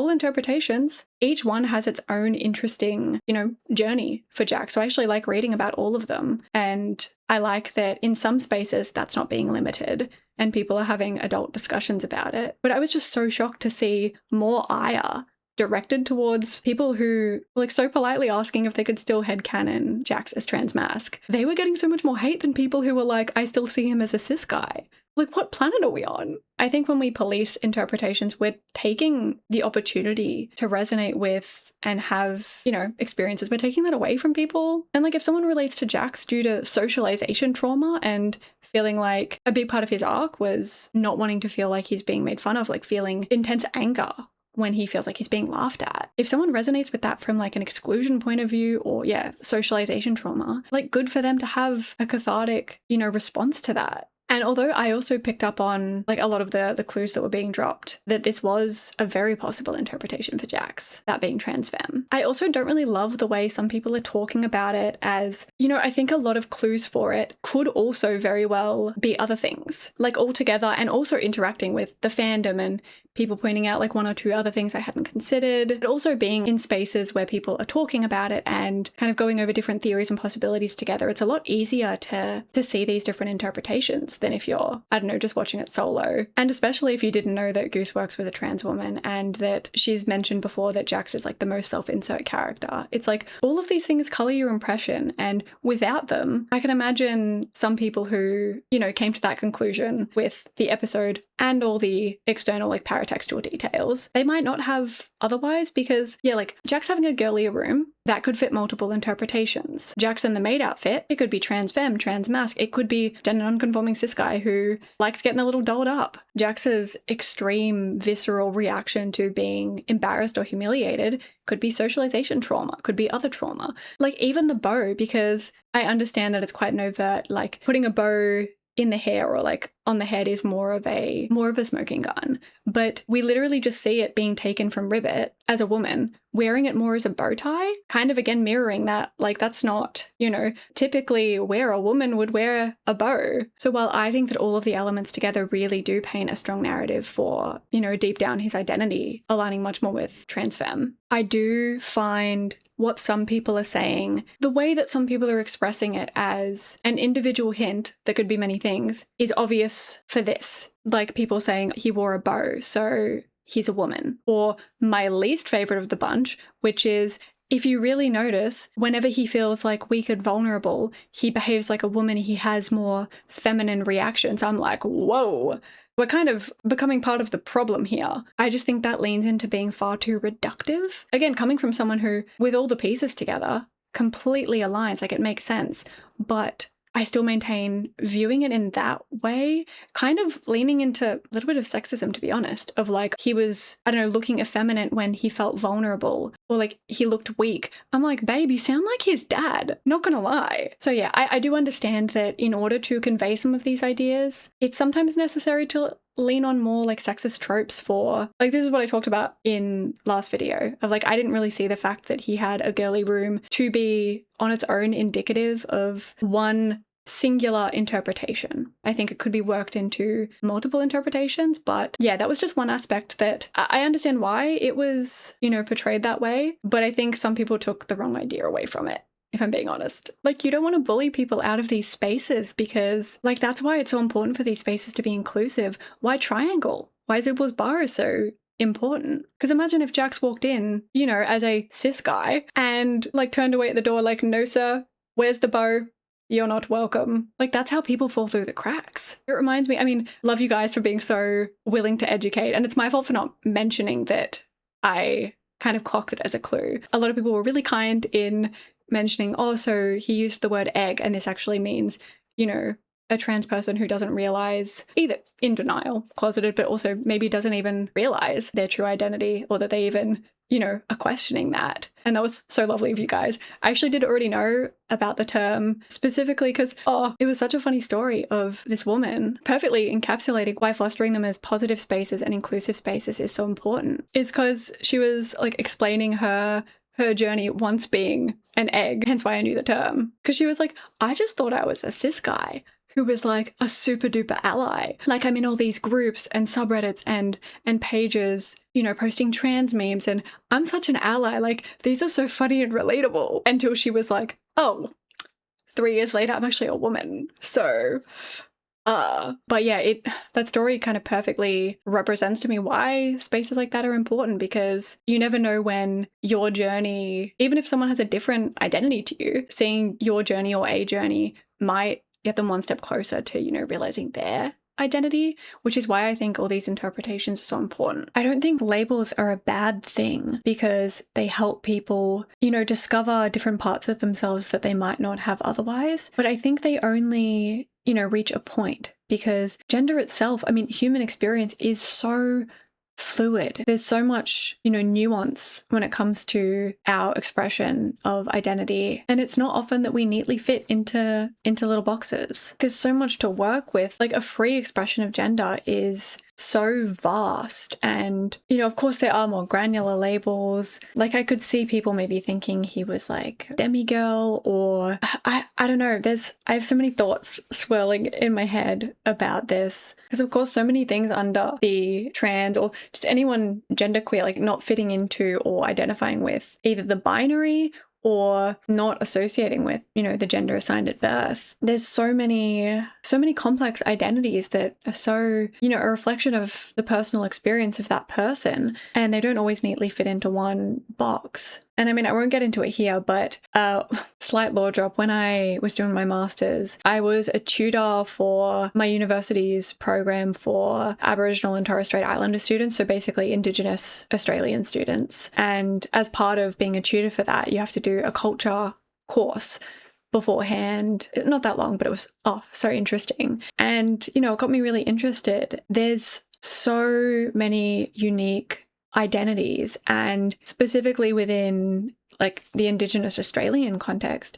interpretations, each one has its own interesting, you know, journey for Jax. So I actually like reading about all of them. And I like that in some spaces that's not being limited and people are having adult discussions about it. But I was just so shocked to see more ire directed towards people who were like so politely asking if they could still headcanon Jax as transmasc. They were getting so much more hate than people who were like, I still see him as a cis guy. Like, what planet are we on? I think when we police interpretations, we're taking the opportunity to resonate with and have, you know, experiences. We're taking that away from people. And like, if someone relates to Jax due to socialization trauma and feeling like a big part of his arc was not wanting to feel like he's being made fun of, like feeling intense anger when he feels like he's being laughed at. If someone resonates with that from like an exclusion point of view or socialization trauma, like good for them to have a cathartic, you know, response to that. And although I also picked up on like a lot of the clues that were being dropped, that this was a very possible interpretation for Jax, that being trans femme, I also don't really love the way some people are talking about it as, you know, I think a lot of clues for it could also very well be other things, like all together, and also interacting with the fandom and people pointing out like one or two other things I hadn't considered, but also being in spaces where people are talking about it and kind of going over different theories and possibilities together. It's a lot easier to see these different interpretations than if you're, I don't know, just watching it solo. And especially if you didn't know that Goose works with a trans woman and that she's mentioned before that Jax is like the most self-insert character. It's like all of these things color your impression, and without them, I can imagine some people who, you know, came to that conclusion with the episode and all the external like paratextual details, they might not have otherwise, because like Jax having a girlier room, that could fit multiple interpretations. Jax in the maid outfit, it could be trans femme, trans masc, it could be gender non-conforming cis guy who likes getting a little dolled up. Jax's extreme visceral reaction to being embarrassed or humiliated could be socialization trauma, could be other trauma. Like even the bow, because I understand that it's quite an overt, like putting a bow in the hair or like on the head is more of a smoking gun, but we literally just see it being taken from RIBBIT as a woman wearing it more as a bow tie, kind of again mirroring that, like that's not, you know, typically where a woman would wear a bow. So while I think that all of the elements together really do paint a strong narrative for, you know, deep down his identity aligning much more with trans femme, I do find what some people are saying, the way that some people are expressing it as an individual hint that could be many things, is obvious for this. Like people saying he wore a bow, so he's a woman. Or my least favorite of the bunch, which is if you really notice, whenever he feels like weak and vulnerable, he behaves like a woman, he has more feminine reactions. I'm like, whoa, we're kind of becoming part of the problem here. I just think that leans into being far too reductive. Again, coming from someone who, with all the pieces together, completely aligns, like it makes sense. But I still maintain viewing it in that way, kind of leaning into a little bit of sexism, to be honest, of like he was, I don't know, looking effeminate when he felt vulnerable, or like he looked weak. I'm like, babe, you sound like his dad, not gonna lie. So yeah, I do understand that in order to convey some of these ideas, it's sometimes necessary to lean on more like sexist tropes for, like, this is what I talked about in last video of like, I didn't really see the fact that he had a girly room to be on its own indicative of one singular interpretation. I think it could be worked into multiple interpretations, but yeah, that was just one aspect that I understand why it was, you know, portrayed that way, but I think some people took the wrong idea away from it, if I'm being honest. Like, you don't want to bully people out of these spaces because, like, that's why it's so important for these spaces to be inclusive. Why triangle? Why Zooble's bar is so important? Because imagine if Jax walked in, you know, as a cis guy and, like, turned away at the door like, no, sir, where's the bow? You're not welcome. Like, that's how people fall through the cracks. It reminds me, I mean, love you guys for being so willing to educate. And it's my fault for not mentioning that I kind of clocked it as a clue. A lot of people were really kind in mentioning, oh, so he used the word egg, and this actually means, you know, a trans person who doesn't realize, either in denial, closeted, but also maybe doesn't even realize their true identity, or that they even, you know, are questioning that. And that was so lovely of you guys. I actually did already know about the term specifically because, oh, it was such a funny story of this woman perfectly encapsulating why fostering them as positive spaces and inclusive spaces is so important. It's because she was like explaining her journey once being an egg, hence why I knew the term. Because she was like, I just thought I was a cis guy who was like a super duper ally. Like, I'm in all these groups and subreddits and pages, you know, posting trans memes, and I'm such an ally. Like, these are so funny and relatable. Until she was like, oh, 3 years later, I'm actually a woman. So, but yeah, that story kind of perfectly represents to me why spaces like that are important, because you never know when your journey, even if someone has a different identity to you, seeing your journey or a journey might get them one step closer to, you know, realizing their identity, which is why I think all these interpretations are so important. I don't think labels are a bad thing because they help people, you know, discover different parts of themselves that they might not have otherwise. But I think they only, you know, reach a point, because gender itself, I mean, human experience is so fluid. There's so much, you know, nuance when it comes to our expression of identity, and it's not often that we neatly fit into little boxes. There's so much to work with. Like, a free expression of gender is so vast, and, you know, of course there are more granular labels. Like, I could see people maybe thinking he was like demigirl, or I don't know. I have so many thoughts swirling in my head about this, because of course so many things under the trans or just anyone genderqueer, like not fitting into or identifying with either the binary or not associating with, you know, the gender assigned at birth. There's so many complex identities that are so, you know, a reflection of the personal experience of that person, and they don't always neatly fit into one box. And I mean, I won't get into it here, but slight law drop, when I was doing my master's, I was a tutor for my university's program for Aboriginal and Torres Strait Islander students, so basically Indigenous Australian students. And as part of being a tutor for that, you have to do a culture course beforehand. Not that long, but it was, so interesting. And, you know, it got me really interested. There's so many unique identities, and specifically within like the Indigenous Australian context,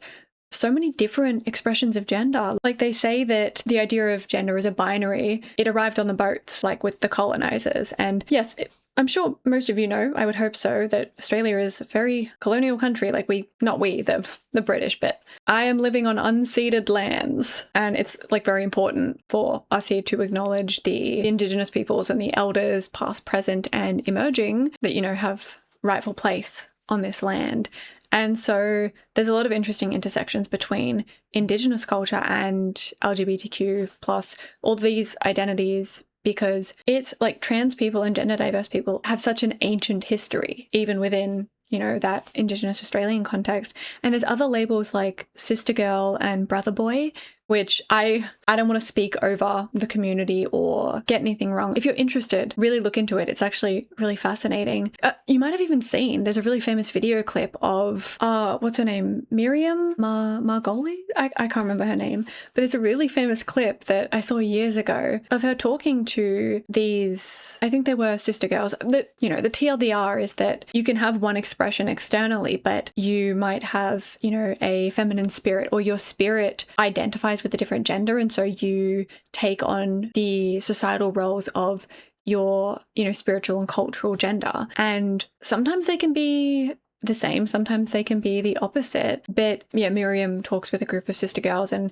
so many different expressions of gender. Like, they say that the idea of gender as a binary, it arrived on the boats, like with the colonizers. And yes, I'm sure most of you know, I would hope so, that Australia is a very colonial country. Like, the British, but I am living on unceded lands, and it's like very important for us here to acknowledge the Indigenous peoples and the elders, past, present, and emerging, that, you know, have rightful place on this land. And so there's a lot of interesting intersections between Indigenous culture and LGBTQ plus all these identities, because it's like trans people and gender diverse people have such an ancient history, even within, you know, that Indigenous Australian context. And there's other labels like sister girl and brother boy, which I I don't want to speak over the community or get anything wrong. If you're interested, really look into it. It's actually really fascinating. You might have even seen, there's a really famous video clip of, what's her name? Miriam Margoli? I can't remember her name, but it's a really famous clip that I saw years ago of her talking to these, I think they were sister girls. The TLDR is that you can have one expression externally, but you might have, a feminine spirit, or your spirit identifies with a different gender. And so you take on the societal roles of your, spiritual and cultural gender. And sometimes they can be the same, sometimes they can be the opposite. But yeah, Miriam talks with a group of sister girls and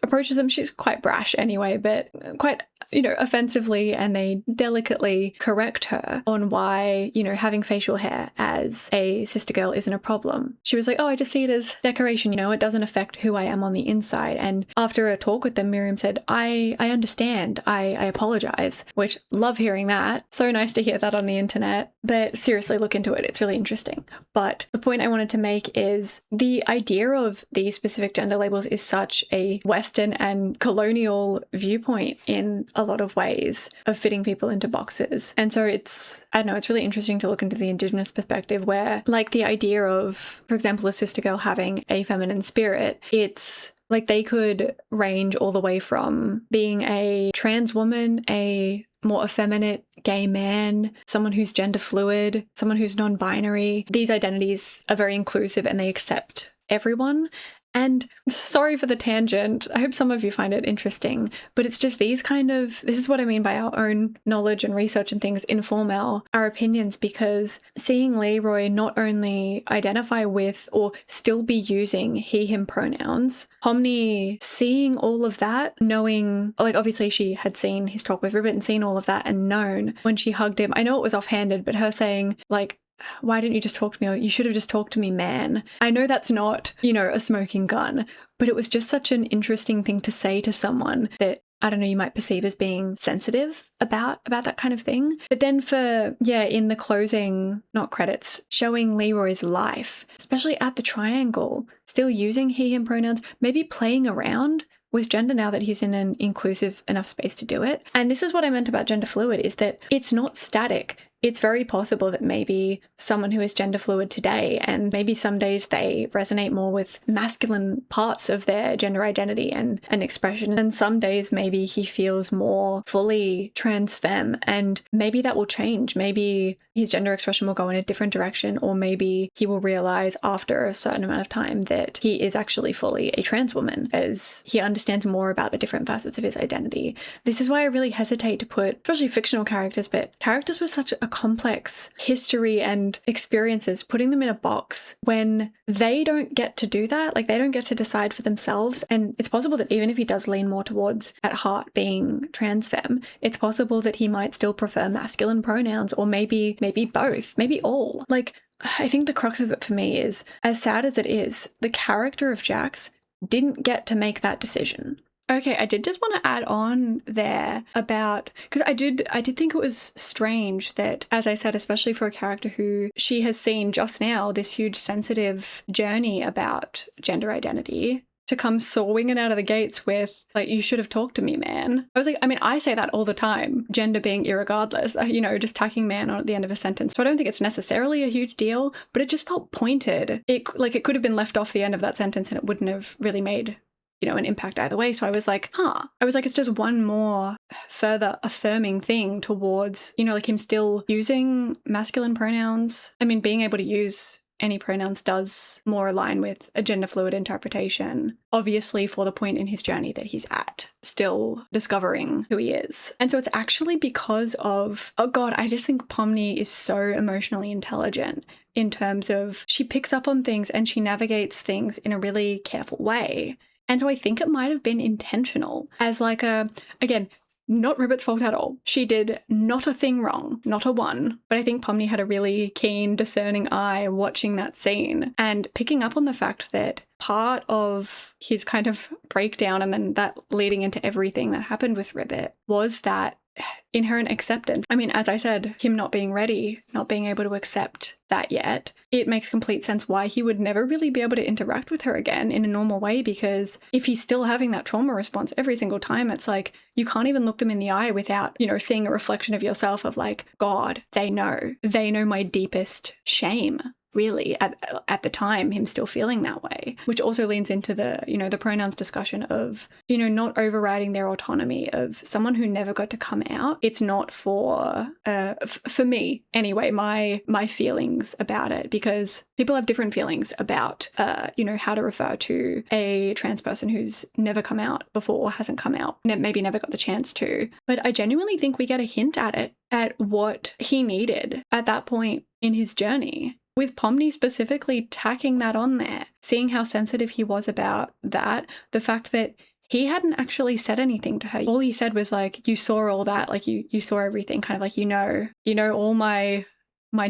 approaches them. She's quite brash anyway, but quite, offensively, and they delicately correct her on why, having facial hair as a sister girl isn't a problem. She was like, oh, I just see it as decoration, it doesn't affect who I am on the inside. And after a talk with them, Miriam said, I understand, I apologize, which love hearing that. So nice to hear that on the internet. But seriously, look into it. It's really interesting. But the point I wanted to make is the idea of these specific gender labels is such a Western and colonial viewpoint in a lot of ways of fitting people into boxes. And so it's really interesting to look into the Indigenous perspective where, like, the idea of, for example, a sister girl having a feminine spirit, it's like they could range all the way from being a trans woman, a more effeminate gay man, someone who's gender fluid, someone who's non-binary. These identities are very inclusive and they accept everyone. And sorry for the tangent. I hope some of you find it interesting, but it's just this is what I mean by our own knowledge and research and things inform our opinions, because seeing Leeroy not only identify with or still be using he, him pronouns, Pomni seeing all of that, knowing, like, obviously she had seen his talk with RIBBIT and seen all of that and known when she hugged him. I know it was offhanded, but her saying, like, why didn't you just talk to me? Or you should have just talked to me, man. I know that's not, a smoking gun, but it was just such an interesting thing to say to someone that, I don't know, you might perceive as being sensitive about that kind of thing. But then in the closing, not credits, showing Leeroy's life, especially at the triangle, still using he, him pronouns, maybe playing around with gender now that he's in an inclusive enough space to do it. And this is what I meant about gender fluid, is that it's not static. It's very possible that maybe someone who is gender fluid today, and maybe some days they resonate more with masculine parts of their gender identity and expression, and some days maybe he feels more fully trans femme, and maybe that will change. Maybe his gender expression will go in a different direction, or maybe he will realize after a certain amount of time that he is actually fully a trans woman, as he understands more about the different facets of his identity. This is why I really hesitate to put, especially fictional characters, but characters with such a complex history and experiences, putting them in a box when they don't get to do that. Like, they don't get to decide for themselves. And it's possible that even if he does lean more towards at heart being trans femme, it's possible that he might still prefer masculine pronouns, or maybe both, maybe all. Like, I think the crux of it for me is, as sad as it is, the character of Jax didn't get to make that decision. Okay, I did just want to add on there about, because I did think it was strange that, as I said, especially for a character who she has seen just now this huge sensitive journey about gender identity, to come swinging out of the gates with, like, you should have talked to me, man. I was like, I say that all the time, gender being irregardless, just tacking man on at the end of a sentence. So I don't think it's necessarily a huge deal, but it just felt pointed. It could have been left off the end of that sentence and it wouldn't have really made an impact either way. So I was like, it's just one more further affirming thing towards, like, him still using masculine pronouns. Being able to use any pronouns does more align with a gender fluid interpretation, obviously for the point in his journey that he's at, still discovering who he is. And so it's actually because of, oh God, I just think Pomni is so emotionally intelligent in terms of she picks up on things and she navigates things in a really careful way. And so I think it might have been intentional as again, not RIBBIT's fault at all. She did not a thing wrong, not a one. But I think Pomni had a really keen, discerning eye watching that scene and picking up on the fact that part of his kind of breakdown, and then that leading into everything that happened with RIBBIT, was that inherent acceptance. I mean, as I said, him not being ready, not being able to accept that yet, it makes complete sense why he would never really be able to interact with her again in a normal way, because if he's still having that trauma response every single time, it's like you can't even look them in the eye without, you know, seeing a reflection of yourself of like, God, they know my deepest shame. Really, at the time, him still feeling that way, which also leans into the, you know, the pronouns discussion of, you know, not overriding their autonomy of someone who never got to come out. It's not for me anyway, my feelings about it, because people have different feelings about, you know, how to refer to a trans person who's never come out before or hasn't come out, maybe never got the chance to. But I genuinely think we get a hint at it, at what he needed at that point in his journey. With Pomni specifically tacking that on there, seeing how sensitive he was about that, the fact that he hadn't actually said anything to her. All he said was like, you saw all that, like you saw everything, kind of like, you know all my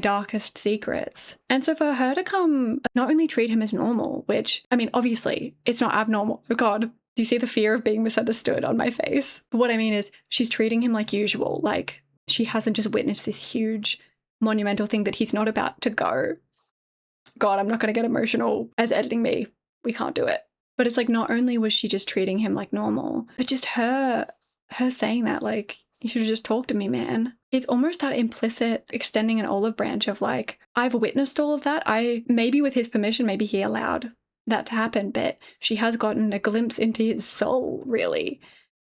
darkest secrets. And so for her to come, not only treat him as normal, which, I mean, obviously it's not abnormal. Oh God, do you see the fear of being misunderstood on my face? But what I mean is she's treating him like usual. Like she hasn't just witnessed this huge monumental thing that he's not about to go. God, I'm not going to get emotional as editing me. We can't do it. But it's like, not only was she just treating him like normal, but just her saying that, like, you should have just talked to me, man. It's almost that implicit extending an olive branch of like, I've witnessed all of that. Maybe with his permission, maybe he allowed that to happen, but she has gotten a glimpse into his soul, really.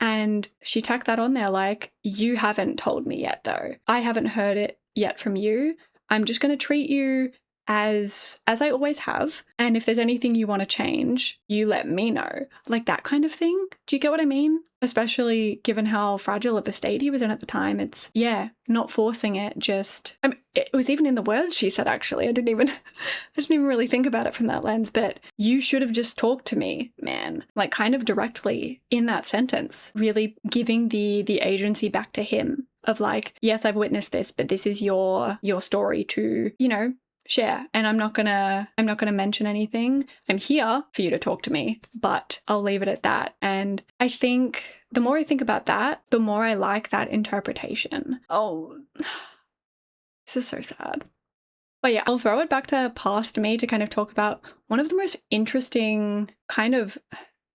And she tacked that on there like, you haven't told me yet, though. I haven't heard it yet from you. I'm just going to treat you as I always have. And if there's anything you want to change, you let me know. Like that kind of thing. Do you get what I mean? Especially given how fragile of a state he was in at the time. It's, yeah, not forcing it, just, I mean, it was even in the words she said, actually. I didn't even really think about it from that lens, but you should have just talked to me, man. Like kind of directly in that sentence, really giving the agency back to him of like, yes, I've witnessed this, but this is your story to, you know, share. And I'm not gonna mention anything. I'm here for you to talk to me, but I'll leave it at that. And I think the more I think about that, the more I like that interpretation. Oh, this is so sad. But yeah, I'll throw it back to past me to kind of talk about one of the most interesting kind of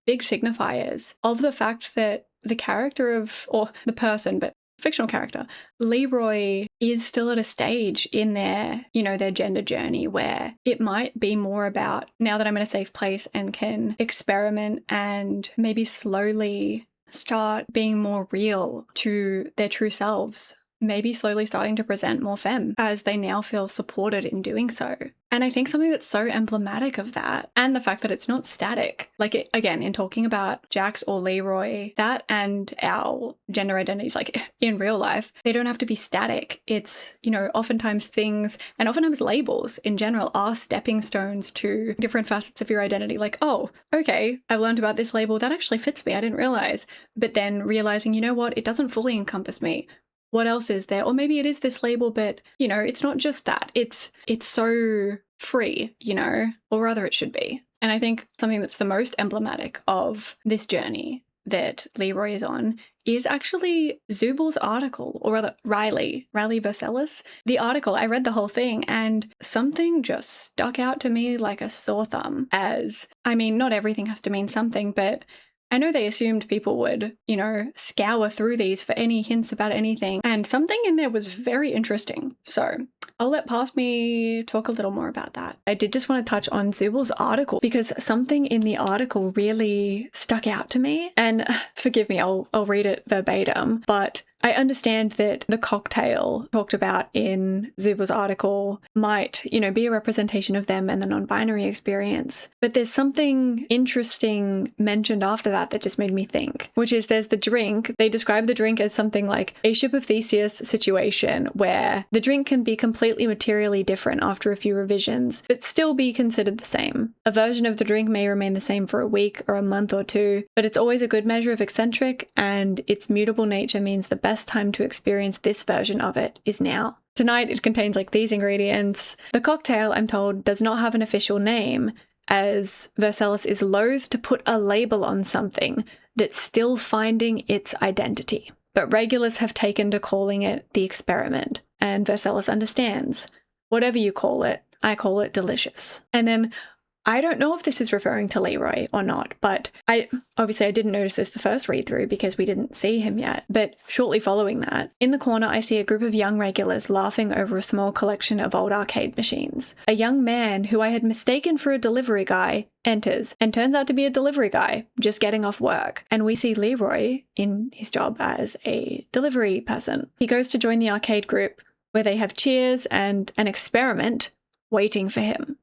big signifiers of the fact that the character of, or the person, but fictional character, Leeroy is still at a stage in their, you know, their gender journey where it might be more about, now that I'm in a safe place and can experiment and maybe slowly start being more real to their true selves, maybe slowly starting to present more femme as they now feel supported in doing so. And I think something that's so emblematic of that, and the fact that it's not static, like it, again, in talking about Jax or Leeroy, that and our gender identities, like in real life, they don't have to be static. It's, you know, oftentimes things, and oftentimes labels in general are stepping stones to different facets of your identity. Like, oh, okay, I've learned about this label, that actually fits me, I didn't realize. But then realizing, you know what, it doesn't fully encompass me. What else is there? Or maybe it is this label, but, you know, it's not just that. It's so free, you know, or rather it should be. And I think something that's the most emblematic of this journey that Leeroy is on is actually Zooble's article, or rather Riley Versellis. The article, I read the whole thing and something just stuck out to me like a sore thumb as, I mean, not everything has to mean something, but I know they assumed people would, you know, scour through these for any hints about anything, and something in there was very interesting. So I'll let past me talk a little more about that. I did just want to touch on Zooble's article because something in the article really stuck out to me. And forgive me, I'll read it verbatim, but I understand that the cocktail talked about in Zooble's article might, you know, be a representation of them and the non-binary experience. But there's something interesting mentioned after that just made me think, which is there's the drink. They describe the drink as something like a Ship of Theseus situation where the drink can be completely materially different after a few revisions, but still be considered the same. A version of the drink may remain the same for a week or a month or two, but it's always a good measure of eccentric, and its mutable nature means the best time to experience this version of it is now. Tonight it contains like these ingredients. The cocktail, I'm told, does not have an official name, as Versellis is loath to put a label on something that's still finding its identity. but regulars have taken to calling it the experiment, and Vercellus understands. Whatever you call it, I call it delicious. And then I don't know if this is referring to Leeroy or not, but I didn't notice this the first read through because we didn't see him yet. But shortly following that, in the corner, I see a group of young regulars laughing over a small collection of old arcade machines. A young man who I had mistaken for a delivery guy enters and turns out to be a delivery guy just getting off work. And we see Leeroy in his job as a delivery person. He goes to join the arcade group where they have cheers and an experiment waiting for him.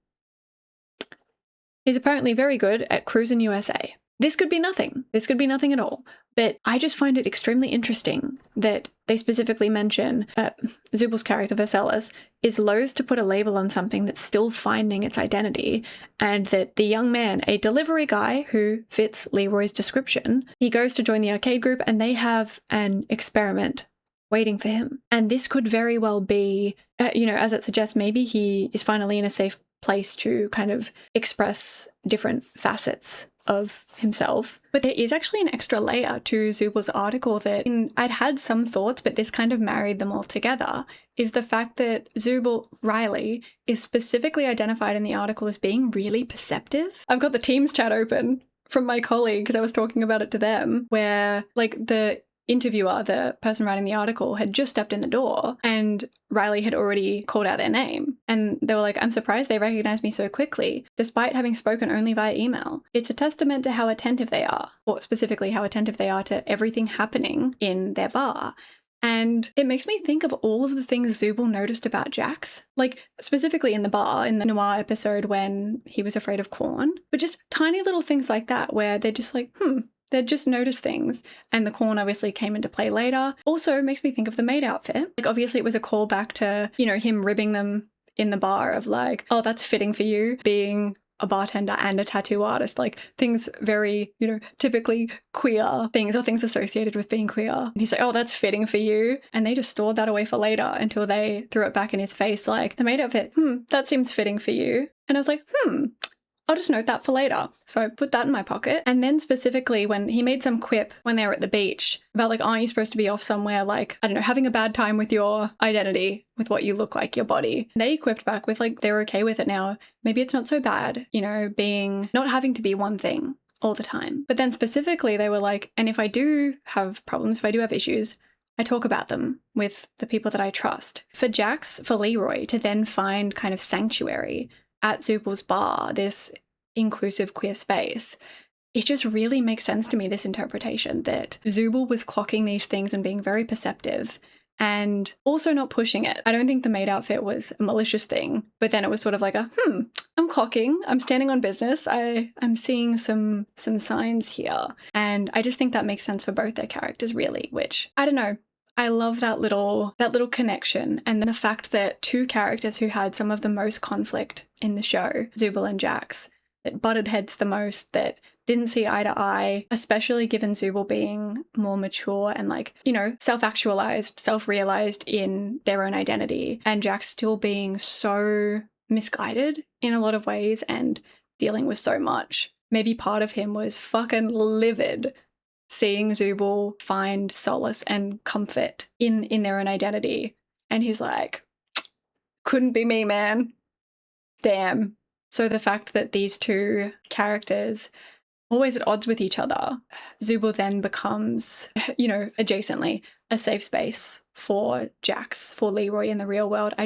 He's apparently very good at cruising USA. This could be nothing. This could be nothing at all. But I just find it extremely interesting that they specifically mention Zooble's character, Vercellus, is loath to put a label on something that's still finding its identity, and that the young man, a delivery guy who fits Leeroy's description, he goes to join the arcade group and they have an experiment waiting for him. And this could very well be, as it suggests, maybe he is finally in a safe place to kind of express different facets of himself. But there is actually an extra layer to Zooble's article that I'd had some thoughts, but this kind of married them all together, is the fact that Zooble Riley is specifically identified in the article as being really perceptive. I've got the Teams chat open from my colleague because I was talking about it to them, where the interviewer, the person writing the article, had just stepped in the door and Riley had already called out their name. And they were like, I'm surprised they recognized me so quickly, despite having spoken only via email. It's a testament to how attentive they are, or specifically how attentive they are to everything happening in their bar. And it makes me think of all of the things Zooble noticed about Jax, specifically in the bar, in the Noir episode when he was afraid of corn, but just tiny little things like that where they're just like, they'd just notice things, and the corn obviously came into play later. Also, it makes me think of the maid outfit. Obviously it was a callback to, him ribbing them in the bar of oh, that's fitting for you, being a bartender and a tattoo artist, things very, typically queer things or things associated with being queer. And he's like, oh, that's fitting for you. And they just stored that away for later until they threw it back in his face, the maid outfit, that seems fitting for you. And I was like, I'll just note that for later. So I put that in my pocket. And then specifically when he made some quip when they were at the beach about aren't you supposed to be off somewhere I don't know, having a bad time with your identity, with what you look like, your body. They quipped back with they're okay with it now. Maybe it's not so bad, not having to be one thing all the time. But then specifically they were and if I do have problems, if I do have issues, I talk about them with the people that I trust. For Jax, for Leeroy to then find kind of sanctuary at Zooble's bar, this inclusive queer space, it just really makes sense to me, this interpretation that Zooble was clocking these things and being very perceptive and also not pushing it. I don't think the maid outfit was a malicious thing, but then it was sort of I'm clocking, I'm standing on business, I'm seeing some signs here. And I just think that makes sense for both their characters, really, which, I don't know, I love that little connection, and the fact that two characters who had some of the most conflict in the show, Zooble and Jax, that butted heads the most, that didn't see eye to eye, especially given Zooble being more mature and self-actualized, self-realized in their own identity, and Jax still being so misguided in a lot of ways and dealing with so much. Maybe part of him was fucking livid seeing Zooble find solace and comfort in their own identity. And he's like, couldn't be me, man. Damn. So the fact that these two characters always at odds with each other, Zooble then becomes, adjacently, a safe space for Jax, for Leeroy in the real world. I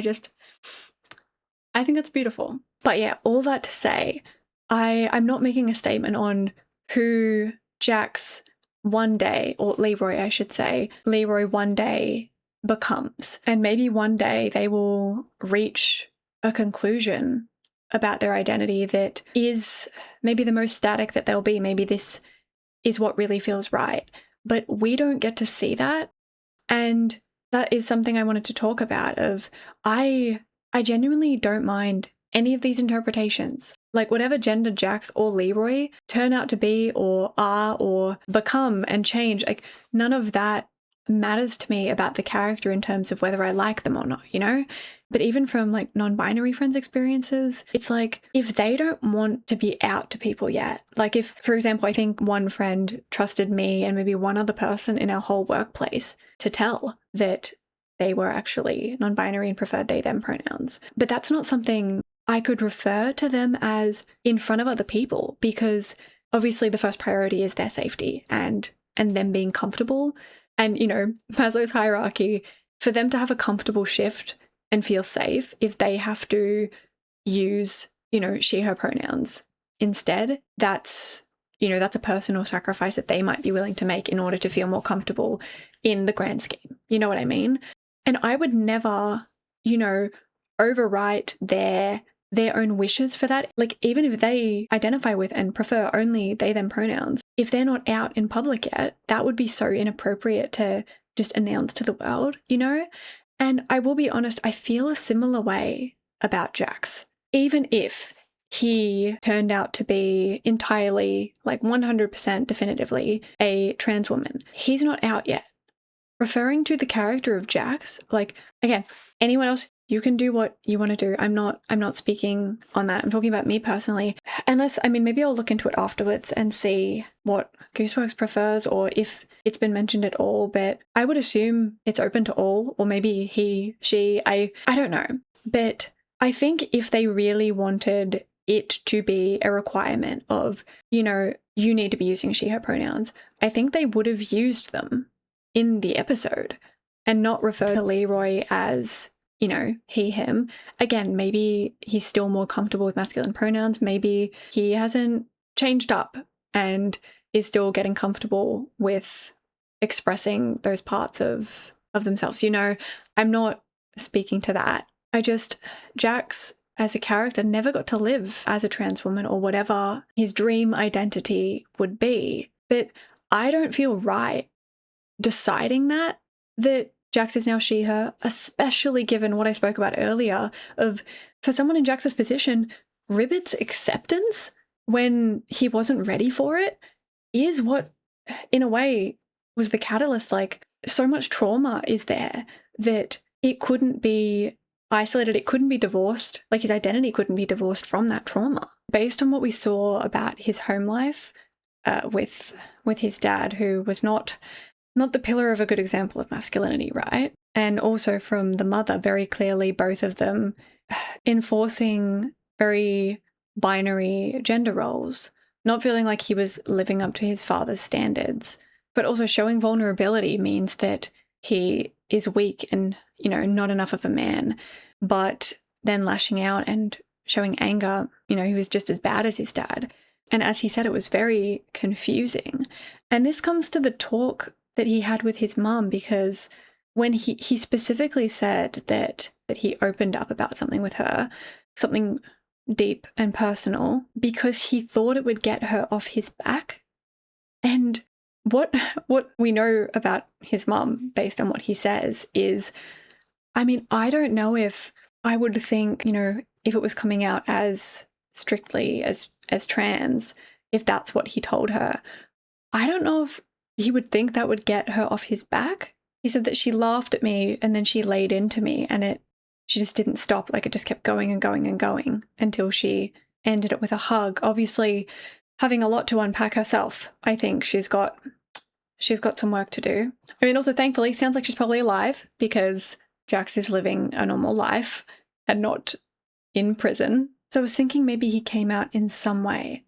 think that's beautiful. But yeah, all that to say, I'm not making a statement on who Jax one day, or Leeroy, I should say, Leeroy one day becomes. And maybe one day they will reach a conclusion about their identity that is maybe the most static that they'll be. Maybe this is what really feels right. But we don't get to see that. And that is something I wanted to talk about I genuinely don't mind any of these interpretations. Whatever gender Jax or Leeroy turn out to be or are or become and change, none of that matters to me about the character in terms of whether I like them or not, you know? But even from like non-binary friends' experiences, it's like if they don't want to be out to people yet, like if, for example, I think one friend trusted me and maybe one other person in our whole workplace to tell that they were actually non-binary and preferred they, them pronouns. But that's not something I could refer to them as in front of other people, because obviously the first priority is their safety and them being comfortable. And, you know, Maslow's hierarchy, for them to have a comfortable shift and feel safe, if they have to use, you know, she, her pronouns instead, that's, you know, that's a personal sacrifice that they might be willing to make in order to feel more comfortable in the grand scheme. You know what I mean? And I would never, you know, overwrite their own wishes for that. Like, even if they identify with and prefer only they, them pronouns, if they're not out in public yet, that would be so inappropriate to just announce to the world, you know? And I will be honest, I feel a similar way about Jax. Even if he turned out to be entirely, like 100% definitively a trans woman, he's not out yet. Referring to the character of Jax, like, again, anyone else, you can do what you want to do. I'm not speaking on that. I'm talking about me personally. Unless, I mean, maybe I'll look into it afterwards and see what Gooseworks prefers or if it's been mentioned at all, but I would assume it's open to all, or maybe he, she, I don't know. But I think if they really wanted it to be a requirement of, you know, you need to be using she, her pronouns, I think they would have used them in the episode and not refer to Leeroy as, you know, he, him. Again, maybe he's still more comfortable with masculine pronouns. Maybe he hasn't changed up and is still getting comfortable with expressing those parts of themselves. You know, I'm not speaking to that. Jax as a character never got to live as a trans woman or whatever his dream identity would be. But I don't feel right deciding that Jax is now she, her, especially given what I spoke about earlier of, for someone in Jax's position, RIBBIT's acceptance when he wasn't ready for it is what, in a way, was the catalyst. Like, so much trauma is there that it couldn't be isolated, it couldn't be divorced, like his identity couldn't be divorced from that trauma. Based on what we saw about his home life with his dad, who was not the pillar of a good example of masculinity, right? And also from the mother, very clearly, both of them enforcing very binary gender roles, not feeling like he was living up to his father's standards, but also showing vulnerability means that he is weak and, you know, not enough of a man, but then lashing out and showing anger, you know, he was just as bad as his dad. And as he said, it was very confusing. And this comes to the talk that he had with his mum, because when he specifically said that he opened up about something with her, something deep and personal, because he thought it would get her off his back. And what we know about his mum, based on what he says, is, I mean, I don't know if I would think, you know, if it was coming out as strictly as trans, if that's what he told her, I don't know if he would think that would get her off his back. He said that she laughed at me and then she laid into me, and she just didn't stop. Like, it just kept going and going and going until she ended it with a hug. Obviously having a lot to unpack herself. I think she's got some work to do. I mean, also thankfully sounds like she's probably alive, because Jax is living a normal life and not in prison. So I was thinking maybe he came out in some way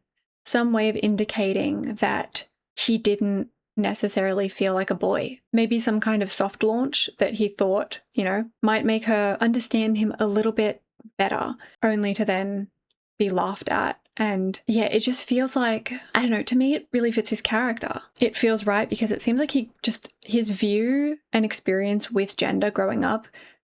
of indicating that he didn't necessarily feel like a boy. Maybe some kind of soft launch that he thought, you know, might make her understand him a little bit better, only to then be laughed at. And yeah, it just feels like, I don't know, to me it really fits his character. It feels right because it seems like his view and experience with gender growing up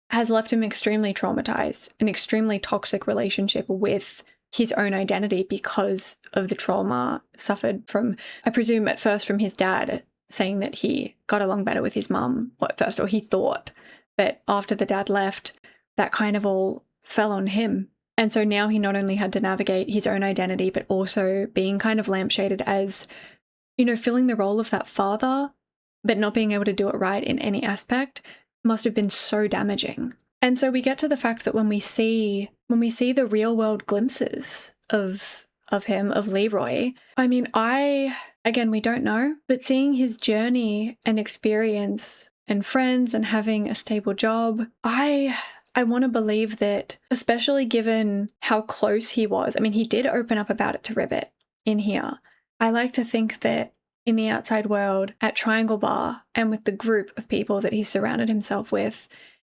has left him extremely traumatized, an extremely toxic relationship with his own identity because of the trauma suffered from, I presume at first from his dad saying that he got along better with his mum at first, or he thought, but after the dad left, that kind of all fell on him. And so now he not only had to navigate his own identity, but also being kind of lampshaded as, you know, filling the role of that father but not being able to do it right in any aspect must have been so damaging. And so we get to the fact that when we see the real world glimpses of him, of Leeroy, I mean, again, we don't know, but seeing his journey and experience and friends and having a stable job, I want to believe that, especially given how close he was. I mean, he did open up about it to RIBBIT in here. I like to think that in the outside world, at Triangle Bar, and with the group of people that he surrounded himself with,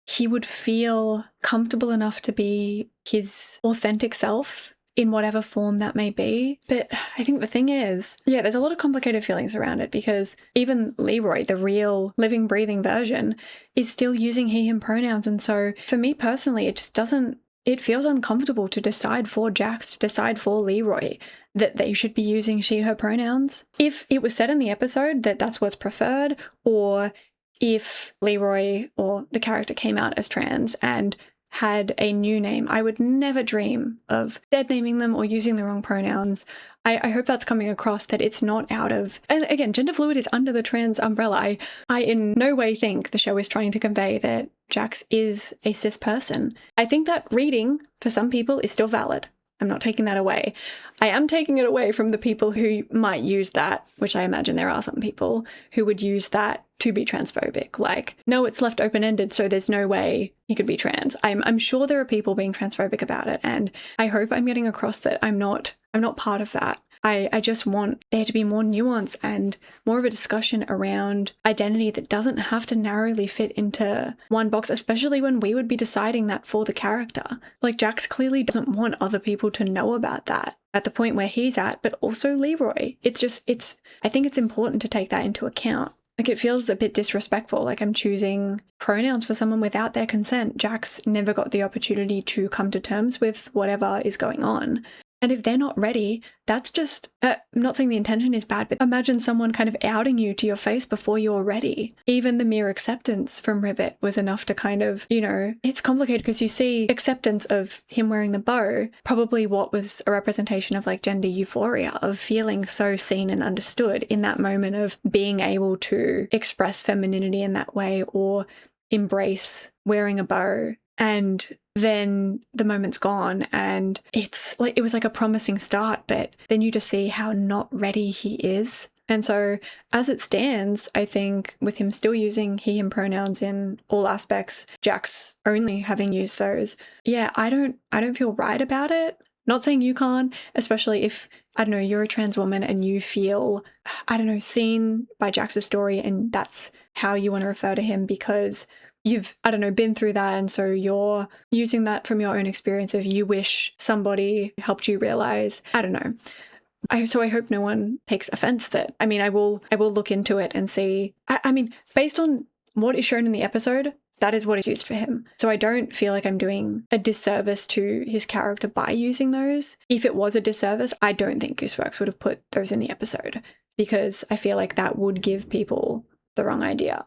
he would feel comfortable enough to be his authentic self in whatever form that may be. But I think the thing is, yeah, there's a lot of complicated feelings around it, because even Leeroy, the real living, breathing version, is still using he, him pronouns. And so for me personally, it feels uncomfortable to decide for Jax, to decide for Leeroy that they should be using she, her pronouns. If it was said in the episode that that's what's preferred, or if Leeroy or the character came out as trans and had a new name, I would never dream of dead naming them or using the wrong pronouns. I hope that's coming across, that it's not out of, and again, gender fluid is under the trans umbrella. I in no way think the show is trying to convey that Jax is a cis person. I think that reading for some people is still valid. I'm not taking that away. I am taking it away from the people who might use that, which I imagine there are some people who would use that to be transphobic. Like, no, it's left open-ended, so there's no way he could be trans. I'm sure there are people being transphobic about it, and I hope I'm getting across that I'm not part of that. I just want there to be more nuance and more of a discussion around identity that doesn't have to narrowly fit into one box, especially when we would be deciding that for the character. Like, Jax clearly doesn't want other people to know about that at the point where he's at, but also Leeroy. I think it's important to take that into account. Like, it feels a bit disrespectful, like I'm choosing pronouns for someone without their consent. Jax never got the opportunity to come to terms with whatever is going on. And if they're not ready, that's just, I'm not saying the intention is bad, but imagine someone kind of outing you to your face before you're ready. Even the mere acceptance from RIBBIT was enough to kind of, it's complicated, because you see acceptance of him wearing the bow, probably what was a representation of like gender euphoria, of feeling so seen and understood in that moment of being able to express femininity in that way or embrace wearing a bow. And then the moment's gone, and it's like, it was like a promising start, but then you just see how not ready he is. And so as it stands, I think with him still using he, him pronouns in all aspects, Jax only having used those, yeah, I don't feel right about it. Not saying you can't, especially if, I don't know, you're a trans woman and you feel, I don't know, seen by Jax's story, and that's how you want to refer to him because you've, I don't know, been through that, and so you're using that from your own experience of you wish somebody helped you realize, I don't know. So I hope no one takes offense that, I mean, I will look into it and see, I mean, based on what is shown in the episode, that is what is used for him. So I don't feel like I'm doing a disservice to his character by using those. If it was a disservice, I don't think Gooseworks would have put those in the episode, because I feel like that would give people the wrong idea.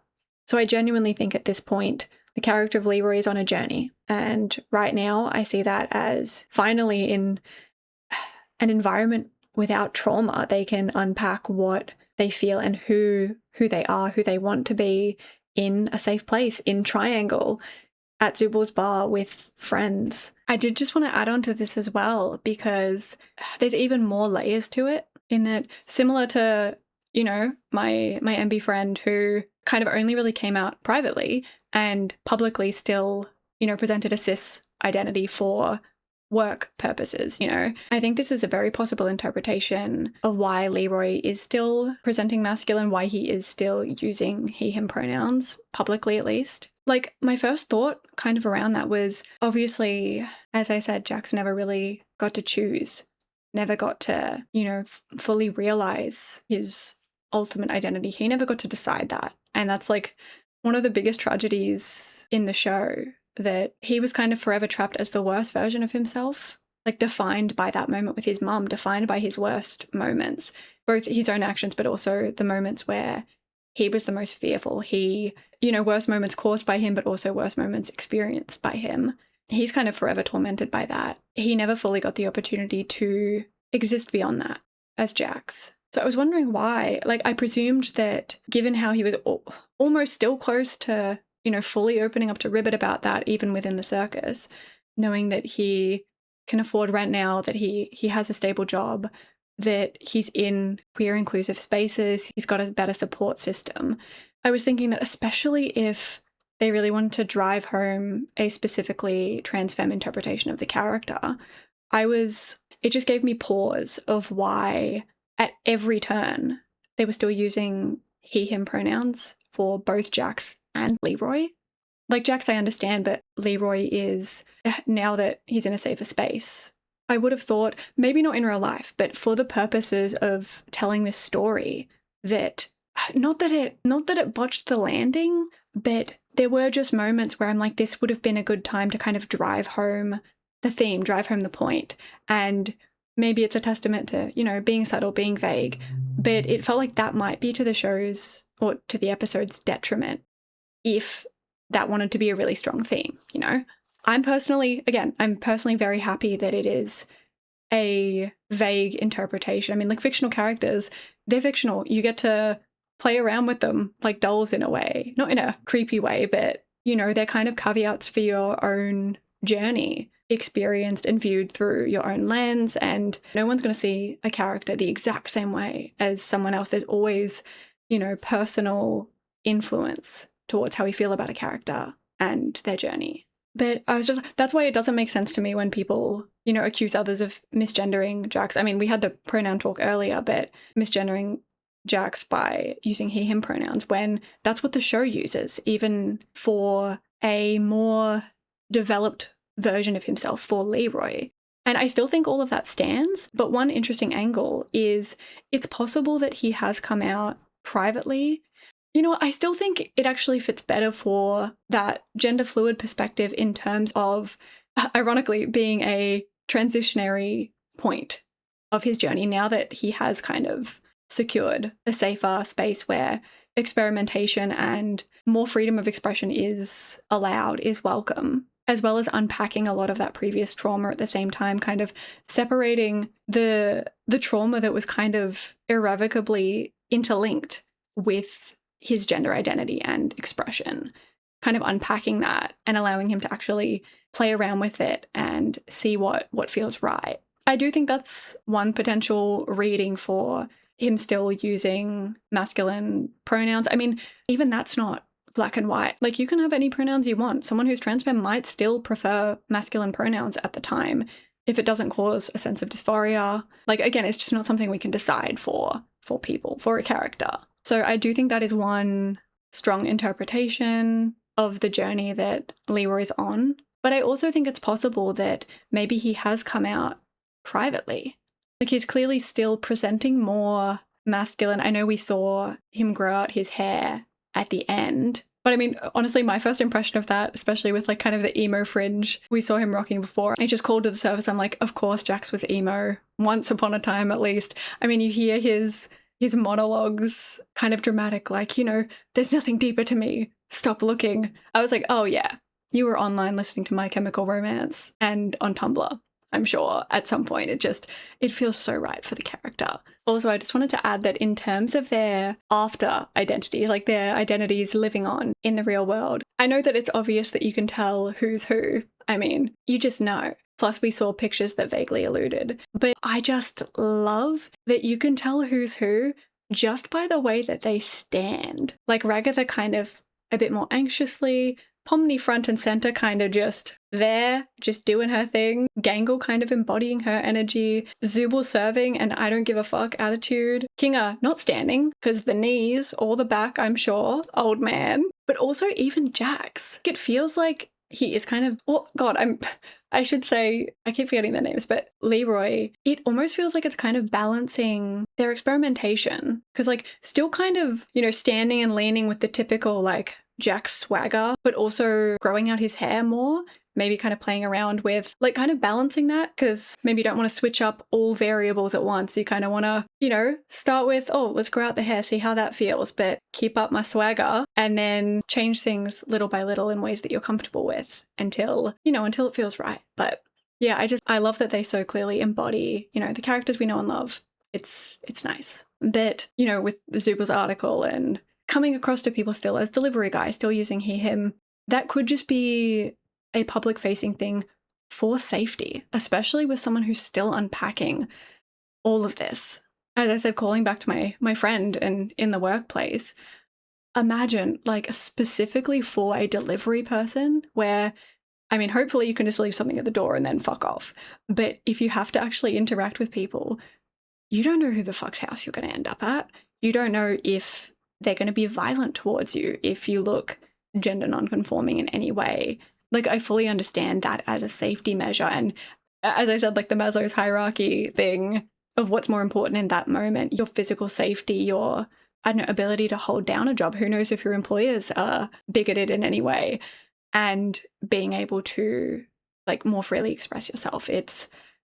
So I genuinely think at this point, the character of Leeroy is on a journey. And right now I see that as finally in an environment without trauma, they can unpack what they feel and who they are, who they want to be in a safe place, in Triangle, at Zooble's bar with friends. I did just want to add on to this as well, because there's even more layers to it, in that similar to, my MB friend who kind of only really came out privately and publicly still, presented a cis identity for work purposes, I think this is a very possible interpretation of why Leeroy is still presenting masculine, why he is still using he, him pronouns, publicly at least. Like, my first thought kind of around that was, obviously, as I said, Jax never really got to choose, never got to, fully realize his ultimate identity. He never got to decide that. And that's like one of the biggest tragedies in the show, that he was kind of forever trapped as the worst version of himself, like defined by that moment with his mum, defined by his worst moments, both his own actions, but also the moments where he was the most fearful. He, worst moments caused by him, but also worst moments experienced by him. He's kind of forever tormented by that. He never fully got the opportunity to exist beyond that as Jax. So I was wondering why. Like, I presumed that given how he was almost still close to, you know, fully opening up to RIBBIT about that, even within the circus, knowing that he can afford rent now, that he has a stable job, that he's in queer inclusive spaces, he's got a better support system. I was thinking that especially if they really wanted to drive home a specifically trans femme interpretation of the character, it just gave me pause of why at every turn they were still using he, him pronouns for both Jax and Leeroy. Like, Jax I understand, but Leeroy is, now that he's in a safer space, I would have thought, maybe not in real life, but for the purposes of telling this story, that not that it botched the landing, but there were just moments where I'm like, this would have been a good time to kind of drive home the theme, drive home the point. And maybe it's a testament to, you know, being subtle, being vague, but it felt like that might be to the show's or to the episode's detriment if that wanted to be a really strong theme, you know? I'm personally very happy that it is a vague interpretation. I mean, like, fictional characters, they're fictional. You get to play around with them like dolls in a way, not in a creepy way, but, you know, they're kind of caveats for your own journey, experienced and viewed through your own lens, and no one's going to see a character the exact same way as someone else. There's always, you know, personal influence towards how we feel about a character and their journey. But that's why it doesn't make sense to me when people, you know, accuse others of misgendering Jax. I mean, we had the pronoun talk earlier, but misgendering Jax by using he, him pronouns when that's what the show uses, even for a more developed version of himself for Leeroy. And I still think all of that stands, but one interesting angle is it's possible that he has come out privately. You know, I still think it actually fits better for that gender fluid perspective in terms of, ironically, being a transitionary point of his journey now that he has kind of secured a safer space where experimentation and more freedom of expression is allowed, is welcome, as well as unpacking a lot of that previous trauma at the same time, kind of separating the trauma that was kind of irrevocably interlinked with his gender identity and expression, kind of unpacking that and allowing him to actually play around with it and see what feels right. I do think that's one potential reading for him still using masculine pronouns. I mean, even that's not black and white. Like, you can have any pronouns you want. Someone who's trans femme might still prefer masculine pronouns at the time if it doesn't cause a sense of dysphoria. Like, again, it's just not something we can decide for people, for a character. So I do think that is one strong interpretation of the journey that Leeroy's on. But I also think it's possible that maybe he has come out privately. Like, he's clearly still presenting more masculine. I know we saw him grow out his hair at the end. But I mean, honestly, my first impression of that, especially with like kind of the emo fringe we saw him rocking before, I just called to the surface. I'm like, of course Jax was emo, once upon a time at least. I mean, you hear his monologues, kind of dramatic, like, you know, there's nothing deeper to me, stop looking. I was like, oh yeah, you were online listening to My Chemical Romance and on Tumblr, I'm sure, at some point. It feels so right for the character. Also, I just wanted to add that in terms of their after identities, like their identities living on in the real world, I know that it's obvious that you can tell who's who. I mean, you just know. Plus, we saw pictures that vaguely alluded. But I just love that you can tell who's who just by the way that they stand. Like, Ragatha kind of a bit more anxiously, Pomni front and center kind of just there, just doing her thing, Gangle kind of embodying her energy, Zooble serving and I don't give a fuck attitude, Kinga not standing because the knees or the back, I'm sure, old man, but also even Jax. It feels like he is kind of, oh god, I should say, I keep forgetting their names, but Leeroy, it almost feels like it's kind of balancing their experimentation because, like, still kind of, you know, standing and leaning with the typical like Jax swagger, but also growing out his hair more, maybe kind of playing around with, like, kind of balancing that, because maybe you don't want to switch up all variables at once. You kind of want to, you know, start with, oh, let's grow out the hair, see how that feels, but keep up my swagger, and then change things little by little in ways that you're comfortable with until it feels right. But yeah, I love that they so clearly embody, you know, the characters we know and love. it's nice. But, you know, with Zooble's article and coming across to people still as delivery guy, still using he, him, that could just be a public-facing thing for safety, especially with someone who's still unpacking all of this. As I said, calling back to my friend and in the workplace, imagine like specifically for a delivery person where, I mean, hopefully you can just leave something at the door and then fuck off. But if you have to actually interact with people, you don't know who the fuck's house you're going to end up at. You don't know if they're going to be violent towards you if you look gender nonconforming in any way. Like, I fully understand that as a safety measure. And as I said, like the Maslow's hierarchy thing of what's more important in that moment, your physical safety, your, I don't know, ability to hold down a job. Who knows if your employers are bigoted in any way, and being able to like more freely express yourself. It's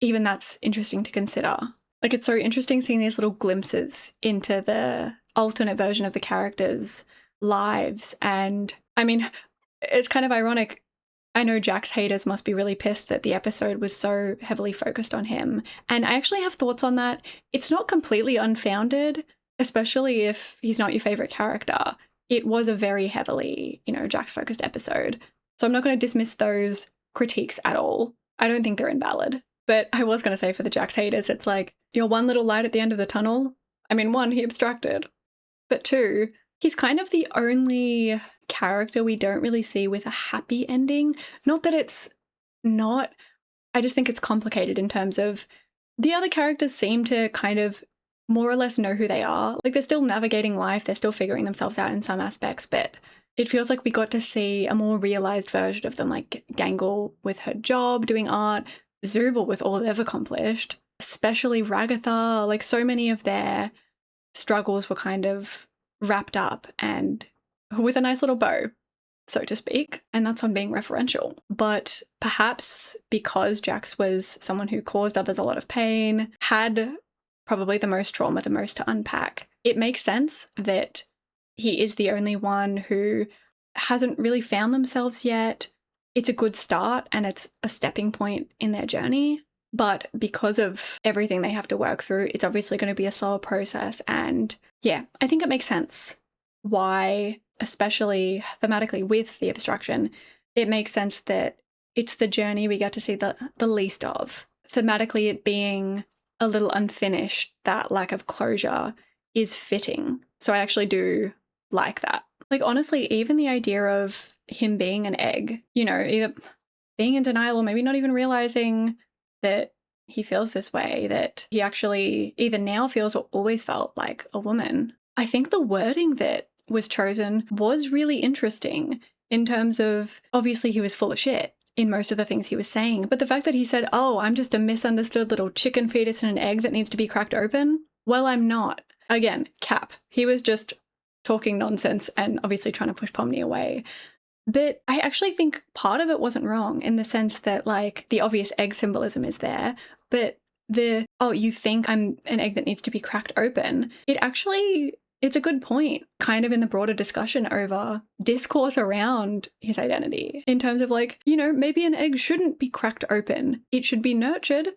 even that's interesting to consider. Like, it's so interesting seeing these little glimpses into the alternate version of the characters' lives. And I mean, it's kind of ironic. I know Jack's haters must be really pissed that the episode was so heavily focused on him. And I actually have thoughts on that. It's not completely unfounded, especially if he's not your favorite character. It was a very heavily, you know, Jax-focused episode. So I'm not going to dismiss those critiques at all. I don't think they're invalid. But I was going to say for the Jax haters, it's like, you're one little light at the end of the tunnel. I mean, one, he abstracted. But two, he's kind of the only character we don't really see with a happy ending. Not that it's not, I just think it's complicated in terms of the other characters seem to kind of more or less know who they are. Like, they're still navigating life, they're still figuring themselves out in some aspects, but it feels like we got to see a more realized version of them, like Gangle with her job, doing art, Zooble with all they've accomplished, especially Ragatha. Like, so many of their struggles were kind of wrapped up and with a nice little bow, so to speak, and that's on being referential. But perhaps because Jax was someone who caused others a lot of pain, had probably the most trauma, the most to unpack, it makes sense that he is the only one who hasn't really found themselves yet. It's a good start and it's a stepping point in their journey. But because of everything they have to work through, it's obviously going to be a slower process. And yeah, I think it makes sense why, especially thematically with the abstraction, it makes sense that it's the journey we get to see the least of. Thematically, it being a little unfinished, that lack of closure is fitting. So I actually do like that. Like, honestly, even the idea of him being an egg, you know, either being in denial or maybe not even realizing that he feels this way, that he actually either now feels or always felt like a woman. I think the wording that was chosen was really interesting in terms of, obviously he was full of shit in most of the things he was saying, but the fact that he said, oh, I'm just a misunderstood little chicken fetus in an egg that needs to be cracked open. Well, I'm not. Again, cap. He was just talking nonsense and obviously trying to push Pomni away. But I actually think part of it wasn't wrong in the sense that, like, the obvious egg symbolism is there, but oh, you think I'm an egg that needs to be cracked open, it's a good point, kind of in the broader discussion over discourse around his identity, in terms of, like, you know, maybe an egg shouldn't be cracked open. It should be nurtured,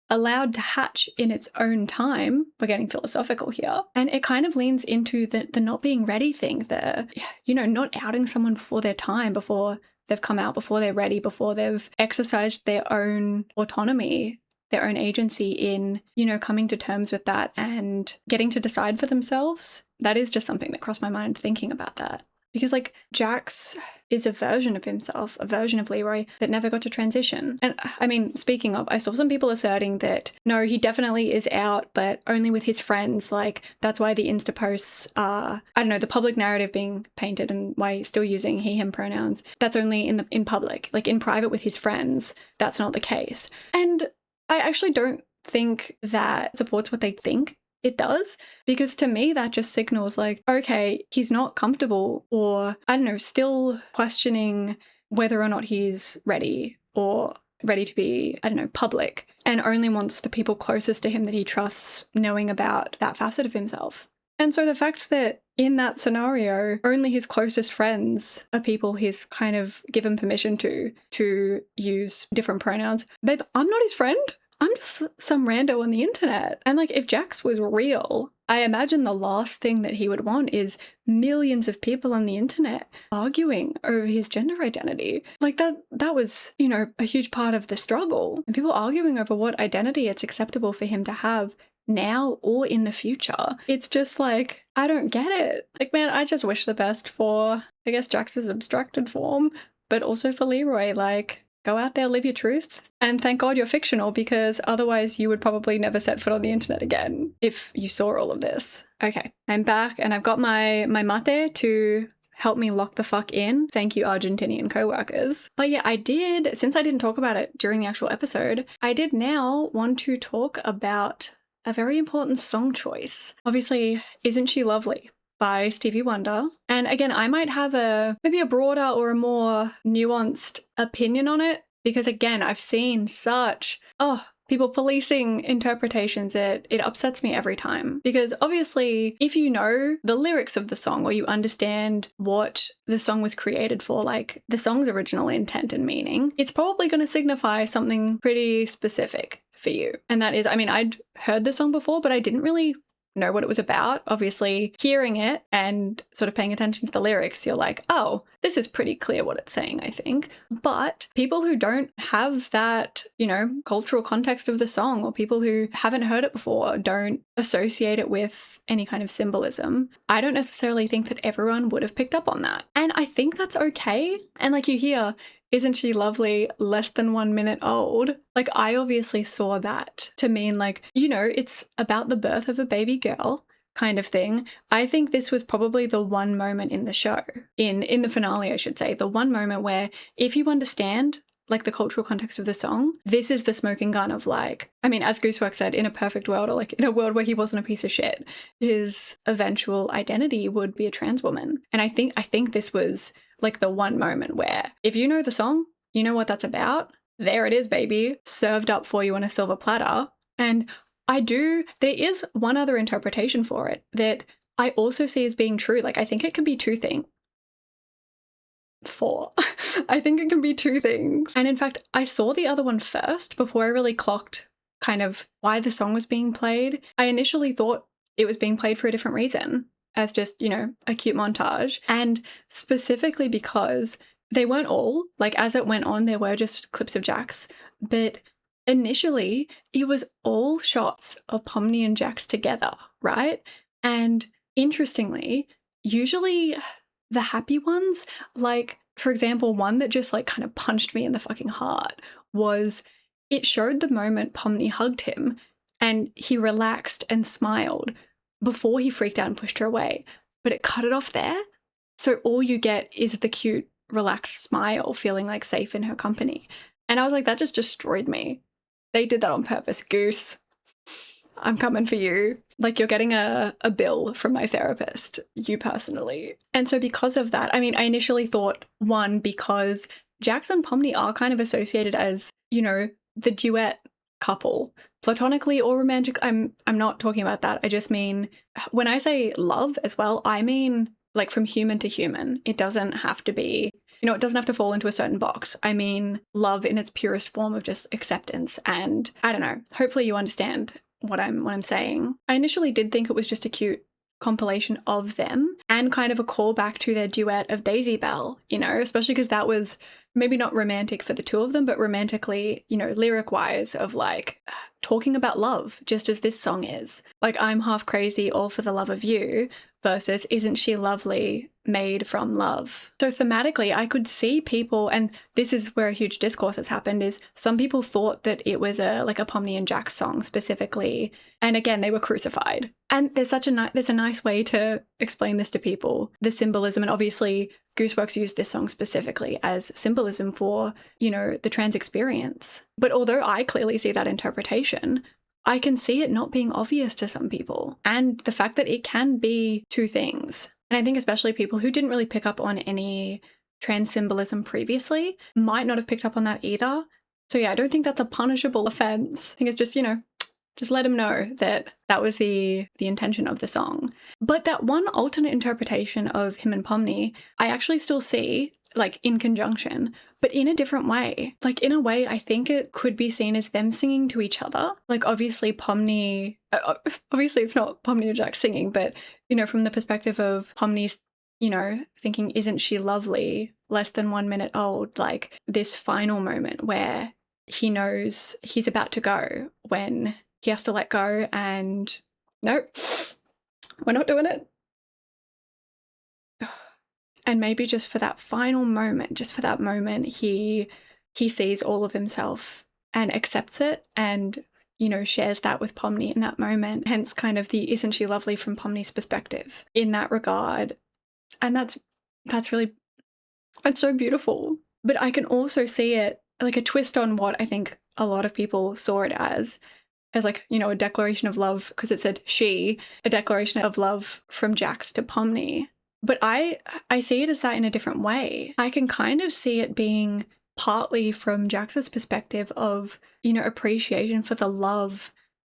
allowed to hatch in its own time. We're getting philosophical here. And it kind of leans into the not being ready thing, the, you know, not outing someone before their time, before they've come out, before they're ready, before they've exercised their own autonomy, their own agency in, you know, coming to terms with that and getting to decide for themselves. That is just something that crossed my mind thinking about that. Because, like, Jax is a version of himself, a version of Leeroy that never got to transition. And I mean, speaking of, I saw some people asserting that, no, he definitely is out, but only with his friends. Like, that's why the Insta posts are, I don't know, the public narrative being painted and why he's still using he, him pronouns. That's only in public. Like, in private with his friends, that's not the case. And I actually don't think that supports what they think it does, because to me that just signals, like, okay, he's not comfortable, or I don't know, still questioning whether or not he's ready or ready to be, I don't know, public, and only wants the people closest to him that he trusts knowing about that facet of himself. And so the fact that in that scenario only his closest friends are people he's kind of given permission to use different pronouns. Babe, I'm not his friend. I'm just some rando on the internet. And like, if Jax was real, I imagine the last thing that he would want is millions of people on the internet arguing over his gender identity. Like that was, you know, a huge part of the struggle. And people arguing over what identity it's acceptable for him to have now or in the future. It's just like, I don't get it. Like, man, I just wish the best for, I guess, Jax's abstracted form, but also for Leeroy. Like, go out there, live your truth, and thank God you're fictional, because otherwise you would probably never set foot on the internet again if you saw all of this. Okay, I'm back and I've got my mate to help me lock the fuck in. Thank you, Argentinian co-workers. But yeah, since I didn't talk about it during the actual episode, I did now want to talk about a very important song choice. Obviously, Isn't She Lovely by Stevie Wonder. And again, I might have maybe a broader or a more nuanced opinion on it, because again, I've seen such, people policing interpretations. It upsets me every time, because obviously if you know the lyrics of the song or you understand what the song was created for, like the song's original intent and meaning, it's probably going to signify something pretty specific for you. And that is, I mean, I'd heard the song before, but I didn't really know what it was about. Obviously, hearing it and sort of paying attention to the lyrics, you're like, oh, this is pretty clear what it's saying, I think. But people who don't have that, you know, cultural context of the song, or people who haven't heard it before, don't associate it with any kind of symbolism, I don't necessarily think that everyone would have picked up on that. And I think that's okay. And like you hear, Isn't She Lovely, less than 1 minute old? Like, I obviously saw that to mean like, you know, it's about the birth of a baby girl kind of thing. I think this was probably the one moment in the show, in the finale, I should say, the one moment where if you understand like the cultural context of the song, this is the smoking gun of like, I mean, as Goosework said, in a perfect world, or like in a world where he wasn't a piece of shit, his eventual identity would be a trans woman. And I think this was like the one moment where if you know the song, you know what that's about, there it is, baby, served up for you on a silver platter. And there is one other interpretation for it that I also see as being true. Like, I think it can be two things. I think it can be two things. And in fact, I saw the other one first before I really clocked kind of why the song was being played. I initially thought it was being played for a different reason, as just, you know, a cute montage. And specifically because they weren't all, like as it went on, there were just clips of Jax, but initially it was all shots of Pomni and Jax together, right? And interestingly, usually the happy ones, like for example, one that just like kind of punched me in the fucking heart was it showed the moment Pomni hugged him and he relaxed and smiled before he freaked out and pushed her away, but it cut it off there. So all you get is the cute, relaxed smile, feeling like safe in her company. And I was like, that just destroyed me. They did that on purpose, Goose. I'm coming for you. Like, you're getting a bill from my therapist, you personally. And so because of that, I mean, I initially thought, one, because Jax and Pomni are kind of associated as, you know, the duet couple, platonically or romantic. I'm not talking about that. I just mean, when I say love as well, I mean like from human to human. It doesn't have to be, you know, it doesn't have to fall into a certain box. I mean love in its purest form of just acceptance. And I don't know, hopefully you understand what I'm saying. I initially did think it was just a cute compilation of them and kind of a callback to their duet of Daisy Bell, you know, especially because that was maybe not romantic for the two of them, but romantically, you know, lyric wise, of like talking about love, just as this song is. Like, I'm half crazy, all for the love of you, versus Isn't She Lovely, made from love. So thematically, I could see people, and this is where a huge discourse has happened, is some people thought that it was a Pomni and Jax song specifically, and again, they were crucified. And there's a nice way to explain this to people, the symbolism, and obviously Gooseworks used this song specifically as symbolism for, you know, the trans experience. But although I clearly see that interpretation, I can see it not being obvious to some people, and the fact that it can be two things. And I think especially people who didn't really pick up on any trans symbolism previously might not have picked up on that either. So yeah, I don't think that's a punishable offense. I think it's just, you know, just let them know that that was the intention of the song. But that one alternate interpretation of him and Pomni, I actually still see like in conjunction, but in a different way. Like in a way, I think it could be seen as them singing to each other. Like obviously obviously it's not Pomni or Jack singing, but you know, from the perspective of Pomni's, you know, thinking, isn't she lovely, less than 1 minute old, like this final moment where he knows he's about to go, when he has to let go and nope, we're not doing it. And maybe just for that final moment, just for that moment, he sees all of himself and accepts it and, you know, shares that with Pomni in that moment. Hence kind of the isn't she lovely from Pomni's perspective in that regard. And that's really, it's so beautiful. But I can also see it like a twist on what I think a lot of people saw it as like, you know, a declaration of love, because it said she, a declaration of love from Jax to Pomni. But I see it as that in a different way. I can kind of see it being partly from Jax's perspective of, you know, appreciation for the love,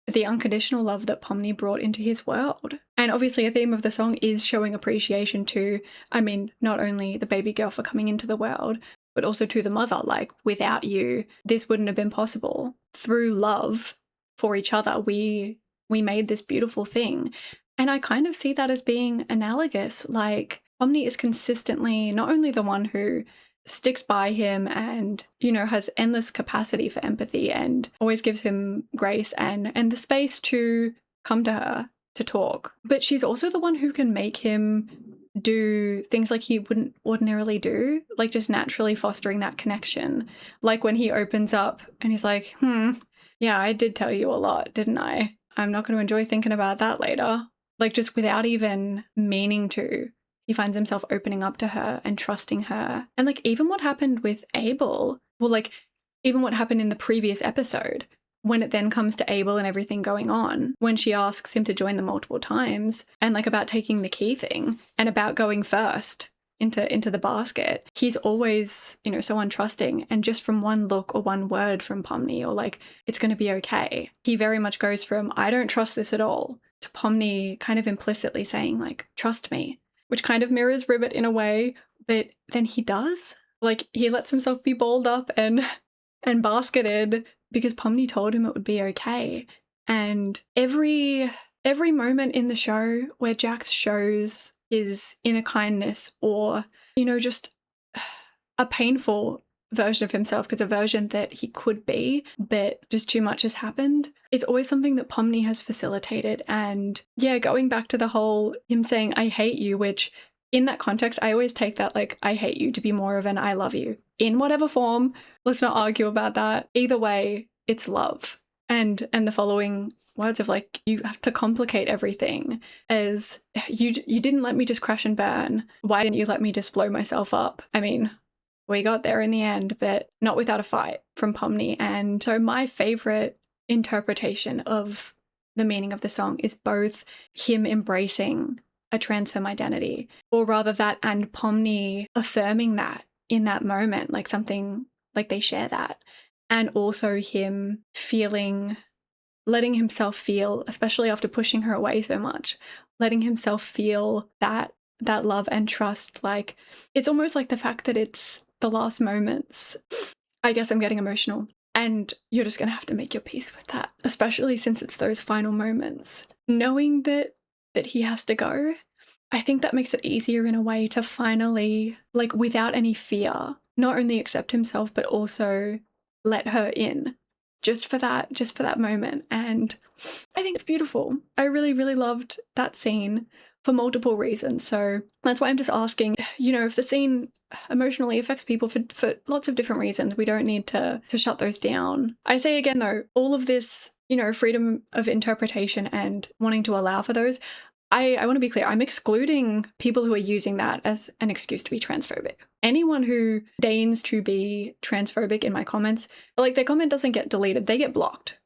the unconditional love that Pomni brought into his world. And obviously a theme of the song is showing appreciation to, I mean, not only the baby girl for coming into the world, but also to the mother. Like, without you, this wouldn't have been possible. Through love for each other, we made this beautiful thing. And I kind of see that as being analogous. Like, Pomni is consistently not only the one who sticks by him and, you know, has endless capacity for empathy and always gives him grace and the space to come to her to talk, but she's also the one who can make him do things like he wouldn't ordinarily do, like just naturally fostering that connection. Like when he opens up and he's like, yeah, I did tell you a lot, didn't I? I'm not going to enjoy thinking about that later. Like, just without even meaning to, he finds himself opening up to her and trusting her. And like, even what happened with Abel, well, like even what happened in the previous episode, when it then comes to Abel and everything going on, when she asks him to join them multiple times and like about taking the key thing and about going first into the basket, he's always, you know, so untrusting. And just from one look or one word from Pomni, or like, it's going to be okay, he very much goes from, I don't trust this at all, to Pomni kind of implicitly saying like, trust me, which kind of mirrors Ribbit in a way, but then he does. Like, he lets himself be balled up and basketed because Pomni told him it would be okay. And every moment in the show where Jax shows his inner kindness, or, you know, just a painful version of himself, because a version that he could be, but just too much has happened, it's always something that Pomni has facilitated. And yeah, going back to the whole him saying, I hate you, which in that context, I always take that like, I hate you to be more of an I love you in whatever form. Let's not argue about that. Either way, it's love. And the following words of like, you have to complicate everything as you didn't let me just crash and burn. Why didn't you let me just blow myself up? I mean, we got there in the end, but not without a fight from Pomni. And so my favorite interpretation of the meaning of the song is both him embracing a transfem identity, or rather that, and Pomni affirming that in that moment, like something like they share that, and also him letting himself feel, especially after pushing her away so much, letting himself feel that love and trust. Like, it's almost like the fact that it's the last moments. I guess I'm getting emotional, and you're just gonna have to make your peace with that, especially since it's those final moments. Knowing that he has to go, I think that makes it easier in a way to finally, like, without any fear, not only accept himself, but also let her in just for that moment. And I think it's beautiful. I really, really loved that scene for multiple reasons. So that's why I'm just asking, you know, if the scene emotionally affects people for lots of different reasons, we don't need to shut those down. I say again though, all of this, you know, freedom of interpretation and wanting to allow for those, I want to be clear, I'm excluding people who are using that as an excuse to be transphobic. Anyone who deigns to be transphobic in my comments, like, their comment doesn't get deleted, they get blocked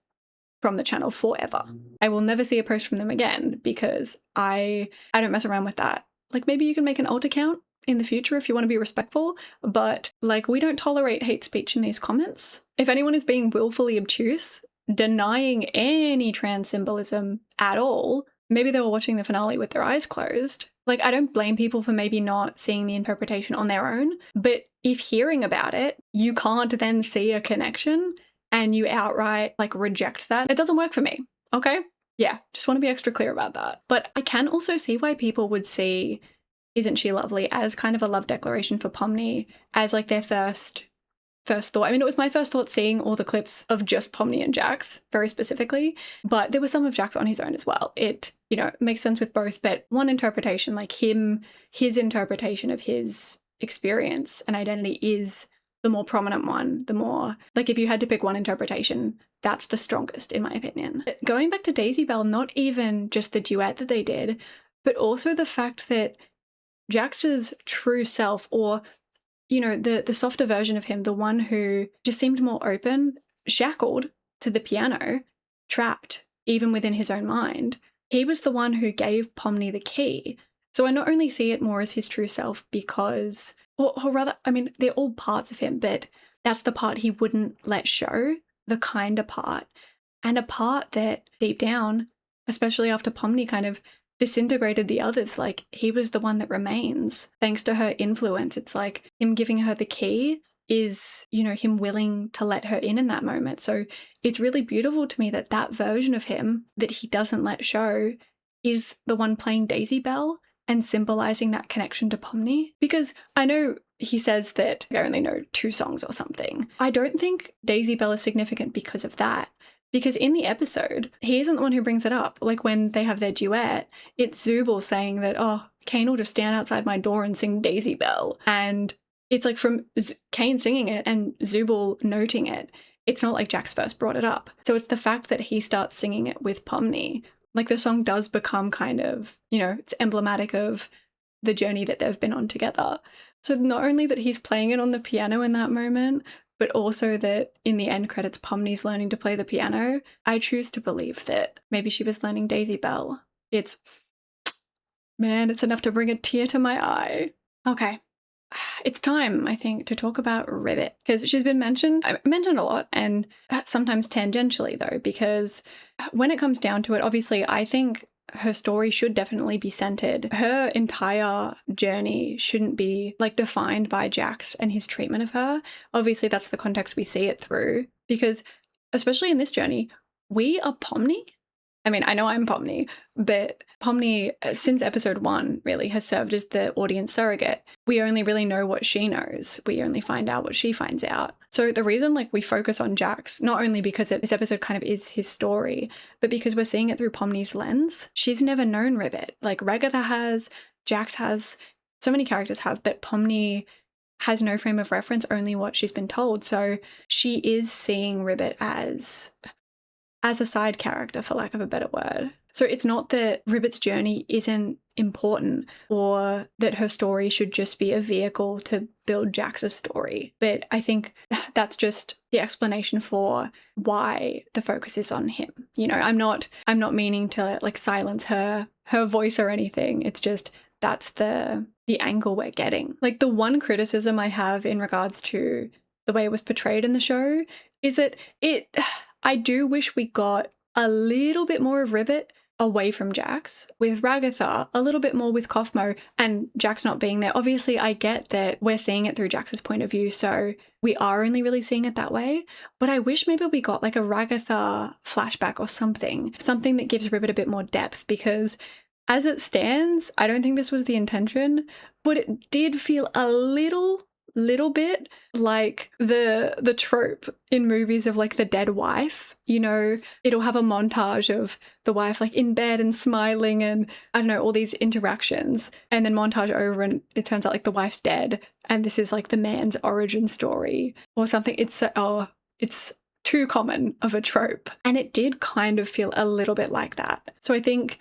from the channel forever. I will never see a post from them again because I don't mess around with that. Like, maybe you can make an alt account in the future if you want to be respectful, but like, we don't tolerate hate speech in these comments. If anyone is being willfully obtuse, denying any trans symbolism at all, maybe they were watching the finale with their eyes closed. Like, I don't blame people for maybe not seeing the interpretation on their own, but if hearing about it, you can't then see a connection and you outright like reject that, it doesn't work for me, okay? Yeah, just want to be extra clear about that. But I can also see why people would see Isn't She Lovely as kind of a love declaration for Pomni, as like their first thought. I mean, it was my first thought seeing all the clips of just Pomni and Jax very specifically, but there was some of Jax on his own as well. It, you know, makes sense with both, but one interpretation, like his interpretation of his experience and identity is the more prominent one, the more, like if you had to pick one interpretation, that's the strongest in my opinion. But going back to Daisy Bell, not even just the duet that they did, but also the fact that Jax's true self, or you know, the softer version of him, the one who just seemed more open, shackled to the piano, trapped even within his own mind, he was the one who gave Pomni the key. So I not only see it more as his true self because, or rather, I mean, they're all parts of him, but that's the part he wouldn't let show, the kinder part, and a part that deep down, especially after Pomni kind of disintegrated the others, like he was the one that remains thanks to her influence. It's like him giving her the key is, you know, him willing to let her in that moment. So it's really beautiful to me that that version of him that he doesn't let show is the one playing Daisy Bell and symbolizing that connection to Pomni. Because I know he says that I only know 2 songs or something. I don't think Daisy Bell is significant because of that. Because in the episode, he isn't the one who brings it up. Like when they have their duet, it's Zooble saying that, oh, CAINE will just stand outside my door and sing Daisy Bell. And it's like from CAINE singing it and Zooble noting it. It's not like Jax first brought it up. So it's the fact that he starts singing it with Pomni. Like the song does become kind of, you know, it's emblematic of the journey that they've been on together. So not only that he's playing it on the piano in that moment, but also that in the end credits, Pomni's learning to play the piano. I choose to believe that maybe she was learning Daisy Bell. It's, man, it's enough to bring a tear to my eye. Okay, it's time, I think, to talk about RIBBIT, because she's been mentioned a lot, and sometimes tangentially though, because when it comes down to it, obviously I think her story should definitely be centered. Her entire journey shouldn't be like defined by Jax and his treatment of her. Obviously that's the context we see it through, because especially in this journey, we are Pomni. I mean, I know I'm Pomni, but Pomni, since episode 1, really has served as the audience surrogate. We only really know what she knows. We only find out what she finds out. So the reason like we focus on Jax, not only because this episode kind of is his story, but because we're seeing it through Pomni's lens. She's never known RIBBIT. Like Ragatha has, Jax has, so many characters have, but Pomni has no frame of reference, only what she's been told. So she is seeing RIBBIT as a side character, for lack of a better word. So it's not that RIBBIT's journey isn't important or that her story should just be a vehicle to build Jax's story. But I think that's just the explanation for why the focus is on him. You know, I'm not meaning to like silence her voice or anything. It's just that's the angle we're getting. Like the one criticism I have in regards to the way it was portrayed in the show is that I do wish we got a little bit more of RIBBIT away from Jax, with Ragatha, a little bit more with Kaufmo, and Jax not being there. Obviously, I get that we're seeing it through Jax's point of view, so we are only really seeing it that way, but I wish maybe we got like a Ragatha flashback or something that gives RIBBIT a bit more depth, because as it stands, I don't think this was the intention, but it did feel a little bit like the trope in movies of like the dead wife. You know, it'll have a montage of the wife like in bed and smiling and I don't know, all these interactions, and then montage over and it turns out like the wife's dead and this is like the man's origin story or something. It's too common of a trope, and it did kind of feel a little bit like that. So I think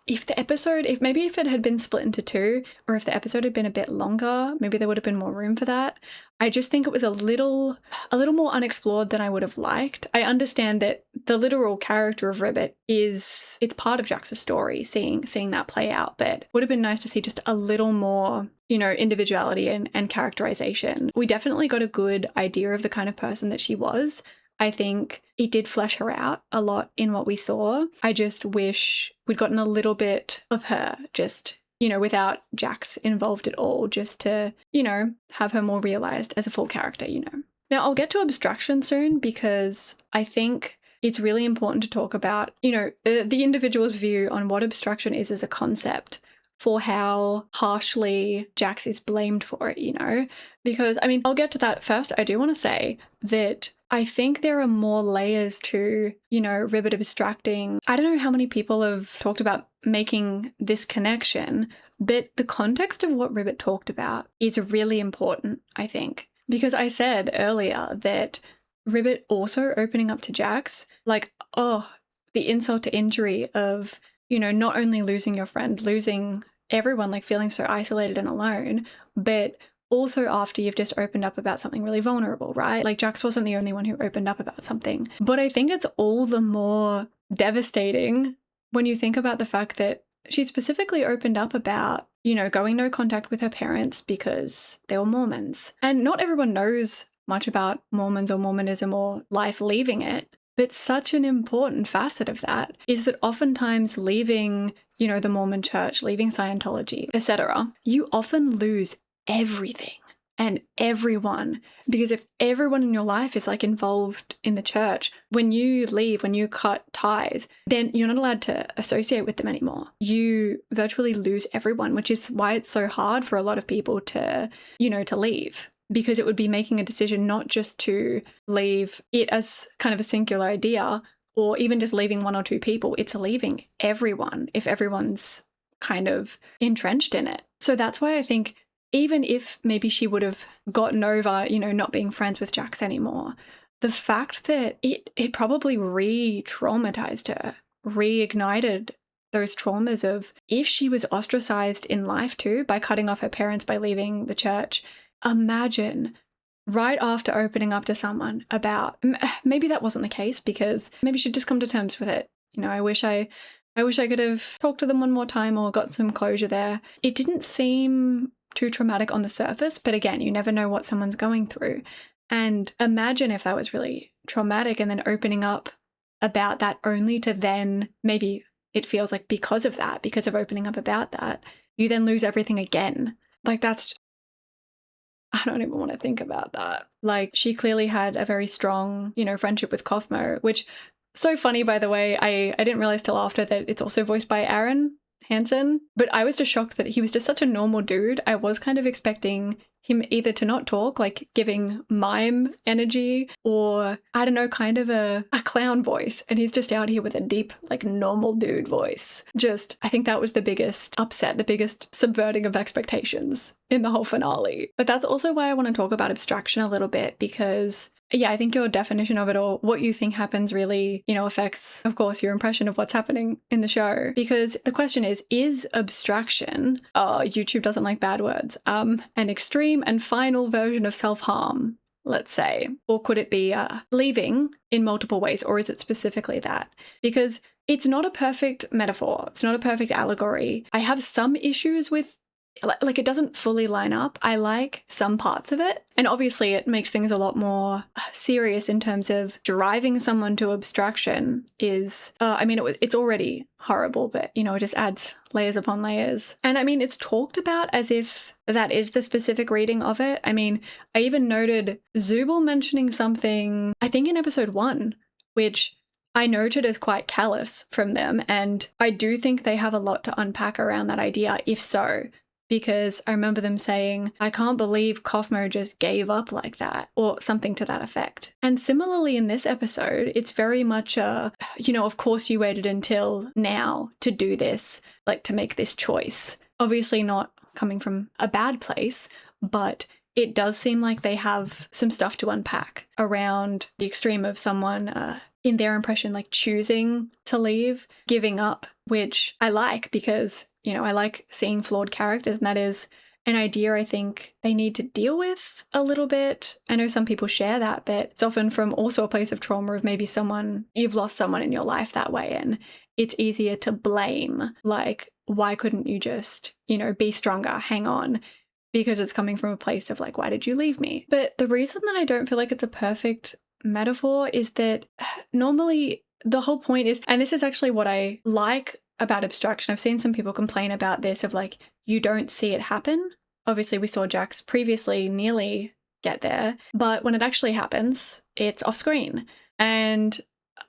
if it had been split into 2, or if the episode had been a bit longer, maybe there would have been more room for that. I just think it was a little more unexplored than I would have liked. I understand that the literal character of RIBBIT it's part of Jax's story, seeing that play out, but it would have been nice to see just a little more, you know, individuality and characterization. We definitely got a good idea of the kind of person that she was. I think it did flesh her out a lot in what we saw. I just wish we'd gotten a little bit of her, just, you know, without Jax involved at all, just to, you know, have her more realized as a full character, you know. Now, I'll get to abstraction soon because I think it's really important to talk about, you know, the individual's view on what abstraction is as a concept, for how harshly Jax is blamed for it, you know? Because, I mean, I'll get to that first. I do want to say that I think there are more layers to, you know, RIBBIT abstracting. I don't know how many people have talked about making this connection, but the context of what RIBBIT talked about is really important, I think. Because I said earlier that RIBBIT also opening up to Jax, like, oh, the insult to injury of, you know, not only losing your friend, losing everyone, like feeling so isolated and alone, but also after you've just opened up about something really vulnerable, right? Like Jax wasn't the only one who opened up about something. But I think it's all the more devastating when you think about the fact that she specifically opened up about, you know, going no contact with her parents because they were Mormons. And not everyone knows much about Mormons or Mormonism or life leaving it. But such an important facet of that is that oftentimes leaving, you know, the Mormon church, leaving Scientology, etc., you often lose everything and everyone. Because if everyone in your life is like involved in the church, when you leave, when you cut ties, then you're not allowed to associate with them anymore. You virtually lose everyone, which is why it's so hard for a lot of people to, you know, to leave. Because it would be making a decision not just to leave it as kind of a singular idea or even just leaving one or two people, it's leaving everyone if everyone's kind of entrenched in it. So that's why I think even if maybe she would have gotten over, you know, not being friends with Jax anymore, the fact that it probably re-traumatized her, reignited those traumas of if she was ostracized in life too by cutting off her parents, by leaving the church. Imagine right after opening up to someone about, maybe that wasn't the case because maybe she'd just come to terms with it. You know, I wish I could have talked to them one more time or got some closure there. It didn't seem too traumatic on the surface, but again, you never know what someone's going through. And imagine if that was really traumatic and then opening up about that only to then maybe it feels like because of that, because of opening up about that, you then lose everything again. Like that's I don't even want to think about that. Like, she clearly had a very strong, you know, friendship with Cosmo, which, so funny, by the way, I didn't realize till after that it's also voiced by Aaron Hansen, but I was just shocked that he was just such a normal dude. I was kind of expecting him either to not talk, like giving mime energy, or I don't know, kind of a clown voice. And he's just out here with a deep, like normal dude voice. Just, I think that was the biggest upset, the biggest subverting of expectations in the whole finale. But that's also why I want to talk about abstraction a little bit, because yeah, I think your definition of it or what you think happens really, you know, affects, of course, your impression of what's happening in the show. Because the question is abstraction, YouTube doesn't like bad words, an extreme and final version of self-harm, let's say? Or could it be leaving in multiple ways, or is it specifically that? Because it's not a perfect metaphor. It's not a perfect allegory. I have some issues with like it doesn't fully line up. I like some parts of it. And obviously it makes things a lot more serious in terms of driving someone to abstraction is, I mean, it's already horrible, but, you know, it just adds layers upon layers. And I mean, it's talked about as if that is the specific reading of it. I mean, I even noted Zooble mentioning something, I think in episode 1, which I noted as quite callous from them. And I do think they have a lot to unpack around that idea, if so. Because I remember them saying, I can't believe Cosmo just gave up like that, or something to that effect. And similarly in this episode, it's very much you know, of course you waited until now to do this, like to make this choice. Obviously not coming from a bad place, but it does seem like they have some stuff to unpack around the extreme of someone, in their impression, like choosing to leave, giving up, which I like because, you know, I like seeing flawed characters, and that is an idea I think they need to deal with a little bit. I know some people share that, but it's often from also a place of trauma of maybe you've lost someone in your life that way, and it's easier to blame, like, why couldn't you just, you know, be stronger, hang on, because it's coming from a place of like, why did you leave me? But the reason that I don't feel like it's a perfect metaphor is that normally the whole point is, and this is actually what I like about abstraction. I've seen some people complain about this of like, you don't see it happen. Obviously, we saw Jax previously nearly get there, but when it actually happens, it's off screen. And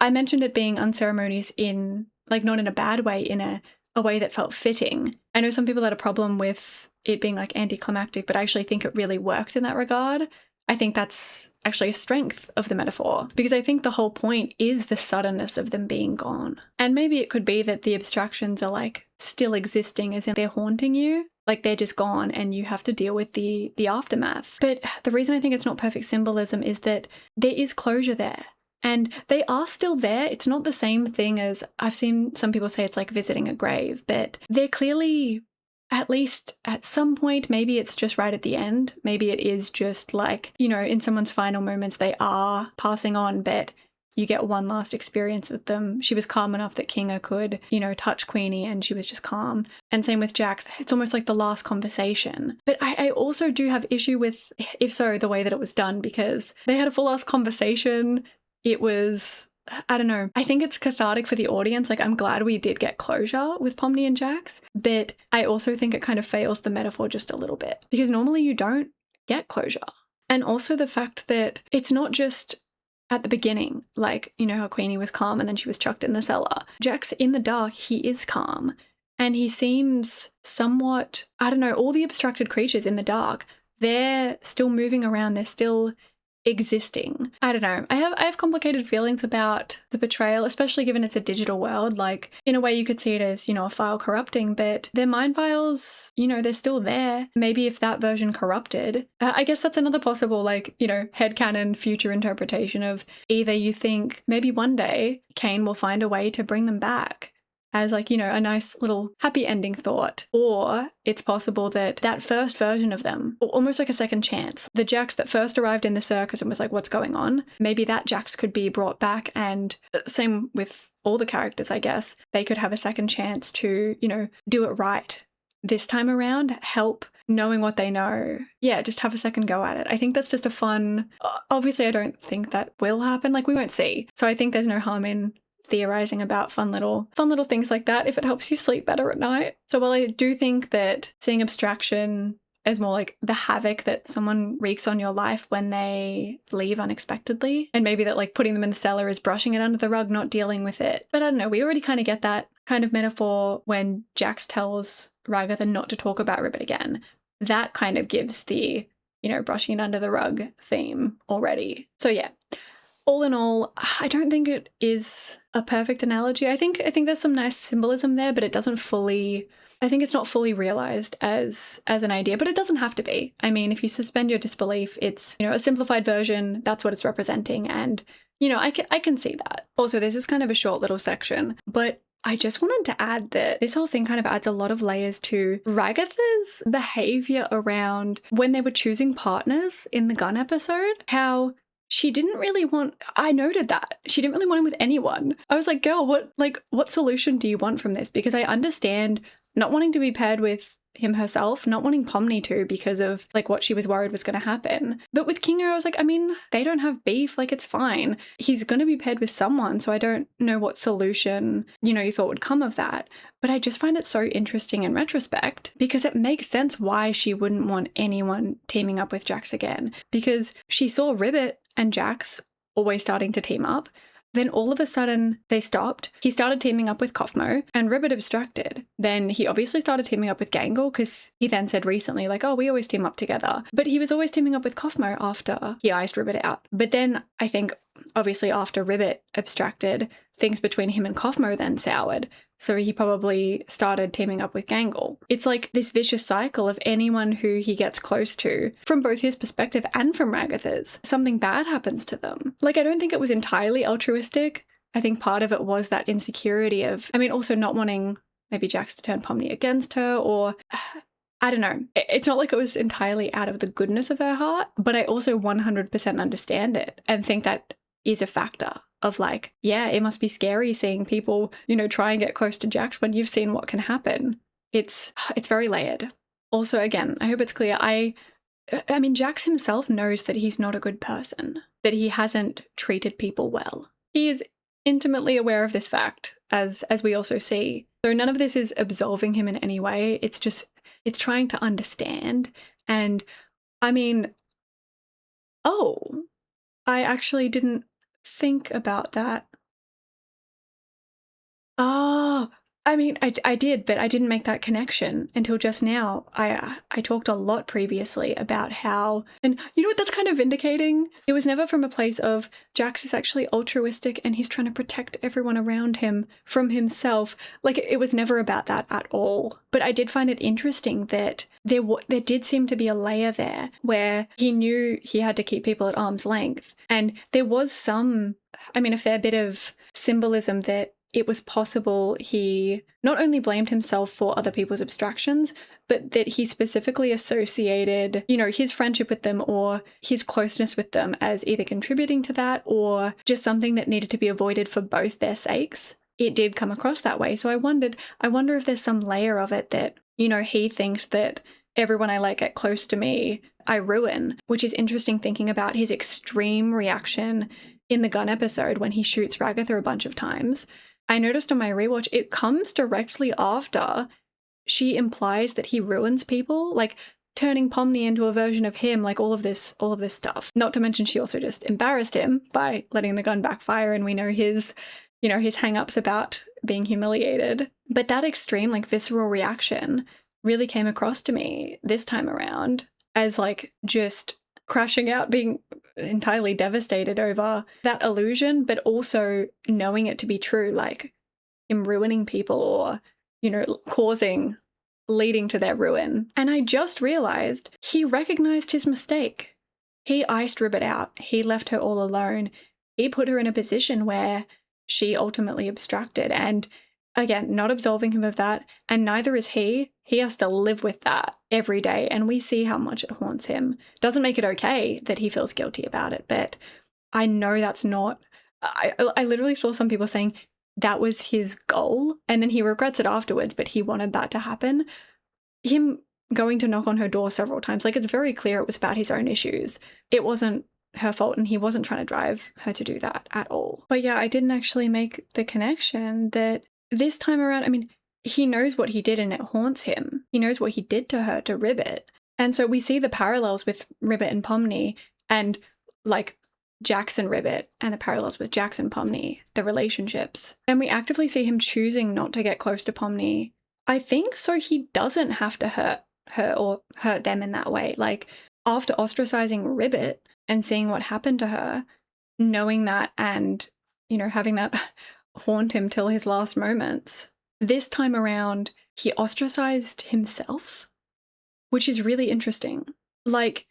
I mentioned it being unceremonious in, like, not in a bad way, in a way that felt fitting. I know some people had a problem with it being like anticlimactic, but I actually think it really works in that regard. I think that's actually a strength of the metaphor, because I think the whole point is the suddenness of them being gone. And maybe it could be that the abstractions are like still existing, as in they're haunting you, like they're just gone and you have to deal with the aftermath. But the reason I think it's not perfect symbolism is that there is closure there. And they are still there. It's not the same thing as, I've seen some people say it's like visiting a grave, but they're clearly, at least at some point, maybe it's just right at the end. Maybe it is just like, you know, in someone's final moments, they are passing on, but you get one last experience with them. She was calm enough that Kinga could, you know, touch Queenie and she was just calm. And same with Jax. It's almost like the last conversation. But I also do have issue with, if so, the way that it was done, because they had a full last conversation. It was, I don't know, I think it's cathartic for the audience. Like, I'm glad we did get closure with Pomni and Jax, but I also think it kind of fails the metaphor just a little bit, because normally you don't get closure. And also the fact that it's not just at the beginning, like, you know how Queenie was calm and then she was chucked in the cellar. Jax, in the dark, he is calm and he seems somewhat, I don't know, all the abstracted creatures in the dark, they're still moving around, they're still existing. I don't know. I have complicated feelings about the portrayal, especially given it's a digital world. Like, in a way you could see it as, you know, a file corrupting, but their mind files, you know, they're still there. Maybe if that version corrupted, I guess that's another possible, like, you know, headcanon future interpretation of either you think maybe one day CAINE will find a way to bring them back as, like, you know, a nice little happy ending thought. Or it's possible that that first version of them, almost like a second chance, the Jax that first arrived in the circus and was like, what's going on? Maybe that Jax could be brought back, and same with all the characters, I guess. They could have a second chance to, you know, do it right this time around, help knowing what they know. Yeah, just have a second go at it. I think that's just a fun, obviously I don't think that will happen. Like, we won't see. So I think there's no harm in theorizing about fun little things like that if it helps you sleep better at night. So while I do think that seeing abstraction as more like the havoc that someone wreaks on your life when they leave unexpectedly, and maybe that like putting them in the cellar is brushing it under the rug, not dealing with it. But I don't know, we already kind of get that kind of metaphor when Jax tells Ragatha not to talk about Ribbit again. That kind of gives the, you know, brushing it under the rug theme already. So yeah. All in all, I don't think it is a perfect analogy. I think there's some nice symbolism there, but it doesn't fully, I think it's not fully realized as an idea, but it doesn't have to be. I mean, if you suspend your disbelief, it's, you know, a simplified version, that's what it's representing. And, you know, I can see that. Also, this is kind of a short little section, but I just wanted to add that this whole thing kind of adds a lot of layers to Ragatha's behavior around when they were choosing partners in the gun episode, how she didn't really want, I noted that she didn't really want him with anyone. I was like, girl, what solution do you want from this? Because I understand not wanting to be paired with him herself, not wanting Pomni to because of like what she was worried was going to happen. But with Kinga, I was like, I mean, they don't have beef, like it's fine. He's going to be paired with someone, so I don't know what solution, you know, you thought would come of that. But I just find it so interesting in retrospect because it makes sense why she wouldn't want anyone teaming up with Jax again, because she saw Ribbit and Jax always starting to team up. Then all of a sudden they stopped. He started teaming up with Kaufmo and Ribbit abstracted. Then he obviously started teaming up with Gangle because he then said recently like, oh, we always team up together. But he was always teaming up with Kaufmo after he iced Ribbit out. But then I think obviously after Ribbit abstracted, things between him and Kaufmo then soured. So he probably started teaming up with Gangle. It's like this vicious cycle of anyone who he gets close to, from both his perspective and from Ragatha's, something bad happens to them. Like, I don't think it was entirely altruistic. I think part of it was that insecurity of, I mean, also not wanting maybe Jax to turn Pomni against her, or I don't know. It's not like it was entirely out of the goodness of her heart, but I also 100% understand it and think that is a factor. Of like, yeah, it must be scary seeing people, you know, try and get close to Jax when you've seen what can happen. It's very layered. Also, again, I hope it's clear, I I mean, Jax himself knows that he's not a good person, that he hasn't treated people well. He is intimately aware of this fact, as we also see. So none of this is absolving him in any way. It's trying to understand. And I mean, oh, I actually didn't think about that. Oh, I mean, I did, but I didn't make that connection until just now. I talked a lot previously about how, and you know what, that's kind of vindicating. It was never from a place of Jax is actually altruistic and he's trying to protect everyone around him from himself. Like, it was never about that at all. But I did find it interesting that there did seem to be a layer there where he knew he had to keep people at arm's length. And there was some, I mean, a fair bit of symbolism that it was possible he not only blamed himself for other people's abstractions, but that he specifically associated, you know, his friendship with them or his closeness with them as either contributing to that or just something that needed to be avoided for both their sakes. It did come across that way. So I wonder if there's some layer of it that, you know, he thinks that everyone I let get close to me, I ruin, which is interesting thinking about his extreme reaction in the gun episode when he shoots Ragatha a bunch of times. I noticed on my rewatch, it comes directly after she implies that he ruins people, like turning Pomni into a version of him, like all of this stuff. Not to mention she also just embarrassed him by letting the gun backfire, and we know his hang-ups about being humiliated. But that extreme, like, visceral reaction really came across to me this time around as, like, just crashing out, being entirely devastated over that illusion, but also knowing it to be true, like him ruining people or, you know, leading to their ruin. And I just realized he recognized his mistake. He iced Ribbit out. He left her all alone. He put her in a position where she ultimately abstracted. And again, not absolving him of that, and neither is he. He has to live with that every day, and we see how much it haunts him. Doesn't make it okay that he feels guilty about it, but I know that's not... I literally saw some people saying that was his goal, and then he regrets it afterwards, but he wanted that to happen. Him going to knock on her door several times, like, it's very clear it was about his own issues. It wasn't her fault, and he wasn't trying to drive her to do that at all. But yeah, I didn't actually make the connection that this time around, I mean, he knows what he did and it haunts him. He knows what he did to her, to Ribbit. And so we see the parallels with Ribbit and Pomni and, like, Jax and Ribbit and the parallels with Jax and Pomni, the relationships. And we actively see him choosing not to get close to Pomni, I think, so he doesn't have to hurt her or hurt them in that way. Like, after ostracizing Ribbit and seeing what happened to her, knowing that and, you know, having that haunt him till his last moments, this time around, he ostracized himself, which is really interesting. Like,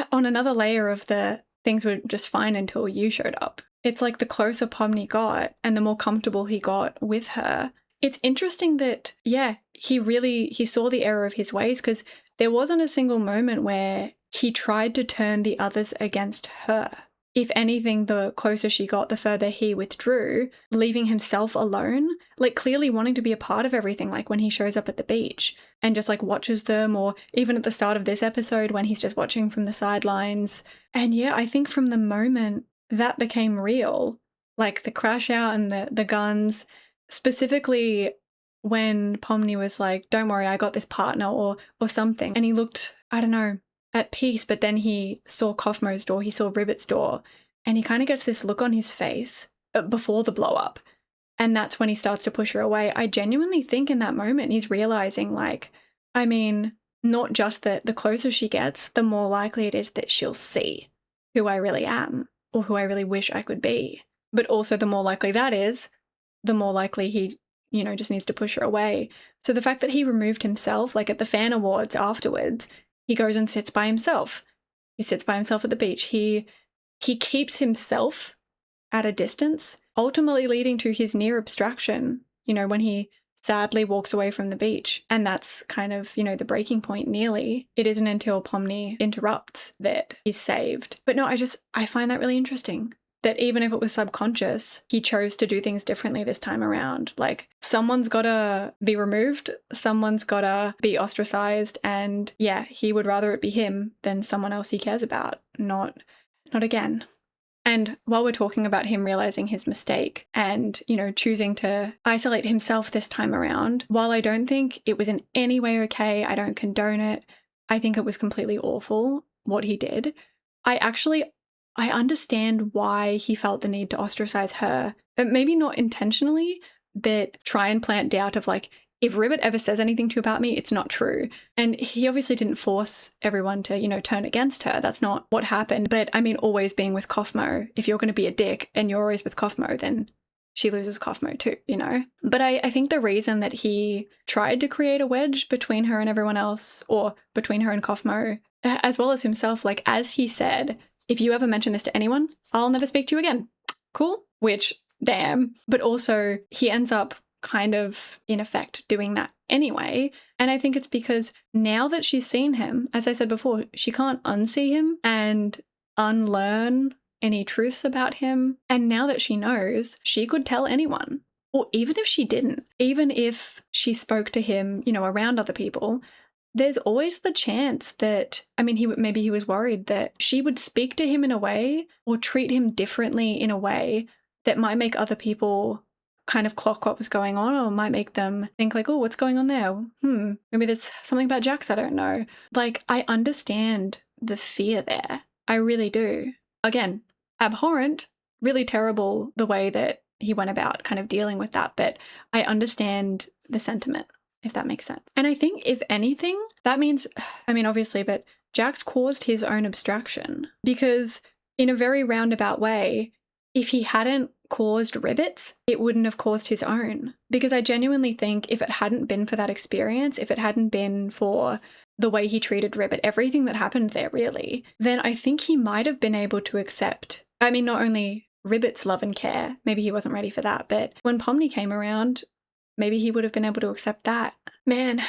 on another layer of the things were just fine until you showed up. It's like the closer Pomni got and the more comfortable he got with her. It's interesting that, yeah, he saw the error of his ways, because there wasn't a single moment where he tried to turn the others against her. If anything, the closer she got, the further he withdrew, leaving himself alone, like clearly wanting to be a part of everything, like when he shows up at the beach and just like watches them, or even at the start of this episode when he's just watching from the sidelines. And yeah, I think from the moment that became real, like the crash out and the guns, specifically when Pomni was like, don't worry, I got this partner or something. And he looked, I don't know, at peace, but then he saw Cosmo's door, he saw Ribbit's door, and he kind of gets this look on his face before the blow up. And that's when he starts to push her away. I genuinely think in that moment he's realizing, like, I mean, not just that the closer she gets, the more likely it is that she'll see who I really am or who I really wish I could be. But also the more likely that is, the more likely he, you know, just needs to push her away. So the fact that he removed himself, like at the fan awards afterwards, he goes and sits by himself. He sits by himself at the beach. He keeps himself at a distance, ultimately leading to his near abstraction, you know, when he sadly walks away from the beach. And that's kind of, you know, the breaking point nearly. It isn't until Pomni interrupts that he's saved. But no, I find that really interesting. that even if it was subconscious, he chose to do things differently this time around. Like, someone's gotta be removed, someone's gotta be ostracized, and yeah, he would rather it be him than someone else he cares about, not again. And while we're talking about him realizing his mistake and, you know, choosing to isolate himself this time around, while I don't think it was in any way okay, I don't condone it, I think it was completely awful what he did. I understand why he felt the need to ostracize her, but maybe not intentionally, but try and plant doubt of like, if Ribbit ever says anything to you about me, it's not true. And he obviously didn't force everyone to, you know, turn against her. That's not what happened. But I mean, always being with Kaufmo, if you're going to be a dick and you're always with Kaufmo, then she loses Kaufmo too, you know? But I think the reason that he tried to create a wedge between her and everyone else, or between her and Kaufmo, as well as himself, like as he said, if you ever mention this to anyone, I'll never speak to you again. Cool? Which, damn. But also, he ends up kind of, in effect, doing that anyway. And I think it's because now that she's seen him, as I said before, she can't unsee him and unlearn any truths about him. And now that she knows, she could tell anyone. Or even if she didn't, even if she spoke to him, you know, around other people, there's always the chance that, I mean, maybe he was worried that she would speak to him in a way or treat him differently in a way that might make other people kind of clock what was going on, or might make them think like, oh, what's going on there? Maybe there's something about Jax I don't know. Like, I understand the fear there. I really do. Again, abhorrent, really terrible the way that he went about kind of dealing with that, but I understand the sentiment, if that makes sense. And I think, if anything, that means, I mean, obviously, but Jax caused his own abstraction, because in a very roundabout way, if he hadn't caused Ribbit's, it wouldn't have caused his own. Because I genuinely think if it hadn't been for that experience, if it hadn't been for the way he treated Ribbit, everything that happened there really, then I think he might have been able to accept, I mean, not only Ribbit's love and care, maybe he wasn't ready for that, but when Pomni came around, maybe he would have been able to accept that. Man,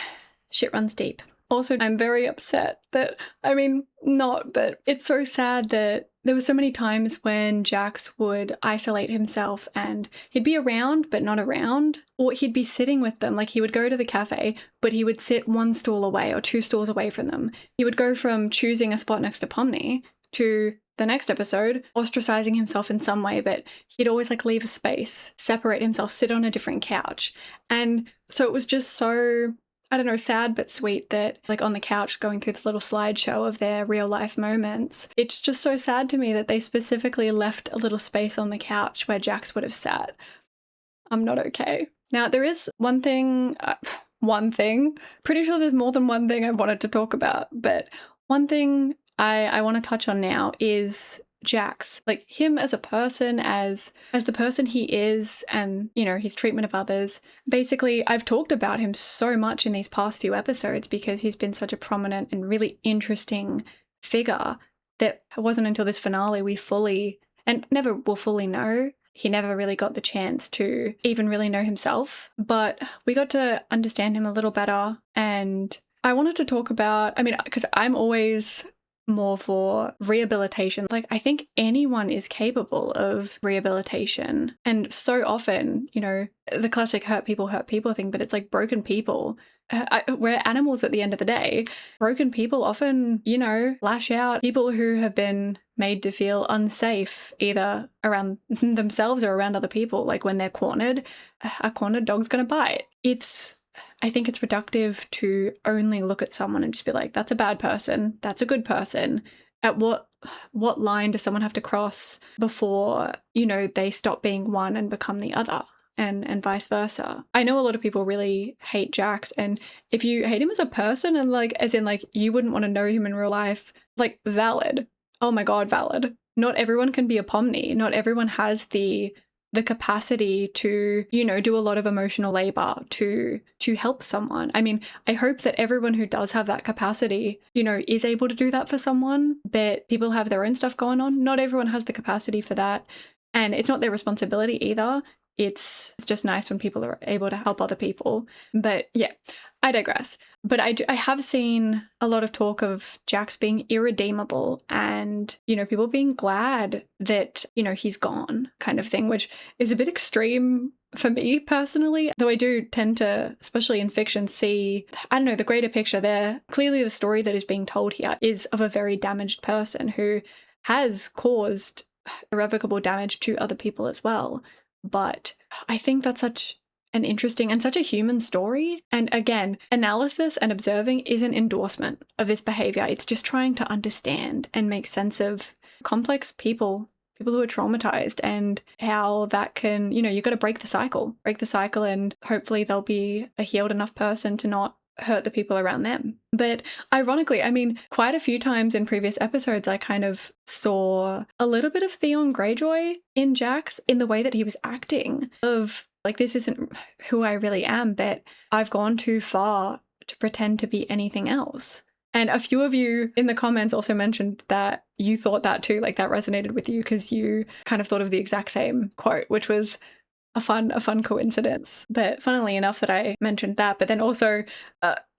shit runs deep. Also, I'm very upset that, I mean, not, but it's so sad that there were so many times when Jax would isolate himself and he'd be around but not around, or he'd be sitting with them. Like, he would go to the cafe, but he would sit one stool away or two stools away from them. He would go from choosing a spot next to Pomni to the next episode ostracizing himself in some way, but he'd always like leave a space, separate himself, sit on a different couch. And so it was just so, I don't know, sad but sweet that, like, on the couch going through the little slideshow of their real life moments, it's just so sad to me that they specifically left a little space on the couch where Jax would have sat. I'm not okay. Now, there is one thing, pretty sure there's more than one thing I wanted to talk about, but one thing I want to touch on now is Jax, like him as a person, as the person he is, and, you know, his treatment of others. Basically, I've talked about him so much in these past few episodes because he's been such a prominent and really interesting figure that it wasn't until this finale we fully, and never will fully know. He never really got the chance to even really know himself, but we got to understand him a little better. And I wanted to talk about, I mean, because I'm always more for rehabilitation. Like, I think anyone is capable of rehabilitation. And so often, you know, the classic hurt people thing, but it's like broken people. We're animals at the end of the day. Broken people often, you know, lash out. People who have been made to feel unsafe, either around themselves or around other people. Like, when they're cornered, a cornered dog's gonna bite. I think it's reductive to only look at someone and just be like, that's a bad person, that's a good person. At what line does someone have to cross before, you know, they stop being one and become the other, and vice versa? I know a lot of people really hate Jax, and if you hate him as a person and like, as in like, you wouldn't want to know him in real life, like, valid. Oh my God, valid. Not everyone can be a Pomni. Not everyone has the capacity to, you know, do a lot of emotional labor to help someone. I mean, I hope that everyone who does have that capacity, you know, is able to do that for someone, but people have their own stuff going on. Not everyone has the capacity for that, and it's not their responsibility either. it's just nice when people are able to help other people. But yeah, I digress. But I have seen a lot of talk of Jax being irredeemable and, you know, people being glad that, you know, he's gone kind of thing, which is a bit extreme for me personally, though I do tend to, especially in fiction, see, I don't know, the greater picture there. Clearly the story that is being told here is of a very damaged person who has caused irrevocable damage to other people as well. But I think that's such an interesting and such a human story. And again, analysis and observing is an endorsement of this behavior. It's just trying to understand and make sense of complex people who are traumatized, and how that can, you know, you've got to break the cycle, and hopefully they'll be a healed enough person to not hurt the people around them. But ironically, I mean, quite a few times in previous episodes, I kind of saw a little bit of Theon Greyjoy in Jax in the way that he was acting, of like, this isn't who I really am, but I've gone too far to pretend to be anything else. And a few of you in the comments also mentioned that you thought that too, like that resonated with you because you kind of thought of the exact same quote, which was a fun coincidence. But funnily enough that I mentioned that, but then also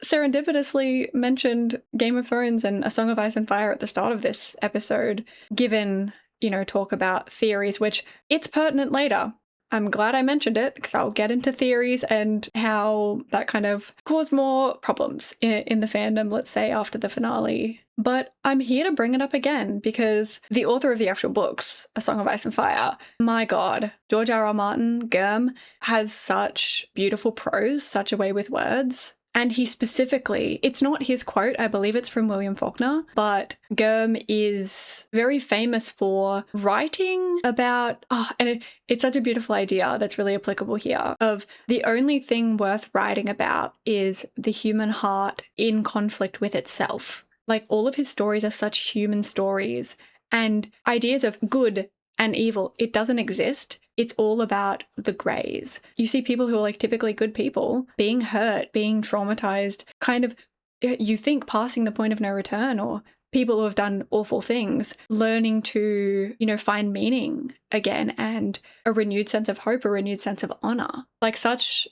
serendipitously mentioned Game of Thrones and A Song of Ice and Fire at the start of this episode, given, you know, talk about theories, which it's pertinent later. I'm glad I mentioned it because I'll get into theories and how that kind of caused more problems in the fandom, let's say, after the finale. But I'm here to bring it up again because the author of the actual books, A Song of Ice and Fire, my God, George R.R. Martin, Germ, has such beautiful prose, such a way with words. And he specifically, it's not his quote, I believe it's from William Faulkner, but Germ is very famous for writing about, and it's such a beautiful idea that's really applicable here, of the only thing worth writing about is the human heart in conflict with itself. Like, all of his stories are such human stories, and ideas of good and evil, it doesn't exist. It's all about the grays. You see people who are like typically good people being hurt, being traumatized, kind of, you think, passing the point of no return, or people who have done awful things, learning to, you know, find meaning again and a renewed sense of hope, a renewed sense of honor. Like, such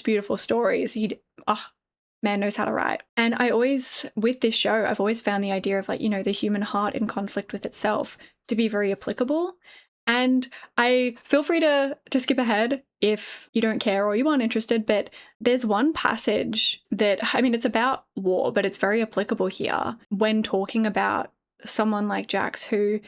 beautiful stories. Man knows how to write. And I always, with this show, I've always found the idea of, like, you know, the human heart in conflict with itself to be very applicable. And I feel free to skip ahead if you don't care or you aren't interested, but there's one passage that, I mean, it's about war, but it's very applicable here when talking about someone like Jax who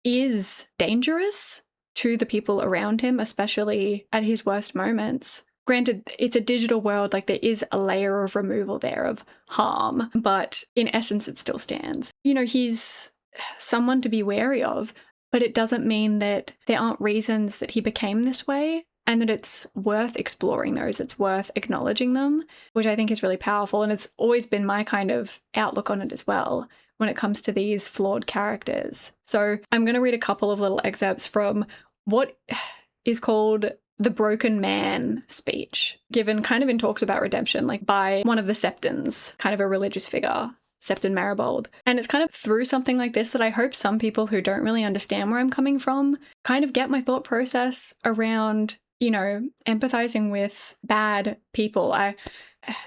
is dangerous to the people around him, especially at his worst moments. Granted, it's a digital world, like there is a layer of removal there of harm, but in essence, it still stands. You know, he's someone to be wary of, but it doesn't mean that there aren't reasons that he became this way and that it's worth exploring those. It's worth acknowledging them, which I think is really powerful. And it's always been my kind of outlook on it as well when it comes to these flawed characters. So I'm going to read a couple of little excerpts from what is called the Broken Man speech, given kind of in talks about redemption, like by one of the Septons, kind of a religious figure, Septon Maribold. And it's kind of through something like this that I hope some people who don't really understand where I'm coming from kind of get my thought process around, you know, empathizing with bad people.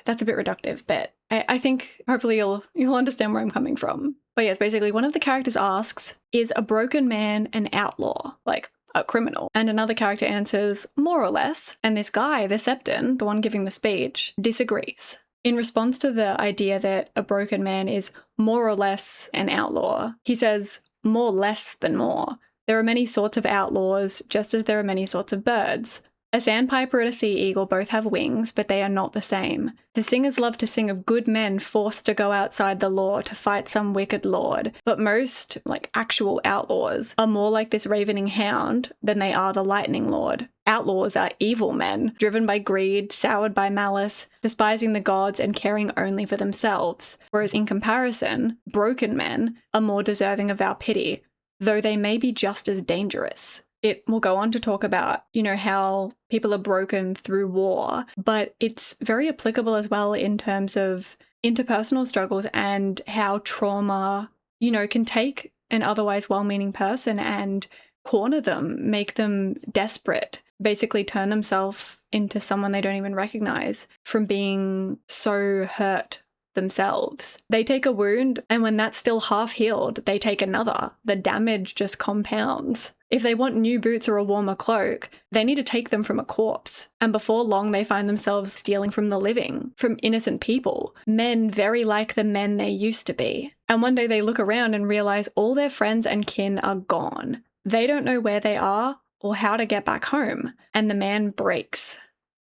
That's a bit reductive, but I think hopefully you'll understand where I'm coming from. But yes, basically one of the characters asks, is a broken man an outlaw? Like, a criminal? And another character answers, more or less. And this guy, the Septon, the one giving the speech, disagrees. In response to the idea that a broken man is more or less an outlaw, he says, more less than more. There are many sorts of outlaws, just as there are many sorts of birds. A sandpiper and a sea eagle both have wings, but they are not the same. The singers love to sing of good men forced to go outside the law to fight some wicked lord, but most, like actual outlaws, are more like this ravening hound than they are the lightning lord. Outlaws are evil men, driven by greed, soured by malice, despising the gods and caring only for themselves, whereas in comparison, broken men are more deserving of our pity, though they may be just as dangerous. It will go on to talk about, you know, how people are broken through war, but it's very applicable as well in terms of interpersonal struggles and how trauma, you know, can take an otherwise well-meaning person and corner them, make them desperate, basically turn themselves into someone they don't even recognize from being so hurt themselves. They take a wound, and when that's still half healed, they take another. The damage just compounds. If they want new boots or a warmer cloak, they need to take them from a corpse. And before long, they find themselves stealing from the living, from innocent people, men very like the men they used to be. And one day they look around and realize all their friends and kin are gone. They don't know where they are or how to get back home. And the man breaks.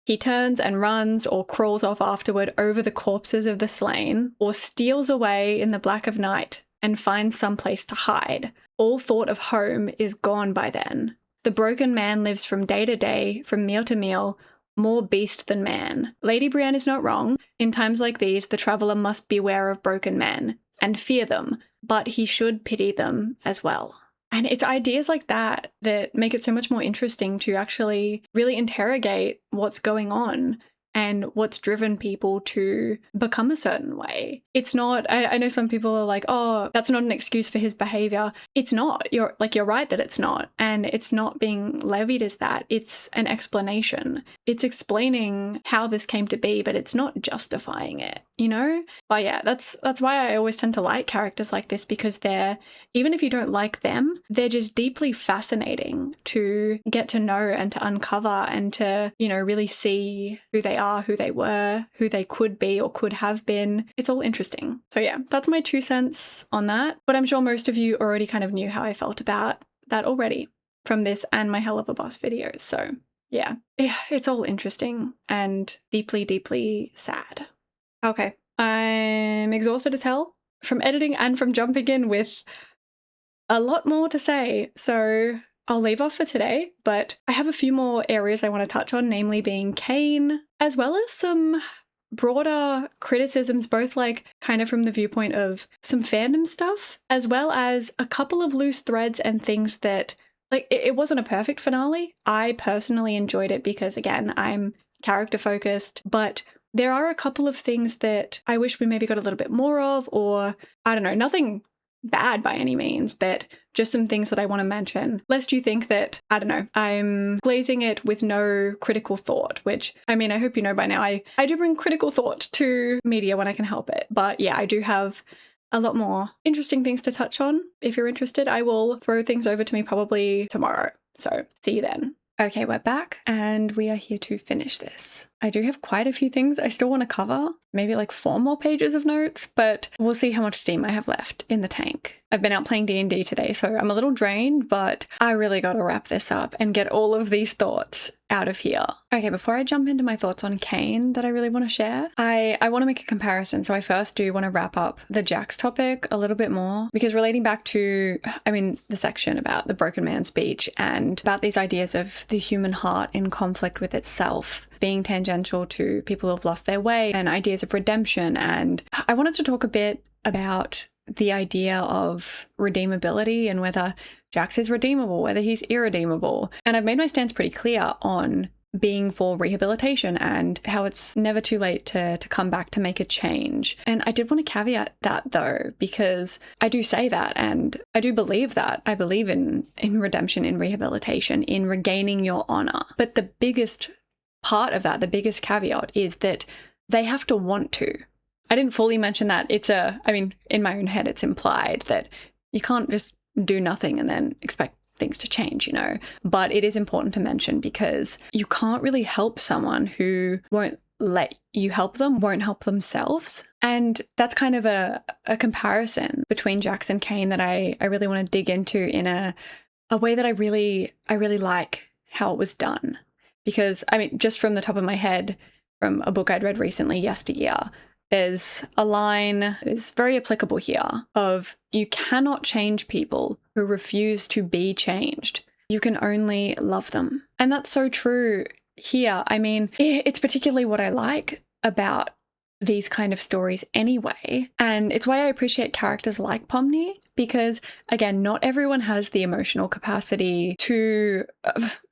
He turns and runs or crawls off afterward over the corpses of the slain, or steals away in the black of night and finds some place to hide. All thought of home is gone by then. The broken man lives from day to day, from meal to meal, more beast than man. Lady Brienne is not wrong. In times like these, the traveller must beware of broken men and fear them, but he should pity them as well. And it's ideas like that that make it so much more interesting to actually really interrogate what's going on and what's driven people to become a certain way. It's not, I know some people are like, oh, that's not an excuse for his behavior. It's not. You're right that it's not. And it's not being levied as that. It's an explanation. It's explaining how this came to be, but it's not justifying it, you know? But yeah, that's why I always tend to like characters like this, because they're, even if you don't like them, they're just deeply fascinating to get to know and to uncover and to, you know, really see who they are, who they were, who they could be or could have been. It's all interesting. So yeah, that's my 2 cents on that. But I'm sure most of you already kind of knew how I felt about that already from this and my Hell of a Boss videos. So yeah, it's all interesting and deeply, deeply sad. Okay, I'm exhausted as hell from editing and from jumping in with a lot more to say. So I'll leave off for today, but I have a few more areas I want to touch on, namely being CAINE, as well as some broader criticisms, both like kind of from the viewpoint of some fandom stuff, as well as a couple of loose threads and things that, like, it wasn't a perfect finale. I personally enjoyed it because, again, I'm character focused, but there are a couple of things that I wish we maybe got a little bit more of, or I don't know, nothing bad by any means, but just some things that I want to mention, lest you think that, I don't know, I'm glazing it with no critical thought, which, I mean, I hope you know by now, I do bring critical thought to media when I can help it. But yeah, I do have a lot more interesting things to touch on. If you're interested, I will throw things over to me probably tomorrow. So see you then. Okay, we're back and we are here to finish this. I do have quite a few things I still want to cover, maybe like 4 more pages of notes, but we'll see how much steam I have left in the tank. I've been out playing D&D today, so I'm a little drained, but I really got to wrap this up and get all of these thoughts out of here. Okay, before I jump into my thoughts on CAINE that I really want to share, I want to make a comparison. So I first do want to wrap up the Jax topic a little bit more, because relating back to, I mean, the section about the broken man speech and about these ideas of the human heart in conflict with itself, being tangential to people who have lost their way and ideas of redemption. And I wanted to talk a bit about the idea of redeemability and whether Jax is redeemable, whether he's irredeemable. And I've made my stance pretty clear on being for rehabilitation and how it's never too late to come back to make a change. And I did want to caveat that though, because I do say that and I do believe that. I believe in redemption, in rehabilitation, in regaining your honor. But the biggest part of that, the biggest caveat is that they have to want to. I didn't fully mention that. I mean, in my own head, it's implied that you can't just do nothing and then expect things to change, you know. But it is important to mention because you can't really help someone who won't let you help them, won't help themselves. And that's kind of a comparison between Jax and CAINE that I really want to dig into in a way that I really like how it was done. Because, I mean, just from the top of my head, from a book I'd read recently, Yesteryear, there's a line that is very applicable here of, you cannot change people who refuse to be changed. You can only love them. And that's so true here. I mean, it's particularly what I like about these kind of stories anyway. And it's why I appreciate characters like Pomni, because again, not everyone has the emotional capacity to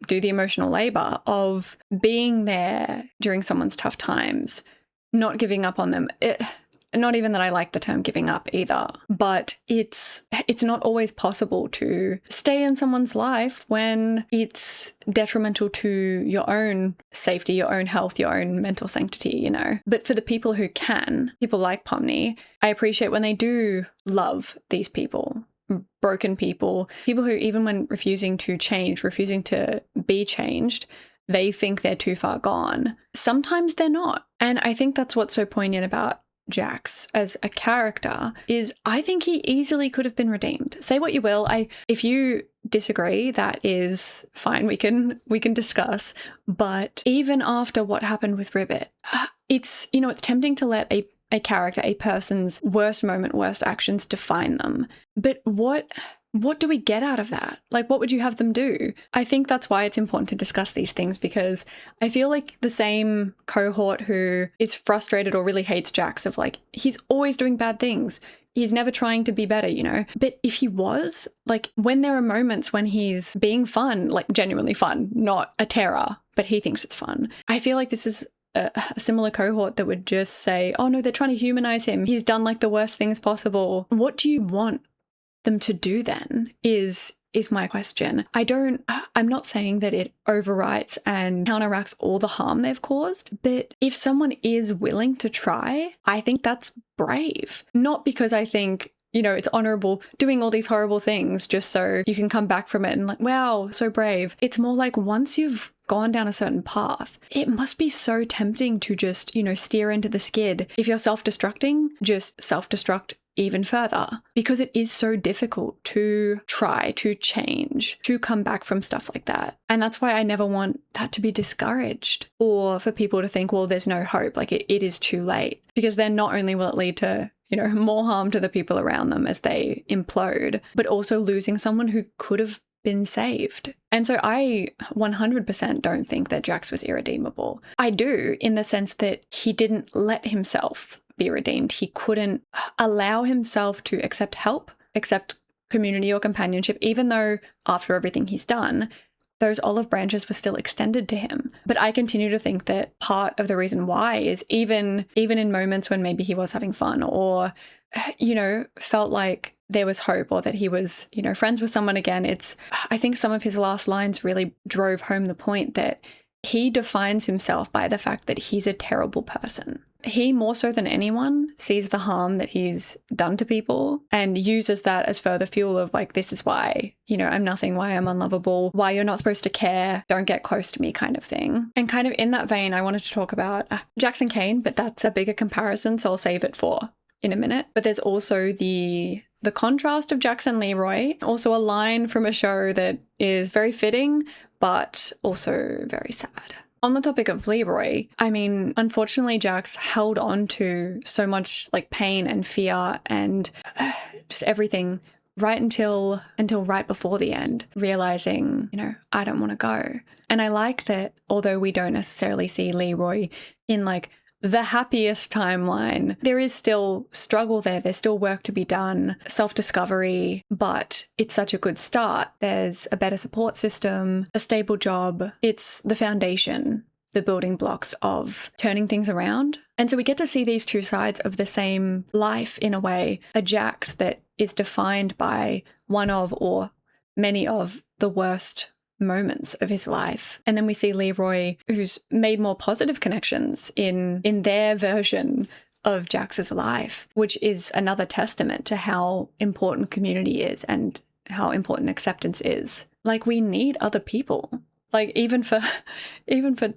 do the emotional labor of being there during someone's tough times, not giving up on them. not even that I like the term giving up either, but it's not always possible to stay in someone's life when it's detrimental to your own safety, your own health, your own mental sanctity, you know. But for the people who can, people like Pomni, I appreciate when they do love these people, broken people who even when refusing to change, refusing to be changed, they think they're too far gone. Sometimes they're not. And I think that's what's so poignant about Jax as a character is I think he easily could have been redeemed. Say what you will. If you disagree, that is fine. We can discuss. But even after what happened with Ribbit, it's tempting to let a character, a person's worst moment, worst actions define them. But what do we get out of that? Like, what would you have them do? I think that's why it's important to discuss these things, because I feel like the same cohort who is frustrated or really hates Jax of like, he's always doing bad things. He's never trying to be better, you know? But if he was, like, when there are moments when he's being fun, like genuinely fun, not a terror, but he thinks it's fun, I feel like this is a similar cohort that would just say, oh no, they're trying to humanize him. He's done like the worst things possible. What do you want them to do then is my question. I'm not saying that it overwrites and counteracts all the harm they've caused, but if someone is willing to try, I think that's brave. Not because I think, you know, it's honorable doing all these horrible things just so you can come back from it and like, wow, so brave. It's more like once you've gone down a certain path, it must be so tempting to just, you know, steer into the skid. If you're self-destructing, just self-destruct even further, because it is so difficult to try to change, to come back from stuff like that. And that's why I never want that to be discouraged or for people to think, well, there's no hope, like it is too late, because then not only will it lead to, you know, more harm to the people around them as they implode, but also losing someone who could have been saved. And so I 100% don't think that Jax was irredeemable. I do, in the sense that he didn't let himself be redeemed. He couldn't allow himself to accept help, accept community or companionship, even though after everything he's done, those olive branches were still extended to him. But I continue to think that part of the reason why is even in moments when maybe he was having fun or, you know, felt like there was hope or that he was, you know, friends with someone again, I think some of his last lines really drove home the point that he defines himself by the fact that he's a terrible person. He, more so than anyone, sees the harm that he's done to people and uses that as further fuel of like, this is why, you know, I'm nothing, why I'm unlovable, why you're not supposed to care, don't get close to me kind of thing. And kind of in that vein, I wanted to talk about Jax and CAINE, but that's a bigger comparison, so I'll save it for in a minute. But there's also the contrast of Jax and Leeroy, also a line from a show that is very fitting, but also very sad. On the topic of Leeroy, I mean, unfortunately, Jax held on to so much like pain and fear and just everything right until right before the end, realizing, you know, I don't want to go. And I like that although we don't necessarily see Leeroy in like the happiest timeline, there is still struggle there. There's still work to be done, self-discovery, but it's such a good start. There's a better support system, a stable job. It's the foundation, the building blocks of turning things around. And so we get to see these two sides of the same life in a way, a Jax that is defined by one of or many of the worst moments of his life. And then we see Leeroy, who's made more positive connections in their version of Jax's life, which is another testament to how important community is and how important acceptance is. Like, we need other people. Like, even for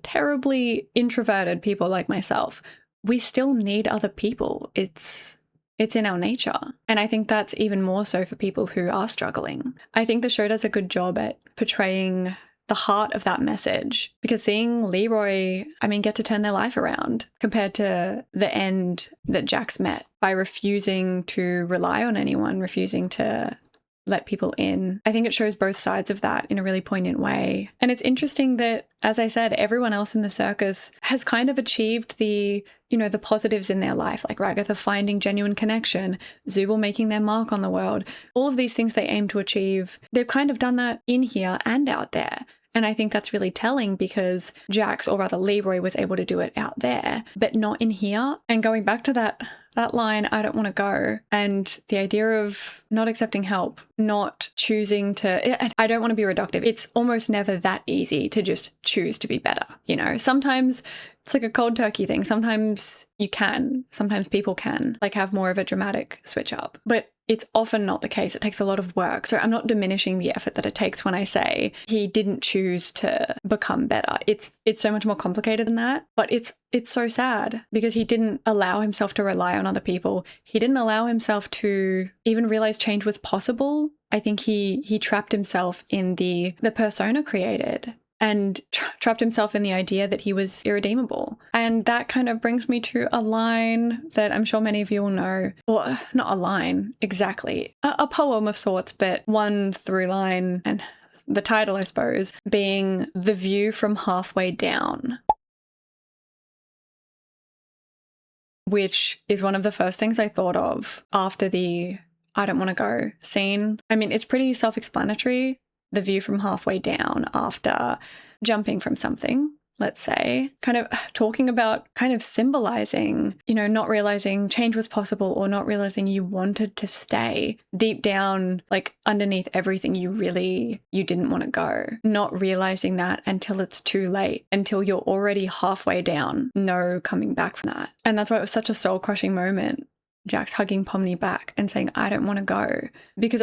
terribly introverted people like myself, we still need other people. It's in our nature. And I think that's even more so for people who are struggling. I think the show does a good job at portraying the heart of that message, because seeing Leeroy, I mean, get to turn their life around compared to the end that Jax met by refusing to rely on anyone, refusing to let people in. I think it shows both sides of that in a really poignant way. And it's interesting that, as I said, everyone else in the circus has kind of achieved the, you know, the positives in their life, like Ragatha finding genuine connection, Zooble making their mark on the world, all of these things they aim to achieve. They've kind of done that in here and out there. And I think that's really telling because Jax, or rather Leeroy, was able to do it out there, but not in here. And going back to that line, I don't want to go, and the idea of not accepting help, not choosing to, I don't want to be reductive. It's almost never that easy to just choose to be better. You know, sometimes it's like a cold turkey thing. Sometimes you can, sometimes people can like have more of a dramatic switch up, but it's often not the case. It takes a lot of work. So I'm not diminishing the effort that it takes when I say he didn't choose to become better. It's so much more complicated than that, but it's so sad because he didn't allow himself to rely on other people. He didn't allow himself to even realize change was possible. I think he trapped himself in the persona created and trapped himself in the idea that he was irredeemable. And that kind of brings me to a line that I'm sure many of you will know, or not a line exactly, a poem of sorts, but one through line, and the title, I suppose, being The View from Halfway Down, which is one of the first things I thought of after the I don't want to go scene. I mean, it's pretty self-explanatory. The view from halfway down after jumping from something, let's say, kind of talking about kind of symbolizing, you know, not realizing change was possible or not realizing you wanted to stay deep down, like underneath everything you didn't want to go, not realizing that until it's too late, until you're already halfway down, no coming back from that. And that's why it was such a soul crushing moment. Jax hugging Pomni back and saying, I don't want to go, because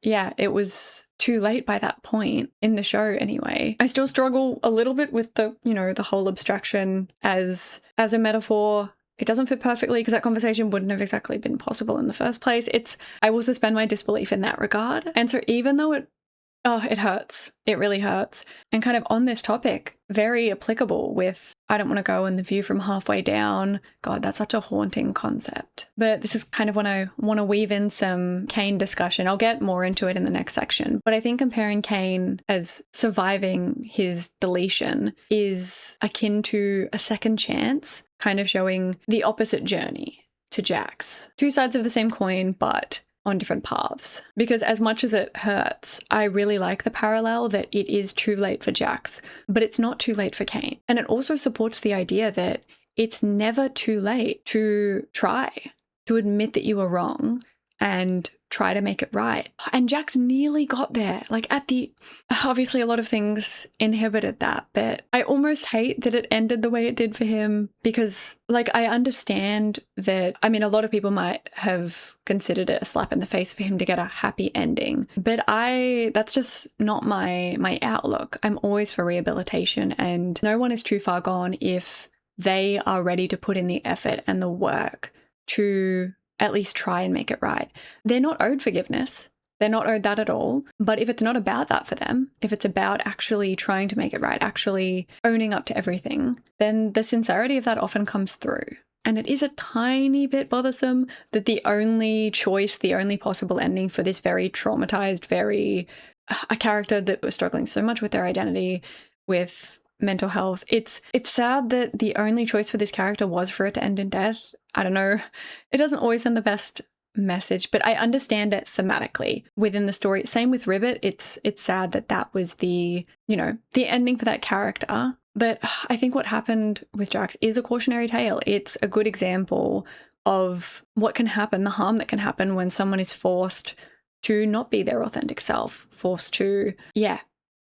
it was too late by that point in the show anyway. I still struggle a little bit with the whole abstraction as a metaphor. It doesn't fit perfectly because that conversation wouldn't have exactly been possible in the first place. I will suspend my disbelief in that regard. And so even though it hurts. It really hurts. And kind of on this topic, very applicable with I don't want to go and the view from halfway down. God, that's such a haunting concept. But this is kind of when I want to weave in some CAINE discussion. I'll get more into it in the next section. But I think comparing CAINE as surviving his deletion is akin to a second chance, kind of showing the opposite journey to Jax. Two sides of the same coin, but on different paths. Because as much as it hurts, I really like the parallel that it is too late for Jax, but it's not too late for CAINE. And it also supports the idea that it's never too late to try, to admit that you were wrong and try to make it right. And Jax nearly got there. Like obviously a lot of things inhibited that, but I almost hate that it ended the way it did for him because I understand that, a lot of people might have considered it a slap in the face for him to get a happy ending, but that's just not my outlook. I'm always for rehabilitation, and no one is too far gone if they are ready to put in the effort and the work to at least try and make it right. They're not owed forgiveness. They're not owed that at all. But if it's not about that for them, if it's about actually trying to make it right, actually owning up to everything, then the sincerity of that often comes through. And it is a tiny bit bothersome that the only choice, the only possible ending for this very traumatized, a character that was struggling so much with their identity, with mental health. It's sad that the only choice for this character was for it to end in death. I don't know. It doesn't always send the best message, but I understand it thematically within the story. Same with RIBBIT. It's sad that was the ending for that character. But I think what happened with Jax is a cautionary tale. It's a good example of what can happen, the harm that can happen when someone is forced to not be their authentic self, forced to,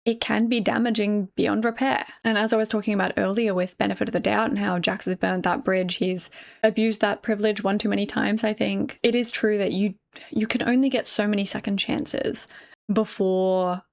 it can be damaging beyond repair. And as I was talking about earlier with benefit of the doubt and how Jax has burned that bridge, he's abused that privilege one too many times, I think. It is true that you can only get so many second chances before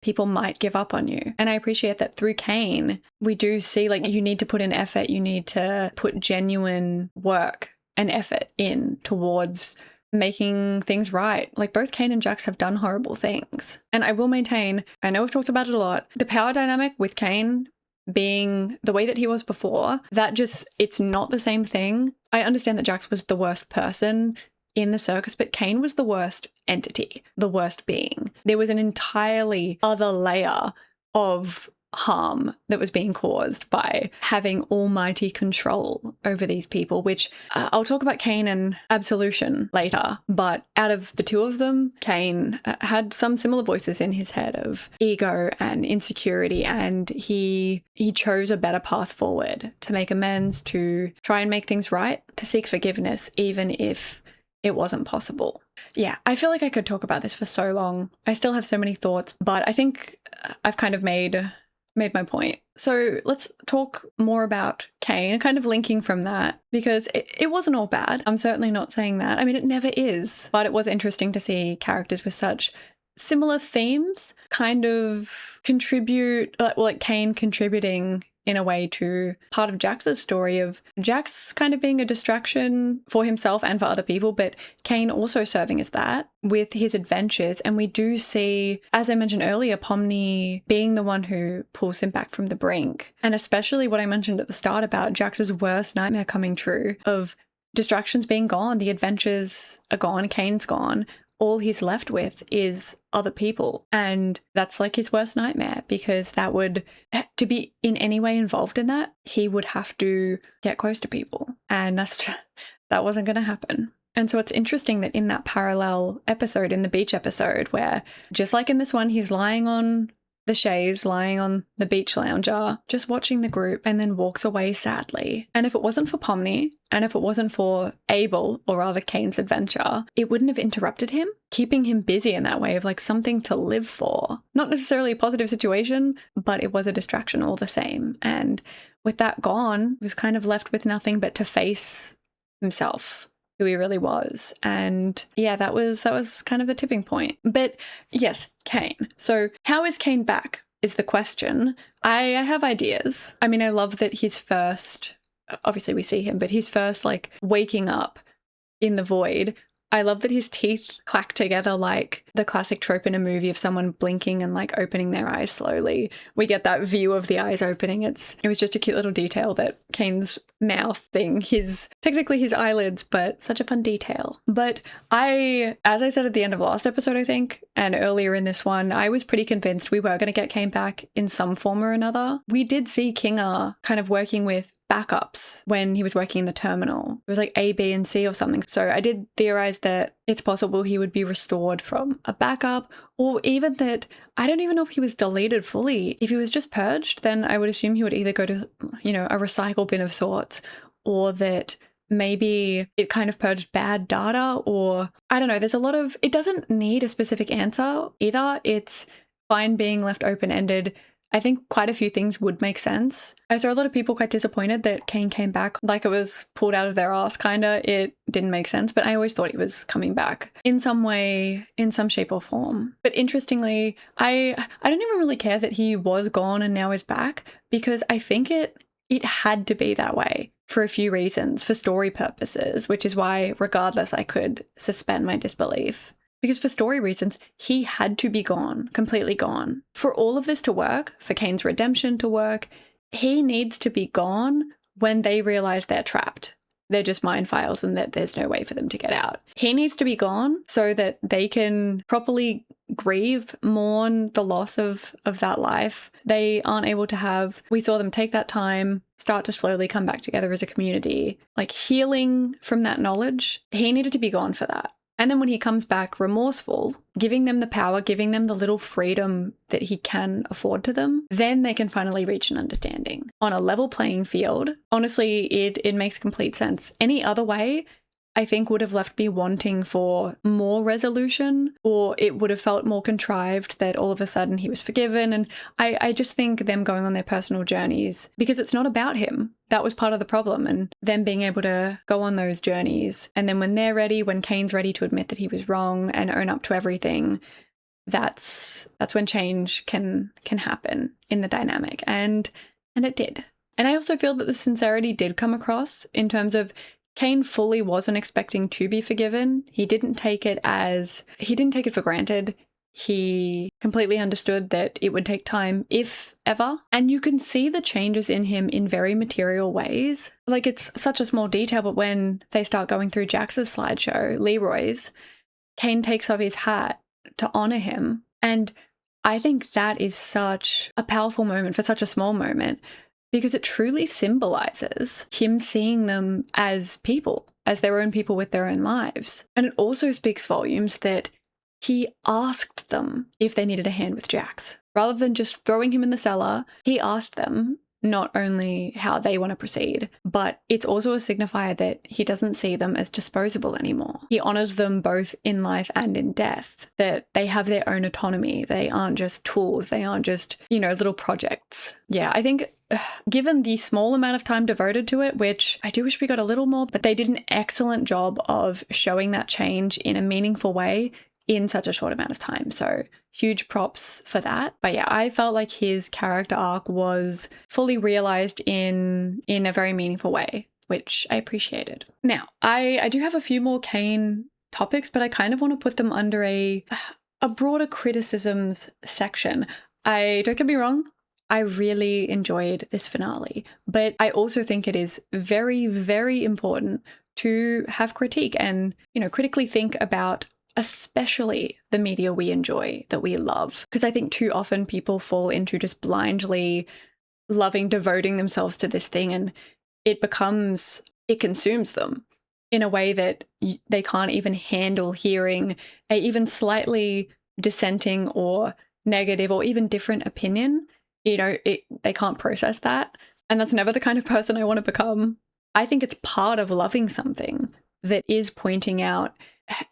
people might give up on you. And I appreciate that through CAINE, we do see you need to put in effort, you need to put genuine work and effort in towards making things right. Both CAINE and Jax have done horrible things. And I will maintain, I know we've talked about it a lot, the power dynamic with CAINE being the way that he was before, it's not the same thing. I understand that Jax was the worst person in the circus, but CAINE was the worst entity, the worst being. There was an entirely other layer of harm that was being caused by having almighty control over these people, which I'll talk about CAINE and absolution later, but out of the two of them, CAINE had some similar voices in his head of ego and insecurity, and he chose a better path forward to make amends, to try and make things right, to seek forgiveness, even if it wasn't possible. Yeah, I feel like I could talk about this for so long. I still have so many thoughts, but I think I've kind of made my point. So let's talk more about CAINE, kind of linking from that, because it wasn't all bad. I'm certainly not saying that. I mean, it never is, but it was interesting to see characters with such similar themes kind of contribute, like CAINE contributing in a way to part of Jax's story of Jax kind of being a distraction for himself and for other people, but CAINE also serving as that with his adventures. And we do see, as I mentioned earlier, Pomni being the one who pulls him back from the brink. And especially what I mentioned at the start about Jax's worst nightmare coming true of distractions being gone, the adventures are gone, CAINE's gone. All he's left with is other people. And that's like his worst nightmare, because that would, to be in any way involved in that, he would have to get close to people. And that wasn't going to happen. And so it's interesting that in that parallel episode, in the beach episode, where just like in this one, he's lying on the chaise, lying on the beach lounger, just watching the group, and then walks away sadly. And if it wasn't for Pomni, and if it wasn't for Abel, or rather CAINE's adventure, it wouldn't have interrupted him, keeping him busy in that way of like something to live for. Not necessarily a positive situation, but it was a distraction all the same. And with that gone, he was kind of left with nothing but to face himself, who he really was. And yeah, that was kind of the tipping point. But yes, CAINE. So how is CAINE back is the question. I have ideas. I mean, I love that his first, obviously we see him, but his first like waking up in the void, I love that his teeth clack together like the classic trope in a movie of someone blinking and like opening their eyes slowly. We get that view of the eyes opening. It was just a cute little detail that CAINE's mouth thing, technically his eyelids, but such a fun detail. But as I said at the end of last episode, I think, and earlier in this one, I was pretty convinced we were going to get CAINE back in some form or another. We did see Kinga kind of working with backups when he was working in the terminal. It was like A, B, and C or something. So I did theorize that it's possible he would be restored from a backup, or even that I don't even know if he was deleted fully. If he was just purged, then I would assume he would either go to, a recycle bin of sorts, or that maybe it kind of purged bad data, or I don't know. There's a lot of, it doesn't need a specific answer either. It's fine being left open-ended. I think quite a few things would make sense. I saw a lot of people quite disappointed that CAINE came back like it was pulled out of their ass, kinda. It didn't make sense, but I always thought he was coming back in some way, in some shape or form. But interestingly, I don't even really care that he was gone and now is back, because I think it had to be that way for a few reasons, for story purposes, which is why, regardless, I could suspend my disbelief. Because for story reasons, he had to be gone, completely gone. For all of this to work, for CAINE's redemption to work, he needs to be gone when they realize they're trapped. They're just mind files and that there's no way for them to get out. He needs to be gone so that they can properly grieve, mourn the loss of that life. They aren't able to have, we saw them take that time, start to slowly come back together as a community, like healing from that knowledge. He needed to be gone for that. And then when he comes back remorseful, giving them the power, giving them the little freedom that he can afford to them, then they can finally reach an understanding. On a level playing field, honestly, it makes complete sense. Any other way, I think, would have left me wanting for more resolution, or it would have felt more contrived that all of a sudden he was forgiven. And I just think them going on their personal journeys, because it's not about him. That was part of the problem, and them being able to go on those journeys. And then when they're ready, when CAINE's ready to admit that he was wrong and own up to everything, that's when change can happen in the dynamic. And it did. And I also feel that the sincerity did come across in terms of CAINE fully wasn't expecting to be forgiven. He didn't take it for granted. He completely understood that it would take time, if ever. And you can see the changes in him in very material ways. Like, it's such a small detail, but when they start going through Jax's slideshow, Leeroy's, CAINE takes off his hat to honor him. And I think that is such a powerful moment for such a small moment, because it truly symbolizes him seeing them as people, as their own people with their own lives. And it also speaks volumes that he asked them if they needed a hand with Jax. Rather than just throwing him in the cellar, he asked them not only how they want to proceed, but it's also a signifier that he doesn't see them as disposable anymore. He honors them both in life and in death, that they have their own autonomy. They aren't just tools. They aren't just, little projects. Yeah, I think given the small amount of time devoted to it, which I do wish we got a little more, but they did an excellent job of showing that change in a meaningful way in such a short amount of time. So huge props for that. But yeah, I felt like his character arc was fully realized in a very meaningful way, which I appreciated. Now, I do have a few more CAINE topics, but I kind of want to put them under a broader criticisms section. Don't get me wrong, I really enjoyed this finale, but I also think it is very, very important to have critique and, critically think about especially the media we enjoy, that we love. Because I think too often people fall into just blindly devoting themselves to this thing, and it consumes them in a way that they can't even handle hearing a even slightly dissenting or negative or even different opinion. They can't process that. And that's never the kind of person I want to become. I think it's part of loving something that is pointing out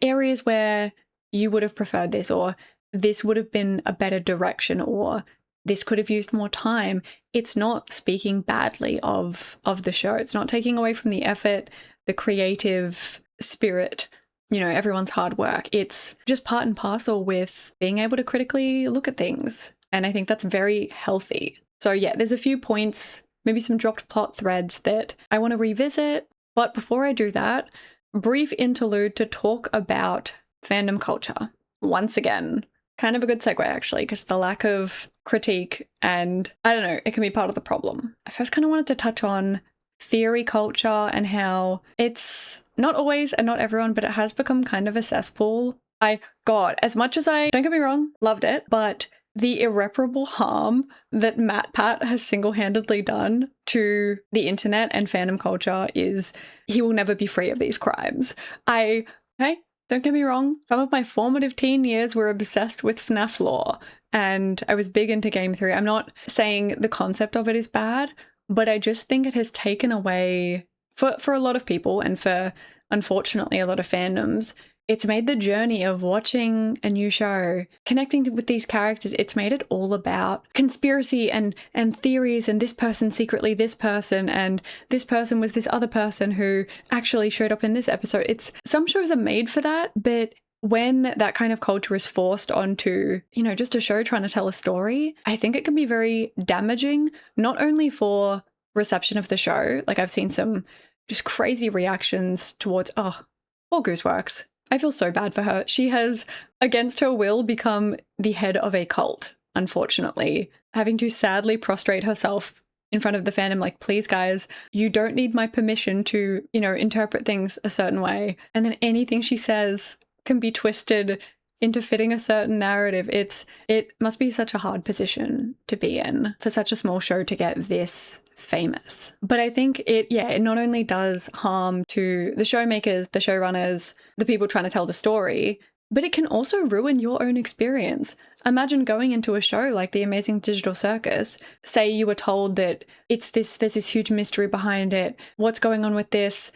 areas where you would have preferred this, or this would have been a better direction, or this could have used more time. It's not speaking badly of the show. It's not taking away from the effort, the creative spirit, everyone's hard work. It's just part and parcel with being able to critically look at things. And I think that's very healthy. So yeah, there's a few points, maybe some dropped plot threads that I want to revisit. But before I do that, brief interlude to talk about fandom culture. Once again, kind of a good segue actually, because the lack of critique and, I don't know, it can be part of the problem. I first kind of wanted to touch on theory culture and how it's not always and not everyone, but it has become kind of a cesspool. As much as don't get me wrong, loved it, but the irreparable harm that MatPat has single-handedly done to the internet and fandom culture is he will never be free of these crimes. Don't get me wrong, some of my formative teen years were obsessed with FNAF lore, and I was big into game theory. I'm not saying the concept of it is bad, but I just think it has taken away, for a lot of people and for, unfortunately, a lot of fandoms, it's made the journey of watching a new show, connecting with these characters, it's made it all about conspiracy and theories, and this person secretly this person, and this person was this other person who actually showed up in this episode. Some shows are made for that, but when that kind of culture is forced onto, just a show trying to tell a story, I think it can be very damaging, not only for reception of the show. Like I've seen some just crazy reactions towards, poor Gooseworks. I feel so bad for her. She has, against her will, become the head of a cult, unfortunately, having to sadly prostrate herself in front of the fandom like, please guys, you don't need my permission to, interpret things a certain way. And then anything she says can be twisted into fitting a certain narrative. It must be such a hard position to be in for such a small show to get this famous. But I think it not only does harm to the showmakers, the showrunners, the people trying to tell the story, but it can also ruin your own experience. Imagine going into a show like The Amazing Digital Circus, say you were told that there's this huge mystery behind it, what's going on with this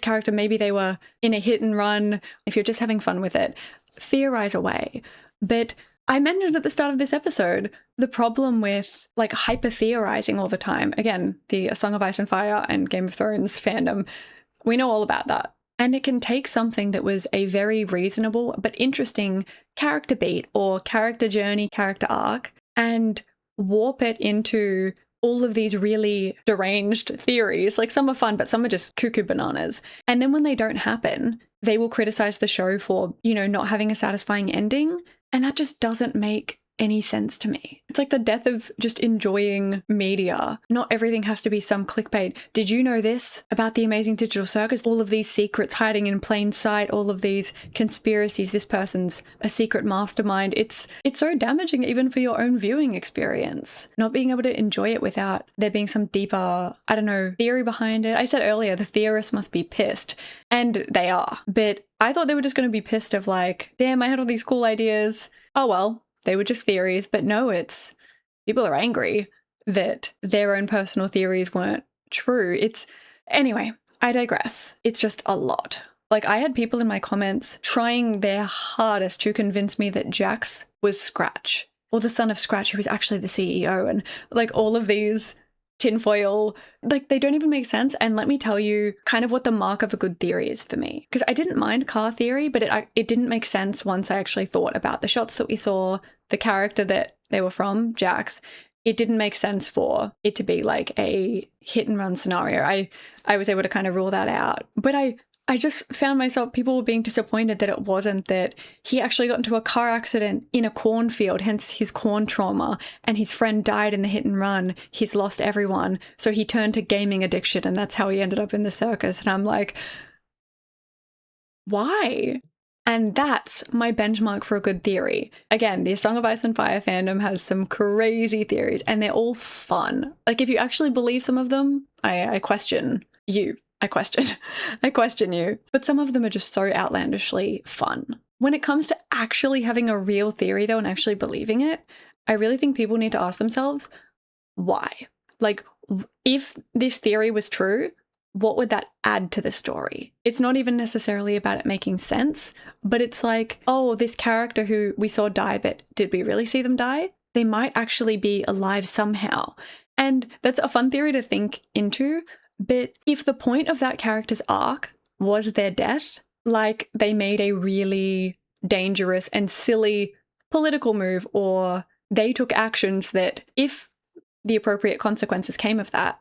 character, maybe they were in a hit and run, if you're just having fun with it, theorize away. But I mentioned at the start of this episode the problem with hyper theorizing all the time. Again, the A Song of Ice and Fire and Game of Thrones fandom, we know all about that. And it can take something that was a very reasonable but interesting character beat or character journey, character arc, and warp it into all of these really deranged theories. Some are fun, but some are just cuckoo bananas. And then when they don't happen, they will criticize the show for, not having a satisfying ending. And that just doesn't make any sense to me. It's like the death of just enjoying media. Not everything has to be some clickbait. Did you know this about the Amazing Digital Circus? All of these secrets hiding in plain sight, all of these conspiracies, this person's a secret mastermind. It's so damaging even for your own viewing experience. Not being able to enjoy it without there being some deeper, I don't know, theory behind it. I said earlier, the theorists must be pissed. And they are. But I thought they were just going to be pissed of like, damn, I had all these cool ideas. Oh well, they were just theories. But no, it's people are angry that their own personal theories weren't true. Anyway, I digress. It's just a lot. Like, I had people in my comments trying their hardest to convince me that Jax was Scratch, or the son of Scratch, who was actually the CEO, and like all of these tinfoil, like they don't even make sense. And let me tell you kind of what the mark of a good theory is for me. Because I didn't mind car theory, but it didn't make sense once I actually thought about the shots that we saw, the character that they were from, Jax. It didn't make sense for it to be like a hit and run scenario. I was able to kind of rule that out. But I just found myself, people were being disappointed that it wasn't that he actually got into a car accident in a cornfield, hence his corn trauma, and his friend died in the hit and run. He's lost everyone. So he turned to gaming addiction, and that's how he ended up in the circus. And I'm like, why? And that's my benchmark for a good theory. Again, the Song of Ice and Fire fandom has some crazy theories, and they're all fun. Like, if you actually believe some of them, I question you. I question you. But some of them are just so outlandishly fun. When it comes to actually having a real theory, though, and actually believing it, I really think people need to ask themselves, why? Like, if this theory was true, what would that add to the story? It's not even necessarily about it making sense, but it's like, oh, this character who we saw die, but did we really see them die? They might actually be alive somehow. And that's a fun theory to think into. But if the point of that character's arc was their death, like they made a really dangerous and silly political move, or they took actions that if the appropriate consequences came of that,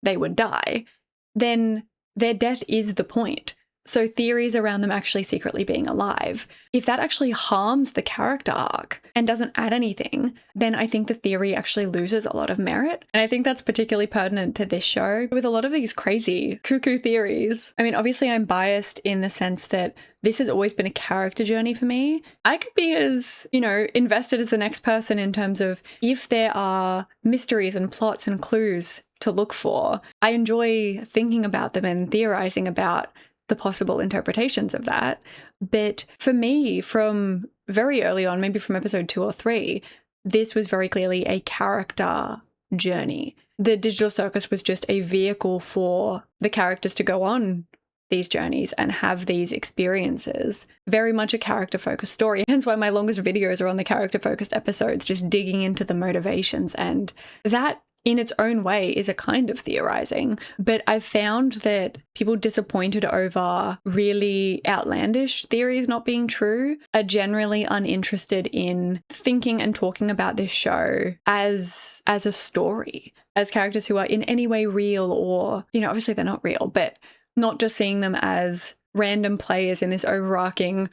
they would die, then their death is the point. So theories around them actually secretly being alive, if that actually harms the character arc and doesn't add anything, then I think the theory actually loses a lot of merit. And I think that's particularly pertinent to this show with a lot of these crazy cuckoo theories. I mean, obviously I'm biased in the sense that this has always been a character journey for me. I could be as, invested as the next person in terms of if there are mysteries and plots and clues to look for. I enjoy thinking about them and theorizing about the possible interpretations of that. But for me, from very early on, maybe from episode 2 or 3, this was very clearly a character journey. The Digital Circus was just a vehicle for the characters to go on these journeys and have these experiences. Very much a character-focused story. Hence why my longest videos are on the character-focused episodes, just digging into the motivations. And that in its own way is a kind of theorizing, but I've found that people disappointed over really outlandish theories not being true are generally uninterested in thinking and talking about this show as a story, as characters who are in any way real, or, obviously they're not real, but not just seeing them as random players in this overarching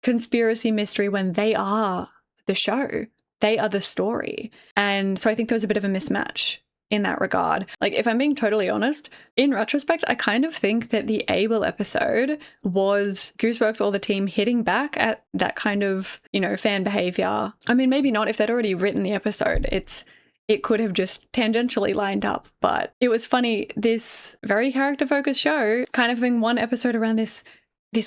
conspiracy mystery when they are the show. They are the story. And so I think there was a bit of a mismatch in that regard. Like, if I'm being totally honest, in retrospect, I kind of think that the Abel episode was Gooseworks or the team hitting back at that kind of, fan behavior. I mean, maybe not if they'd already written the episode. It could have just tangentially lined up. But it was funny, this very character-focused show kind of having one episode around this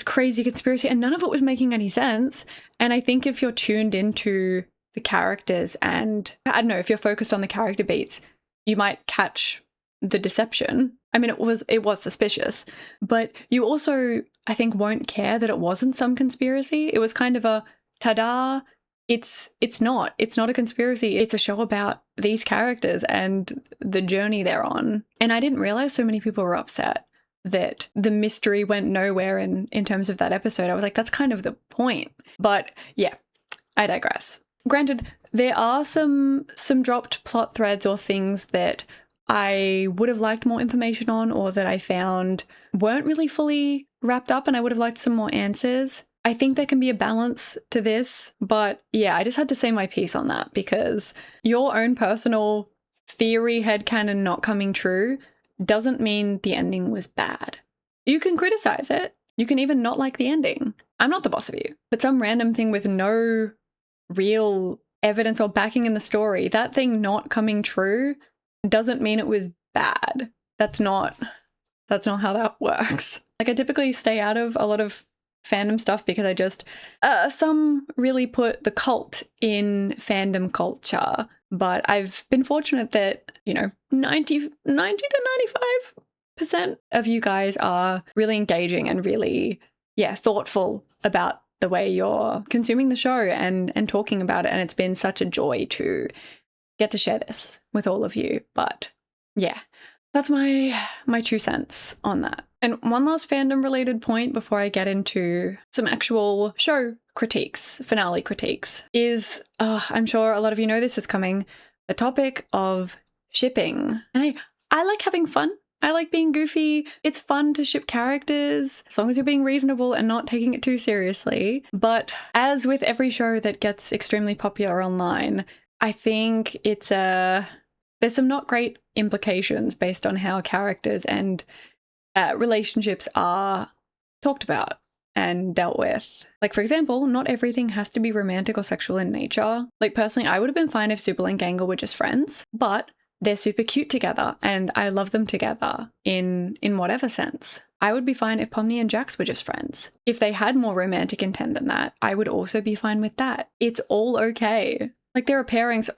crazy conspiracy, and none of it was making any sense. And I think if you're tuned into the characters and, I don't know, if you're focused on the character beats, you might catch the deception. I mean, it was suspicious, but you also, I think, won't care that it wasn't some conspiracy. It was kind of a, ta-da, it's not a conspiracy. It's a show about these characters and the journey they're on. And I didn't realize so many people were upset that the mystery went nowhere in terms of that episode. I was like, that's kind of the point. But yeah, I digress. Granted, there are some dropped plot threads or things that I would have liked more information on, or that I found weren't really fully wrapped up and I would have liked some more answers. I think there can be a balance to this, but yeah, I just had to say my piece on that because your own personal theory headcanon not coming true doesn't mean the ending was bad. You can criticize it. You can even not like the ending. I'm not the boss of you. But some random thing with no real evidence or backing in the story, that thing not coming true doesn't mean it was bad. That's not how that works. Like, I typically stay out of a lot of fandom stuff because I just, some really put the cult in fandom culture, but I've been fortunate that, 90 to 95% of you guys are really engaging and really, thoughtful about the way you're consuming the show and talking about it. And it's been such a joy to get to share this with all of you. But yeah, that's my 2 cents on that. And one last fandom related point before I get into some actual show critiques, finale critiques, is, I'm sure a lot of you know this is coming, the topic of shipping. And I like having fun. I like being goofy. It's fun to ship characters, as long as you're being reasonable and not taking it too seriously. But as with every show that gets extremely popular online, I think there's some not great implications based on how characters and relationships are talked about and dealt with. Like, for example, not everything has to be romantic or sexual in nature. Like, personally, I would have been fine if Zooble and Gangle were just friends, but they're super cute together and I love them together in whatever sense. I would be fine if Pomni and Jax were just friends. If they had more romantic intent than that, I would also be fine with that. It's all okay. Like, there are pairings,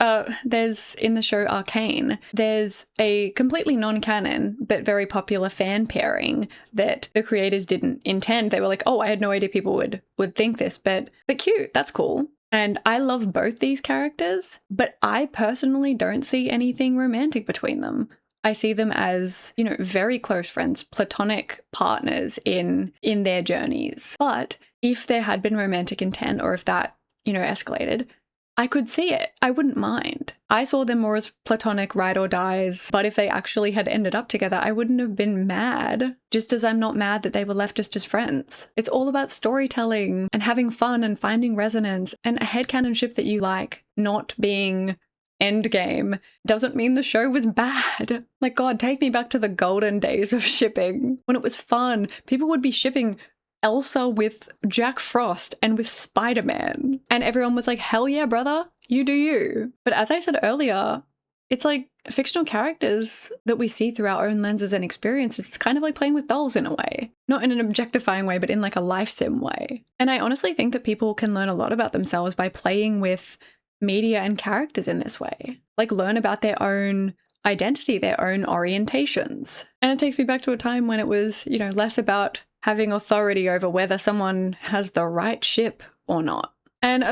there's in the show CAINE, there's a completely non-canon but very popular fan pairing that the creators didn't intend. They were like, oh, I had no idea people would think this, but cute, that's cool. And I love both these characters, but I personally don't see anything romantic between them. I see them as, very close friends, platonic partners in their journeys. But if there had been romantic intent or if that, escalated, I could see it. I wouldn't mind. I saw them more as platonic ride or dies, but if they actually had ended up together, I wouldn't have been mad, just as I'm not mad that they were left just as friends. It's all about storytelling and having fun and finding resonance, and a headcanon ship that you like not being endgame doesn't mean the show was bad. Like, God, take me back to the golden days of shipping when it was fun. People would be shipping Elsa with Jack Frost and with Spider-Man. And everyone was like, hell yeah, brother, you do you. But as I said earlier, it's like fictional characters that we see through our own lenses and experiences. It's kind of like playing with dolls in a way. Not in an objectifying way, but in like a life sim way. And I honestly think that people can learn a lot about themselves by playing with media and characters in this way. Like, learn about their own identity, their own orientations. And it takes me back to a time when it was, less about having authority over whether someone has the right ship or not. And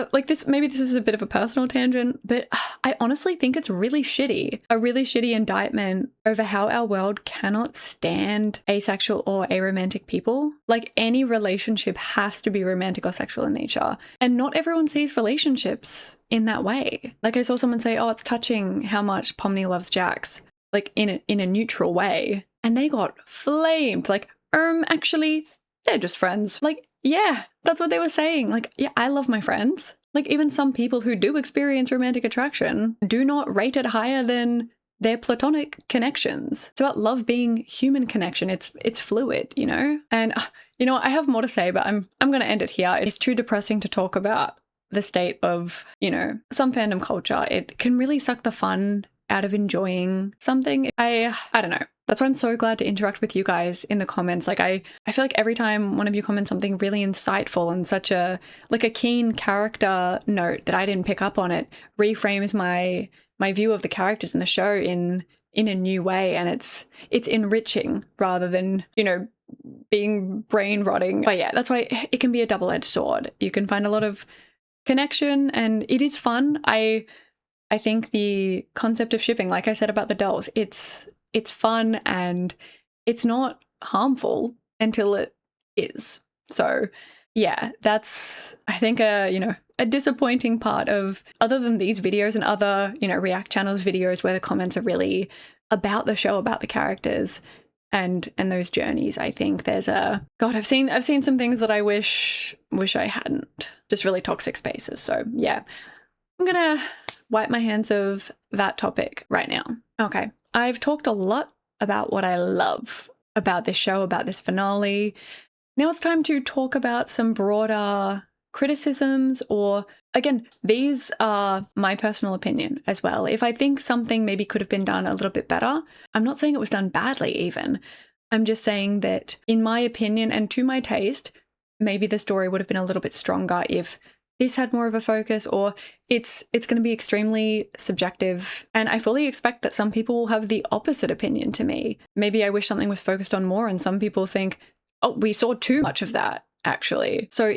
maybe this is a bit of a personal tangent, but I honestly think it's really shitty, a really shitty indictment over how our world cannot stand asexual or aromantic people. Like, any relationship has to be romantic or sexual in nature. And not everyone sees relationships in that way. Like, I saw someone say, oh, it's touching how much Pomni loves Jax, like in a neutral way. And they got flamed, like, actually, they're just friends. Like, yeah, that's what they were saying. Like, yeah, I love my friends. Like, even some people who do experience romantic attraction do not rate it higher than their platonic connections. It's about love being human connection. It's fluid, And, I have more to say, but I'm going to end it here. It's too depressing to talk about the state of, some fandom culture. It can really suck the fun out of enjoying something. I don't know. That's why I'm so glad to interact with you guys in the comments. Like, I feel like every time one of you comments something really insightful and such a keen character note that I didn't pick up on, it reframes my view of the characters in the show in a new way, and it's enriching rather than, being brain rotting. But yeah, that's why it can be a double-edged sword. You can find a lot of connection and it is fun. I think the concept of shipping, like I said about the dolls, it's fun and it's not harmful until it is. So yeah, that's, I think, a disappointing part of, other than these videos and other, React channels videos where the comments are really about the show, about the characters, and those journeys. I think there's a God, I've seen some things that I wish I hadn't. Just really toxic spaces. So yeah, I'm gonna wipe my hands of that topic right now. Okay, I've talked a lot about what I love about this show, about this finale. Now it's time to talk about some broader criticisms, or again, these are my personal opinion as well. If I think something maybe could have been done a little bit better, I'm not saying it was done badly even. I'm just saying that in my opinion and to my taste, maybe the story would have been a little bit stronger if this had more of a focus, or it's going to be extremely subjective. And I fully expect that some people will have the opposite opinion to me. Maybe I wish something was focused on more, and some people think, oh, we saw too much of that, actually. So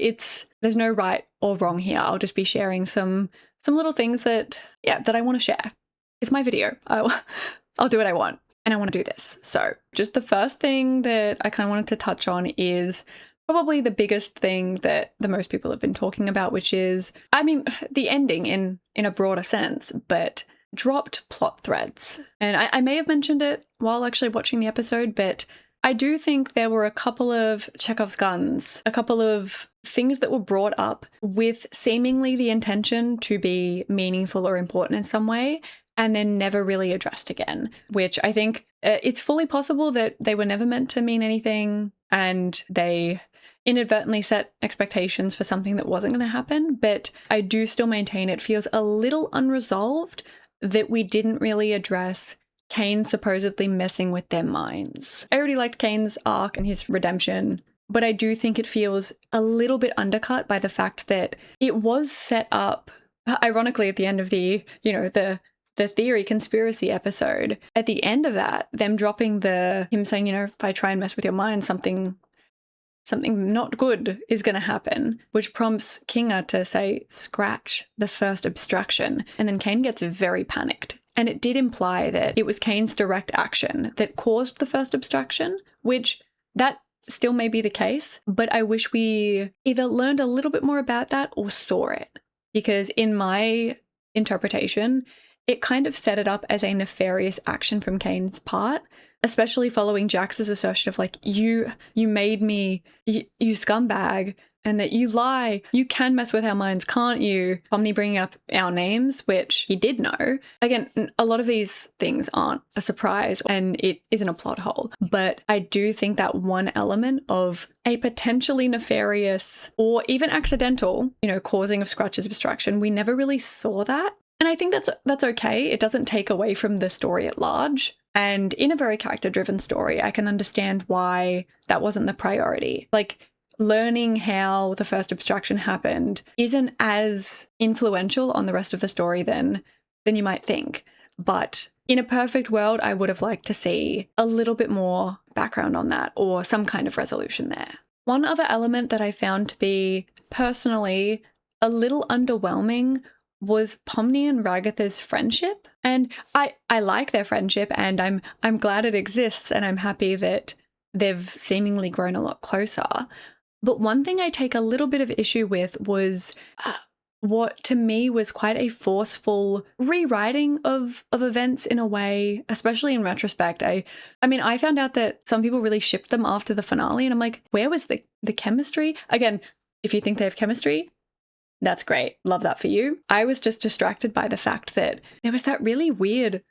there's no right or wrong here. I'll just be sharing some little things that I want to share. It's my video. I'll do what I want, and I want to do this. So just the first thing that I kind of wanted to touch on is probably the biggest thing that the most people have been talking about, which is, I mean, the ending in a broader sense, but dropped plot threads. And I may have mentioned it while actually watching the episode, but I do think there were a couple of Chekhov's guns, a couple of things that were brought up with seemingly the intention to be meaningful or important in some way, and then never really addressed again, which I think it's fully possible that they were never meant to mean anything and they inadvertently set expectations for something that wasn't going to happen. But I do still maintain it feels a little unresolved that we didn't really address CAINE supposedly messing with their minds. I already liked CAINE's arc and his redemption, but I do think it feels a little bit undercut by the fact that it was set up, ironically, at the end of the theory conspiracy episode. At the end of that, them dropping him saying, if I try and mess with your mind, something not good is going to happen, which prompts Kinga to say, scratch the first abstraction. And then CAINE gets very panicked. And it did imply that it was CAINE's direct action that caused the first abstraction, which that still may be the case, but I wish we either learned a little bit more about that or saw it. Because in my interpretation, it kind of set it up as a nefarious action from CAINE's part, especially following Jax's assertion of like, you made me, you scumbag, and that you lie, you can mess with our minds, can't you? Omni bringing up our names, which he did know. Again, a lot of these things aren't a surprise and it isn't a plot hole, but I do think that one element of a potentially nefarious or even accidental, causing of Scratch's abstraction, we never really saw that. And I think that's okay. It doesn't take away from the story at large. And in a very character-driven story, I can understand why that wasn't the priority. Like, learning how the first abstraction happened isn't as influential on the rest of the story than you might think. But in a perfect world, I would have liked to see a little bit more background on that or some kind of resolution there. One other element that I found to be personally a little underwhelming was Pomni and Ragatha's friendship. And I like their friendship and I'm glad it exists and I'm happy that they've seemingly grown a lot closer. But one thing I take a little bit of issue with was what to me was quite a forceful rewriting of events in a way, especially in retrospect. I mean, I found out that some people really shipped them after the finale and I'm like, where was the chemistry? Again, if you think they have chemistry, that's great. Love that for you. I was just distracted by the fact that there was that really weird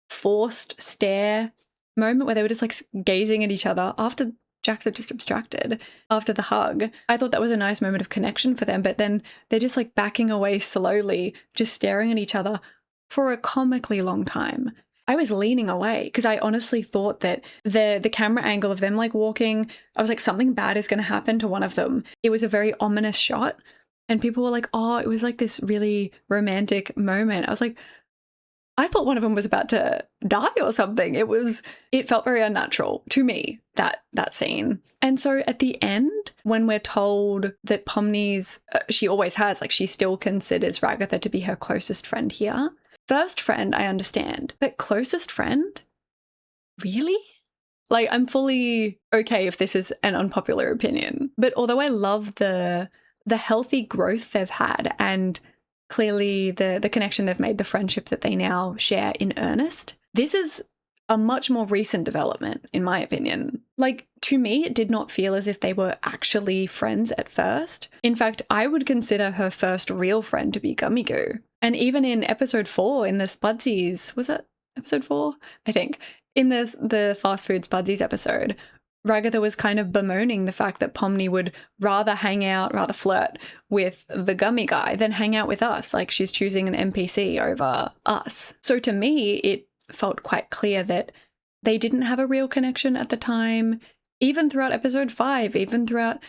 forced stare moment where they were just like gazing at each other after Jax had just abstracted, after the hug. I thought that was a nice moment of connection for them, but then they're just like backing away slowly, just staring at each other for a comically long time. I was leaning away because I honestly thought that the camera angle of them like walking, I was like, something bad is going to happen to one of them. It was a very ominous shot. And people were like, oh, it was like this really romantic moment. I was like, I thought one of them was about to die or something. It felt very unnatural to me, that scene. And so at the end, when we're told that Pomni's, she always has, like she still considers Ragatha to be her closest friend here. First friend, I understand, but closest friend? Really? Like, I'm fully okay if this is an unpopular opinion. But although I love the healthy growth they've had and clearly the connection they've made, the friendship that they now share in earnest, this is a much more recent development, in my opinion. Like, to me, it did not feel as if they were actually friends at first. In fact, I would consider her first real friend to be Gummigoo. And even in episode 4, in the Spudsies, was it episode 4? I think. In the fast food Spudsies episode, Ragatha was kind of bemoaning the fact that Pomni would rather flirt with the gummy guy than hang out with us. Like, she's choosing an NPC over us. So to me, it felt quite clear that they didn't have a real connection at the time. Even throughout episode 5, even throughout,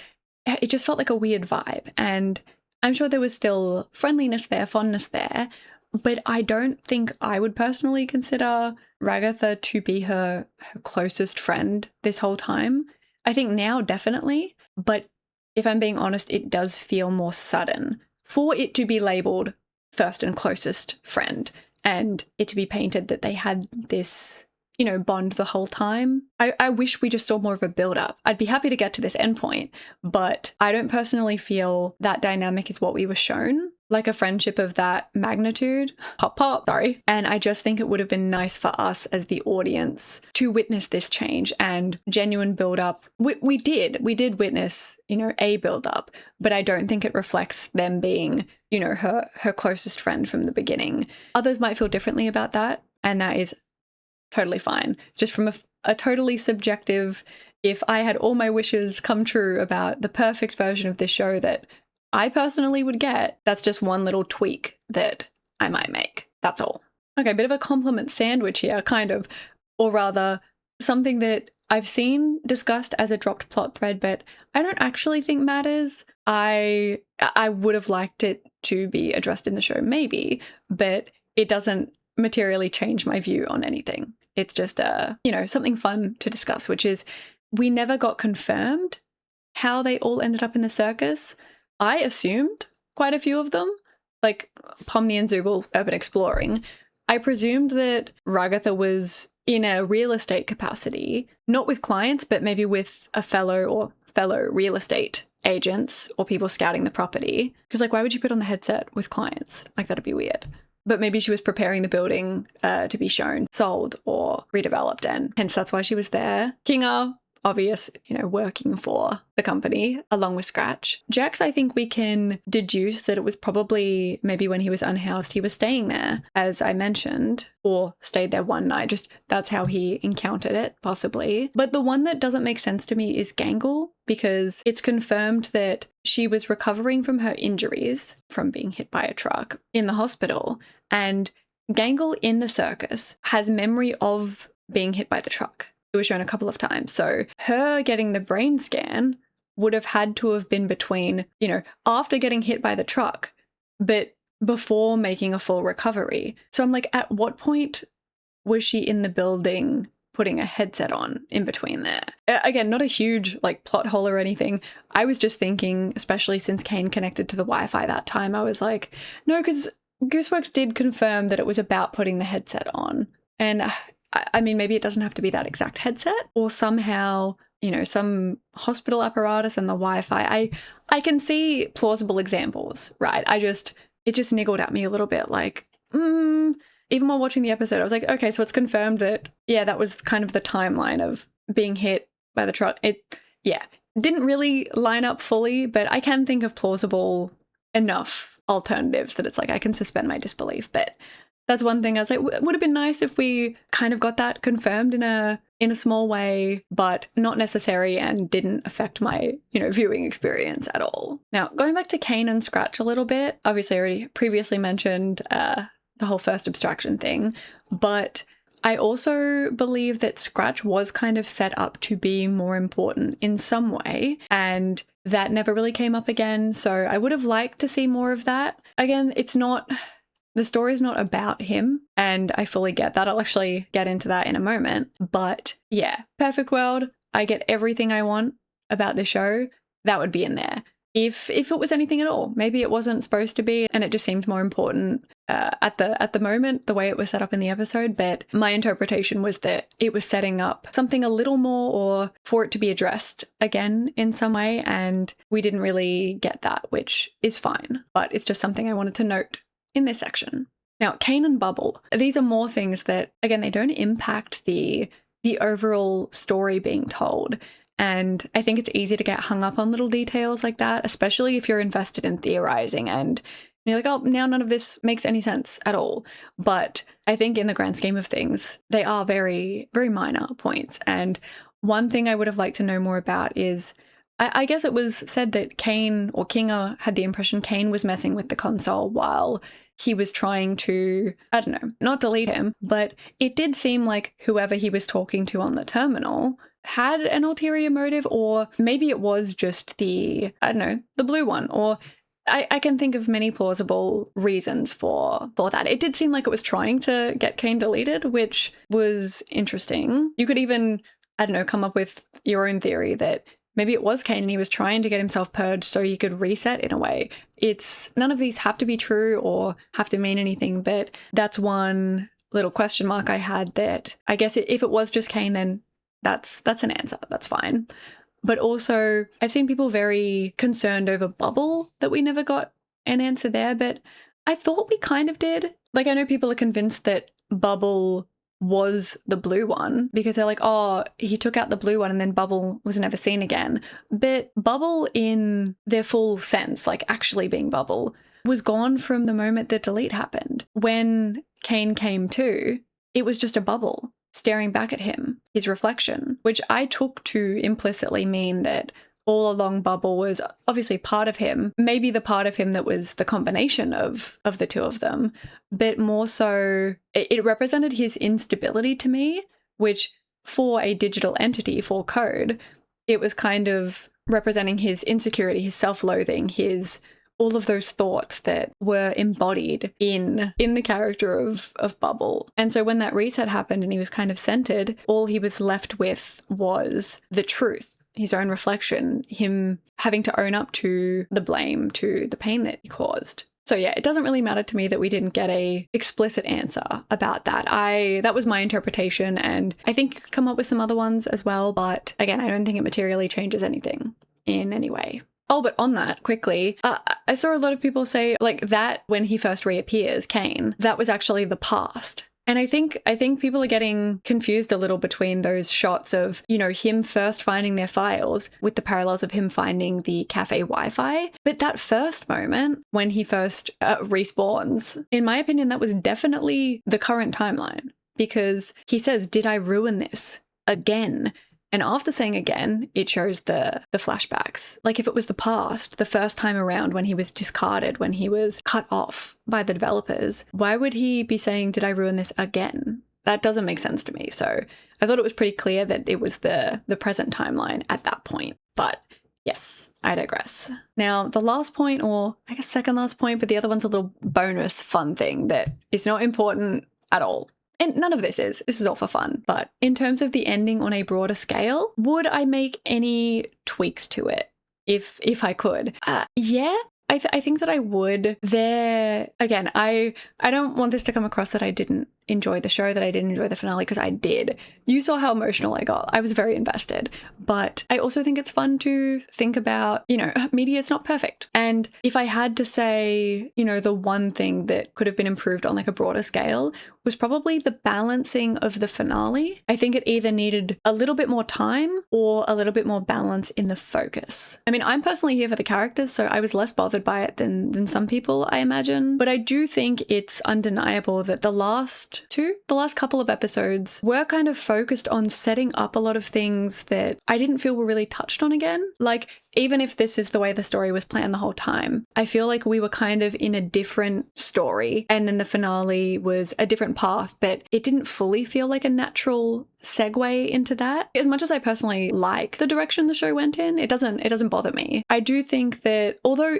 it just felt like a weird vibe. And I'm sure there was still friendliness there, fondness there, but I don't think I would personally consider Ragatha to be her closest friend this whole time. I think now definitely, but if I'm being honest, it does feel more sudden for it to be labelled first and closest friend and it to be painted that they had this, you know, bond the whole time. I wish we just saw more of a build-up. I'd be happy to get to this endpoint, but I don't personally feel that dynamic is what we were shown. Like a friendship of that magnitude. Sorry. And I just think it would have been nice for us as the audience to witness this change and genuine build-up. We did witness, you know, a build-up, but I don't think it reflects them being, you know, her closest friend from the beginning. Others might feel differently about that, and that is totally fine. Just from a totally subjective, if I had all my wishes come true about the perfect version of this show that I personally would get, that's just one little tweak that I might make. That's all. Okay, bit of a compliment sandwich here, kind of, or rather something that I've seen discussed as a dropped plot thread, but I don't actually think matters. I would have liked it to be addressed in the show, maybe, but it doesn't materially change my view on anything. It's just, you know, something fun to discuss, which is we never got confirmed how they all ended up in the circus. I assumed quite a few of them, like Pomni and Zooble urban exploring. I presumed that Ragatha was in a real estate capacity, not with clients, but maybe with a fellow real estate agents or people scouting the property. Because, like, why would you put on the headset with clients? Like, that'd be weird. But maybe she was preparing the building to be shown, sold, or redeveloped, and hence that's why she was there. Kinga, obvious, you know, working for the company along with Scratch. Jax, I think we can deduce that it was probably maybe when he was unhoused, he was staying there, as I mentioned, or stayed there one night. Just that's how he encountered it, possibly. But the one that doesn't make sense to me is Gangle, because it's confirmed that she was recovering from her injuries from being hit by a truck in the hospital. And Gangle in the circus has memory of being hit by the truck. It was shown a couple of times. So her getting the brain scan would have had to have been between, you know, after getting hit by the truck, but before making a full recovery. So I'm like, at what point was she in the building putting a headset on in between there? Again, not a huge like plot hole or anything. I was just thinking, especially since CAINE connected to the Wi-Fi that time, I was like, no, because Gooseworks did confirm that it was about putting the headset on. And I mean, maybe it doesn't have to be that exact headset, or somehow, you know, some hospital apparatus and the Wi-Fi. I can see plausible examples, right? It just niggled at me a little bit, like, even while watching the episode, I was like, okay, so it's confirmed that, yeah, that was kind of the timeline of being hit by the truck. It didn't really line up fully, but I can think of plausible enough alternatives that it's like I can suspend my disbelief. But that's one thing I was like, would have been nice if we kind of got that confirmed in a small way, but not necessary and didn't affect my, you know, viewing experience at all. Now, going back to CAINE and Scratch a little bit, obviously I already previously mentioned the whole first abstraction thing, but I also believe that Scratch was kind of set up to be more important in some way, and that never really came up again. So I would have liked to see more of that. Again, the story's not about him, and I fully get that. I'll actually get into that in a moment. But yeah, perfect world. I get everything I want about the show. That would be in there. If it was anything at all, maybe it wasn't supposed to be, and it just seemed more important at the moment, the way it was set up in the episode. But my interpretation was that it was setting up something a little more, or for it to be addressed again in some way, and we didn't really get that, which is fine. But it's just something I wanted to note in this section. Now, CAINE and Bubble, these are more things that, again, they don't impact the overall story being told. And I think it's easy to get hung up on little details like that, especially if you're invested in theorizing and you're like, oh, now none of this makes any sense at all. But I think in the grand scheme of things, they are very, very minor points. And one thing I would have liked to know more about is, I guess it was said that CAINE, or Kinga, had the impression CAINE was messing with the console while he was trying to, I don't know, not delete him, but it did seem like whoever he was talking to on the terminal had an ulterior motive, or maybe it was just the, I don't know, the blue one, or I can think of many plausible reasons for that. It did seem like it was trying to get CAINE deleted, which was interesting. You could even, I don't know, come up with your own theory that maybe it was CAINE and he was trying to get himself purged so he could reset in a way. It's, none of these have to be true or have to mean anything, but that's one little question mark I had, that I guess if it was just CAINE, then that's an answer. That's fine. But also, I've seen people very concerned over Bubble, that we never got an answer there, but I thought we kind of did. Like, I know people are convinced that Bubble was the blue one because they're like, oh, he took out the blue one and then Bubble was never seen again. But Bubble in their full sense, like actually being Bubble, was gone from the moment the delete happened. When CAINE came to, it was just a bubble staring back at him, his reflection, which I took to implicitly mean that all along Bubble was obviously part of him, maybe the part of him that was the combination of the two of them, but more so it represented his instability to me, which for a digital entity, for code, it was kind of representing his insecurity, his self-loathing, his all of those thoughts that were embodied in the character of Bubble. And so when that reset happened and he was kind of centered, all he was left with was the truth, his own reflection, him having to own up to the blame, to the pain that he caused. So yeah, it doesn't really matter to me that we didn't get a explicit answer about that. That was my interpretation, and I think you could come up with some other ones as well, but again, I don't think it materially changes anything in any way. Oh, but on that, quickly, I saw a lot of people say, like, that when he first reappears, CAINE, that was actually the past. And I think people are getting confused a little between those shots of, you know, him first finding their files with the parallels of him finding the cafe Wi-Fi. But that first moment when he first respawns, in my opinion, that was definitely the current timeline, because he says, "Did I ruin this again?" And after saying again, it shows the flashbacks. Like, if it was the past, the first time around when he was discarded, when he was cut off by the developers, why would he be saying, "Did I ruin this again?" That doesn't make sense to me. So I thought it was pretty clear that it was the present timeline at that point. But yes, I digress. Now, the last point, or I guess second last point, but the other one's a little bonus fun thing that is not important at all. And none of this is all for fun, but in terms of the ending on a broader scale, would I make any tweaks to it if I could? Yeah, I think that I would. There, again, I don't want this to come across that I didn't enjoy the show, that I didn't enjoy the finale, because I did. You saw how emotional I got. I was very invested. But I also think it's fun to think about, you know, media is not perfect. And if I had to say, you know, the one thing that could have been improved on like a broader scale was probably the balancing of the finale. I think it either needed a little bit more time or a little bit more balance in the focus. I mean, I'm personally here for the characters, so I was less bothered by it than some people, I imagine. But I do think it's undeniable that the last couple of episodes were kind of focused on setting up a lot of things that I didn't feel were really touched on again. Like, even if this is the way the story was planned the whole time, I feel like we were kind of in a different story, and then the finale was a different path, but it didn't fully feel like a natural segue into that. As much as I personally like the direction the show went in, it doesn't bother me. I do think that although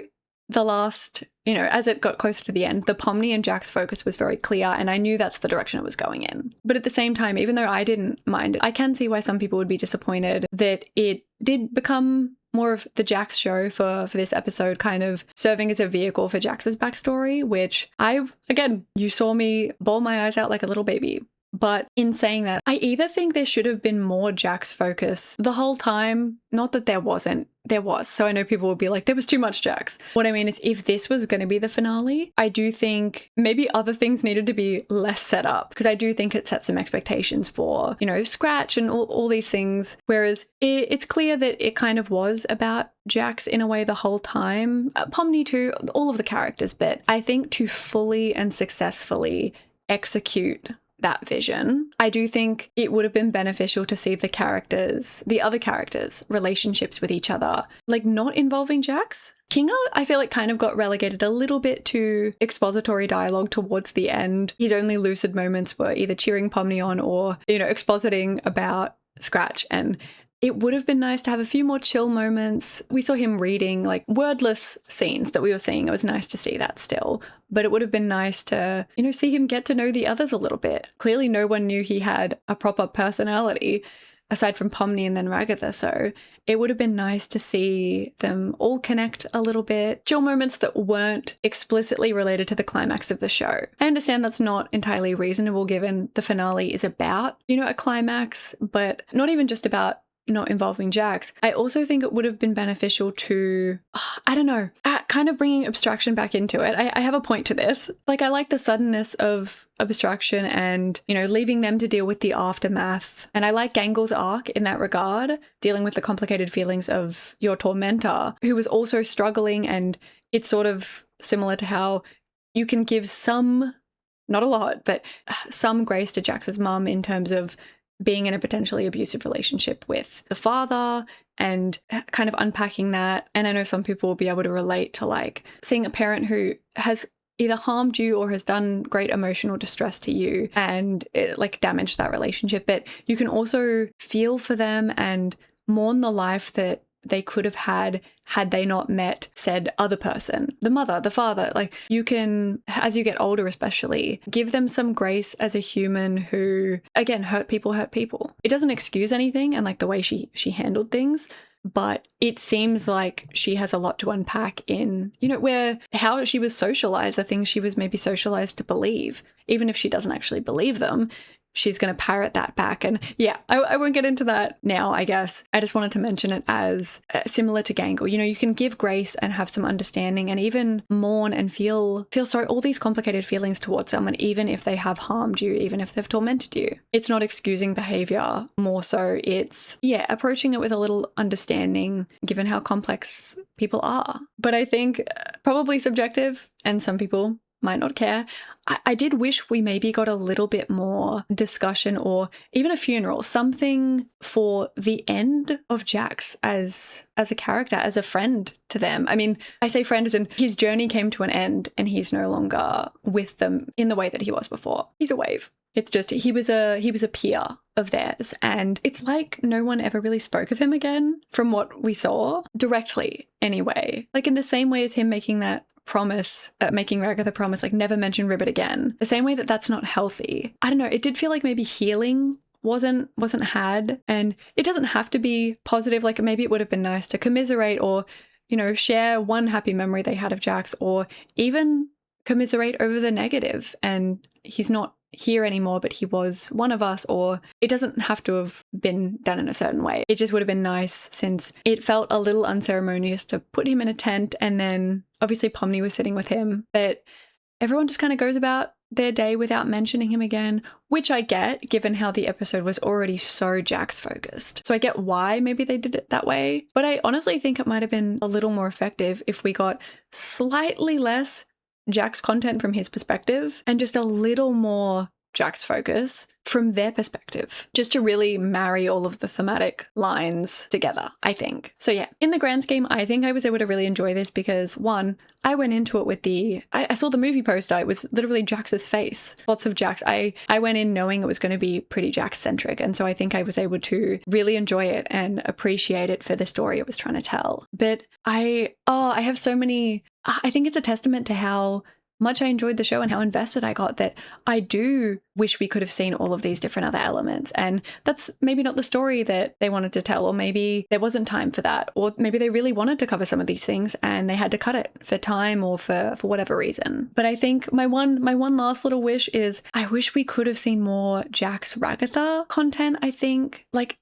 the last, you know, as it got closer to the end, the Pomni and Jack's focus was very clear, and I knew that's the direction it was going in. But at the same time, even though I didn't mind it, I can see why some people would be disappointed that it did become more of the Jax show for this episode, kind of serving as a vehicle for Jax's backstory, which again, you saw me bawl my eyes out like a little baby. But in saying that, I either think there should have been more Jax focus the whole time, not that there wasn't there was. So I know people will be like, there was too much Jax. What I mean is, if this was going to be the finale, I do think maybe other things needed to be less set up, because I do think it sets some expectations for, you know, Scratch and all these things. Whereas it's clear that it kind of was about Jax in a way the whole time. Pomni too, all of the characters. But I think to fully and successfully execute that vision, I do think it would have been beneficial to see the other characters' relationships with each other, like not involving Jax. Kinga, I feel like kind of got relegated a little bit to expository dialogue towards the end. His only lucid moments were either cheering Pomni on or, you know, expositing about Scratch, and it would have been nice to have a few more chill moments. We saw him reading like wordless scenes that we were seeing. It was nice to see that still. But it would have been nice to, you know, see him get to know the others a little bit. Clearly no one knew he had a proper personality aside from Pomni and then Ragatha. So it would have been nice to see them all connect a little bit. Chill moments that weren't explicitly related to the climax of the show. I understand that's not entirely reasonable given the finale is about, you know, a climax, but not even just about not involving Jax. I also think it would have been beneficial to, I don't know, kind of bringing abstraction back into it. I have a point to this. Like, I like the suddenness of abstraction and, you know, leaving them to deal with the aftermath. And I like Gangle's arc in that regard, dealing with the complicated feelings of your tormentor, who was also struggling. And it's sort of similar to how you can give some, not a lot, but some grace to Jax's mum in terms of being in a potentially abusive relationship with the father and kind of unpacking that. And I know some people will be able to relate to like seeing a parent who has either harmed you or has done great emotional distress to you and it, like, damaged that relationship. But you can also feel for them and mourn the life that they could have had they not met said other person, the mother, the father. Like, you can, as you get older especially, give them some grace as a human who, again, hurt people. It doesn't excuse anything and like the way she handled things, but it seems like she has a lot to unpack in, you know, how she was socialized, the things she was maybe socialized to believe, even if she doesn't actually believe them. She's going to parrot that back. And yeah, I won't get into that now, I guess. I just wanted to mention it as similar to Gangle. You know, you can give grace and have some understanding and even mourn and feel sorry, all these complicated feelings towards someone, even if they have harmed you, even if they've tormented you. It's not excusing behavior, more so it's, yeah, approaching it with a little understanding given how complex people are. But I think probably subjective, and some people might not care. I did wish we maybe got a little bit more discussion or even a funeral, something for the end of Jax as a character, as a friend to them. I mean, I say friend as in his journey came to an end and he's no longer with them in the way that he was before. He's a wave. It's just he was a peer of theirs, and it's like no one ever really spoke of him again from what we saw directly anyway. Like in the same way as him making that promise, making Ragatha promise, like never mention RIBBIT again. The same way that that's not healthy. I don't know, it did feel like maybe healing wasn't had, and it doesn't have to be positive. Like maybe it would have been nice to commiserate or, you know, share one happy memory they had of Jax, or even commiserate over the negative and he's not here anymore, but he was one of us, or it doesn't have to have been done in a certain way. It just would have been nice, since it felt a little unceremonious to put him in a tent and then obviously Pomni was sitting with him, but everyone just kind of goes about their day without mentioning him again, which I get given how the episode was already so Jax focused. So I get why maybe they did it that way, but I honestly think it might have been a little more effective if we got slightly less Jax content from his perspective and just a little more Jax focus from their perspective, just to really marry all of the thematic lines together, I think. So yeah, in the grand scheme, I think I was able to really enjoy this because, one, I went into it with I saw the movie poster, it was literally Jax's face, lots of Jax. I went in knowing it was going to be pretty Jax-centric, and so I think I was able to really enjoy it and appreciate it for the story it was trying to tell. But I have so many, I think it's a testament to how much I enjoyed the show and how invested I got that I do wish we could have seen all of these different other elements. And that's maybe not the story that they wanted to tell, or maybe there wasn't time for that, or maybe they really wanted to cover some of these things and they had to cut it for time or for whatever reason. But I think my one last little wish is I wish we could have seen more Jax Ragatha content. I think, like,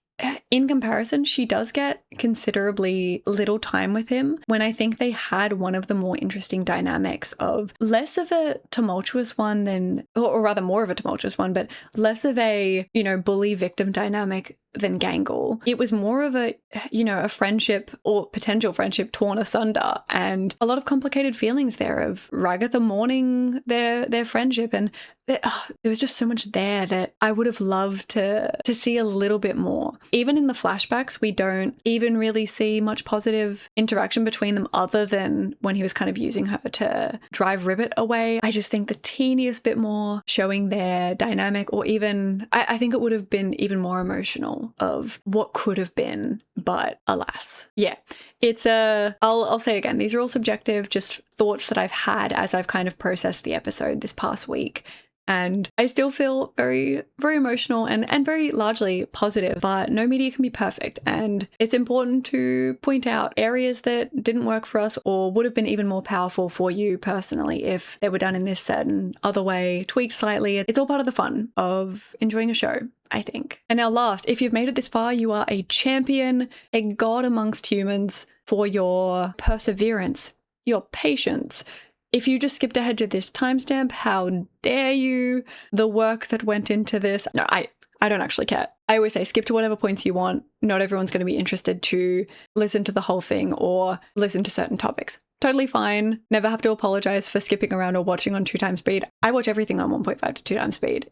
in comparison, she does get considerably little time with him, when I think they had one of the more interesting dynamics of less of a tumultuous one than, or rather more of a tumultuous one, but less of a, you know, bully victim dynamic than Gangle. It was more of a, you know, a friendship or potential friendship torn asunder, and a lot of complicated feelings there of Ragatha mourning their friendship, and there was just so much there that I would have loved to see a little bit more. Even in the flashbacks, we don't even really see much positive interaction between them other than when he was kind of using her to drive Ribbit away. I just think the teeniest bit more showing their dynamic, or even, I think it would have been even more emotional of what could have been, but alas. Yeah, it's I'll say again, these are all subjective, just thoughts that I've had as I've kind of processed the episode this past week. And I still feel very, very emotional and very largely positive, but no media can be perfect. And it's important to point out areas that didn't work for us or would have been even more powerful for you personally if they were done in this certain other way, tweaked slightly. It's all part of the fun of enjoying a show, I think. And now last, if you've made it this far, you are a champion, a god amongst humans for your perseverance, your patience. If you just skipped ahead to this timestamp, how dare you? The work that went into this. No, I don't actually care. I always say skip to whatever points you want. Not everyone's going to be interested to listen to the whole thing or listen to certain topics. Totally fine. Never have to apologize for skipping around or watching on 2x speed. I watch everything on 1.5 to 2x speed.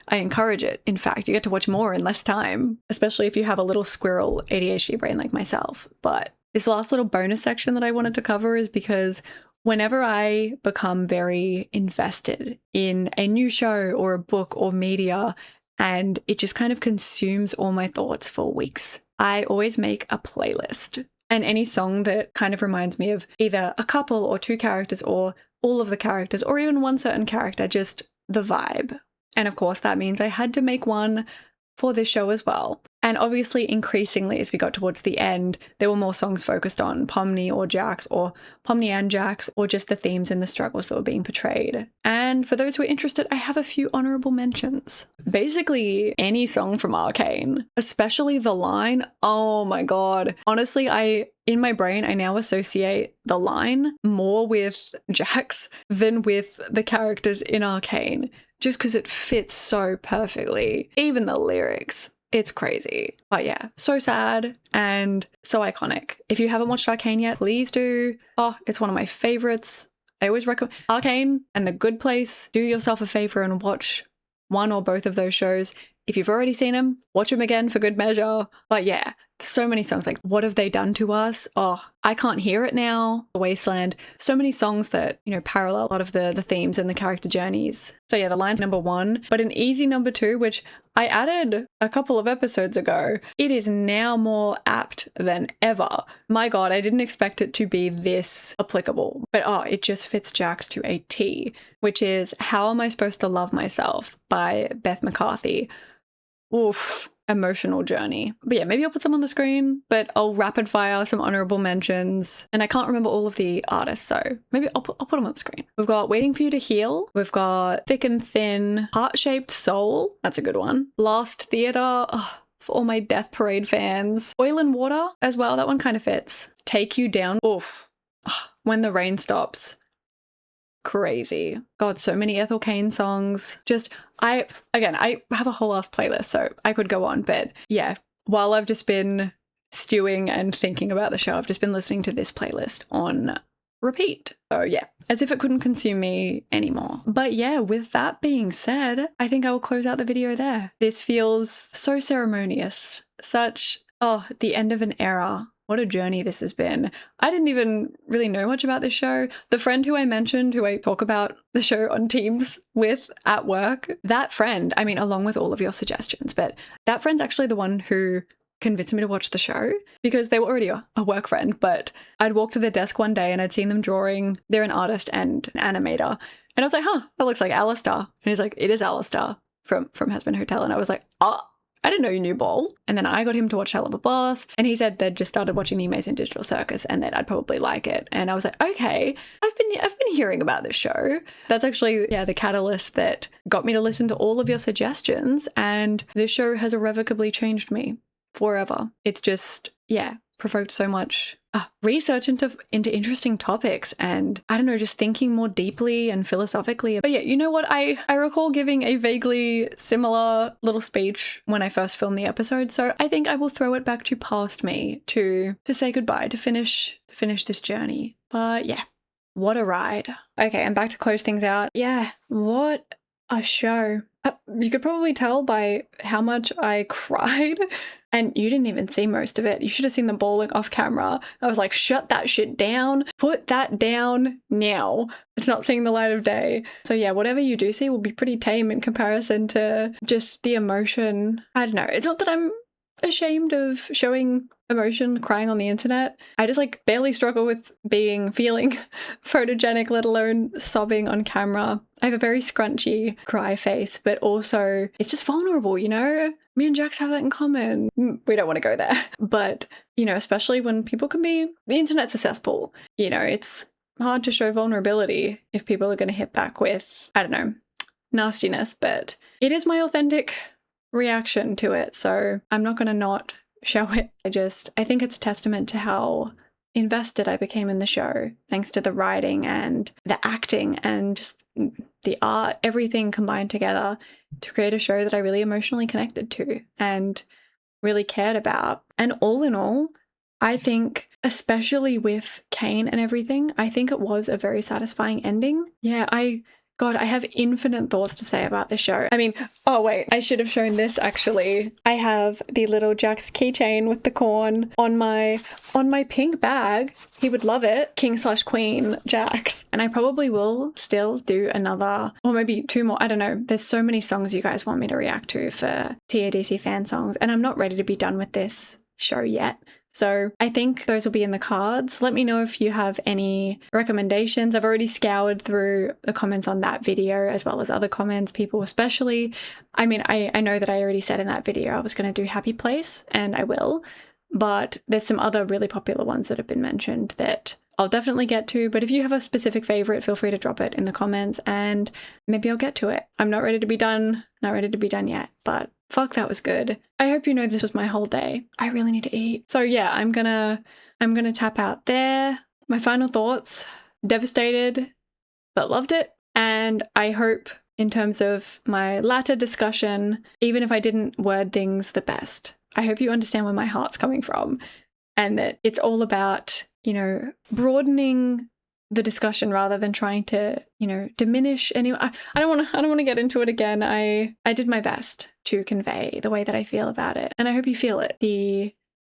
I encourage it. In fact, you get to watch more in less time, especially if you have a little squirrel ADHD brain like myself. But this last little bonus section that I wanted to cover is because whenever I become very invested in a new show or a book or media, and it just kind of consumes all my thoughts for weeks, I always make a playlist. And any song that kind of reminds me of either a couple or two characters or all of the characters or even one certain character, just the vibe. And of course, that means I had to make one for this show as well. And obviously, increasingly, as we got towards the end, there were more songs focused on Pomni or Jax, or Pomni and Jax, or just the themes and the struggles that were being portrayed. And for those who are interested, I have a few honorable mentions. Basically, any song from Arcane, especially The Line. Oh my god. Honestly, in my brain, I now associate The Line more with Jax than with the characters in Arcane, just because it fits so perfectly. Even the lyrics. It's crazy. But yeah, so sad and so iconic. If you haven't watched Arcane yet, please do. Oh, it's one of my favorites. I always recommend Arcane and The Good Place. Do yourself a favor and watch one or both of those shows. If you've already seen them, watch them again for good measure. But yeah, so many songs like What Have They Done to Us? Oh, I Can't Hear It Now, Wasteland. So many songs that, you know, parallel a lot of the themes and the character journeys. So yeah, The Line's number one, but an easy number two, which I added a couple of episodes ago. It is now more apt than ever. My god, I didn't expect it to be this applicable, but it just fits Jax to a T, which is How Am I Supposed to Love Myself by Beth McCarthy. Oof. Emotional journey. But yeah, maybe I'll put some on the screen, but I'll rapid fire some honorable mentions. And I can't remember all of the artists, so maybe I'll put them on the screen. We've got Waiting for You to Heal. We've got Thick and Thin, Heart-Shaped Soul. That's a good one. Last Theater. For all my Death Parade fans. Oil and Water as well. That one kind of fits. Take You Down. Oof. When the Rain Stops. Crazy. God, so many Ethel Cain songs. Just, I have a whole ass playlist, so I could go on, but yeah, while I've just been stewing and thinking about the show, I've just been listening to this playlist on repeat. So yeah, as if it couldn't consume me anymore. But yeah, with that being said, I think I will close out the video there. This feels so ceremonious. Such, the end of an era. What a journey this has been. I didn't even really know much about this show. The friend who I mentioned, who I talk about the show on Teams with at work, that friend, I mean, along with all of your suggestions, but that friend's actually the one who convinced me to watch the show, because they were already a work friend, but I'd walked to their desk one day and I'd seen them drawing. They're an artist and an animator. And I was like, that looks like Alistair. And he's like, it is Alistair from Husband Hotel. And I was like, I didn't know you knew Ball. And then I got him to watch Hell of a Boss, and he said they'd just started watching the Amazing Digital Circus and that I'd probably like it. And I was like, okay, I've been hearing about this show. That's actually, the catalyst that got me to listen to all of your suggestions, and this show has irrevocably changed me. forever. It's just, yeah, provoked so much research into interesting topics, and I don't know, just thinking more deeply and philosophically. But yeah, you know what? I recall giving a vaguely similar little speech when I first filmed the episode, so I think I will throw it back to past me to say goodbye, to finish this journey. But yeah, what a ride. Okay, I'm back to close things out. Yeah, what a show. You could probably tell by how much I cried, and you didn't even see most of it. You should have seen the bawling off camera. I was like, shut that shit down. Put that down now. It's not seeing the light of day. So yeah, whatever you do see will be pretty tame in comparison to just the emotion. I don't know. It's not that I'm ashamed of showing emotion, crying on the internet. I just like barely struggle with feeling photogenic, let alone sobbing on camera. I have a very scrunchy cry face, but also it's just vulnerable, you know? Me and Jax have that in common. We don't want to go there. But, you know, especially when people can be, the internet's a cesspool. You know, it's hard to show vulnerability if people are going to hit back with, I don't know, nastiness, but it is my authentic reaction to it. So I'm not going to not show it. I think it's a testament to how invested I became in the show, thanks to the writing and the acting and just the art, everything combined together to create a show that I really emotionally connected to and really cared about. And all in all, I think, especially with CAINE and everything, I think it was a very satisfying ending. Yeah, God, I have infinite thoughts to say about this show. I mean, oh wait, I should have shown this actually. I have the little Jax keychain with the corn on my pink bag. He would love it. King/Queen Jax. And I probably will still do another, or maybe 2 more. I don't know. There's so many songs you guys want me to react to for TADC fan songs, and I'm not ready to be done with this show yet. So I think those will be in the cards. Let me know if you have any recommendations. I've already scoured through the comments on that video as well as other comments, people especially. I mean, I know that I already said in that video I was going to do Happy Place, and I will. But there's some other really popular ones that have been mentioned that I'll definitely get to. But if you have a specific favorite, feel free to drop it in the comments and maybe I'll get to it. I'm not ready to be done. Not ready to be done yet, but fuck, that was good. I hope you know this was my whole day. I really need to eat. So yeah, I'm gonna tap out there. My final thoughts: devastated, but loved it. And I hope in terms of my latter discussion, even if I didn't word things the best, I hope you understand where my heart's coming from and that it's all about, you know, broadening the discussion rather than trying to, you know, diminish any. I don't want to get into it again. I did my best to convey the way that I feel about it, and I hope you feel it.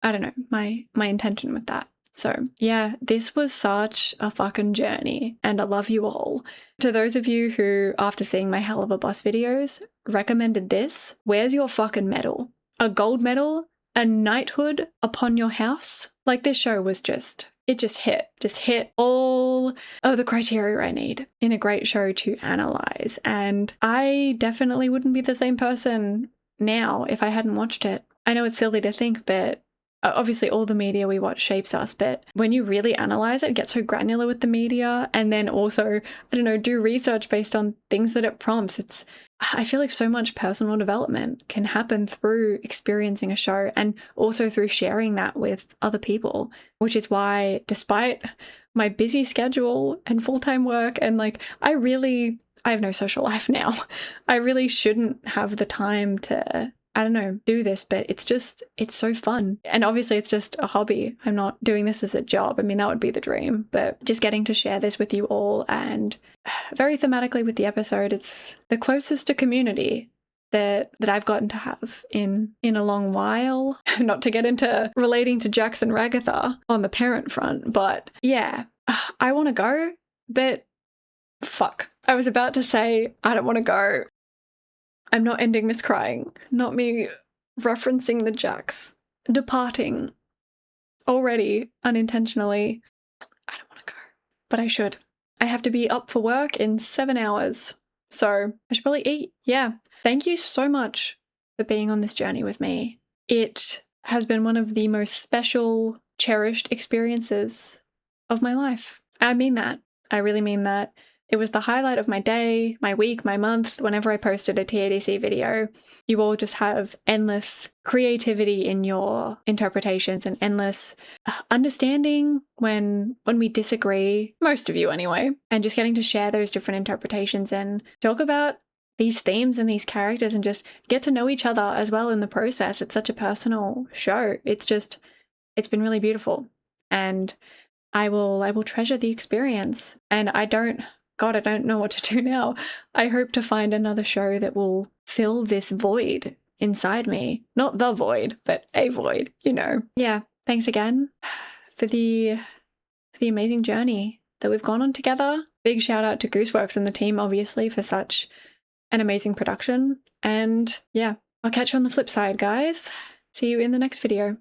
I don't know, my intention with that. So yeah, this was such a fucking journey, and I love you all. To those of you who, after seeing my Hell of a Bus videos, recommended this, where's your fucking medal? A gold medal? A knighthood upon your house? Like, this show was just hit all of the criteria I need in a great show to analyze. And I definitely wouldn't be the same person now if I hadn't watched it. I know it's silly to think, but obviously all the media we watch shapes us, but when you really analyze it, get so granular with the media, and then also, I don't know, do research based on things that it prompts, I feel like so much personal development can happen through experiencing a show and also through sharing that with other people, which is why, despite my busy schedule and full-time work, and like, I have no social life now. I really shouldn't have the time to, I don't know, do this, but it's so fun. And obviously it's just a hobby. I'm not doing this as a job. I mean, that would be the dream, but just getting to share this with you all, and very thematically with the episode, it's the closest to community that I've gotten to have in a long while. Not to get into relating to Jax and Ragatha on the parent front, but yeah, I want to go, but fuck. I was about to say I don't want to go. I'm not ending this crying. Not me referencing the Jax departing already unintentionally. I don't want to go, but I should. I have to be up for work in 7 hours, so I should probably eat. Yeah. Thank you so much for being on this journey with me. It has been one of the most special, cherished experiences of my life. I mean that. I really mean that. It was the highlight of my day, my week, my month, whenever I posted a TADC video. You all just have endless creativity in your interpretations and endless understanding when we disagree, most of you anyway, and just getting to share those different interpretations and talk about these themes and these characters and just get to know each other as well in the process. It's such a personal show. It's been really beautiful, and I will treasure the experience. And I don't know what to do now. I hope to find another show that will fill this void inside me. Not the void, but a void, you know. Yeah, thanks again for the amazing journey that we've gone on together. Big shout out to Gooseworks and the team, obviously, for such an amazing production. And yeah, I'll catch you on the flip side, guys. See you in the next video.